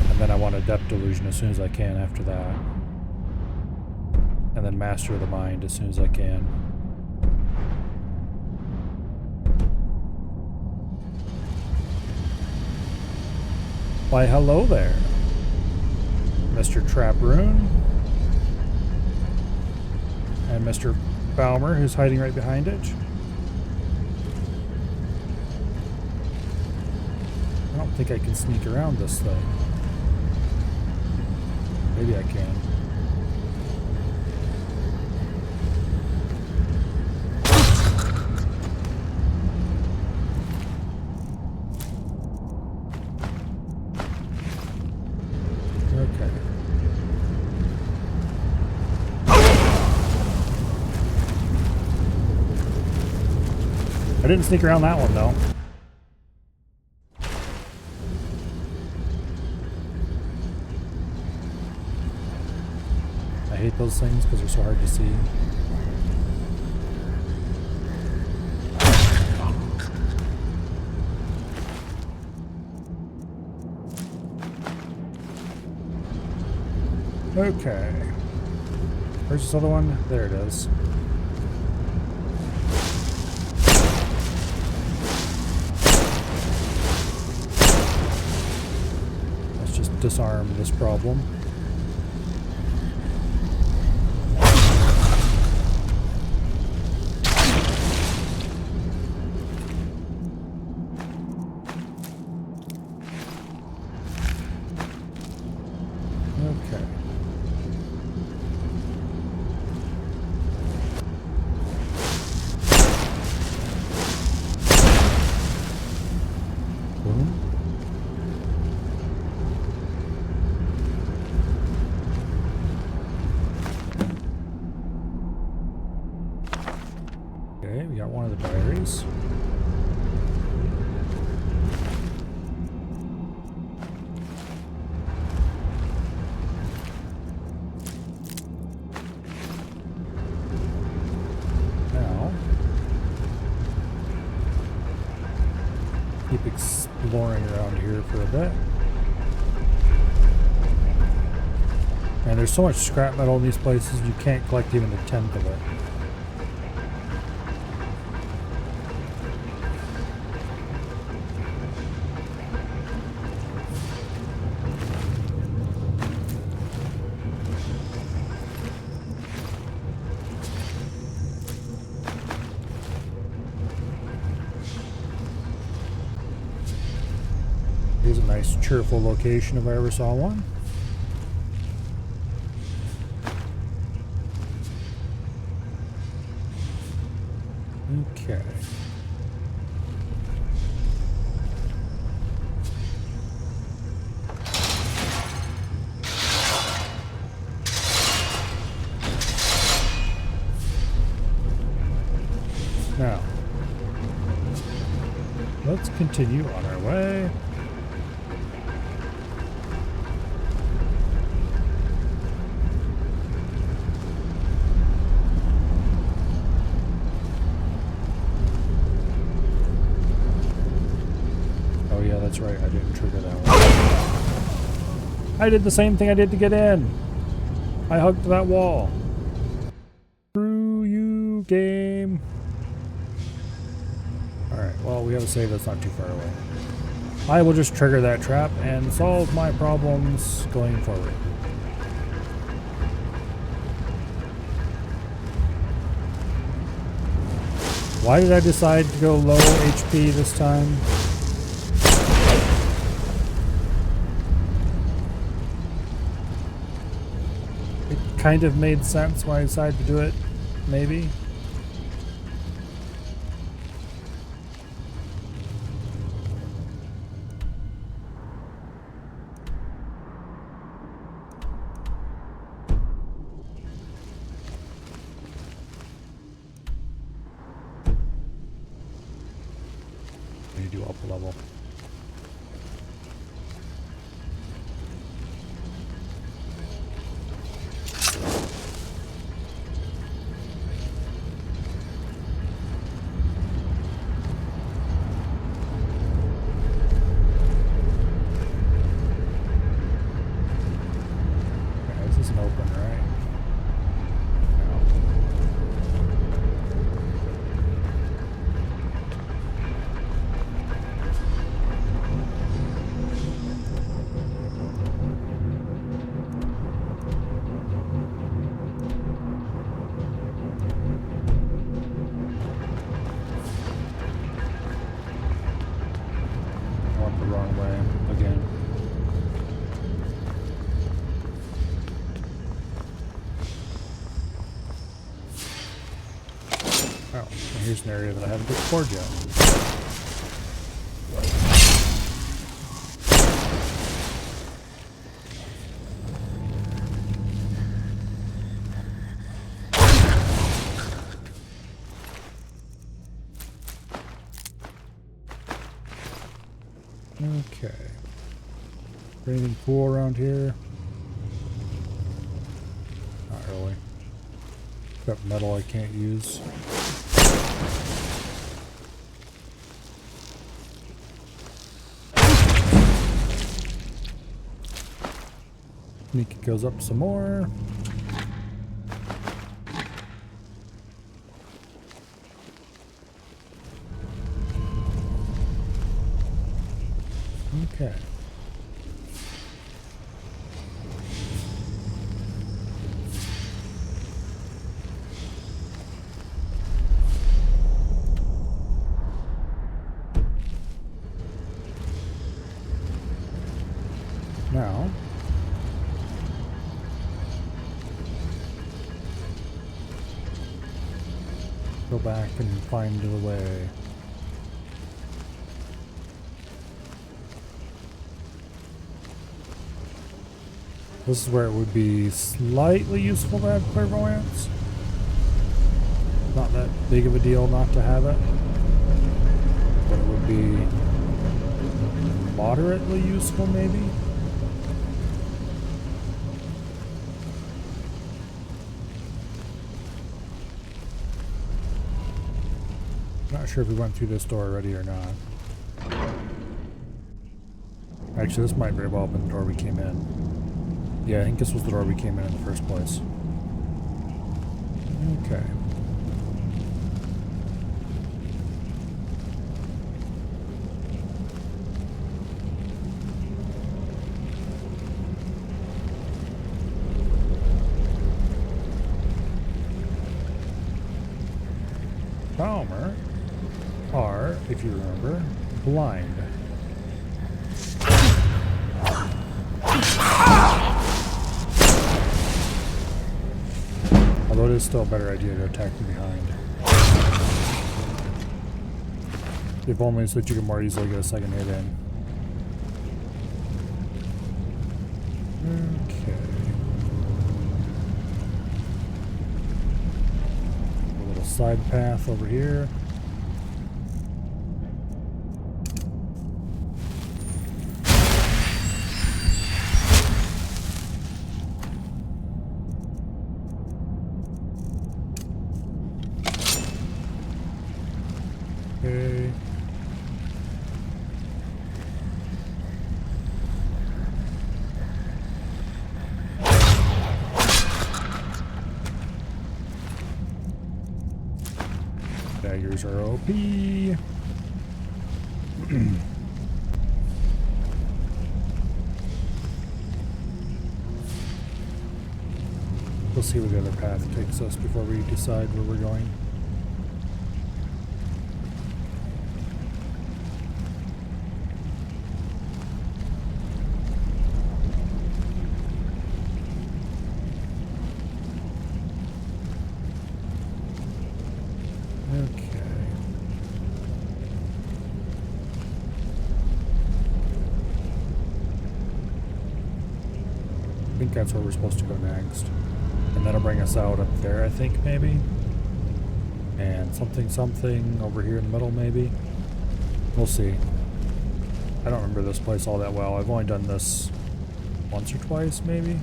And then I want Adept Illusion as soon as I can after that. And then Master of the Mind as soon as I can. Why, hello there, Mr. Traproon. And Mr. Balmer, who's hiding right behind it. I don't think I can sneak around this thing. Maybe I can. Okay. I didn't sneak around that one though. I hate those things because they're so hard to see. Okay. Where's this other one? There it is. Let's just disarm this problem. Okay. Boom. Keep exploring around here for a bit. And there's so much scrap metal in these places, you can't collect even a tenth of it. Here's a nice cheerful location if I ever saw one. Okay. Now, let's continue on our way. Oh yeah, that's right, I didn't trigger that one. I did the same thing I did to get in. I hugged that wall. Screw you, game. Alright, well, we have a save that's not too far away. I will just trigger that trap and solve my problems going forward. Why did I decide to go low HP this time? It kind of made sense why I decided to do it, maybe. Do up a level. Okay, this isn't open, right? The wrong way again. Oh, well, here's an area that I haven't explored yet. Okay. Anything cool around here? Not really. Got metal I can't use. I think it goes up some more. Okay. Now, go back and find the way. This is where it would be slightly useful to have clairvoyance. Not that big of a deal not to have it, but it would be moderately useful maybe. Not sure if we went through this door already or not. Actually, this might very well have been the door we came in. Yeah, I think this was the door we came in the first place. Okay. Palmer are, if you remember, blind. Although it is still a better idea to attack from behind. If only so that you can more easily get a second hit in. Okay. A little side path over here. Okay. Daggers are OP. We'll see where the other path takes us before we decide where we're going. I think that's where we're supposed to go next. And that'll bring us out up there, I think, maybe? And something over here in the middle, maybe? We'll see. I don't remember this place all that well. I've only done this once or twice, maybe?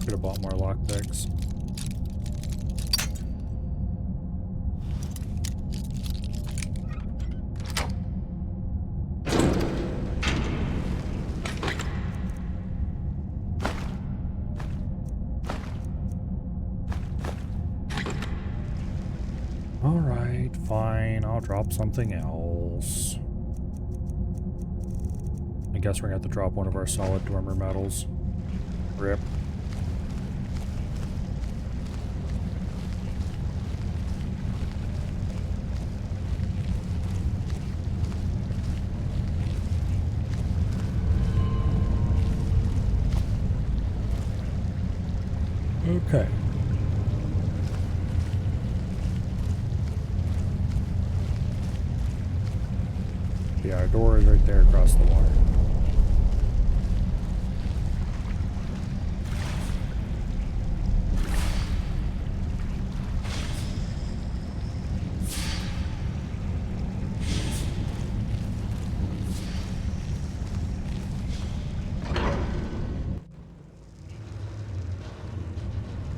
Could have bought more lockpicks. Alright, fine. I'll drop something else. I guess we're gonna have to drop one of our solid dormer metals. Rip. Okay. Yeah, our door is right there across the water.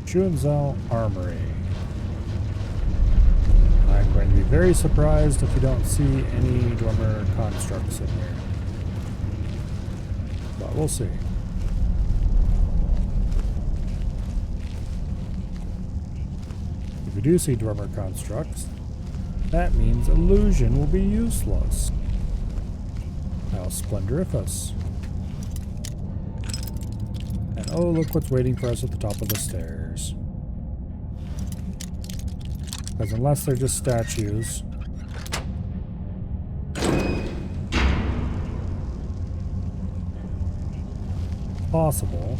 Junzao Armory. I'm going to be very surprised if you don't see any dormer constructs in here. But we'll see. If we do see dormer constructs, that means illusion will be useless. How splendoriferous. And oh, look what's waiting for us at the top of the stairs. Because unless they're just statues... possible.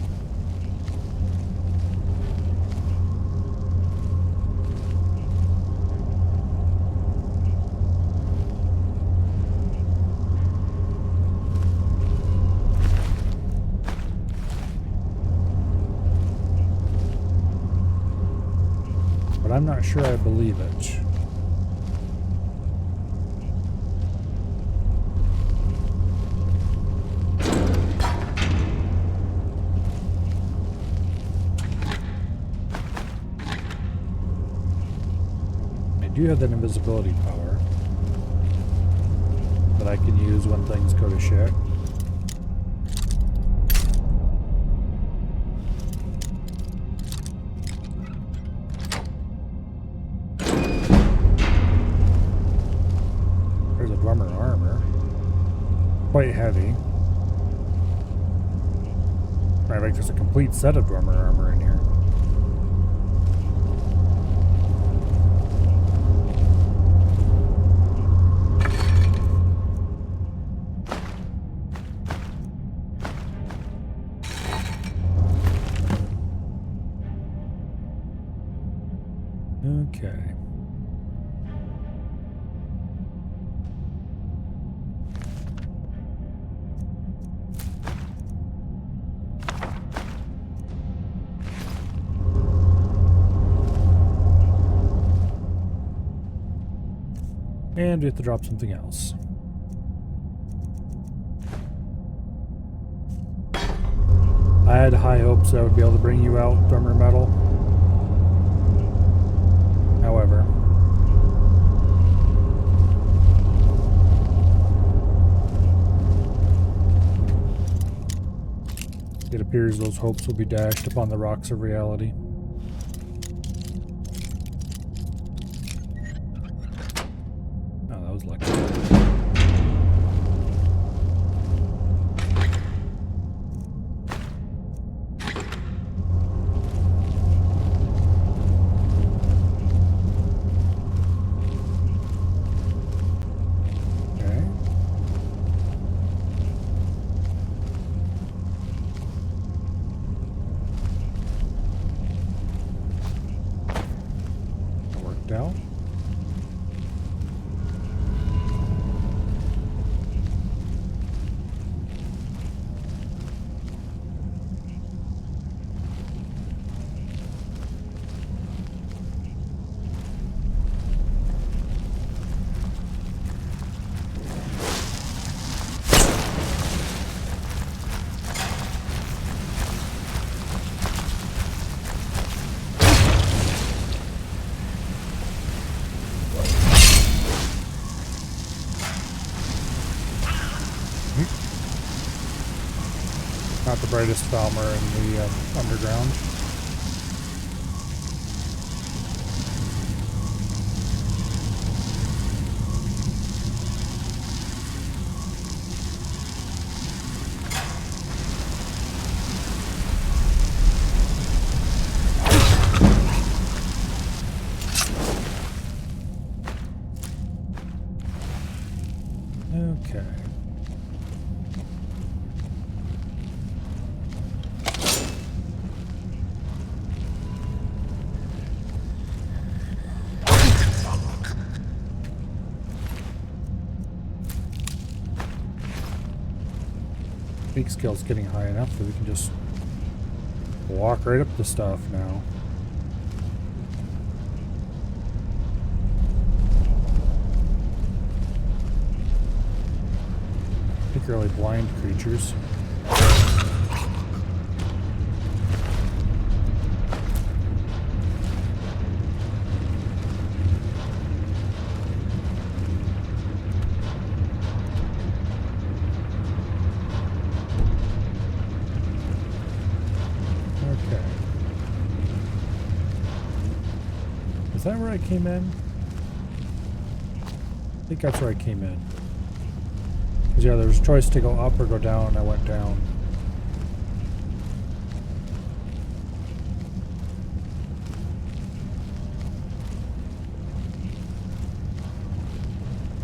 But I'm not sure I believe it. do have that invisibility power that I can use when things go to shit. There's a drummer armor. Quite heavy. I think there's a complete set of drummer armor in here. Okay. And we have to drop something else. I had high hopes I would be able to bring you out, drummer metal. However, it appears those hopes will be dashed upon the rocks of reality. Oh, that was lucky. Out. Not the brightest Falmer in the underground. Okay. Sneak skill's getting high enough that we can just walk right up to stuff now. Particularly blind creatures. Is that where I came in? I think that's where I came in. Because yeah, there was a choice to go up or go down, and I went down.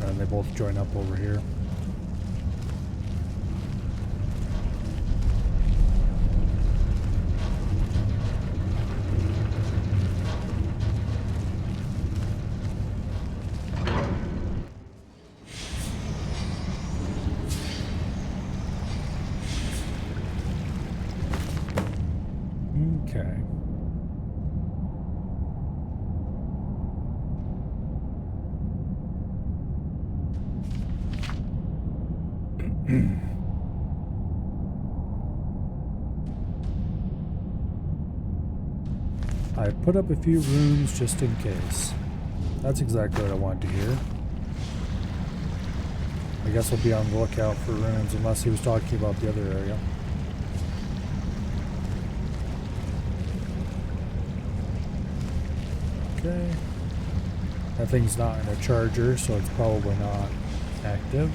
And they both join up over here. Okay. I put up a few runes just in case. That's exactly what I wanted to hear. I guess we'll be on the lookout for ruins unless he was talking about the other area. Okay. That thing's not in a charger, so it's probably not active.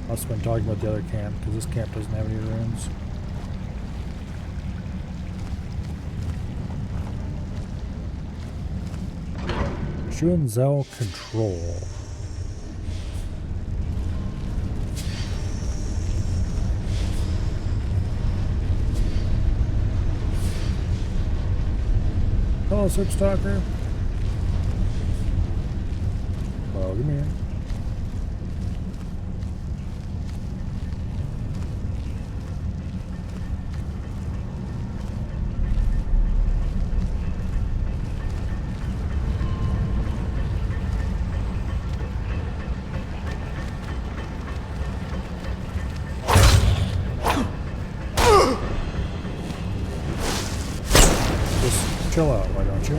Must have been talking about the other camp, because this camp doesn't have any ruins. Zhao control. Hello, Sip Stalker. Oh, give me here. Chill out, why don't you?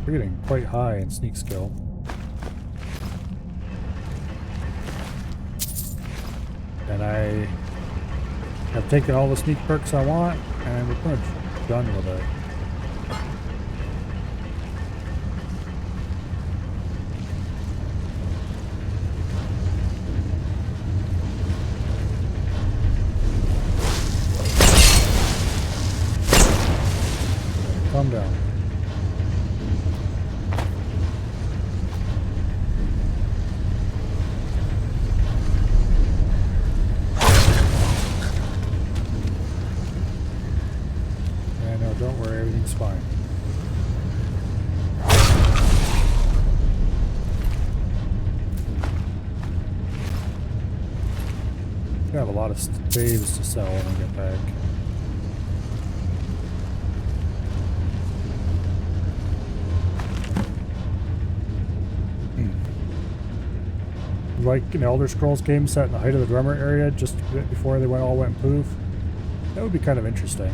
We're getting quite high in sneak skill. And I have taken all the sneak perks I want, and we're pretty much done with it. Calm down. Don't worry, everything's fine. I have a lot of saves to sell when I get back. Like an Elder Scrolls game set in the height of the drummer area just before they all went poof. That would be kind of interesting.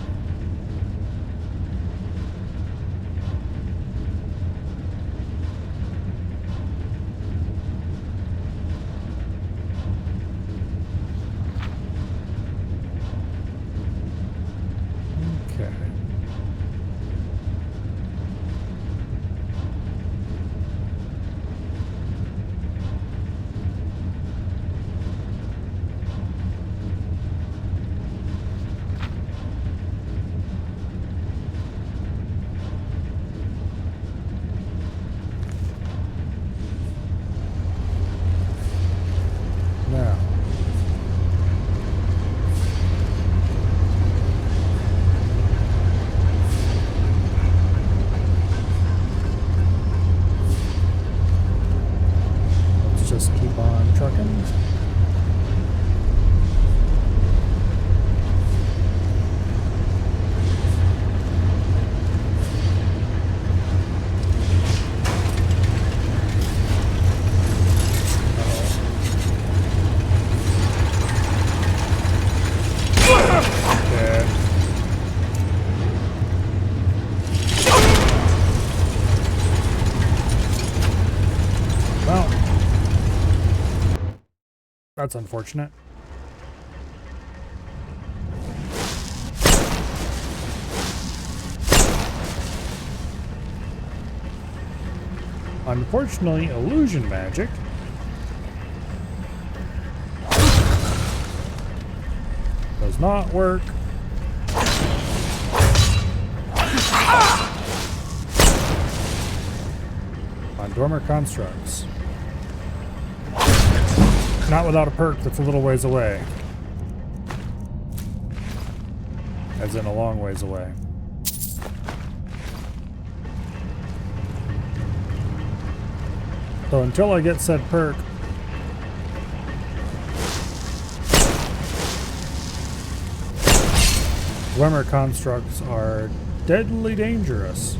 That's unfortunate. Unfortunately, illusion magic does not work on dormer constructs. Not without a perk that's a little ways away. As in a long ways away. So until I get said perk, Dwemer constructs are deadly dangerous.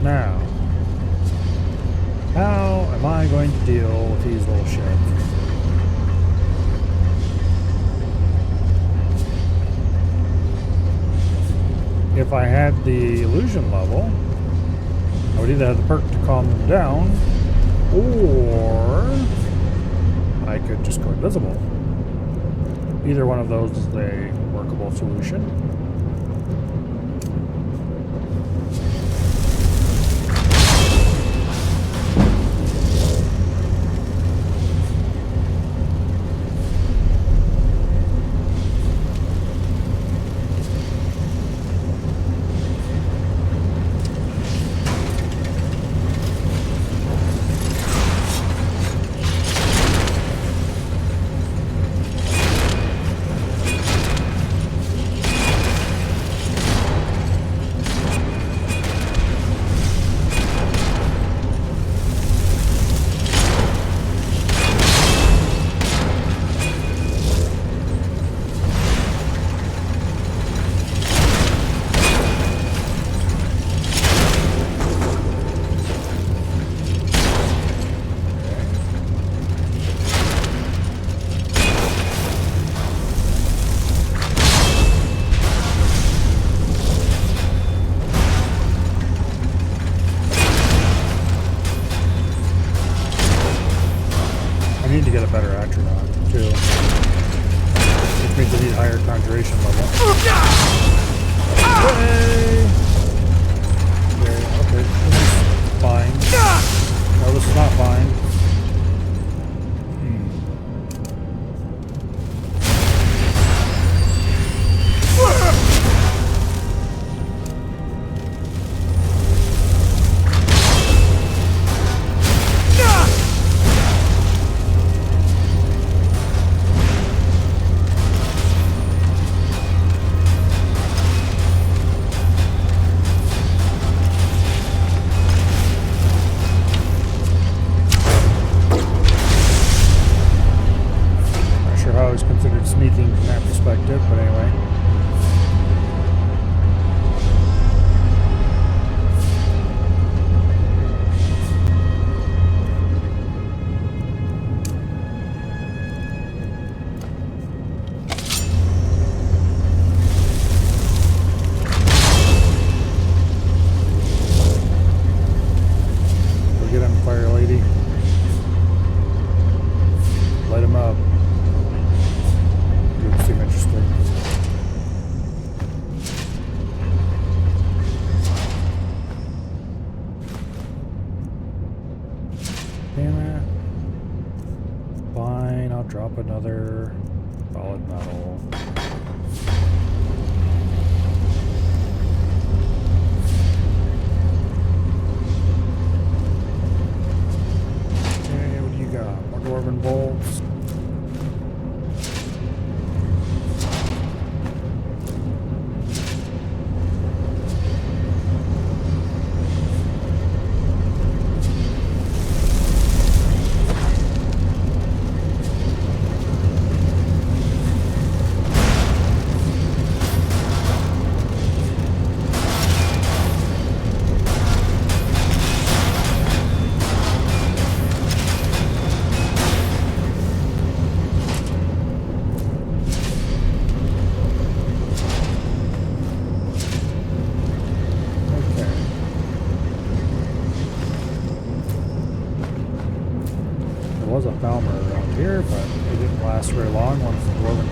Now, how am I going to deal with these little shits? If I had the illusion level, I would either have the perk to calm them down, or I could just go invisible. Either one of those is a workable solution. I need to get a better atronach too, which means I need higher conjuration level. Okay, this is fine. No, this is not fine. Considered sneaking from that perspective, but anyway. Go get him, Fire Lady. Light him up. Seem interesting.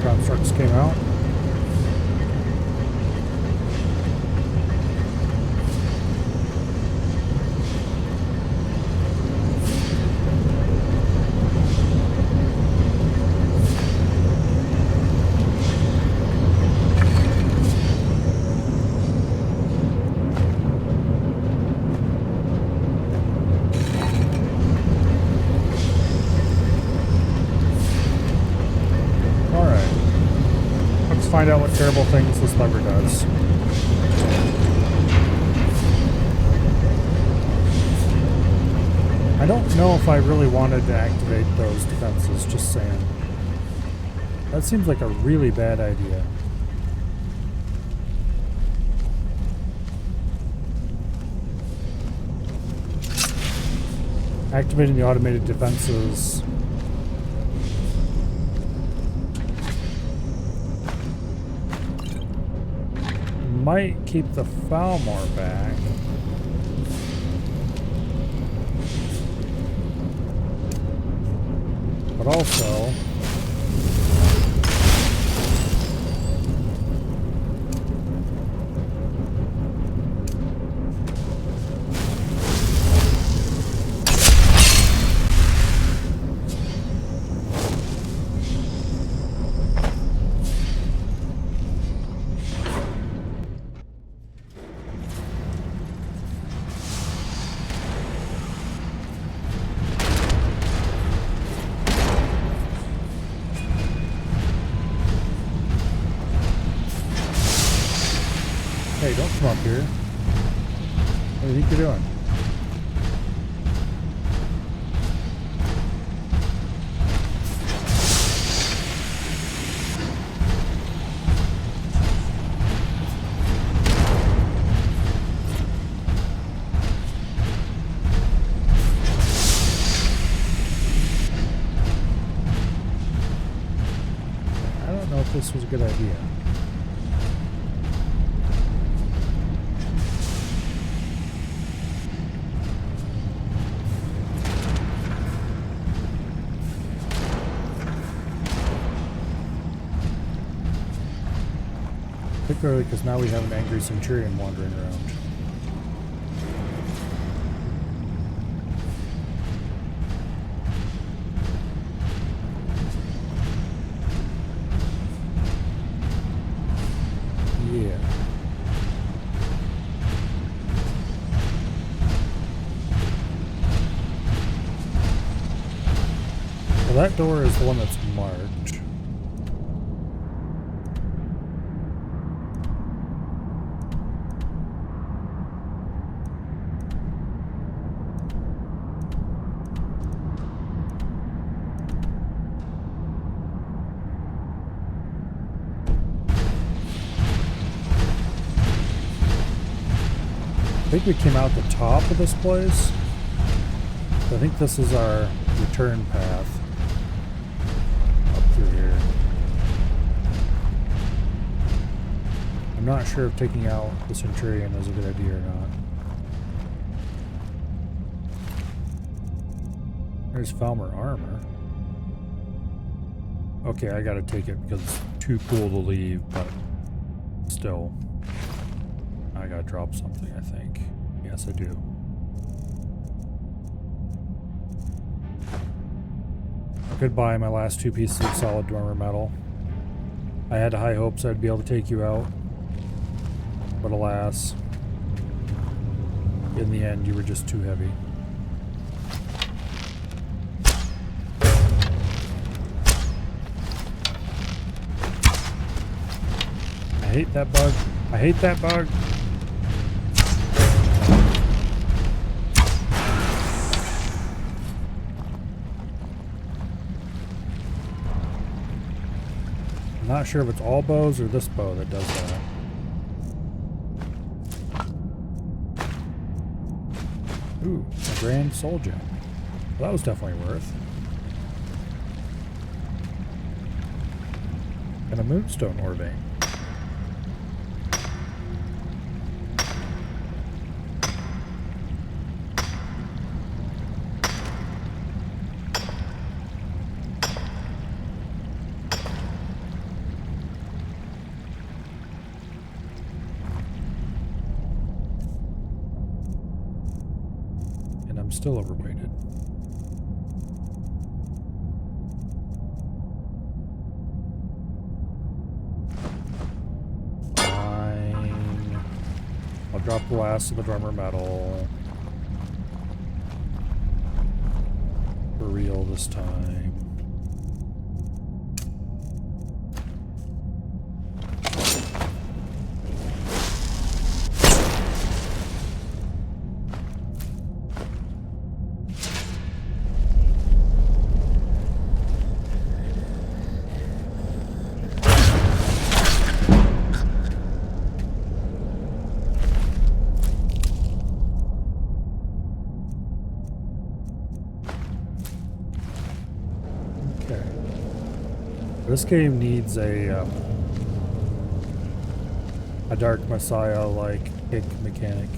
constructs came out. Find out what terrible things this lever does. I don't know if I really wanted to activate those defenses, just saying. That seems like a really bad idea. Activating the automated defenses might keep the Falmor back. But also hey, don't come up here. What do you think you're doing? I don't know if this was a good idea. Particularly because now we have an angry Centurion wandering around. Yeah. Well, that door is the one that's marked. I think we came out the top of this place. I think this is our return path up through here. I'm not sure if taking out the Centurion is a good idea or not. There's Falmor armor. Okay, I gotta take it because it's too cool to leave, but still. I gotta drop something, I think. Yes, I do. Goodbye, my last two pieces of solid dormer metal. I had high hopes I'd be able to take you out. But alas, in the end, you were just too heavy. I hate that bug. I hate that bug. I'm not sure if it's all bows or this bow that does that. Ooh, a grand soul gem. Well, that was definitely worth. And a moonstone ore vein. still overweighted. Fine. I'll drop the last of the drummer metal. For real this time. This game needs a Dark Messiah-like kick mechanic.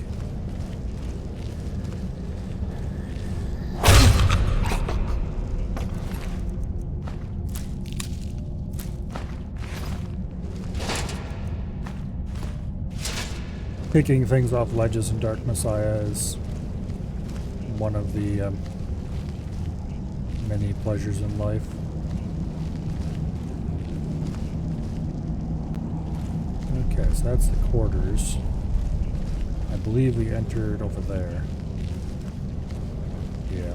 Kicking things off ledges in Dark Messiah is one of the many pleasures in life. Okay, so that's the quarters. I believe we entered over there. Yeah.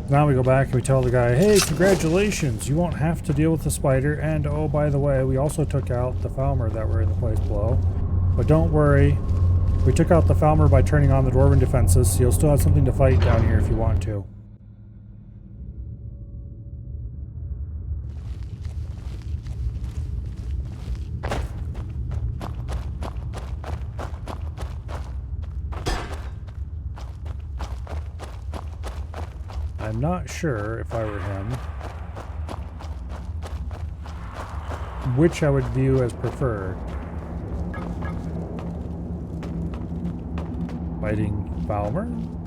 Now we go back and we tell the guy, hey, congratulations, you won't have to deal with the spider, and oh, by the way, we also took out the Falmer that were in the place below. But don't worry, we took out the Falmer by turning on the Dwarven defenses, so you'll still have something to fight down here if you want to. I'm not sure, if I were him, which I would view as preferred. Fighting Falmer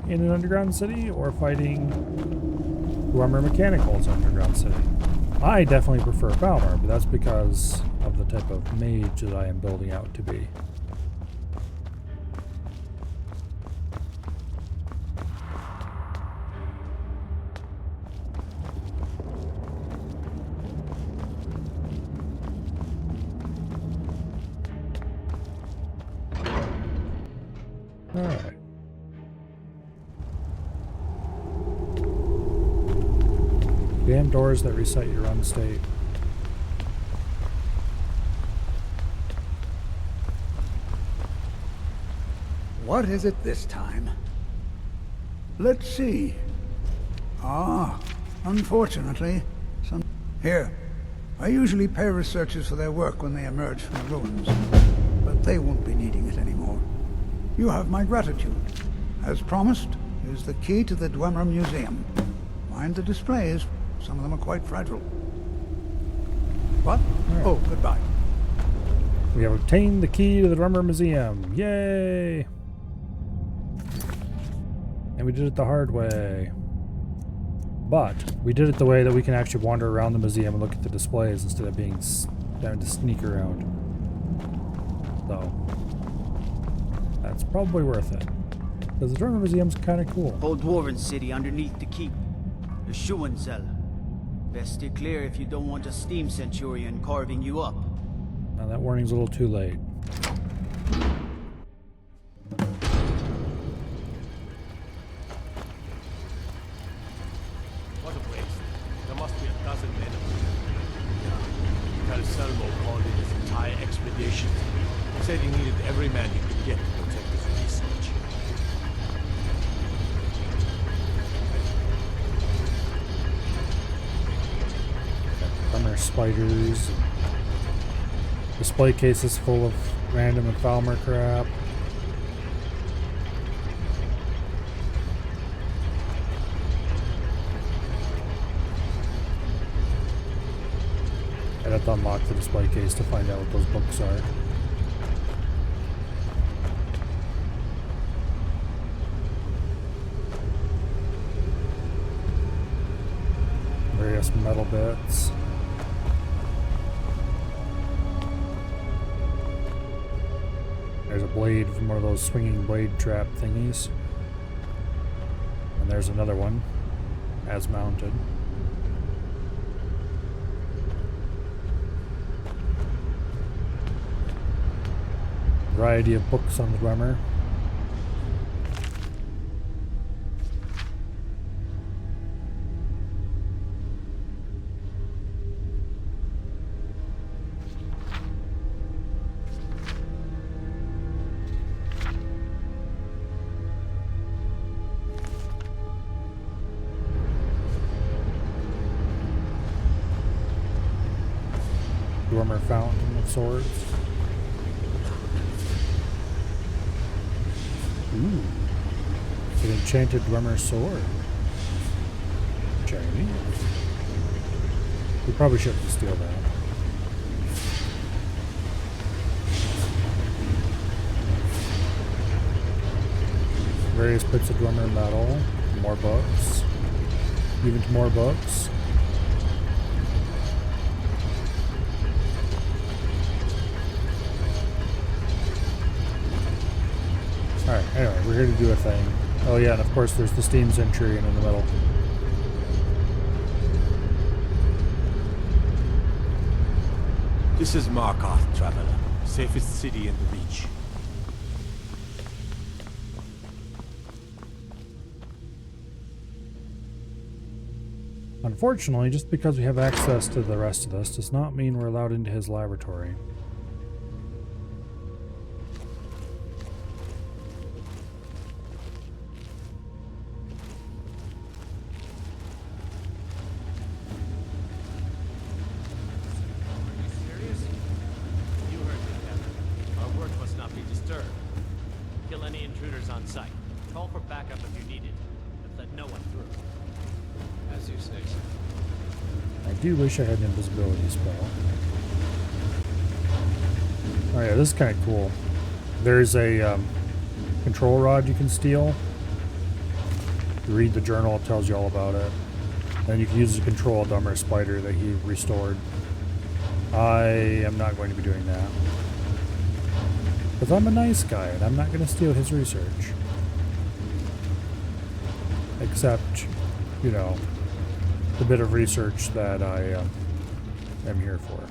in an underground city, or fighting Dwemer Mechanicals in an underground city. I definitely prefer Falmer, but that's because of the type of mage that I am building out to be. Alright. Damn doors that reset your run state. What is it this time? Let's see. Ah, unfortunately, some... Here. I usually pay researchers for their work when they emerge from the ruins, but they won't be needing it anymore. You have my gratitude. As promised, here's the key to the Dwemer Museum. Mind the displays. Some of them are quite fragile. What? Right. Oh, goodbye. We have obtained the key to the Dwemer Museum. Yay! And we did it the hard way. But we did it the way that we can actually wander around the museum and look at the displays instead of being having to sneak around. So that's probably worth it. Because the Dwemer Museum's kind of cool. Old Dwarven city underneath the keep. The Schuenzell. Best stay clear if you don't want a steam centurion carving you up. Now that warning's a little too late. What a waste. There must be a dozen men. Calselmo called in his entire expedition. He said he needed every man he could get to protect his research. Summer spiders. Display cases full of random and Falmer crap. I'd have to unlock the display case to find out what those books are. Various metal bits. blade from one of those swinging blade trap thingies. And there's another one, as mounted. Variety of books on the Dwemer. Dwemer Fountain of Swords. Ooh. An enchanted Dwemer sword. Shiny. We probably shouldn't steal that. Various bits of Dwemer metal. More books. Even more books. Alright, anyway, we're here to do a thing. Oh yeah, and of course there's the Steam Centurion in the middle. This is Markarth, Traveler. Safest city in the Reach. Unfortunately, just because we have access to the rest of this does not mean we're allowed into his laboratory. I do wish I had an invisibility spell. Oh yeah, this is kind of cool. There's a control rod you can steal. You read the journal, it tells you all about it. Then you can use it to control a Dwemer spider that he restored. I am not going to be doing that. Because I'm a nice guy and I'm not going to steal his research. Except, you know, the bit of research that I am here for.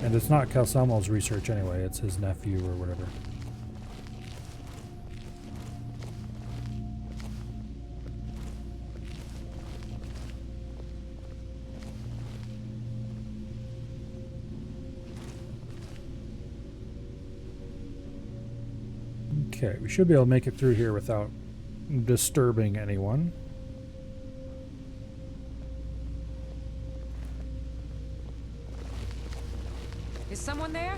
And it's not Calsamo's research anyway, it's his nephew or whatever. Okay, we should be able to make it through here without disturbing anyone. Is someone there?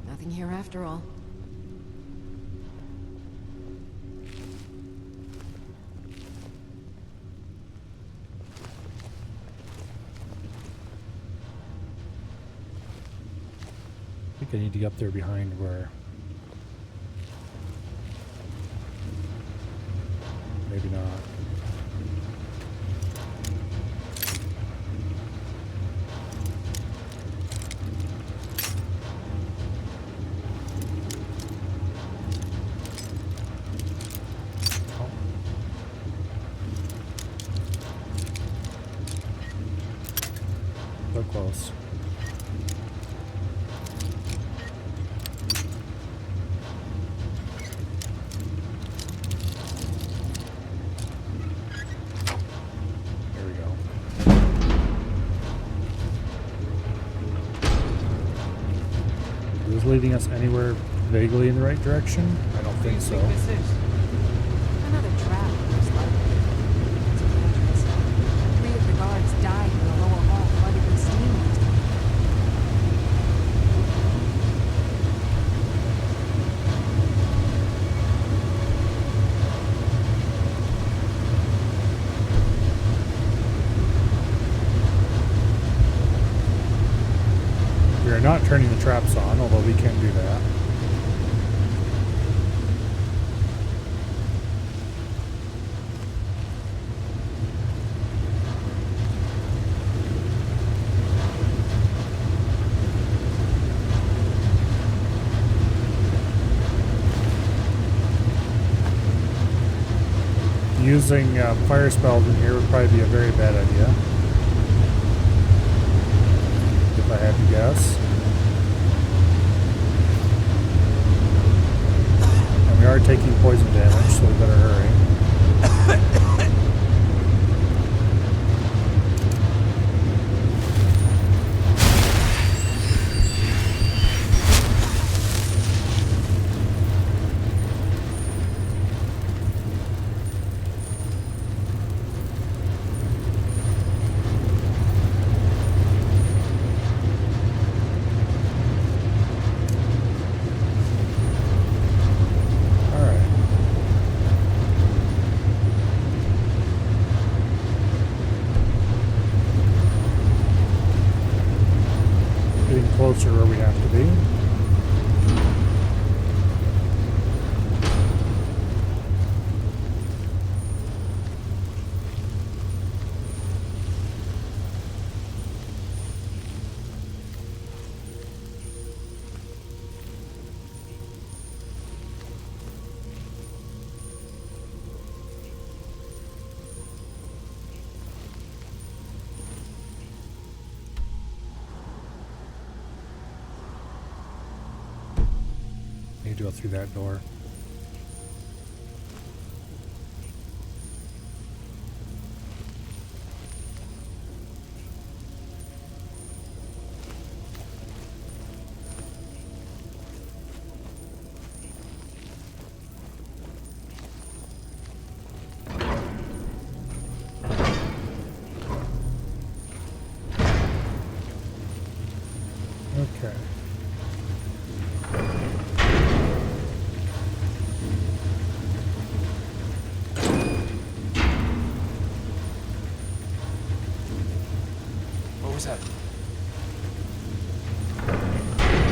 Nothing here after all. I think I need to get up there behind where... Maybe not. So close. There we go. Is this leading us anywhere vaguely in the right direction? I don't think so. Another trap, most likely. It's dangerous. 3 of the guards died in the lower hall flooded with steam. not turning the traps on, although we can do that. Using fire spells in here would probably be a very bad idea, if I had to guess. And we are taking poison damage, so we better hurry. Closer where we have to be. Need to go through that door. Okay. What was that?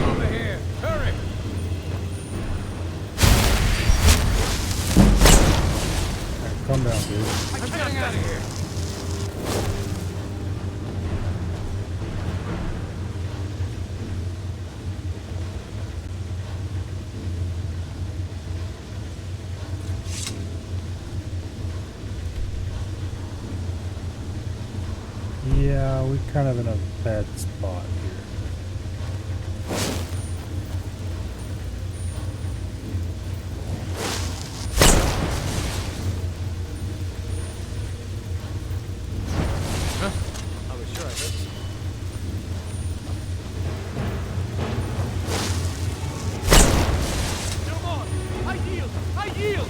Over here! Hurry! Right, calm down, dude. I'm getting out of here! Yeah, we're kind of in a bad spot here. Huh? I was sure I heard something. Come on! I yield! I yield!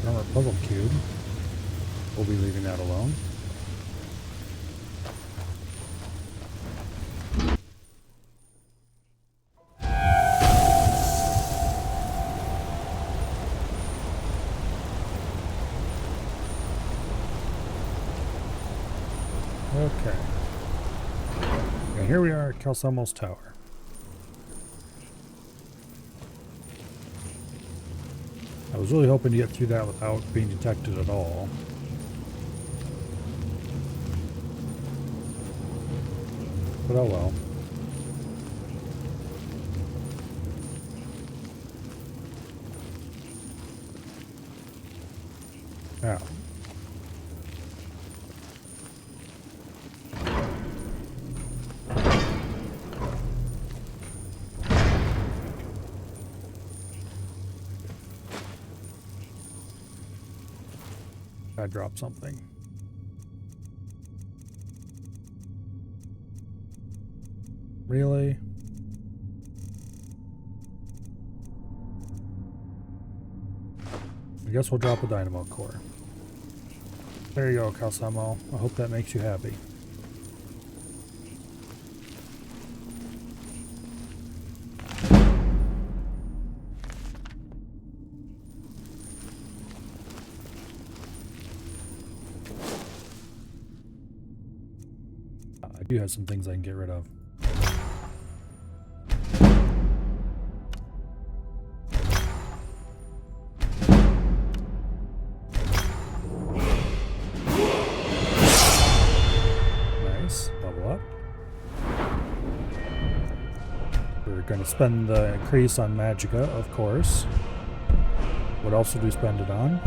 Armor puzzle cube. We'll be leaving that alone. Okay. And here we are at Calsamo's tower. I was really hoping to get through that without being detected at all. But oh well. Now. I dropped something. Really? I guess we'll drop a dynamo core. There you go, Calsamo. I hope that makes you happy. I do have some things I can get rid of. Nice. Level up. We're going to spend the increase on Magicka, of course. What else would we spend it on?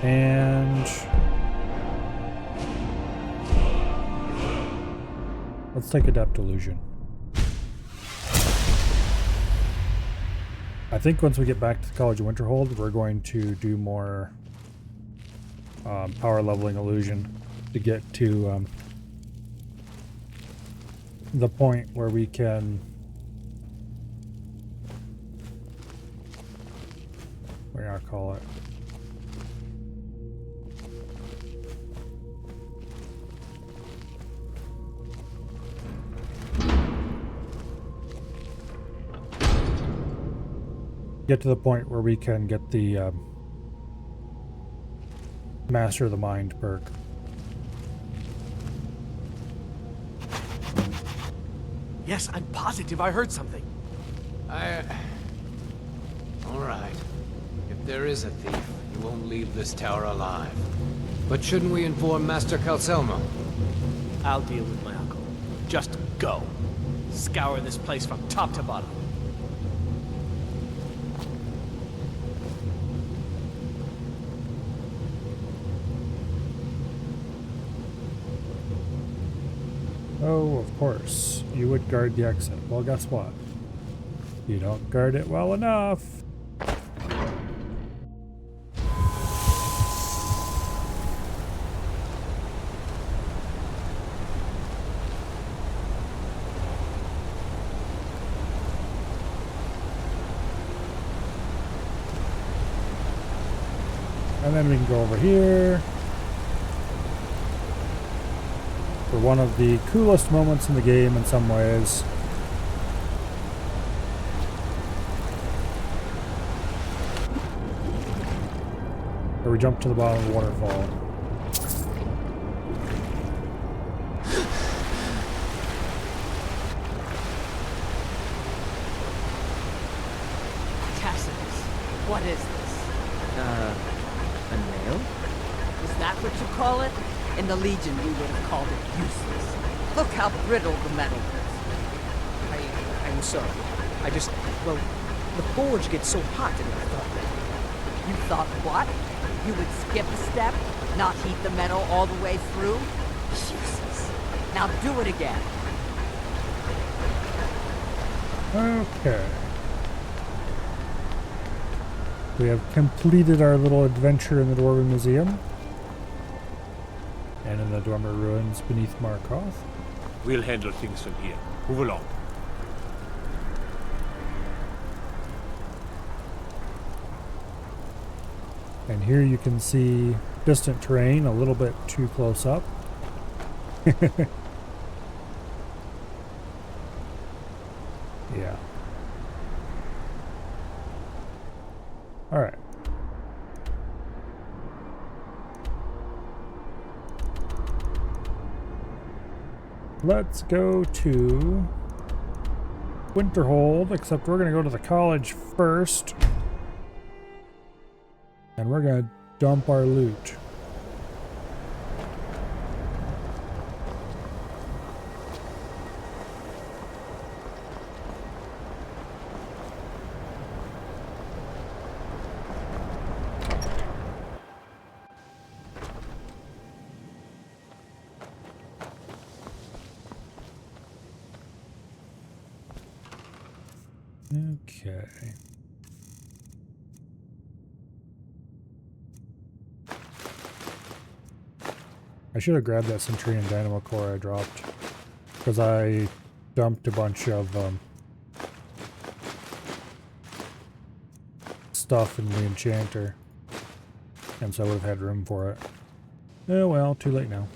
And let's take Adept Illusion. I think once we get back to the College of Winterhold, we're going to do more power leveling Illusion to get to the point where we can what do I call it? Get to the point where we can get the Master of the Mind perk. Yes, I'm positive I heard something. All right. If there is a thief, you won't leave this tower alive. But shouldn't we inform Master Calcelmo? I'll deal with my uncle. Just go. Scour this place from top to bottom. Oh, of course. You would guard the exit. Well, guess what? You don't guard it well enough. And then we can go over here for one of the coolest moments in the game in some ways. Where we jump to the bottom of the waterfall. Tacitus, what is this? A nail? Is that what you call it? In the Legion, we would have called it useless. Look how brittle the metal is. I'm sorry. I just, well, the forge gets so hot and I thought that. You thought what? You would skip a step? Not heat the metal all the way through? Jesus. Now do it again. Okay. We have completed our little adventure in the Dwarven Museum. And in the Dwemer ruins beneath Markoth. We'll handle things from here. Move along. And here you can see distant terrain a little bit too close up. Yeah. All right. Let's go to Winterhold, except we're going to go to the college first. And we're going to dump our loot. Okay. I should have grabbed that Centurion Dynamo Core I dropped, because I dumped a bunch of stuff in the Enchanter, and so I would have had room for it. Oh well, too late now.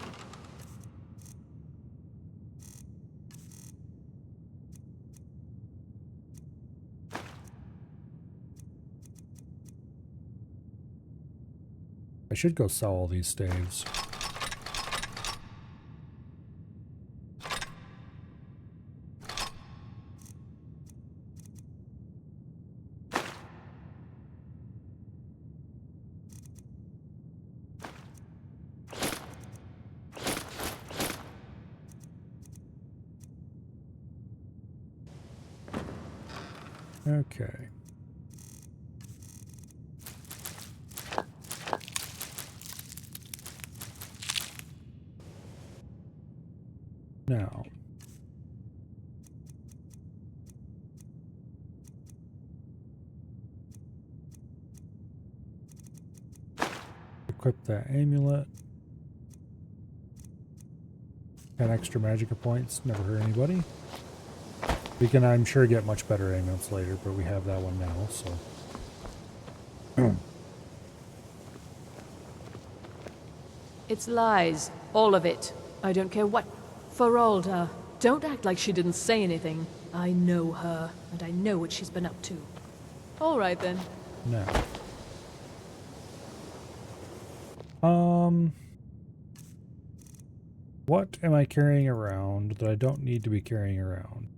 I should go sell all these staves. Okay. Now. Equip that amulet. 10 extra magica points. Never hurt anybody. We can, I'm sure, get much better amulets later, but we have that one now, so. It's lies. All of it. I don't care what. Feralda, don't act like she didn't say anything. I know her, and I know what she's been up to. All right, then. Now. What am I carrying around that I don't need to be carrying around?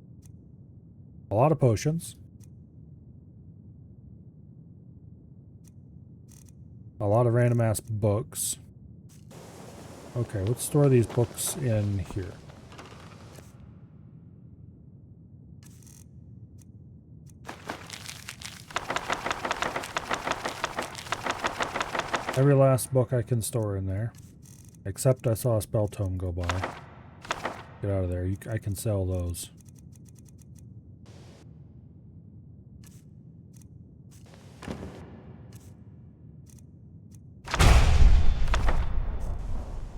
A lot of potions. A lot of random ass books. Okay, let's store these books in here. Every last book I can store in there. Except I saw a spell tome go by. Get out of there. I can sell those.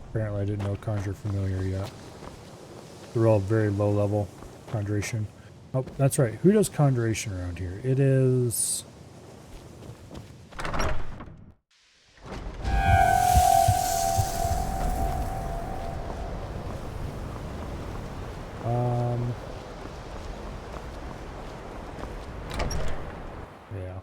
Apparently I didn't know Conjure Familiar yet. They're all very low level Conjuration. Oh, that's right. Who does Conjuration around here? It is... yeah.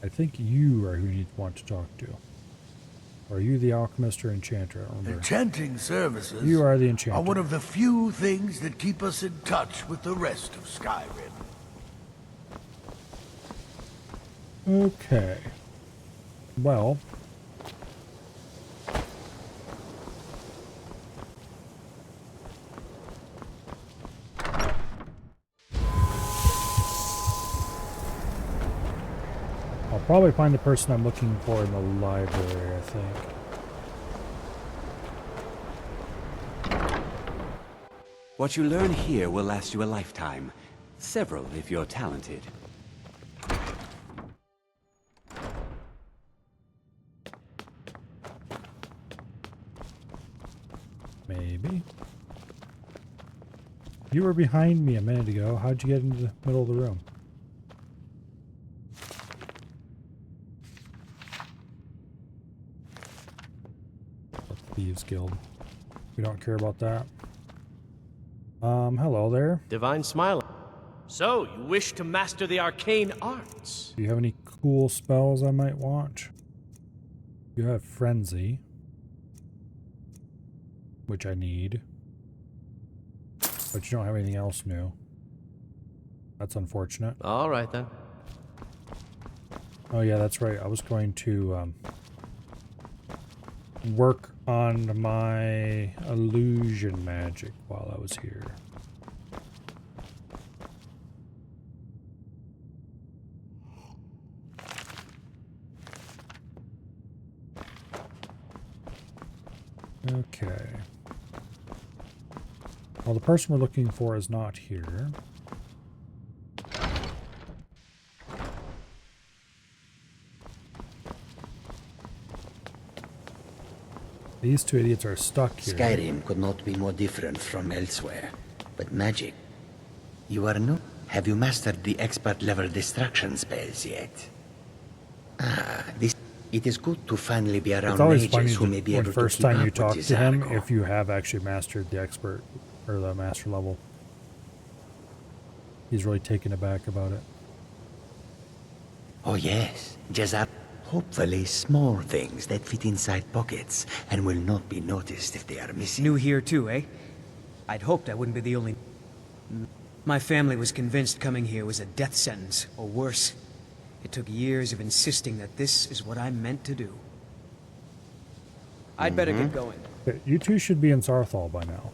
I think you are who you want to talk to. Are you the alchemist or enchanter? I don't remember. Enchanting services You are the enchanter. are one of the few things that keep us in touch with the rest of Skyrim. Okay. Well. I'll probably find the person I'm looking for in the library, I think. What you learn here will last you a lifetime. Several, if you're talented. Maybe. You were behind me a minute ago. How'd you get into the middle of the room? Thieves Guild. We don't care about that. Hello there. Divine Smile. So, you wish to master the arcane arts? Do you have any cool spells I might want? You have Frenzy, which I need. But you don't have anything else new. That's unfortunate. All right, then. Oh yeah, that's right. I was going to work on my illusion magic while I was here. Okay. Well, the person we're looking for is not here. These two idiots are stuck here. Skyrim could not be more different from elsewhere. But magic... You are new? Have you mastered the expert level destruction spells yet? Ah, this... It is good to finally be around It's always funny mages who may be when able to first keep time you up talk with to him, Zargo. if you have actually mastered the expert or the master level. He's really taken aback about it. Oh yes, Jazar. Hopefully small things that fit inside pockets and will not be noticed if they are missing. New here too, eh? I'd hoped I wouldn't be the only... My family was convinced coming here was a death sentence, or worse. It took years of insisting that this is what I'm meant to do. I'd better get going. Okay, you two should be in Sarthal by now.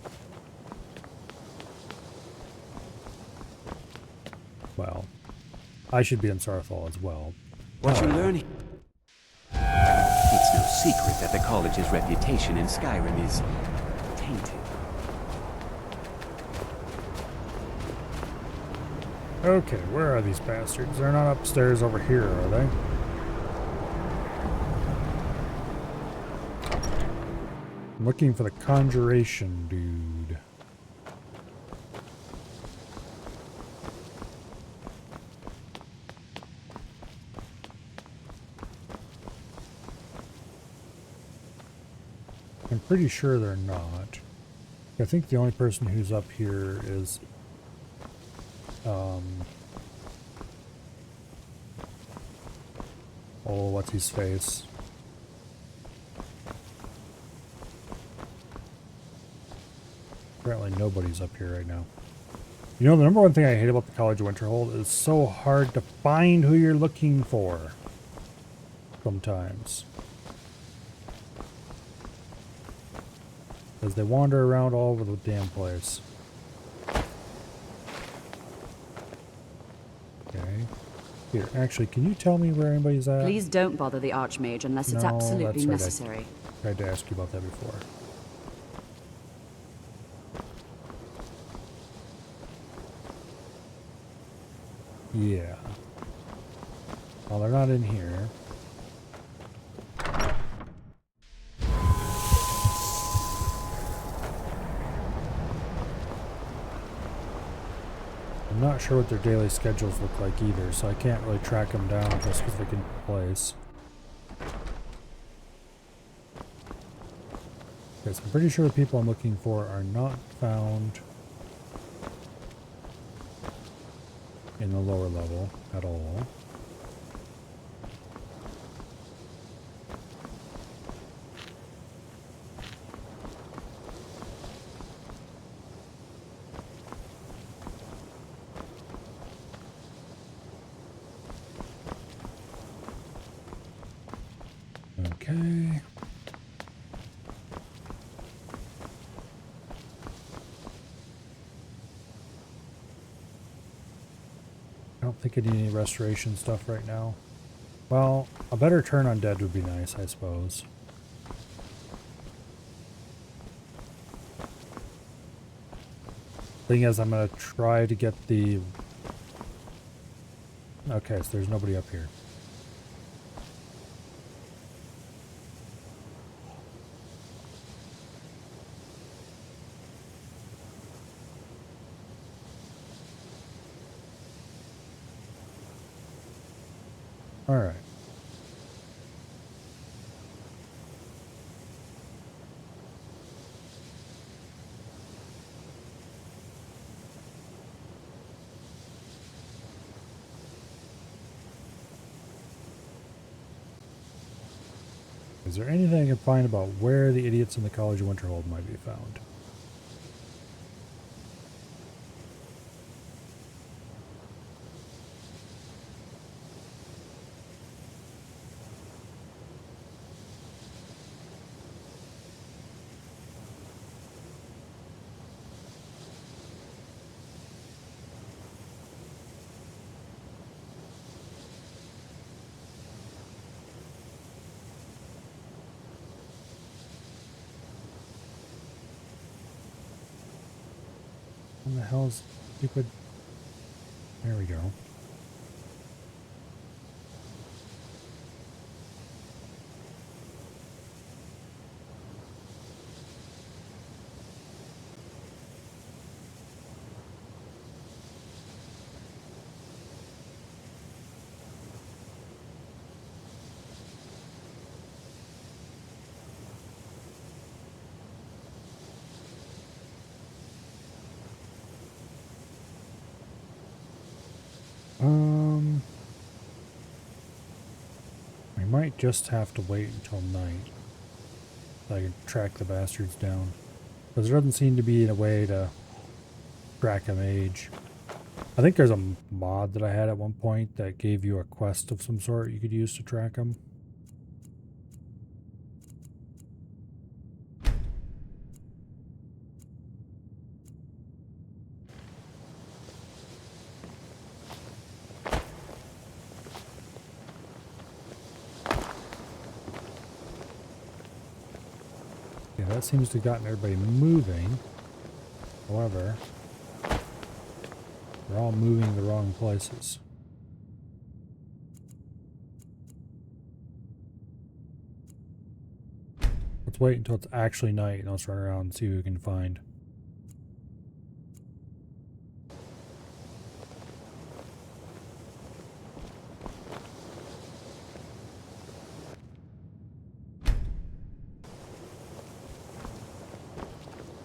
Well, I should be in Sarthal as well. What you're learning... It's no secret that the college's reputation in Skyrim is tainted. Okay, where are these bastards? They're not upstairs over here, are they? I'm looking for the conjuration dude. I'm pretty sure they're not. I think the only person who's up here is oh, what's his face? Apparently nobody's up here right now. You know, the number one thing I hate about the College of Winterhold is it's so hard to find who you're looking for sometimes. Because they wander around all over the damn place. Okay. Here, actually, can you tell me where anybody's at? Please don't bother the Archmage unless it's absolutely necessary. I tried to ask you about that before. Yeah. Well, they're not in here. I'm not sure what their daily schedules look like either, so I can't really track them down just because they can place. Okay, so I'm pretty sure the people I'm looking for are not found in the lower level at all. Okay. I don't think I need any restoration stuff right now. Well, a better turn on dead would be nice, I suppose. Thing is, I'm going to try to get the... Okay, so there's nobody up here. Alright. Is there anything I can find about where the idiots in the College of Winterhold might be found? What the hell is stupid? There we go. might just have to wait until night so I can track the bastards down. Because there doesn't seem to be a way to track a mage. I think there's a mod that I had at one point that gave you a quest of some sort you could use to track them. Yeah, that seems to have gotten everybody moving. However, they're all moving the wrong places. Let's wait until it's actually night and let's run around and see who we can find.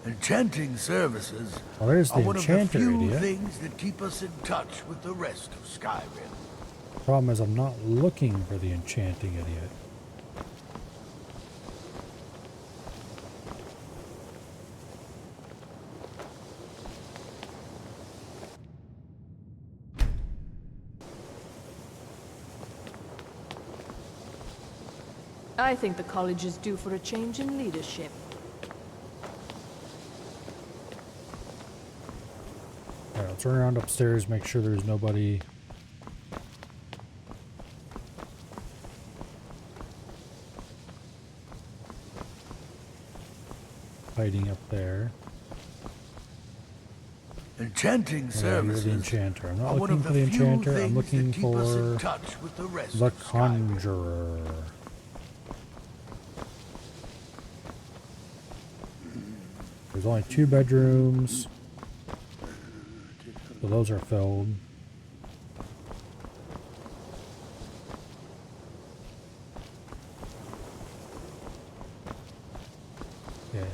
Enchanting services Well, there's the are one of the enchanter few idiot. things that keep us in touch with the rest of Skyrim. Problem is I'm not looking for the enchanting idiot. I think the college is due for a change in leadership. Alright, let's run around upstairs, make sure there's nobody hiding up there. Enchanting You're services the enchanter. I'm not are one looking of for the the few enchanter, I'm things looking that keep us in for touch with the rest the of Skyrim. conjurer. There's only 2 bedrooms, so those are filled. Okay.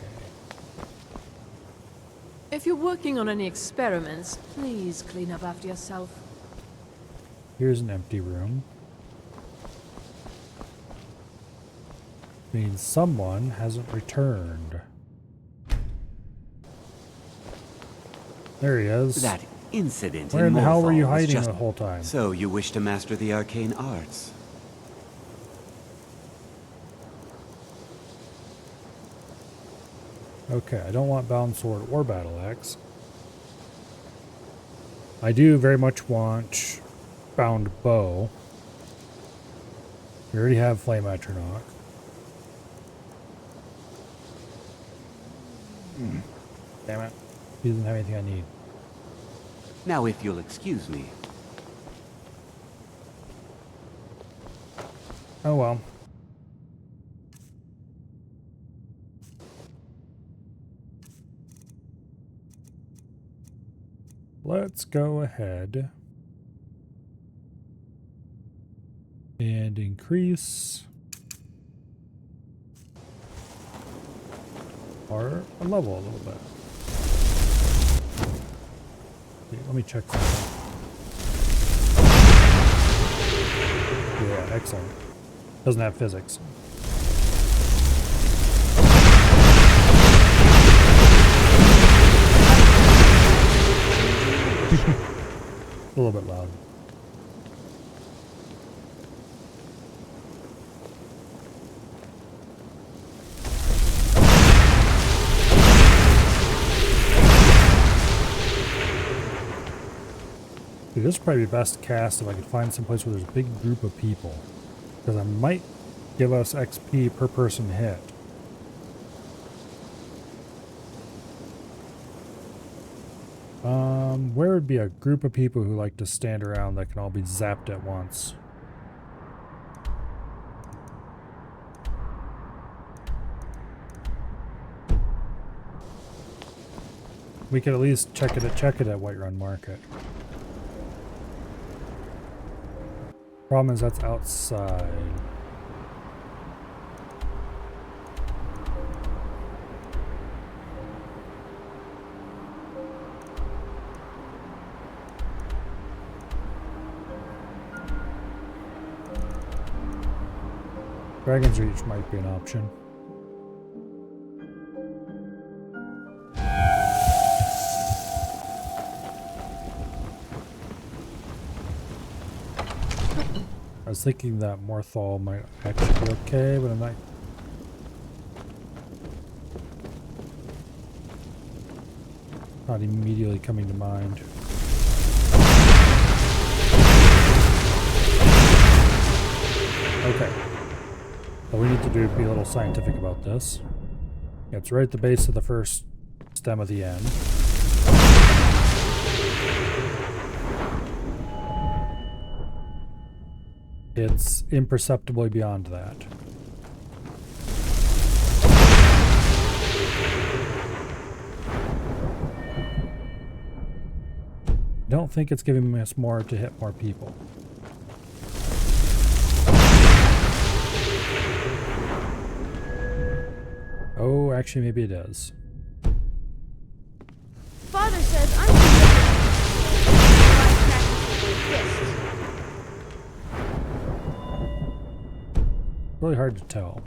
If you're working on any experiments, please clean up after yourself. Here's an empty room. Means someone hasn't returned. There he is. That incident Where in the hell were you Morthal was hiding just... the whole time? So you wish to master the arcane arts? Okay, I don't want bound sword or battle axe. I do very much want bound bow. We already have flame atronach. Damn it. He doesn't have anything I need. Now if you'll excuse me. Oh well. Let's go ahead and increase our level a little bit. Okay, let me check something. Yeah, excellent. Doesn't have physics. A little bit loud. Dude, this would probably be best cast if I could find some place where there's a big group of people. Because it might give us XP per person hit. Where would be a group of people who like to stand around that can all be zapped at once? We could at least check it at Whiterun Market. Problem is that's outside. Dragon's Reach might be an option. I was thinking that Morthal might actually be okay, but I'm not immediately coming to mind. Okay. What we need to do is be a little scientific about this. It's right at the base of the first stem of the end. It's imperceptibly beyond that. I don't think it's giving us more to hit more people. Oh, actually, maybe it is. Father says I'm Really hard to tell.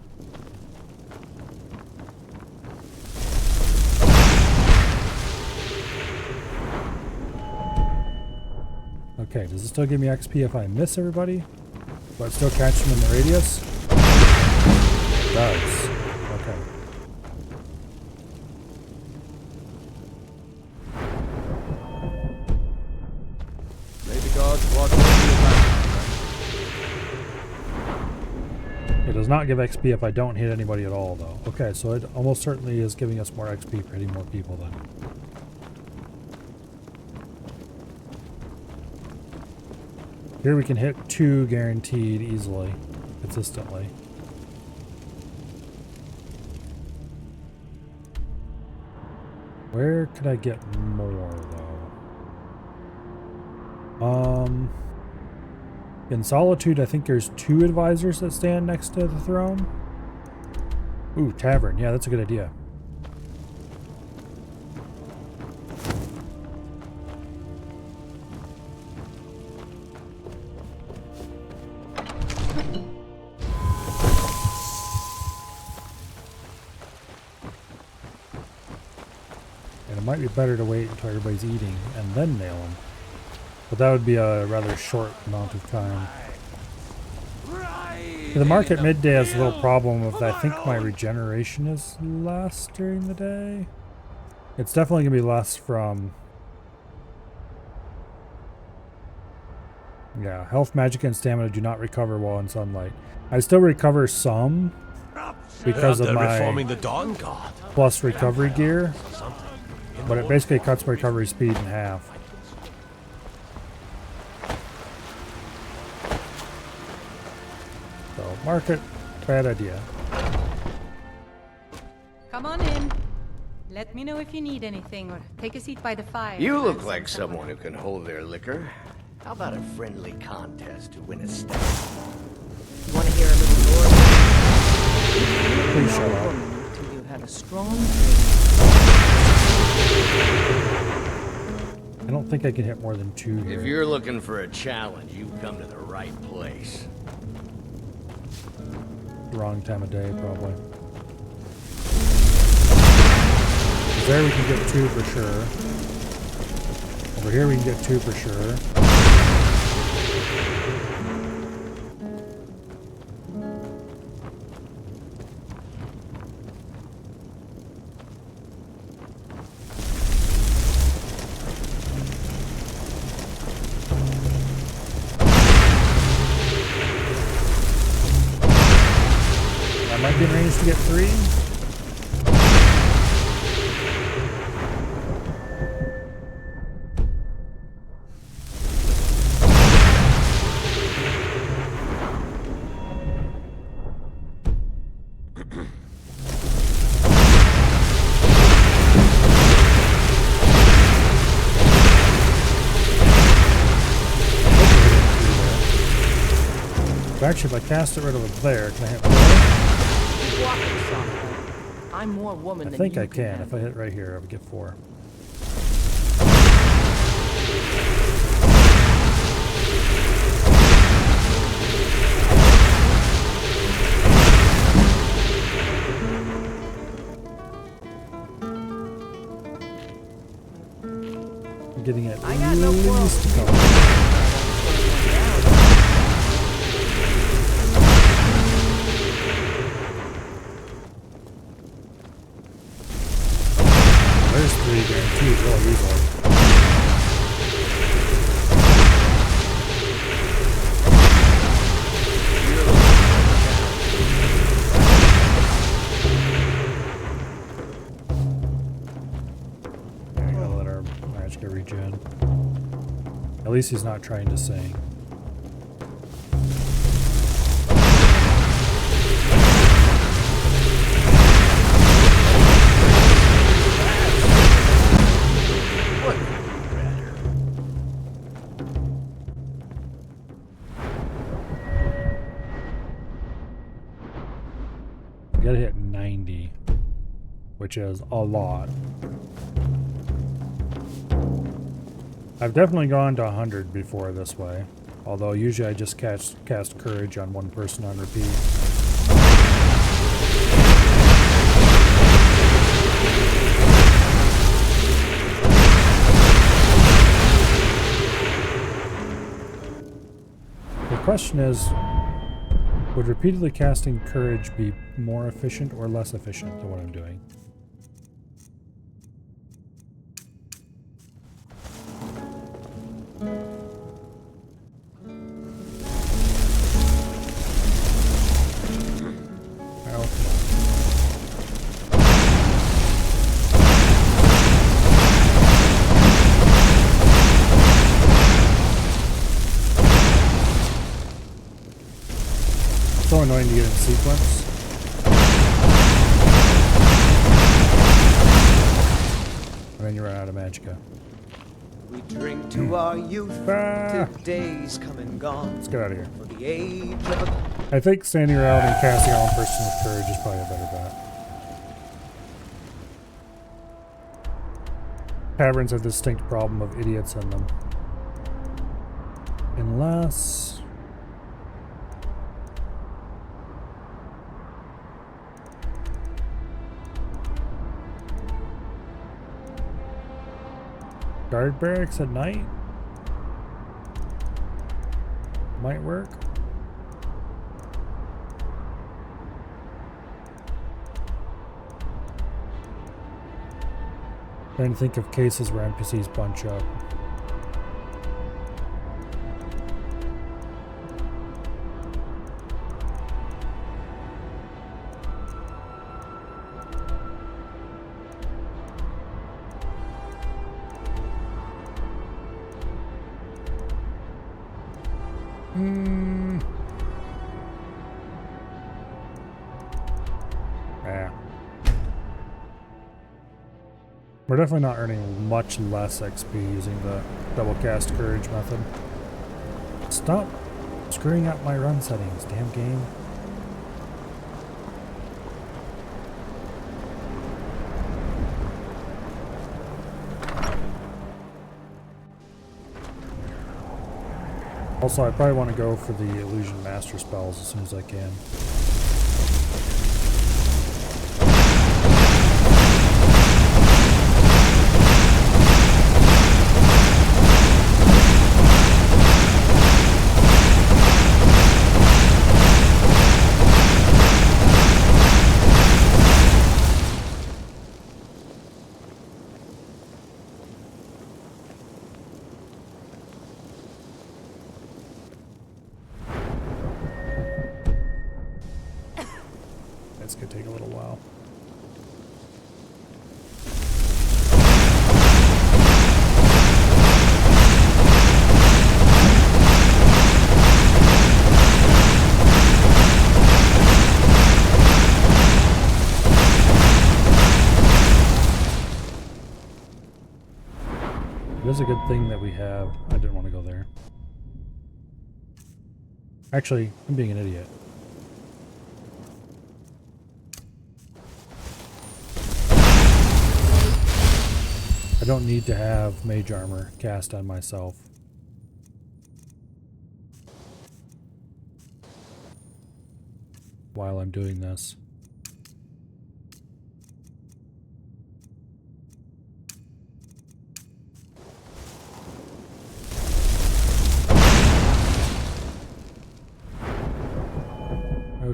Okay, does it still give me XP if I miss everybody? But still catch them in the radius? It does. Okay. May the gods watch over you, Master. It does not give XP if I don't hit anybody at all, though. Okay, so it almost certainly is giving us more XP for hitting more people then. Here we can hit 2 guaranteed easily, consistently. Where could I get more, though? In Solitude, I think there's 2 advisors that stand next to the throne. Ooh, tavern. Yeah, that's a good idea. And it might be better to wait until everybody's eating and then nail them. But that would be a rather short amount of time. The market midday has a little problem with, I think my regeneration is less during the day. It's definitely going to be less from... Yeah, health, magic, and stamina do not recover while in sunlight. I still recover some because of my reforming the Dawn God. plus recovery gear, but it basically cuts my recovery speed in half. So, market, bad idea. Come on in. Let me know if you need anything, or take a seat by the fire. You look like someone who can hold their liquor. How about a friendly contest to win a stake? Want to hear a little more? Please shut up. Until you have a strong I don't think I can hit more than 2 here. If you're looking for a challenge, you've come to the right place. Wrong time of day, probably. There we can get 2 for sure. Over here we can get 2 for sure. I might be in range to get 3. Actually, if I cast it right over there, can I hit 4? Keep walking, Softer. I'm more woman I than think you I can. If I handle. hit right here, I would get 4. getting at least a couple. There's 3 guaranteed really easily. Yeah, I gotta let our match get regen. At least he's not trying to sing. Gotta hit 90, which is a lot. I've definitely gone to 100 before this way, although usually I just cast Courage on one person on repeat. The question is, would repeatedly casting Courage be more efficient or less efficient than what I'm doing? So annoying to get in sequence. And then you run out of magicka. We drink to our youth, to days come and gone. Let's get out of here. For the age of a... I think standing around and casting on person with Courage is probably a better bet. Taverns have the distinct problem of idiots in them. Unless... Guard barracks at night? Might work. Trying to think of cases where NPCs bunch up. Yeah. We're definitely not earning much less XP using the double cast Courage method. Stop screwing up my run settings, damn game. Also, I probably want to go for the Illusion Master spells as soon as I can. This could take a little while. It is a good thing that we have... I didn't want to go there. Actually, I'm being an idiot. I don't need to have mage armor cast on myself. While I'm doing this.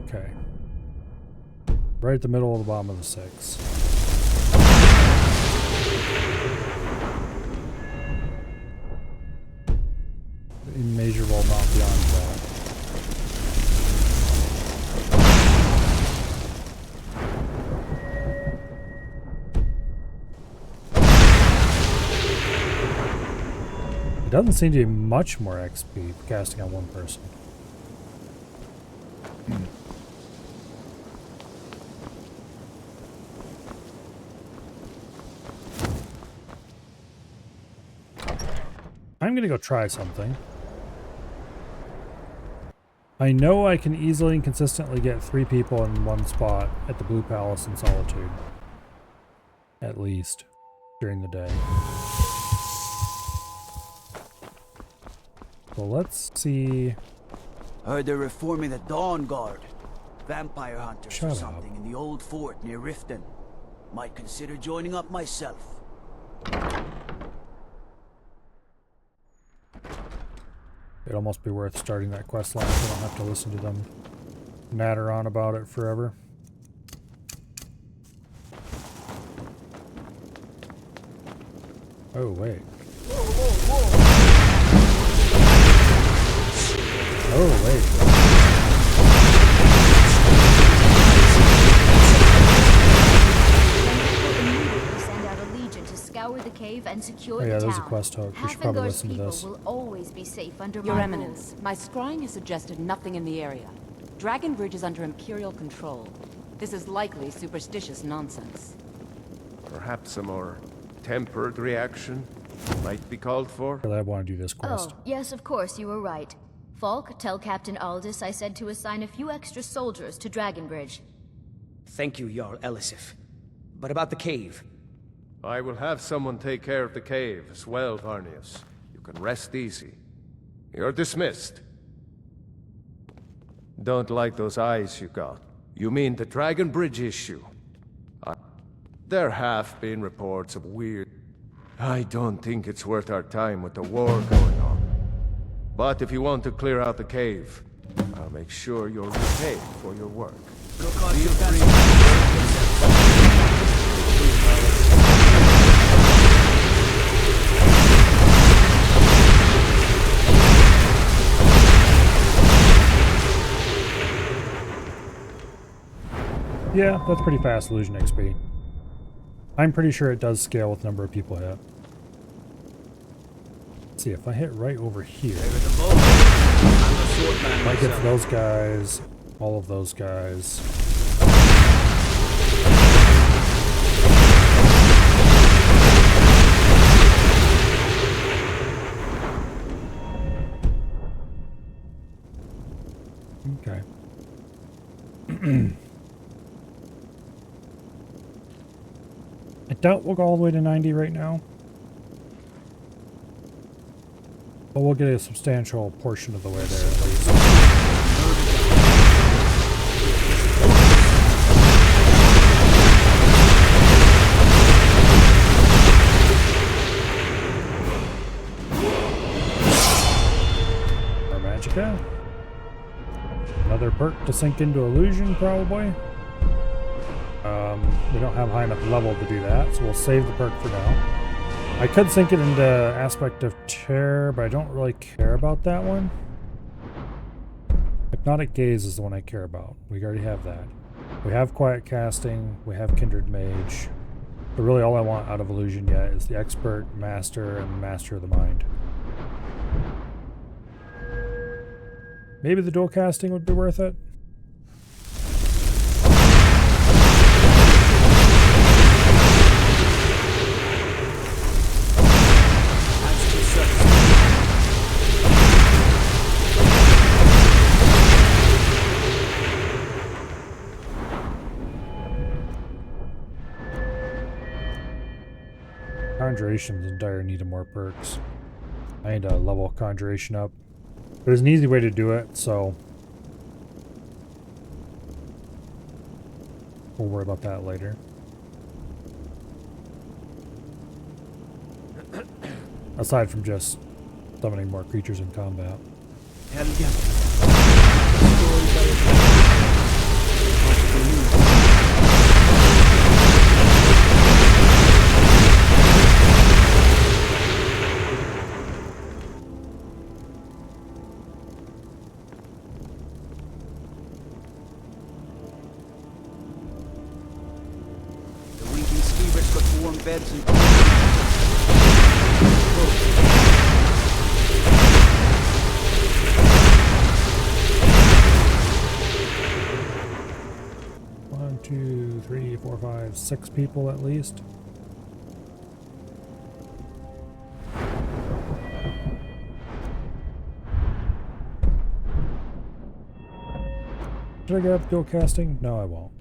Okay. Right at the middle of the bottom of the 6. Immeasurable amount beyond that. It doesn't seem to be much more XP for casting on one person. I'm gonna go try something. I know I can easily and consistently get 3 people in one spot at the Blue Palace in Solitude. At least, during the day. So let's see. Heard they're reforming the Dawn Guard. Vampire hunters Shut or up. something in the old fort near Riften. Might consider joining up myself. It'd almost be worth starting that quest line so I don't have to listen to them natter on about it forever. Oh, wait. Oh, wait. Send out a legion to scour the cave and secure Oh yeah, the there's a town. quest hook. We should probably Havengar's listen to people this. will always be safe under Your my Eminence, my scrying has suggested nothing in the area. Dragonbridge is under Imperial control. This is likely superstitious nonsense. Perhaps a more tempered reaction might be called for. I want to do this quest. Oh, yes, of course, you were right. Falk, tell Captain Aldous I said to assign a few extra soldiers to Dragonbridge. Thank you, Jarl Elisif. But about the cave? I will have someone take care of the cave as well, Varnius. You can rest easy. You're dismissed. Don't like those eyes you got. You mean the Dragonbridge issue? There have been reports of weird... I don't think it's worth our time with the war going on. But if you want to clear out the cave, I'll make sure you're repaid for your work. Feel Yeah, that's pretty fast illusion XP. I'm pretty sure it does scale with number of people hit. Let's see, if I hit right over here, I get to those guys, all of those guys. Okay. I doubt we'll go all the way to 90 right now. But we'll get a substantial portion of the way there at least. More Magicka. Another perk to sink into illusion, probably. We don't have high enough level to do that, so we'll save the perk for now. I could sink it into Aspect of Terror, but I don't really care about that one. Hypnotic Gaze is the one I care about. We already have that. We have Quiet Casting, we have Kindred Mage. But really all I want out of Illusion yet is the Expert, Master, and Master of the Mind. Maybe the dual casting would be worth it. Conjuration's in dire need of more perks. I need to level Conjuration up. There's an easy way to do it, so we'll worry about that later. Aside from just summoning more creatures in combat. Hell yeah. beds and... One, two, three, four, five, 6 people at least. Should I get up dual casting? No, I won't.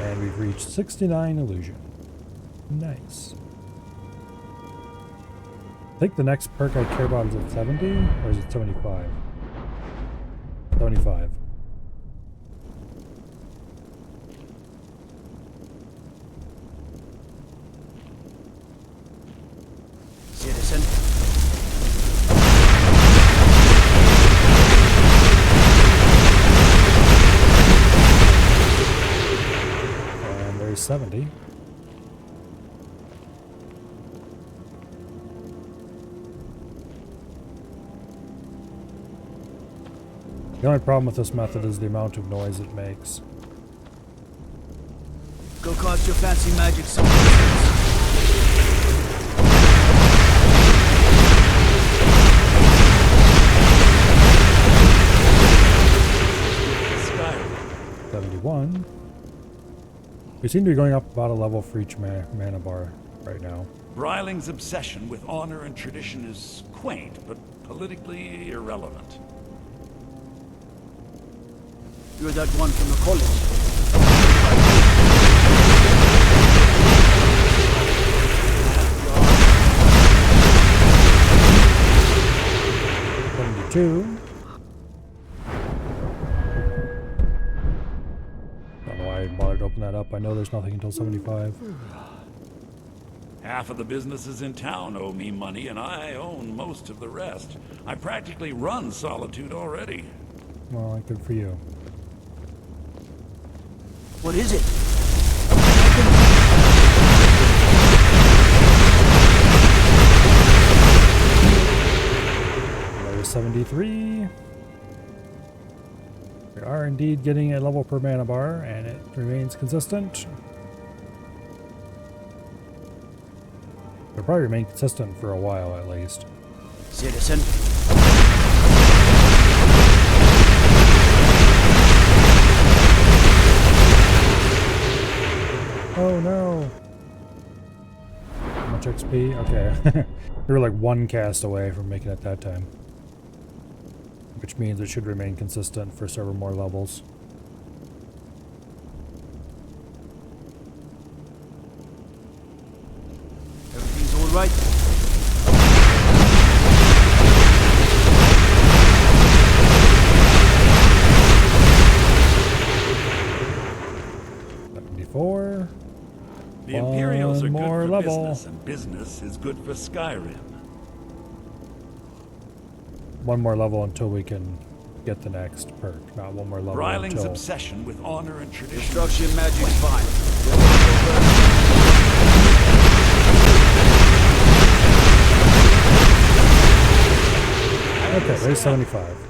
And we've reached 69 illusion. Nice. I think the next perk I care about is at 70, or is it 75? 75. Citizen. And there's 70. The only problem with this method is the amount of noise it makes. Go cause your fancy magic somewhere else. Skyrim. 71. We seem to be going up about a level for each mana bar right now. Bryling's obsession with honor and tradition is quaint, but politically irrelevant. You're that one from the college. Don't know why I bothered to open that up. I know there's nothing until 75. Half of the businesses in town owe me money, and I own most of the rest. I practically run Solitude already. Well, good for you. What is it? There's 73. We are indeed getting a level per mana bar, and it remains consistent. It'll probably remain consistent for a while at least. Citizen. Oh no! How much XP? Okay. We were like 1 cast away from making it that time. Which means it should remain consistent for several more levels. Everything's all right. The Imperials are good more for level. business, and business is good for Skyrim. 1 more level until we can get the next perk. Not 1 more level Bryling's until... obsession with honor and tradition. Destruction magic's fine. Okay, there's 75.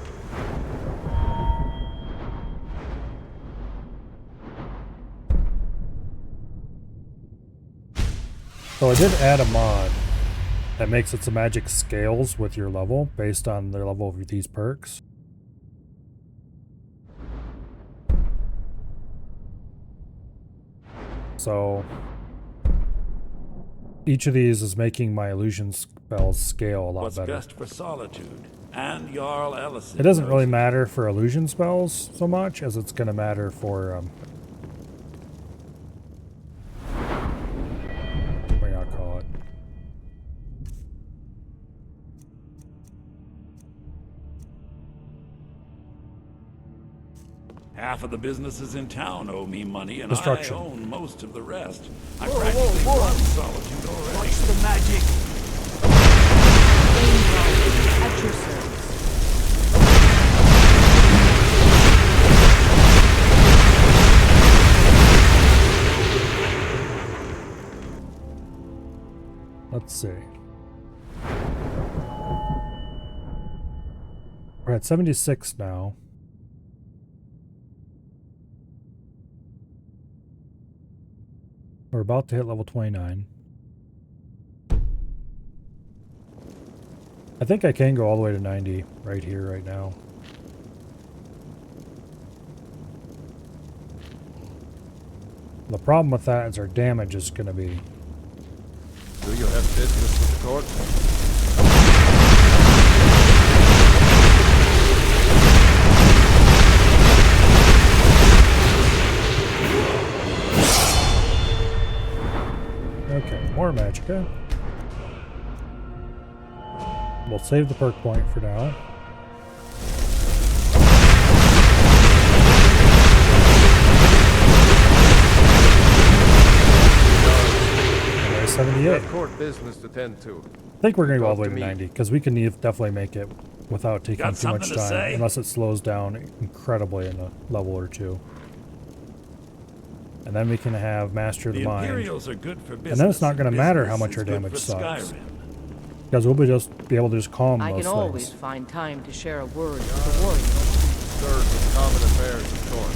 So I did add a mod that makes it so magic scales with your level based on the level of these perks. So each of these is making my illusion spells scale a lot What's better. best for Solitude and Jarl Ellison. It doesn't really matter for illusion spells so much as it's going to matter for what do I call it? Half of the businesses in town owe me money, and I Destruction. own most of the rest. I practically run Solitude already. Watch the magic. At your service. Let's see. We're at 76 now. We're about to hit level 29. I think I can go all the way to 90 right here, right now. The problem with that is our damage is going to be... Do you have business with the court? Okay, more magicka. We'll save the perk point for now. And there's 78. Court business to tend to. I think we're going to go all the way to 90, because we can definitely make it without taking Got too much something to time, say? unless it slows down incredibly in a level or two. And then we can have Master of the Mind. Imperials are good for business, And then it's not going to matter how business much is our good damage for sucks. Skyrim. Because we'll be able to just calm I most can always things. find time to share a word with the warrior. Served with common affairs of court.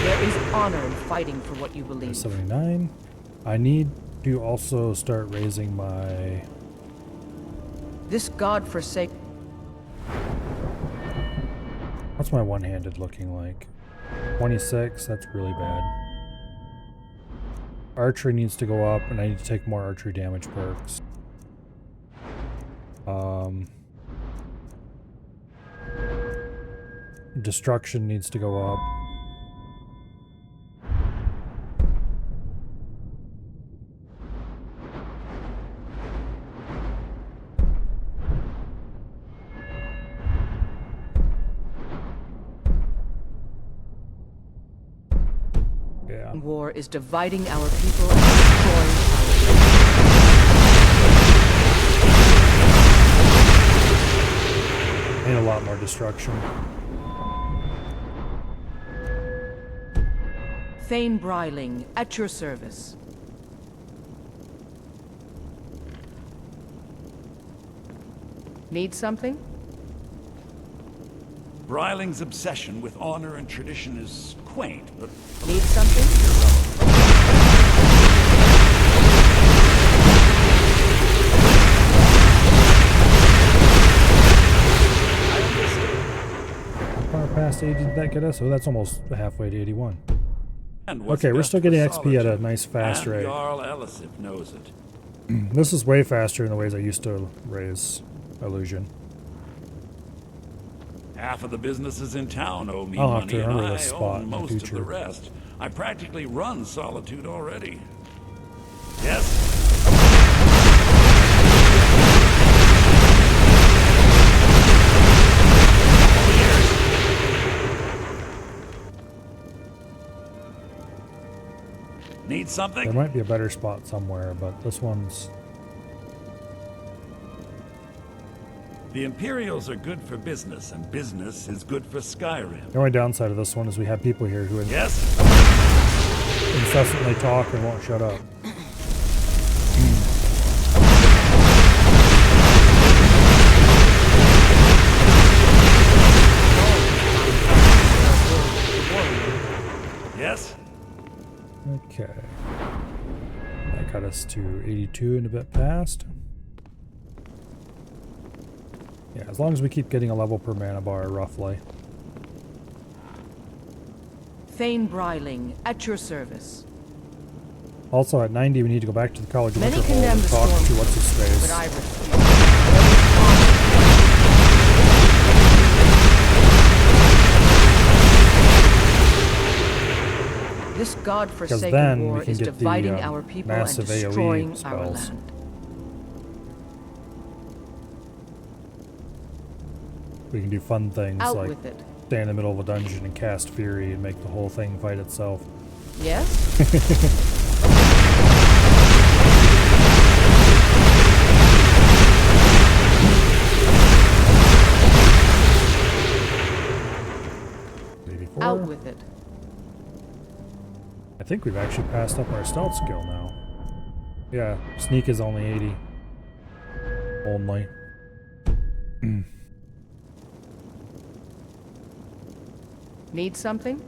There is honor in fighting for what you believe. 79. I need to also start raising my... This godforsaken... What's my one-handed looking like? 26, that's really bad. Archery needs to go up, and I need to take more archery damage perks. Destruction needs to go up. Yeah. War is dividing our people and destroying our... Need a lot more destruction. Thane Bryling, at your service. Need something? Bryling's obsession with honor and tradition is quaint, but... Need something? How far past 80 did that get us? Oh, that's almost halfway to 81. And what's Okay, we're best still for getting XP at a solitude? nice fast And rate. Jarl Elisif knows it. This is way faster in the ways I used to raise illusion. Half of the businesses in town owe me I'll have money, to and remember I this spot own in the most of future. the rest. I practically run Solitude already. Yes? Need something? There might be a better spot somewhere, but this one's... The Imperials are good for business, and business is good for Skyrim. The only downside of this one is we have people here who Yes? incessantly talk and won't shut up. Yes? Okay. That got us to 82 and a bit past. Yeah, as long as we keep getting a level per mana bar, roughly. Thane Bryling, at your service. Also, at 90, we need to go back to the College of Many Winterhold condemn and the talk storm, to what's-his-face. but I refuse. This Because godforsaken then war we can is get dividing the our people and massive destroying AoE our spells. land. We can do fun things Out like with it. stay in the middle of a dungeon and cast Fury and make the whole thing fight itself. Yes? 84. Out with it. think we've actually passed up our stealth skill now. Yeah, sneak is only 80. Only. Need something?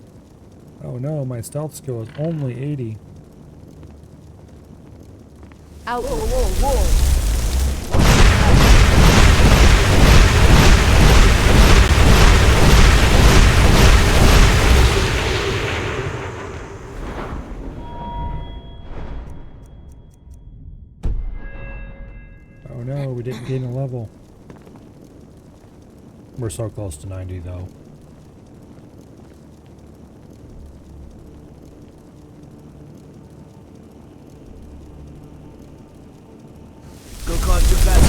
Oh no, my stealth skill is only 80. Out. Whoa, whoa, whoa! Oh no, we didn't gain a level. We're so close to 90 though. Go cause your best.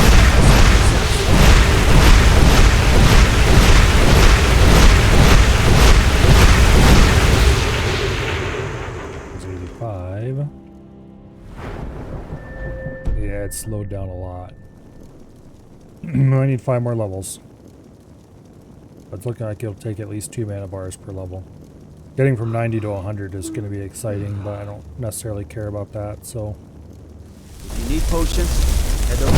It's 85. Yeah, it slowed down a lot. I need 5 more levels. It's looking like it'll take at least 2 mana bars per level. Getting from 90 to 100 is going to be exciting, but I don't necessarily care about that, so... If you need potions, head over.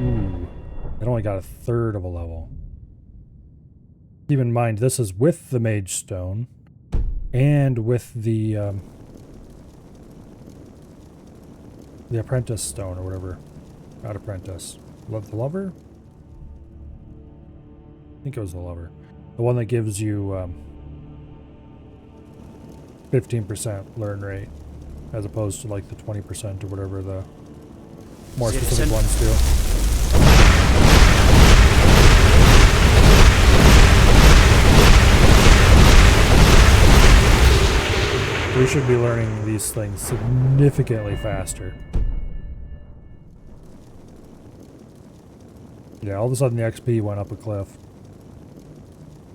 Ooh. It only got a third of a level. Keep in mind, this is with the Mage Stone and with the Apprentice Stone or whatever. Not Apprentice. Love the Lover? I think it was the Lover. The one that gives you 15% learn rate as opposed to like the 20% or whatever the more specific ones do. We should be learning these things significantly faster. Yeah, all of a sudden the XP went up a cliff.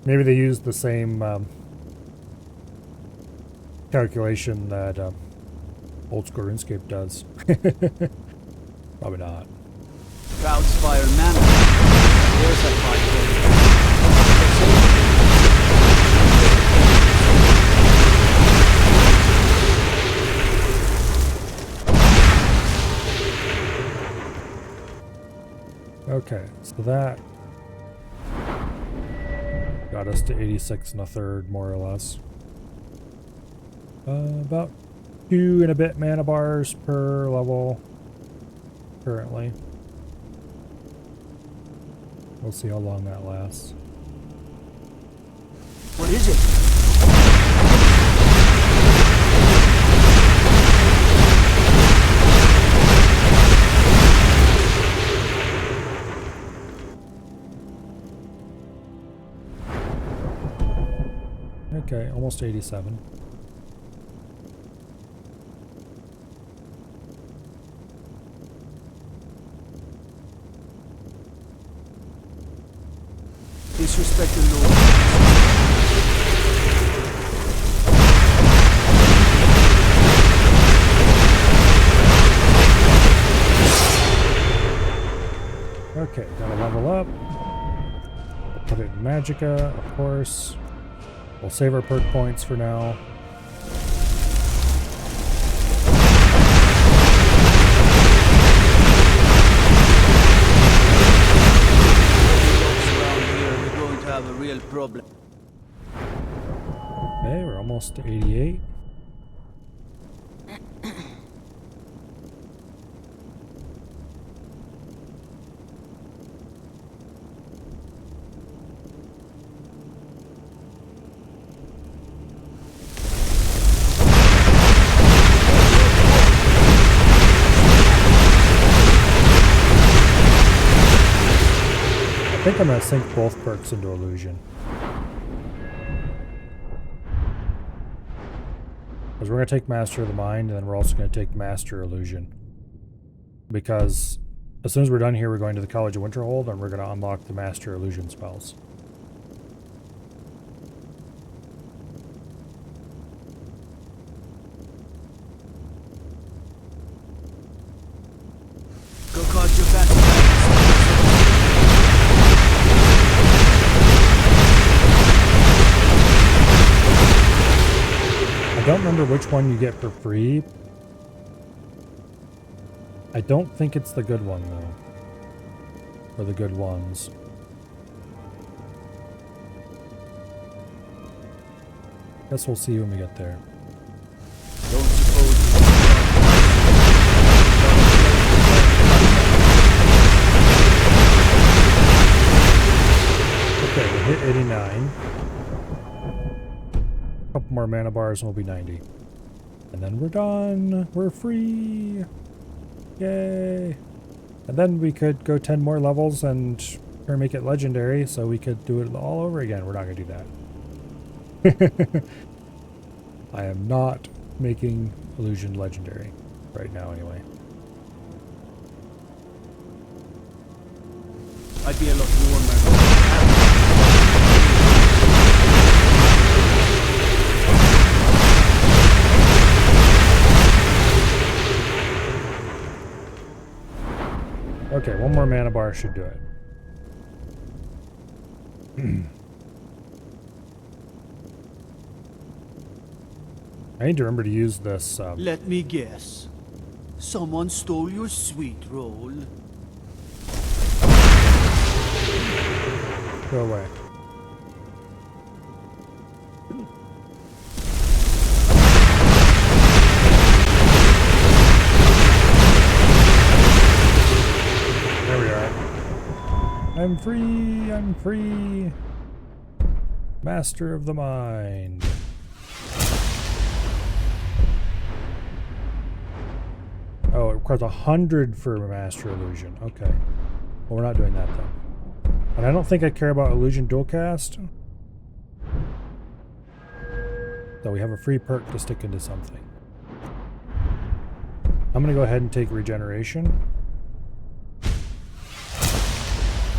Maybe they used the same calculation that old school RuneScape does. Probably not. Crowdspire Manor. There's a fight. Okay, so that got us to 86 1/3, more or less. About 2 and a bit mana bars per level currently. We'll see how long that lasts. What is it? Okay, almost 87. Disrespect the Lord. Okay, gotta level up. We'll put it in Magicka, of course. We'll save our perk points for now. Around here, we're going to have a real problem. Okay, we're almost to 88. I think I'm going to sync both perks into Illusion. Because we're going to take Master of the Mind, and then we're also going to take Master Illusion. Because as soon as we're done here, we're going to the College of Winterhold, and we're going to unlock the Master Illusion spells. Go call I don't remember which one you get for free. I don't think it's the good one, though. Or the good ones. Guess we'll see when we get there. Don't suppose Okay, we hit 89. A couple more mana bars and we'll be 90. And then we're done. We're free. Yay. And then we could go 10 more levels and or make it legendary, so we could do it all over again. We're not going to do that. I am not making Illusion legendary right now anyway. I'd be a lot warmer. Okay, one more mana bar should do it. I need to remember to use this. Let me guess. Someone stole your sweet roll. Go away. There we are. I'm free, I'm free. Master of the mind. Oh, it requires 100 for Master Illusion. Okay. Well, we're not doing that then. And I don't think I care about Illusion Dualcast. So we have a free perk to stick into something. I'm going to go ahead and take Regeneration.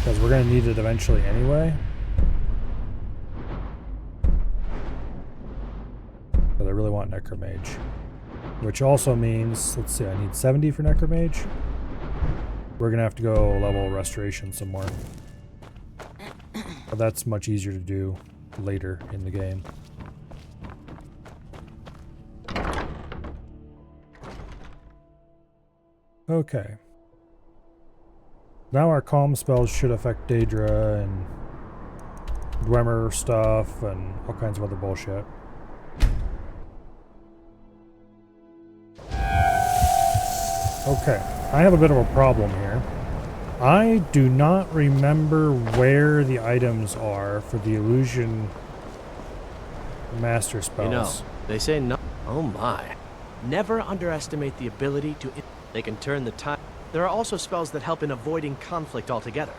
Because we're going to need it eventually anyway. But I really want Necromage. Which also means, let's see, I need 70 for Necromage. We're going to have to go level Restoration some more. But that's much easier to do later in the game. Okay. Now our calm spells should affect Daedra and Dwemer stuff and all kinds of other bullshit. Okay, I have a bit of a problem here. I do not remember where the items are for the illusion master spells. You know, they say no. Oh my. Never underestimate the ability to... They can turn the tide. There are also spells that help in avoiding conflict altogether.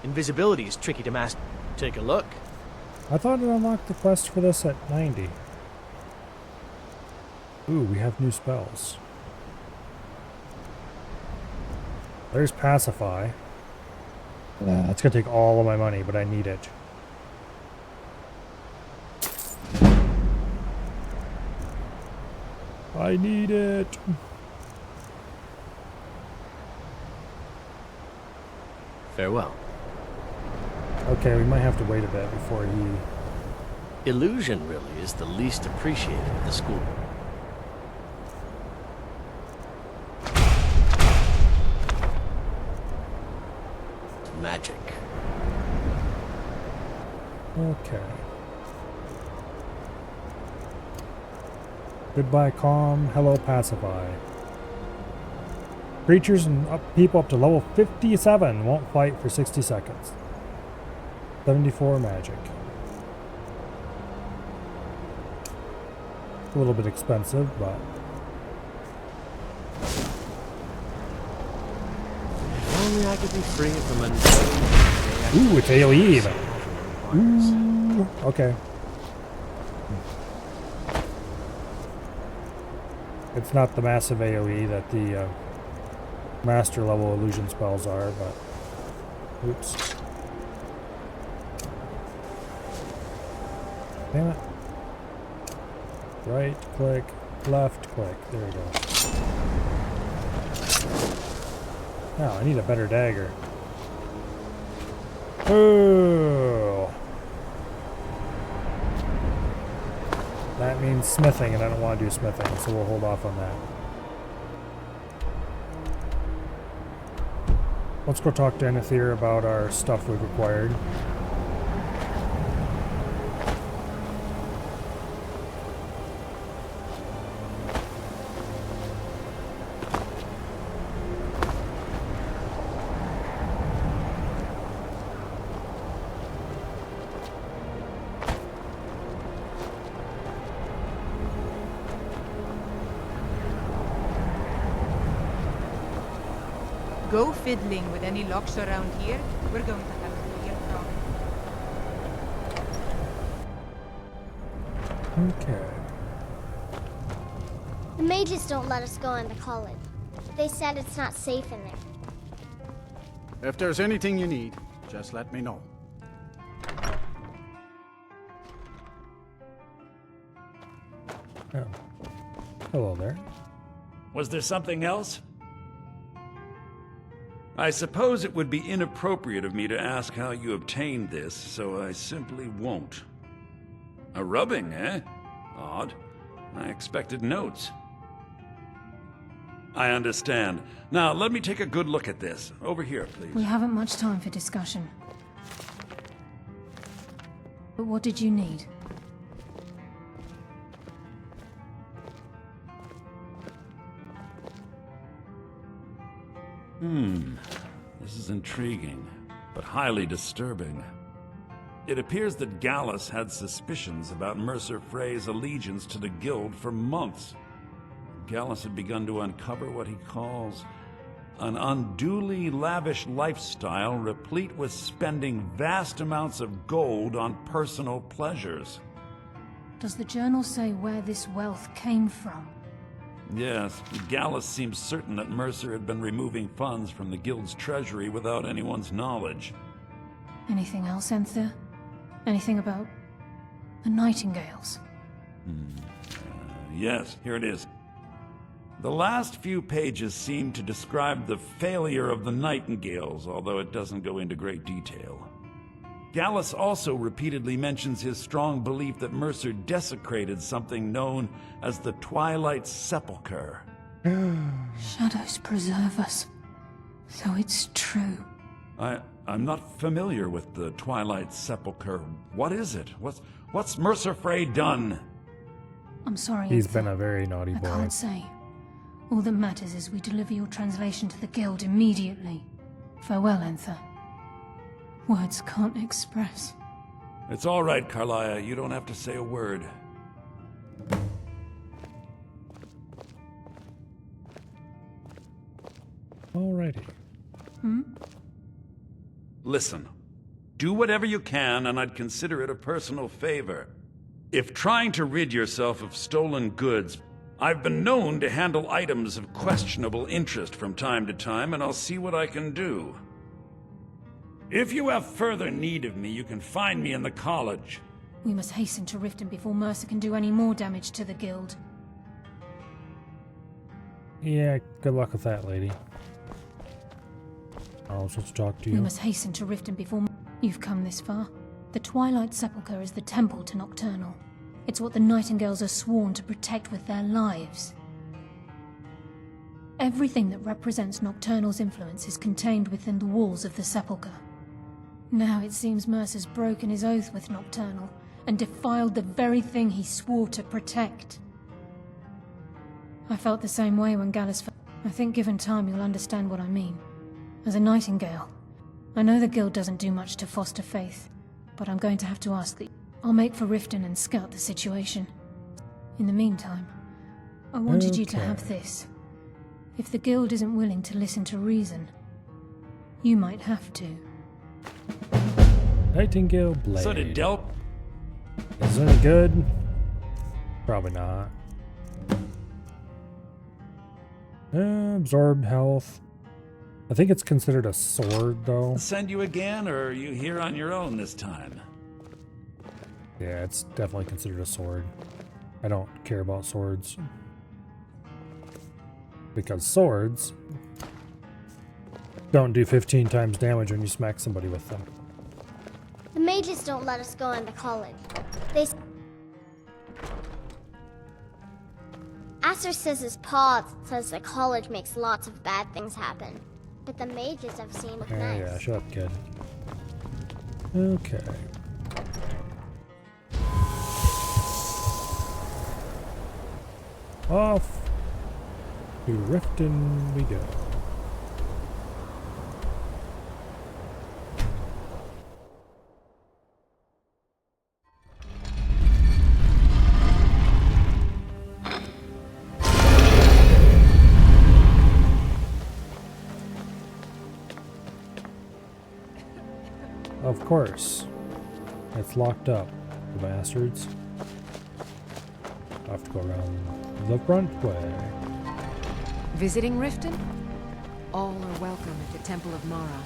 Invisibility is tricky to master. Take a look. I thought it unlocked the quest for this at 90. Ooh, we have new spells. There's Pacify. It's gonna take all of my money, but I need it. I need it. Farewell. Okay, we might have to wait a bit before he... Illusion really is the least appreciated of the school. Magic. Okay. Goodbye calm, hello pacify. Creatures and people up to level 57 won't fight for 60 seconds. 74 magic. A little bit expensive, but... If only I could be free from an... Ooh, it's AoE. Ooh, okay. It's not the massive AoE that the master level illusion spells are, but... Oops. Damn it. Right click, left click. There we go. Now, I need a better dagger. Oh. That means smithing, and I don't want to do smithing, so we'll hold off on that. Let's go talk to Enethir about our stuff we've acquired. Go fiddling with any locks around here. We're going to have a real problem. Okay. The mages don't let us go into college. They said it's not safe in there. If there's anything you need, just let me know. Oh. Hello there. Was there something else? I suppose it would be inappropriate of me to ask how you obtained this, so I simply won't. A rubbing, eh? Odd. I expected notes. I understand. Now, let me take a good look at this. Over here, please. We haven't much time for discussion. But what did you need? This is intriguing, but highly disturbing. It appears that Gallus had suspicions about Mercer Frey's allegiance to the Guild for months. Gallus had begun to uncover what he calls an unduly lavish lifestyle replete with spending vast amounts of gold on personal pleasures. Does the journal say where this wealth came from? Yes, Gallus seems certain that Mercer had been removing funds from the Guild's treasury without anyone's knowledge. Anything else, Enthir? Anything about the Nightingales? Yes, here it is. The last few pages seem to describe the failure of the Nightingales, although it doesn't go into great detail. Gallus also repeatedly mentions his strong belief that Mercer desecrated something known as the Twilight Sepulchre. Shadows preserve us. So it's true. I'm not familiar with the Twilight Sepulchre. What is it? What's Mercer Frey done? I'm sorry, He's Enthir. been a very naughty boy. I can't say. All that matters is we deliver your translation to the Guild immediately. Farewell, Enthir. Words can't express. It's all right, Carlia. You don't have to say a word. Alrighty. Listen. Do whatever you can, and I'd consider it a personal favor. If trying to rid yourself of stolen goods, I've been known to handle items of questionable interest from time to time, and I'll see what I can do. If you have further need of me, you can find me in the college. We must hasten to Riften before Mercer can do any more damage to the Guild. Yeah, good luck with that, lady. I was supposed to talk to you. We must hasten to Riften before... You've come this far. The Twilight Sepulchre is the temple to Nocturnal. It's what the Nightingales are sworn to protect with their lives. Everything that represents Nocturnal's influence is contained within the walls of the Sepulchre. Now it seems Mercer's broken his oath with Nocturnal and defiled the very thing he swore to protect. I felt the same way when Gallus... I think given time you'll understand what I mean. As a Nightingale, I know the Guild doesn't do much to foster faith, but I'm going to have to ask that... I'll make for Riften and scout the situation. In the meantime, I wanted you to have this. If the Guild isn't willing to listen to reason, you might have to. Nightingale Blade. So did Delp... Is it any good? Probably not. Absorb health. I think it's considered a sword, though. Send you again, or are you here on your own this time? Yeah, it's definitely considered a sword. I don't care about swords. Because swords don't do 15 times damage when you smack somebody with them. The mages don't let us go into college. They... Master says his paw says the college makes lots of bad things happen. But the mages I've seen look nice. Yeah, shut up, kid. Okay. Off to Riften we go. Of course. It's locked up, the bastards. I have to go around the front way. Visiting Riften? All are welcome at the Temple of Mara.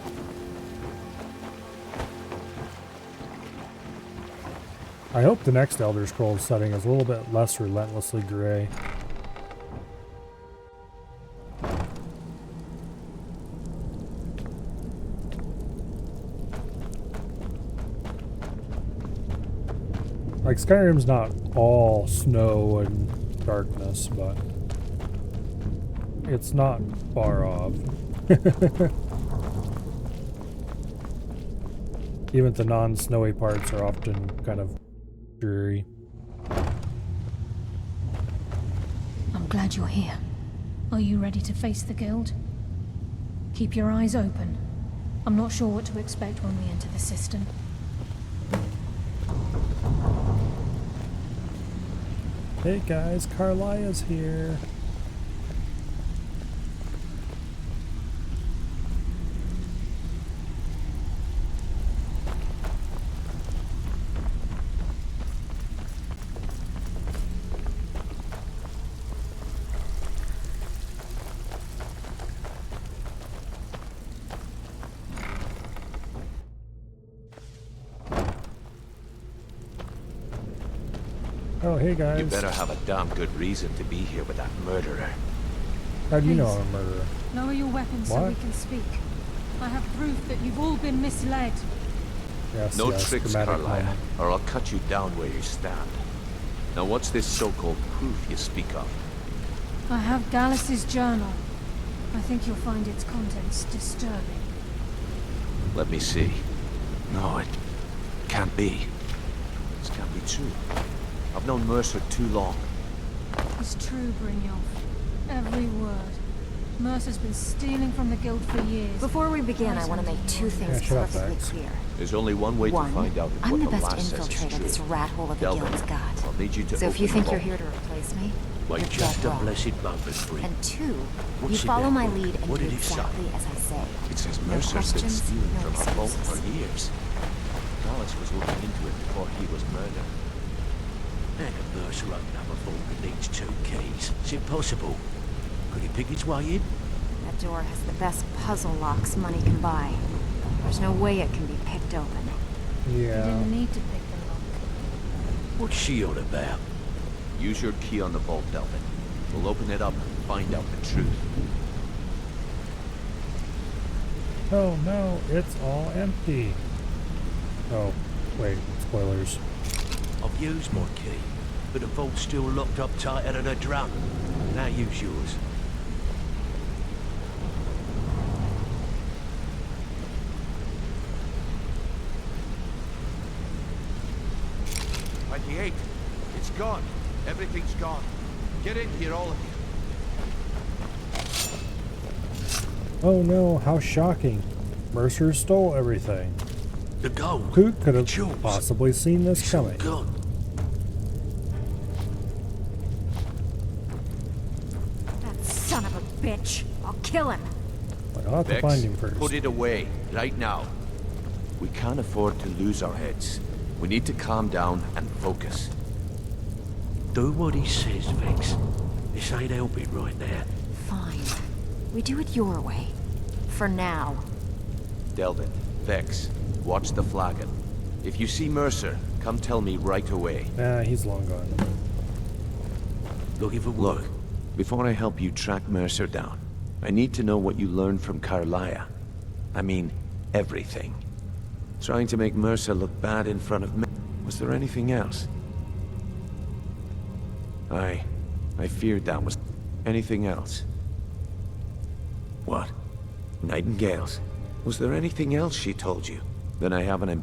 I hope the next Elder Scrolls setting is a little bit less relentlessly gray. Like, Skyrim's not all snow and darkness, but it's not far off. Even the non-snowy parts are often kind of dreary. I'm glad you're here. Are you ready to face the guild? Keep your eyes open. I'm not sure what to expect when we enter the system. Hey guys, Carlia's here. Oh, hey guys. You better have a damn good reason to be here with that murderer. How do you know I'm a murderer? Lower your weapons so What? we can speak. I have proof that you've all been misled. Yes, No yes, tricks, dramatic Carlia, moment. or I'll cut you down where you stand. Now what's this so-called proof you speak of? I have Gallus' journal. I think you'll find its contents disturbing. Let me see. No, it can't be. This can't be true. I've known Mercer too long. It's true, Brynjolf. Every word. Mercer's been stealing from the guild for years. Before we begin, I want to make two things perfectly clear. There's only one way to find out if I'm what the the best lass says is infiltrator true. this rat hole of the Delvin, guild's got. I'll need you to So if you open think the you're vault. here to replace me, Like you're just dead a wrong. blessed moment, Bree. And two, you What's it follow then? my lead and What do did it say? exactly as I say. It says No Mercer's been questions, stealing no from our vault for excuses. years. Gallus was looking into it before he was murdered. How can Mercer open up a vault that needs 2 keys? It's impossible. Could he pick his way in? That door has the best puzzle locks money can buy. There's no way it can be picked open. You Yeah. didn't need to pick the lock. What's she on about? Use your key on the vault, Delvin. We'll open it up and find out the truth. Oh no, it's all empty. Oh, wait, spoilers. I've used my key, but the vault's still locked up tighter than a drum. Now use yours. It's gone. Everything's gone. Get in here, all of you. Oh no, how shocking. Mercer stole everything. The gold. Who could have possibly seen this coming? Gone. That son of a bitch. I'll kill him. I'll have to Vex, find him first. put it away, right now. We can't afford to lose our heads. We need to calm down and focus. Do what he says, Vex. This ain't helping right now. Fine. We do it your way. For now. Delvin, Vex, watch the flagon. If you see Mercer, come tell me right away. Nah, he's long gone. Looking for Look, before I help you track Mercer down, I need to know what you learned from Carlia. I mean, everything. Trying to make Mercer look bad in front of me. Was there anything else? Aye. I feared that was... Anything else? What? Nightingales? Was there anything else she told you? Then I haven't...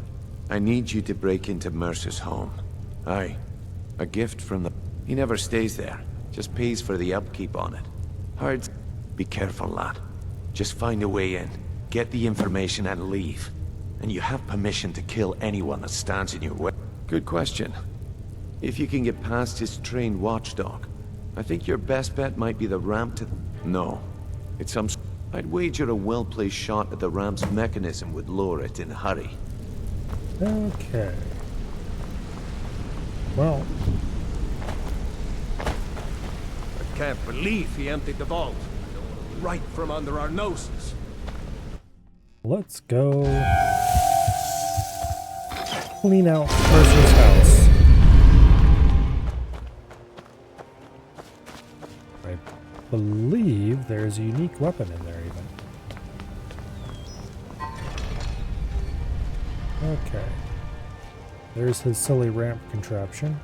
I need you to break into Mercer's home. Aye. A gift from the... He never stays there. Just pays for the upkeep on it. Hard... Be careful, lad. Just find a way in. Get the information and leave. And you have permission to kill anyone that stands in your way. Good question. If you can get past his trained watchdog, I think your best bet might be the ramp to... No. It's some... I'd wager a well-placed shot at the ramp's mechanism would lower it in a hurry. Okay. Well... I can't believe he emptied the vault. Right from under our noses. Let's go... clean out Mercer's house. I believe there's a unique weapon in there even. Okay. There's his silly ramp contraption.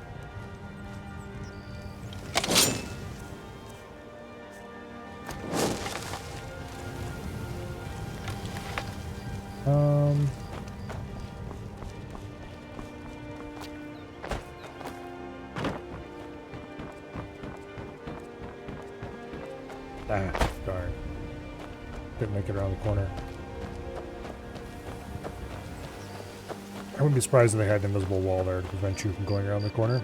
Ah, darn. Didn't make it around the corner. I wouldn't be surprised if they had an invisible wall there to prevent you from going around the corner.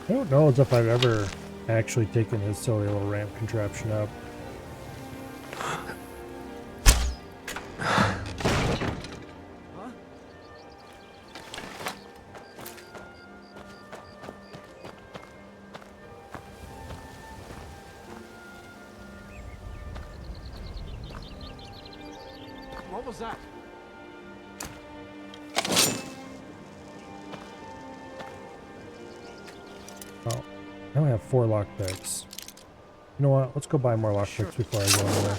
I don't know as if I've ever actually taken his silly little ramp contraption up. What was that? Oh, I only have 4 lockpicks. You know what? Let's go buy more lockpicks before I go anywhere.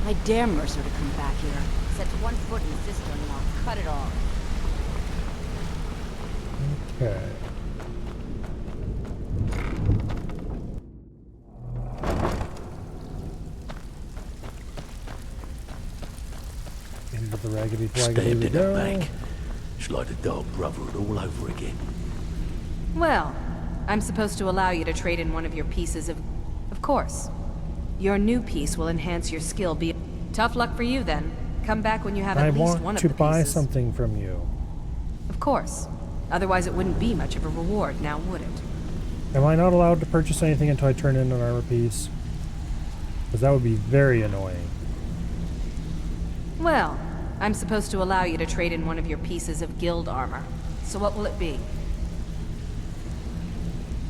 I dare Mercer to come back here. Sets one foot in the cistern and I'll cut it off. Okay. Into the raggedy flag. Stabbed in the back. It's like the dark brotherhood all over again. Well, I'm supposed to allow you to trade in one of your pieces of... Of course. Your new piece will enhance your skill beyond... Tough luck for you then. Come back when you have at least one of the pieces. I want to buy something from you. Of course. Otherwise it wouldn't be much of a reward, now would it? Am I not allowed to purchase anything until I turn in an armor piece? Because that would be very annoying. Well, I'm supposed to allow you to trade in one of your pieces of guild armor. So what will it be?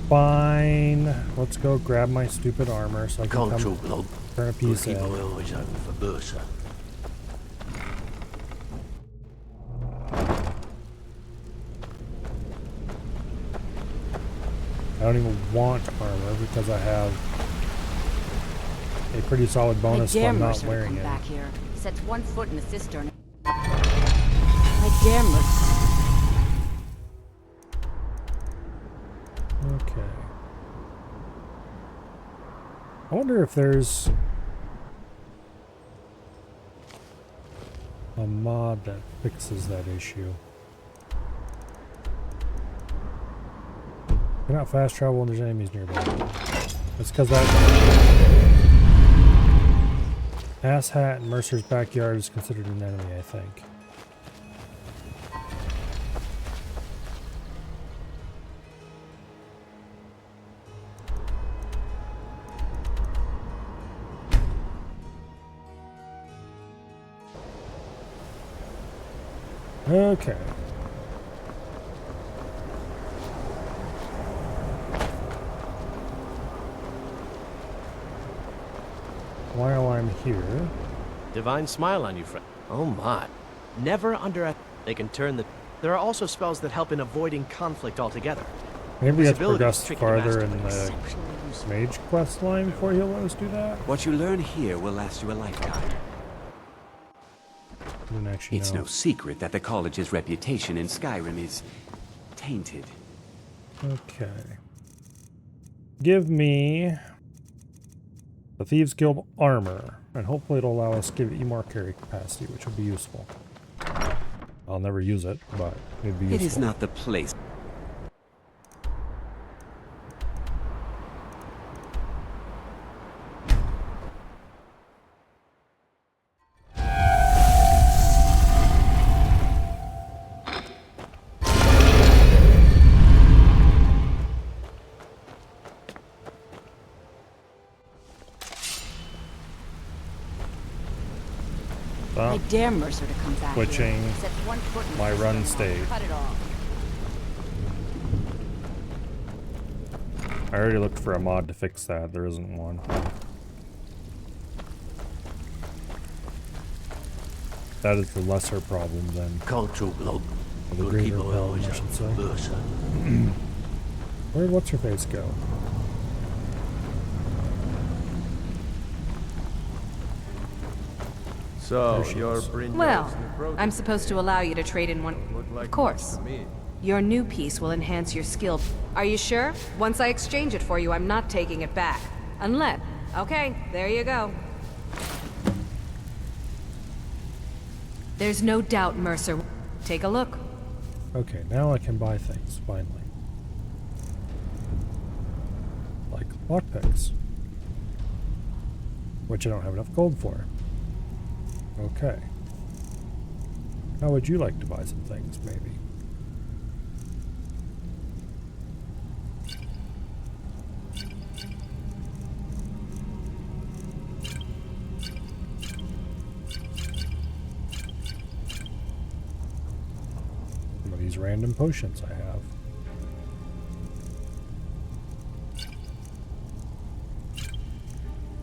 Fine. Let's go grab my stupid armor so I can Control log. turn a piece in. Keep my eyes open for Mercer. I don't even want armor because I have a pretty solid bonus if I'm not wearing it. Back here. Sets one foot in the cistern. I dare Mercer. Okay. I wonder if there's a mod that fixes that issue. Cannot fast travel when there's enemies nearby. That's because that ass hat in Mercer's backyard is considered an enemy, I think. Okay. While I'm here... Divine smile on you, friend. Oh my. Never underestimate. They can turn the... There are also spells that help in avoiding conflict altogether. Maybe we have to Invisibility is progress tricky to farther master, in but the exceptionally useful. mage quest line before he'll let us do that. What you learn here will last you a lifetime. Didn't actually It's know. no secret that the college's reputation in Skyrim is tainted. Okay. Give me the Thieves Guild armor, and hopefully it'll allow us to give you more carry capacity, which will be useful. I'll never use it, but it'd be useful. It is not the place. I dare Mercer to come back Switching here. Sets one foot in my this run thing, state. I'll cut it off. I already looked for a mod to fix that. There isn't one. That is the lesser problem than Cultural bloke. the Good greater people problem, always I should say. Mercer. Where'd what's-her-face go? So, There she you're is. Brynjolf's Well, new protege. I'm supposed to allow you to trade in one. Like Of course. to me. Your new piece will enhance your skill. Are you sure? Once I exchange it for you, I'm not taking it back. Unless... Okay, there you go. There's no doubt, Mercer. Take a look. Okay, now I can buy things, finally. Like lockpicks. Which I don't have enough gold for. Okay. How would you like to buy some things, maybe? Some of these random potions I have.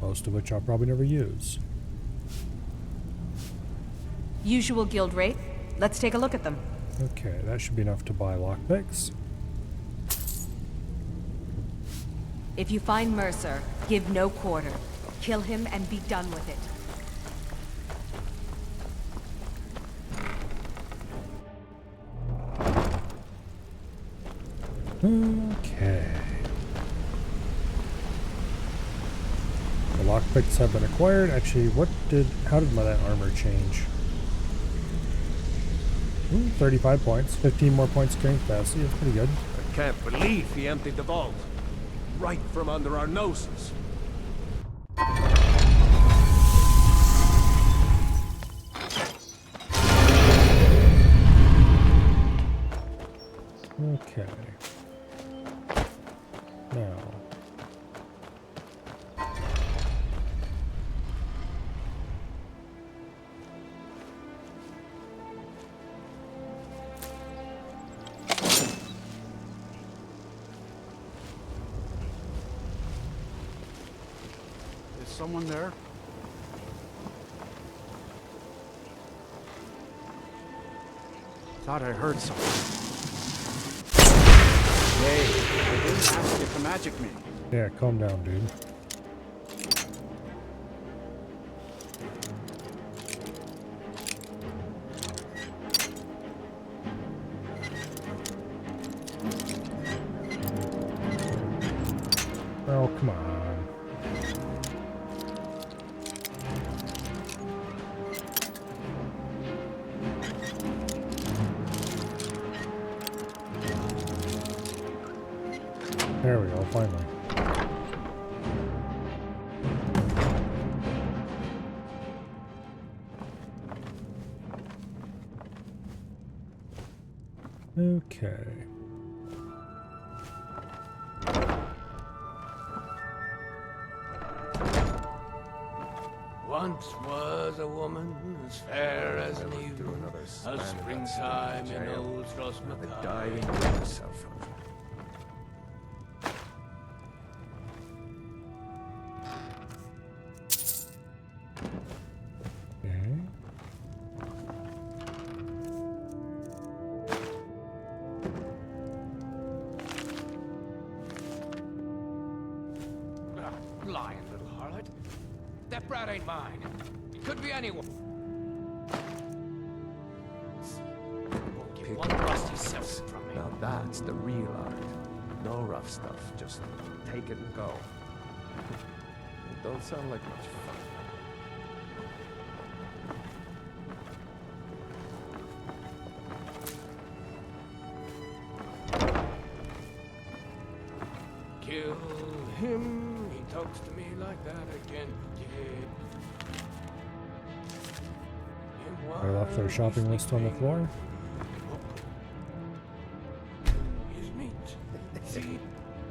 Most of which I'll probably never use. Usual guild rate. Let's take a look at them. Okay, that should be enough to buy lockpicks. If you find Mercer, give no quarter. Kill him and be done with it. Okay. The lockpicks have been acquired. Actually, how did that armor change? Ooh, 35 points. 15 more points of carrying capacity. That's pretty good. I can't believe he emptied the vault. Right from under our noses. Okay. Now. Is someone there? Thought I heard something. Hey, I didn't ask you to magic me. Yeah, calm down, dude. Oh, come on. There we go, finally. Okay. Once was a woman as fair as an eagle, a springtime in old Rosmata. Diving yourself. That brat ain't mine. It could be anyone. Won't get one rusty cent from me. Now that's the real art. No rough stuff, just take it and go. It don't sound like much fun. Kill him, he talks to me like that again. I left their shopping list on the floor. His meat. See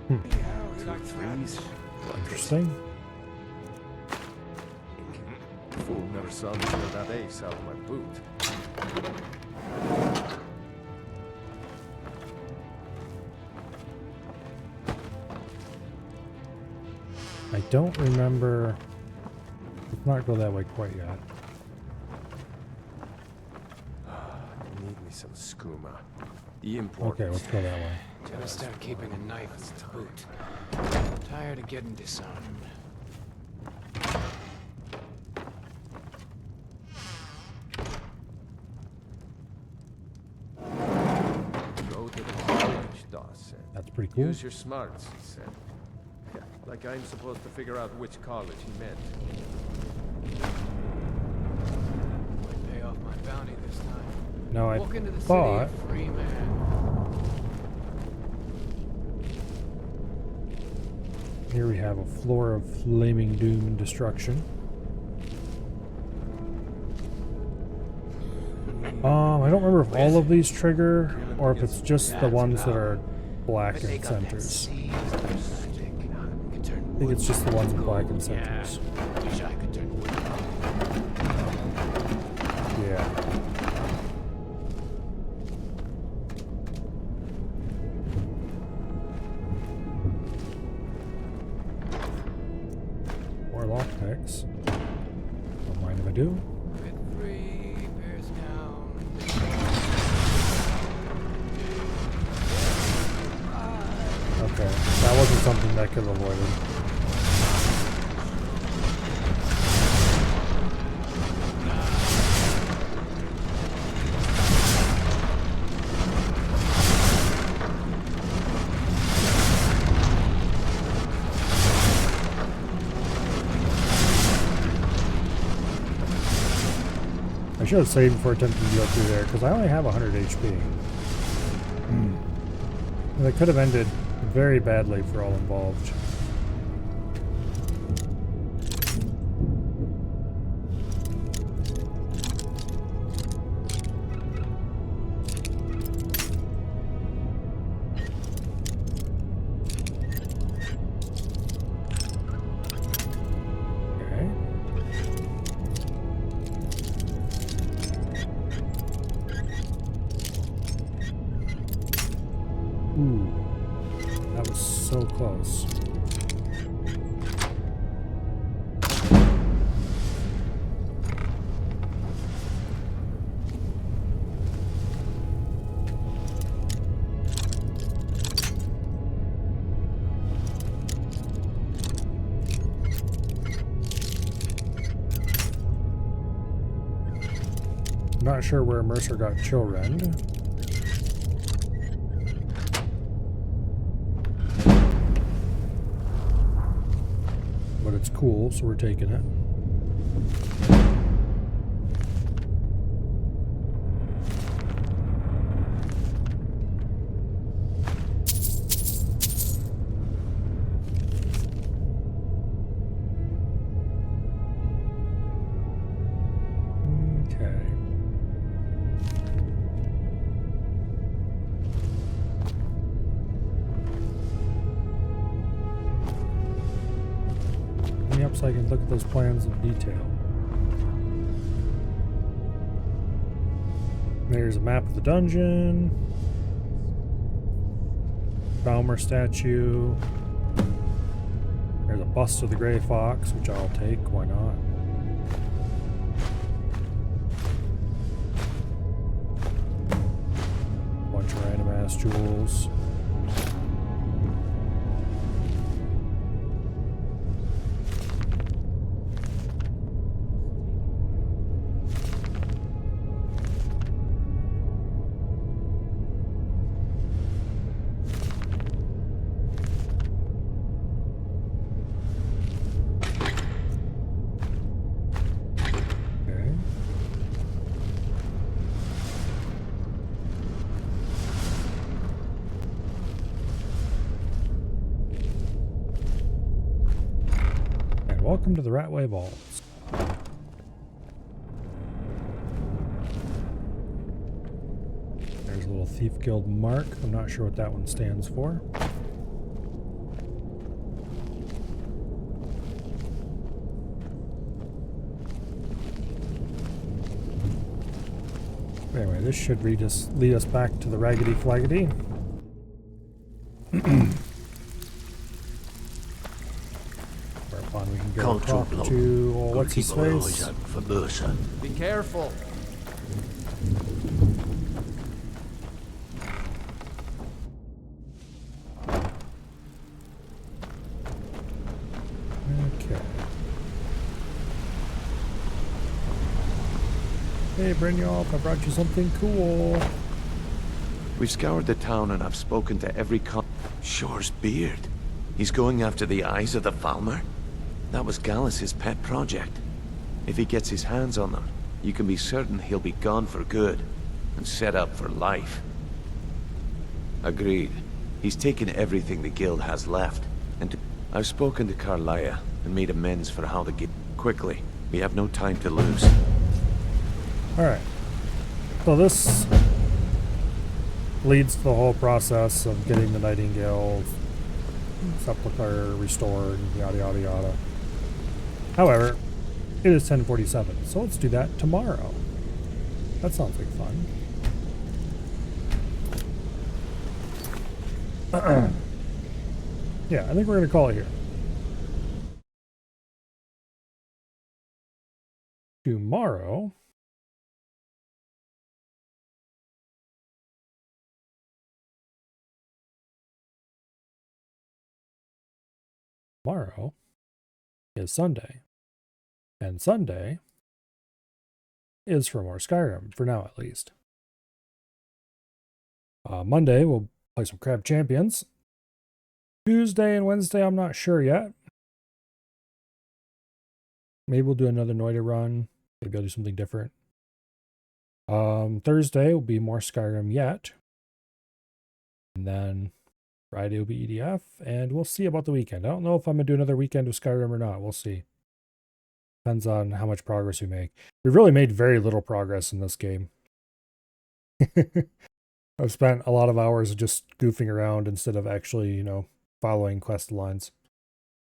Hmm. how he likes rats. Interesting. Fool never saw me throw that ace out of my boot. I don't remember. Let's not go that way quite yet. Need me some skooma. The import. Okay, let's go that way. Gotta start keeping a knife in the boot. Tired of getting disarmed. Go to the college, Dawes said. That's pretty cool. Use your smarts, he said. Like I'm supposed to figure out which college he meant. Might pay off my bounty this time. No, I Walk into the thought. city a free man. Here we have a floor of flaming doom and destruction. I don't remember if all of these trigger or if it's just the ones that are black in centers. I think it's just the ones in black and centers. Wish I could turn wood. Yeah. More lockpicks. Don't mind if I do. Okay, that wasn't something that could have avoided. I should have saved before attempting to go through there, because I only have 100 HP. And it could have ended very badly for all involved. Ooh, that was so close. I'm not sure where Mercer got chill-rend. But it's cool, so we're taking it. So I can look at those plans in detail. There's a map of the dungeon. Balmer statue. There's a bust of the Grey Fox, which I'll take, why not? Bunch of random ass jewels. Welcome to the Ratway Vaults. There's a little Thief Guild mark. I'm not sure what that one stands for. Anyway, this should lead us back to the Raggedy Flaggedy. Whereupon we can go talk to what's his face. Be careful. Okay. Hey, Brynjolf, I brought you something cool. We've scoured the town and I've spoken to every Shore's beard. He's going after the eyes of the Falmer? That was Gallus's pet project. If he gets his hands on them, you can be certain he'll be gone for good and set up for life. Agreed. He's taken everything the guild has left, and I've spoken to Carlia and made amends for how the guild... Quickly, we have no time to lose. Alright. So this leads to the whole process of getting the Nightingale Sepulchre restored, yada yada yada. However, it is 10:47, so let's do that tomorrow. That sounds like fun. Yeah, I think we're going to call it here. Tomorrow... Tomorrow is Sunday. And Sunday is for more Skyrim, for now at least. Monday, we'll play some Crab Champions. Tuesday and Wednesday, I'm not sure yet. Maybe we'll do another Noita run. Maybe I'll do something different. Thursday will be more Skyrim yet. And then Friday will be EDF, and we'll see about the weekend. I don't know if I'm going to do another weekend of Skyrim or not. We'll see. Depends on how much progress we make. We've really made very little progress in this game. I've spent a lot of hours just goofing around instead of actually, you know, following quest lines.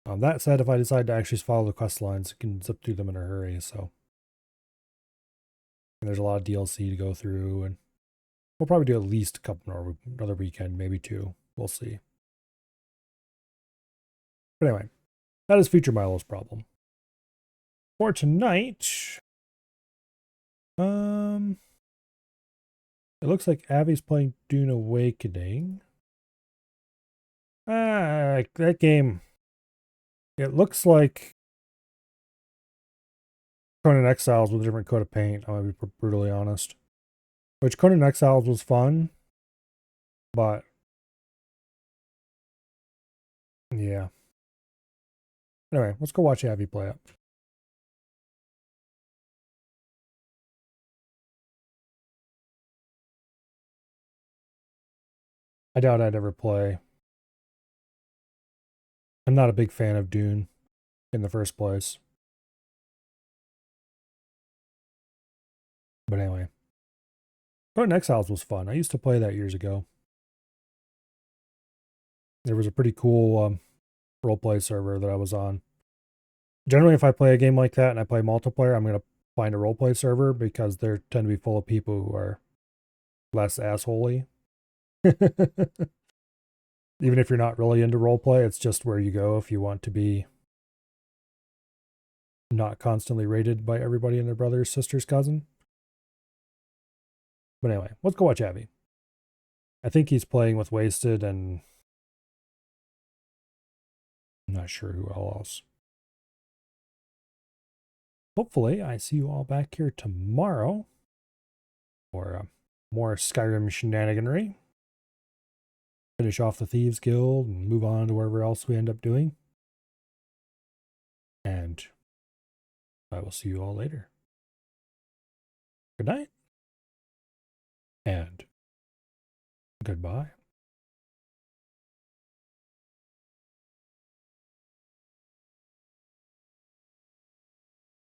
That said, if I decide to actually follow the quest lines, I can zip through them in a hurry, so. And there's a lot of DLC to go through, and we'll probably do at least a couple more, another weekend, maybe two. We'll see. But anyway, that is Future Milo's problem. For tonight, it looks like Abby's playing Dune Awakening. That game, it looks like Conan Exiles with a different coat of paint, I'm going to be brutally honest. Which Conan Exiles was fun, but yeah. Anyway, let's go watch Abby play it. I doubt I'd ever play. I'm not a big fan of Dune in the first place. But anyway. Conan Exiles was fun. I used to play that years ago. There was a pretty cool roleplay server that I was on. Generally, if I play a game like that and I play multiplayer, I'm going to find a roleplay server because they tend to be full of people who are less assholey. Even if you're not really into roleplay, it's just where you go if you want to be not constantly rated by everybody and their brother, sister's cousin. But anyway, let's go watch Abby. I think he's playing with Wasted and I'm not sure who else. Hopefully, I see you all back here tomorrow for more Skyrim shenaniganry. Finish off the Thieves Guild and move on to wherever else we end up doing. And I will see you all later. Good night. And goodbye.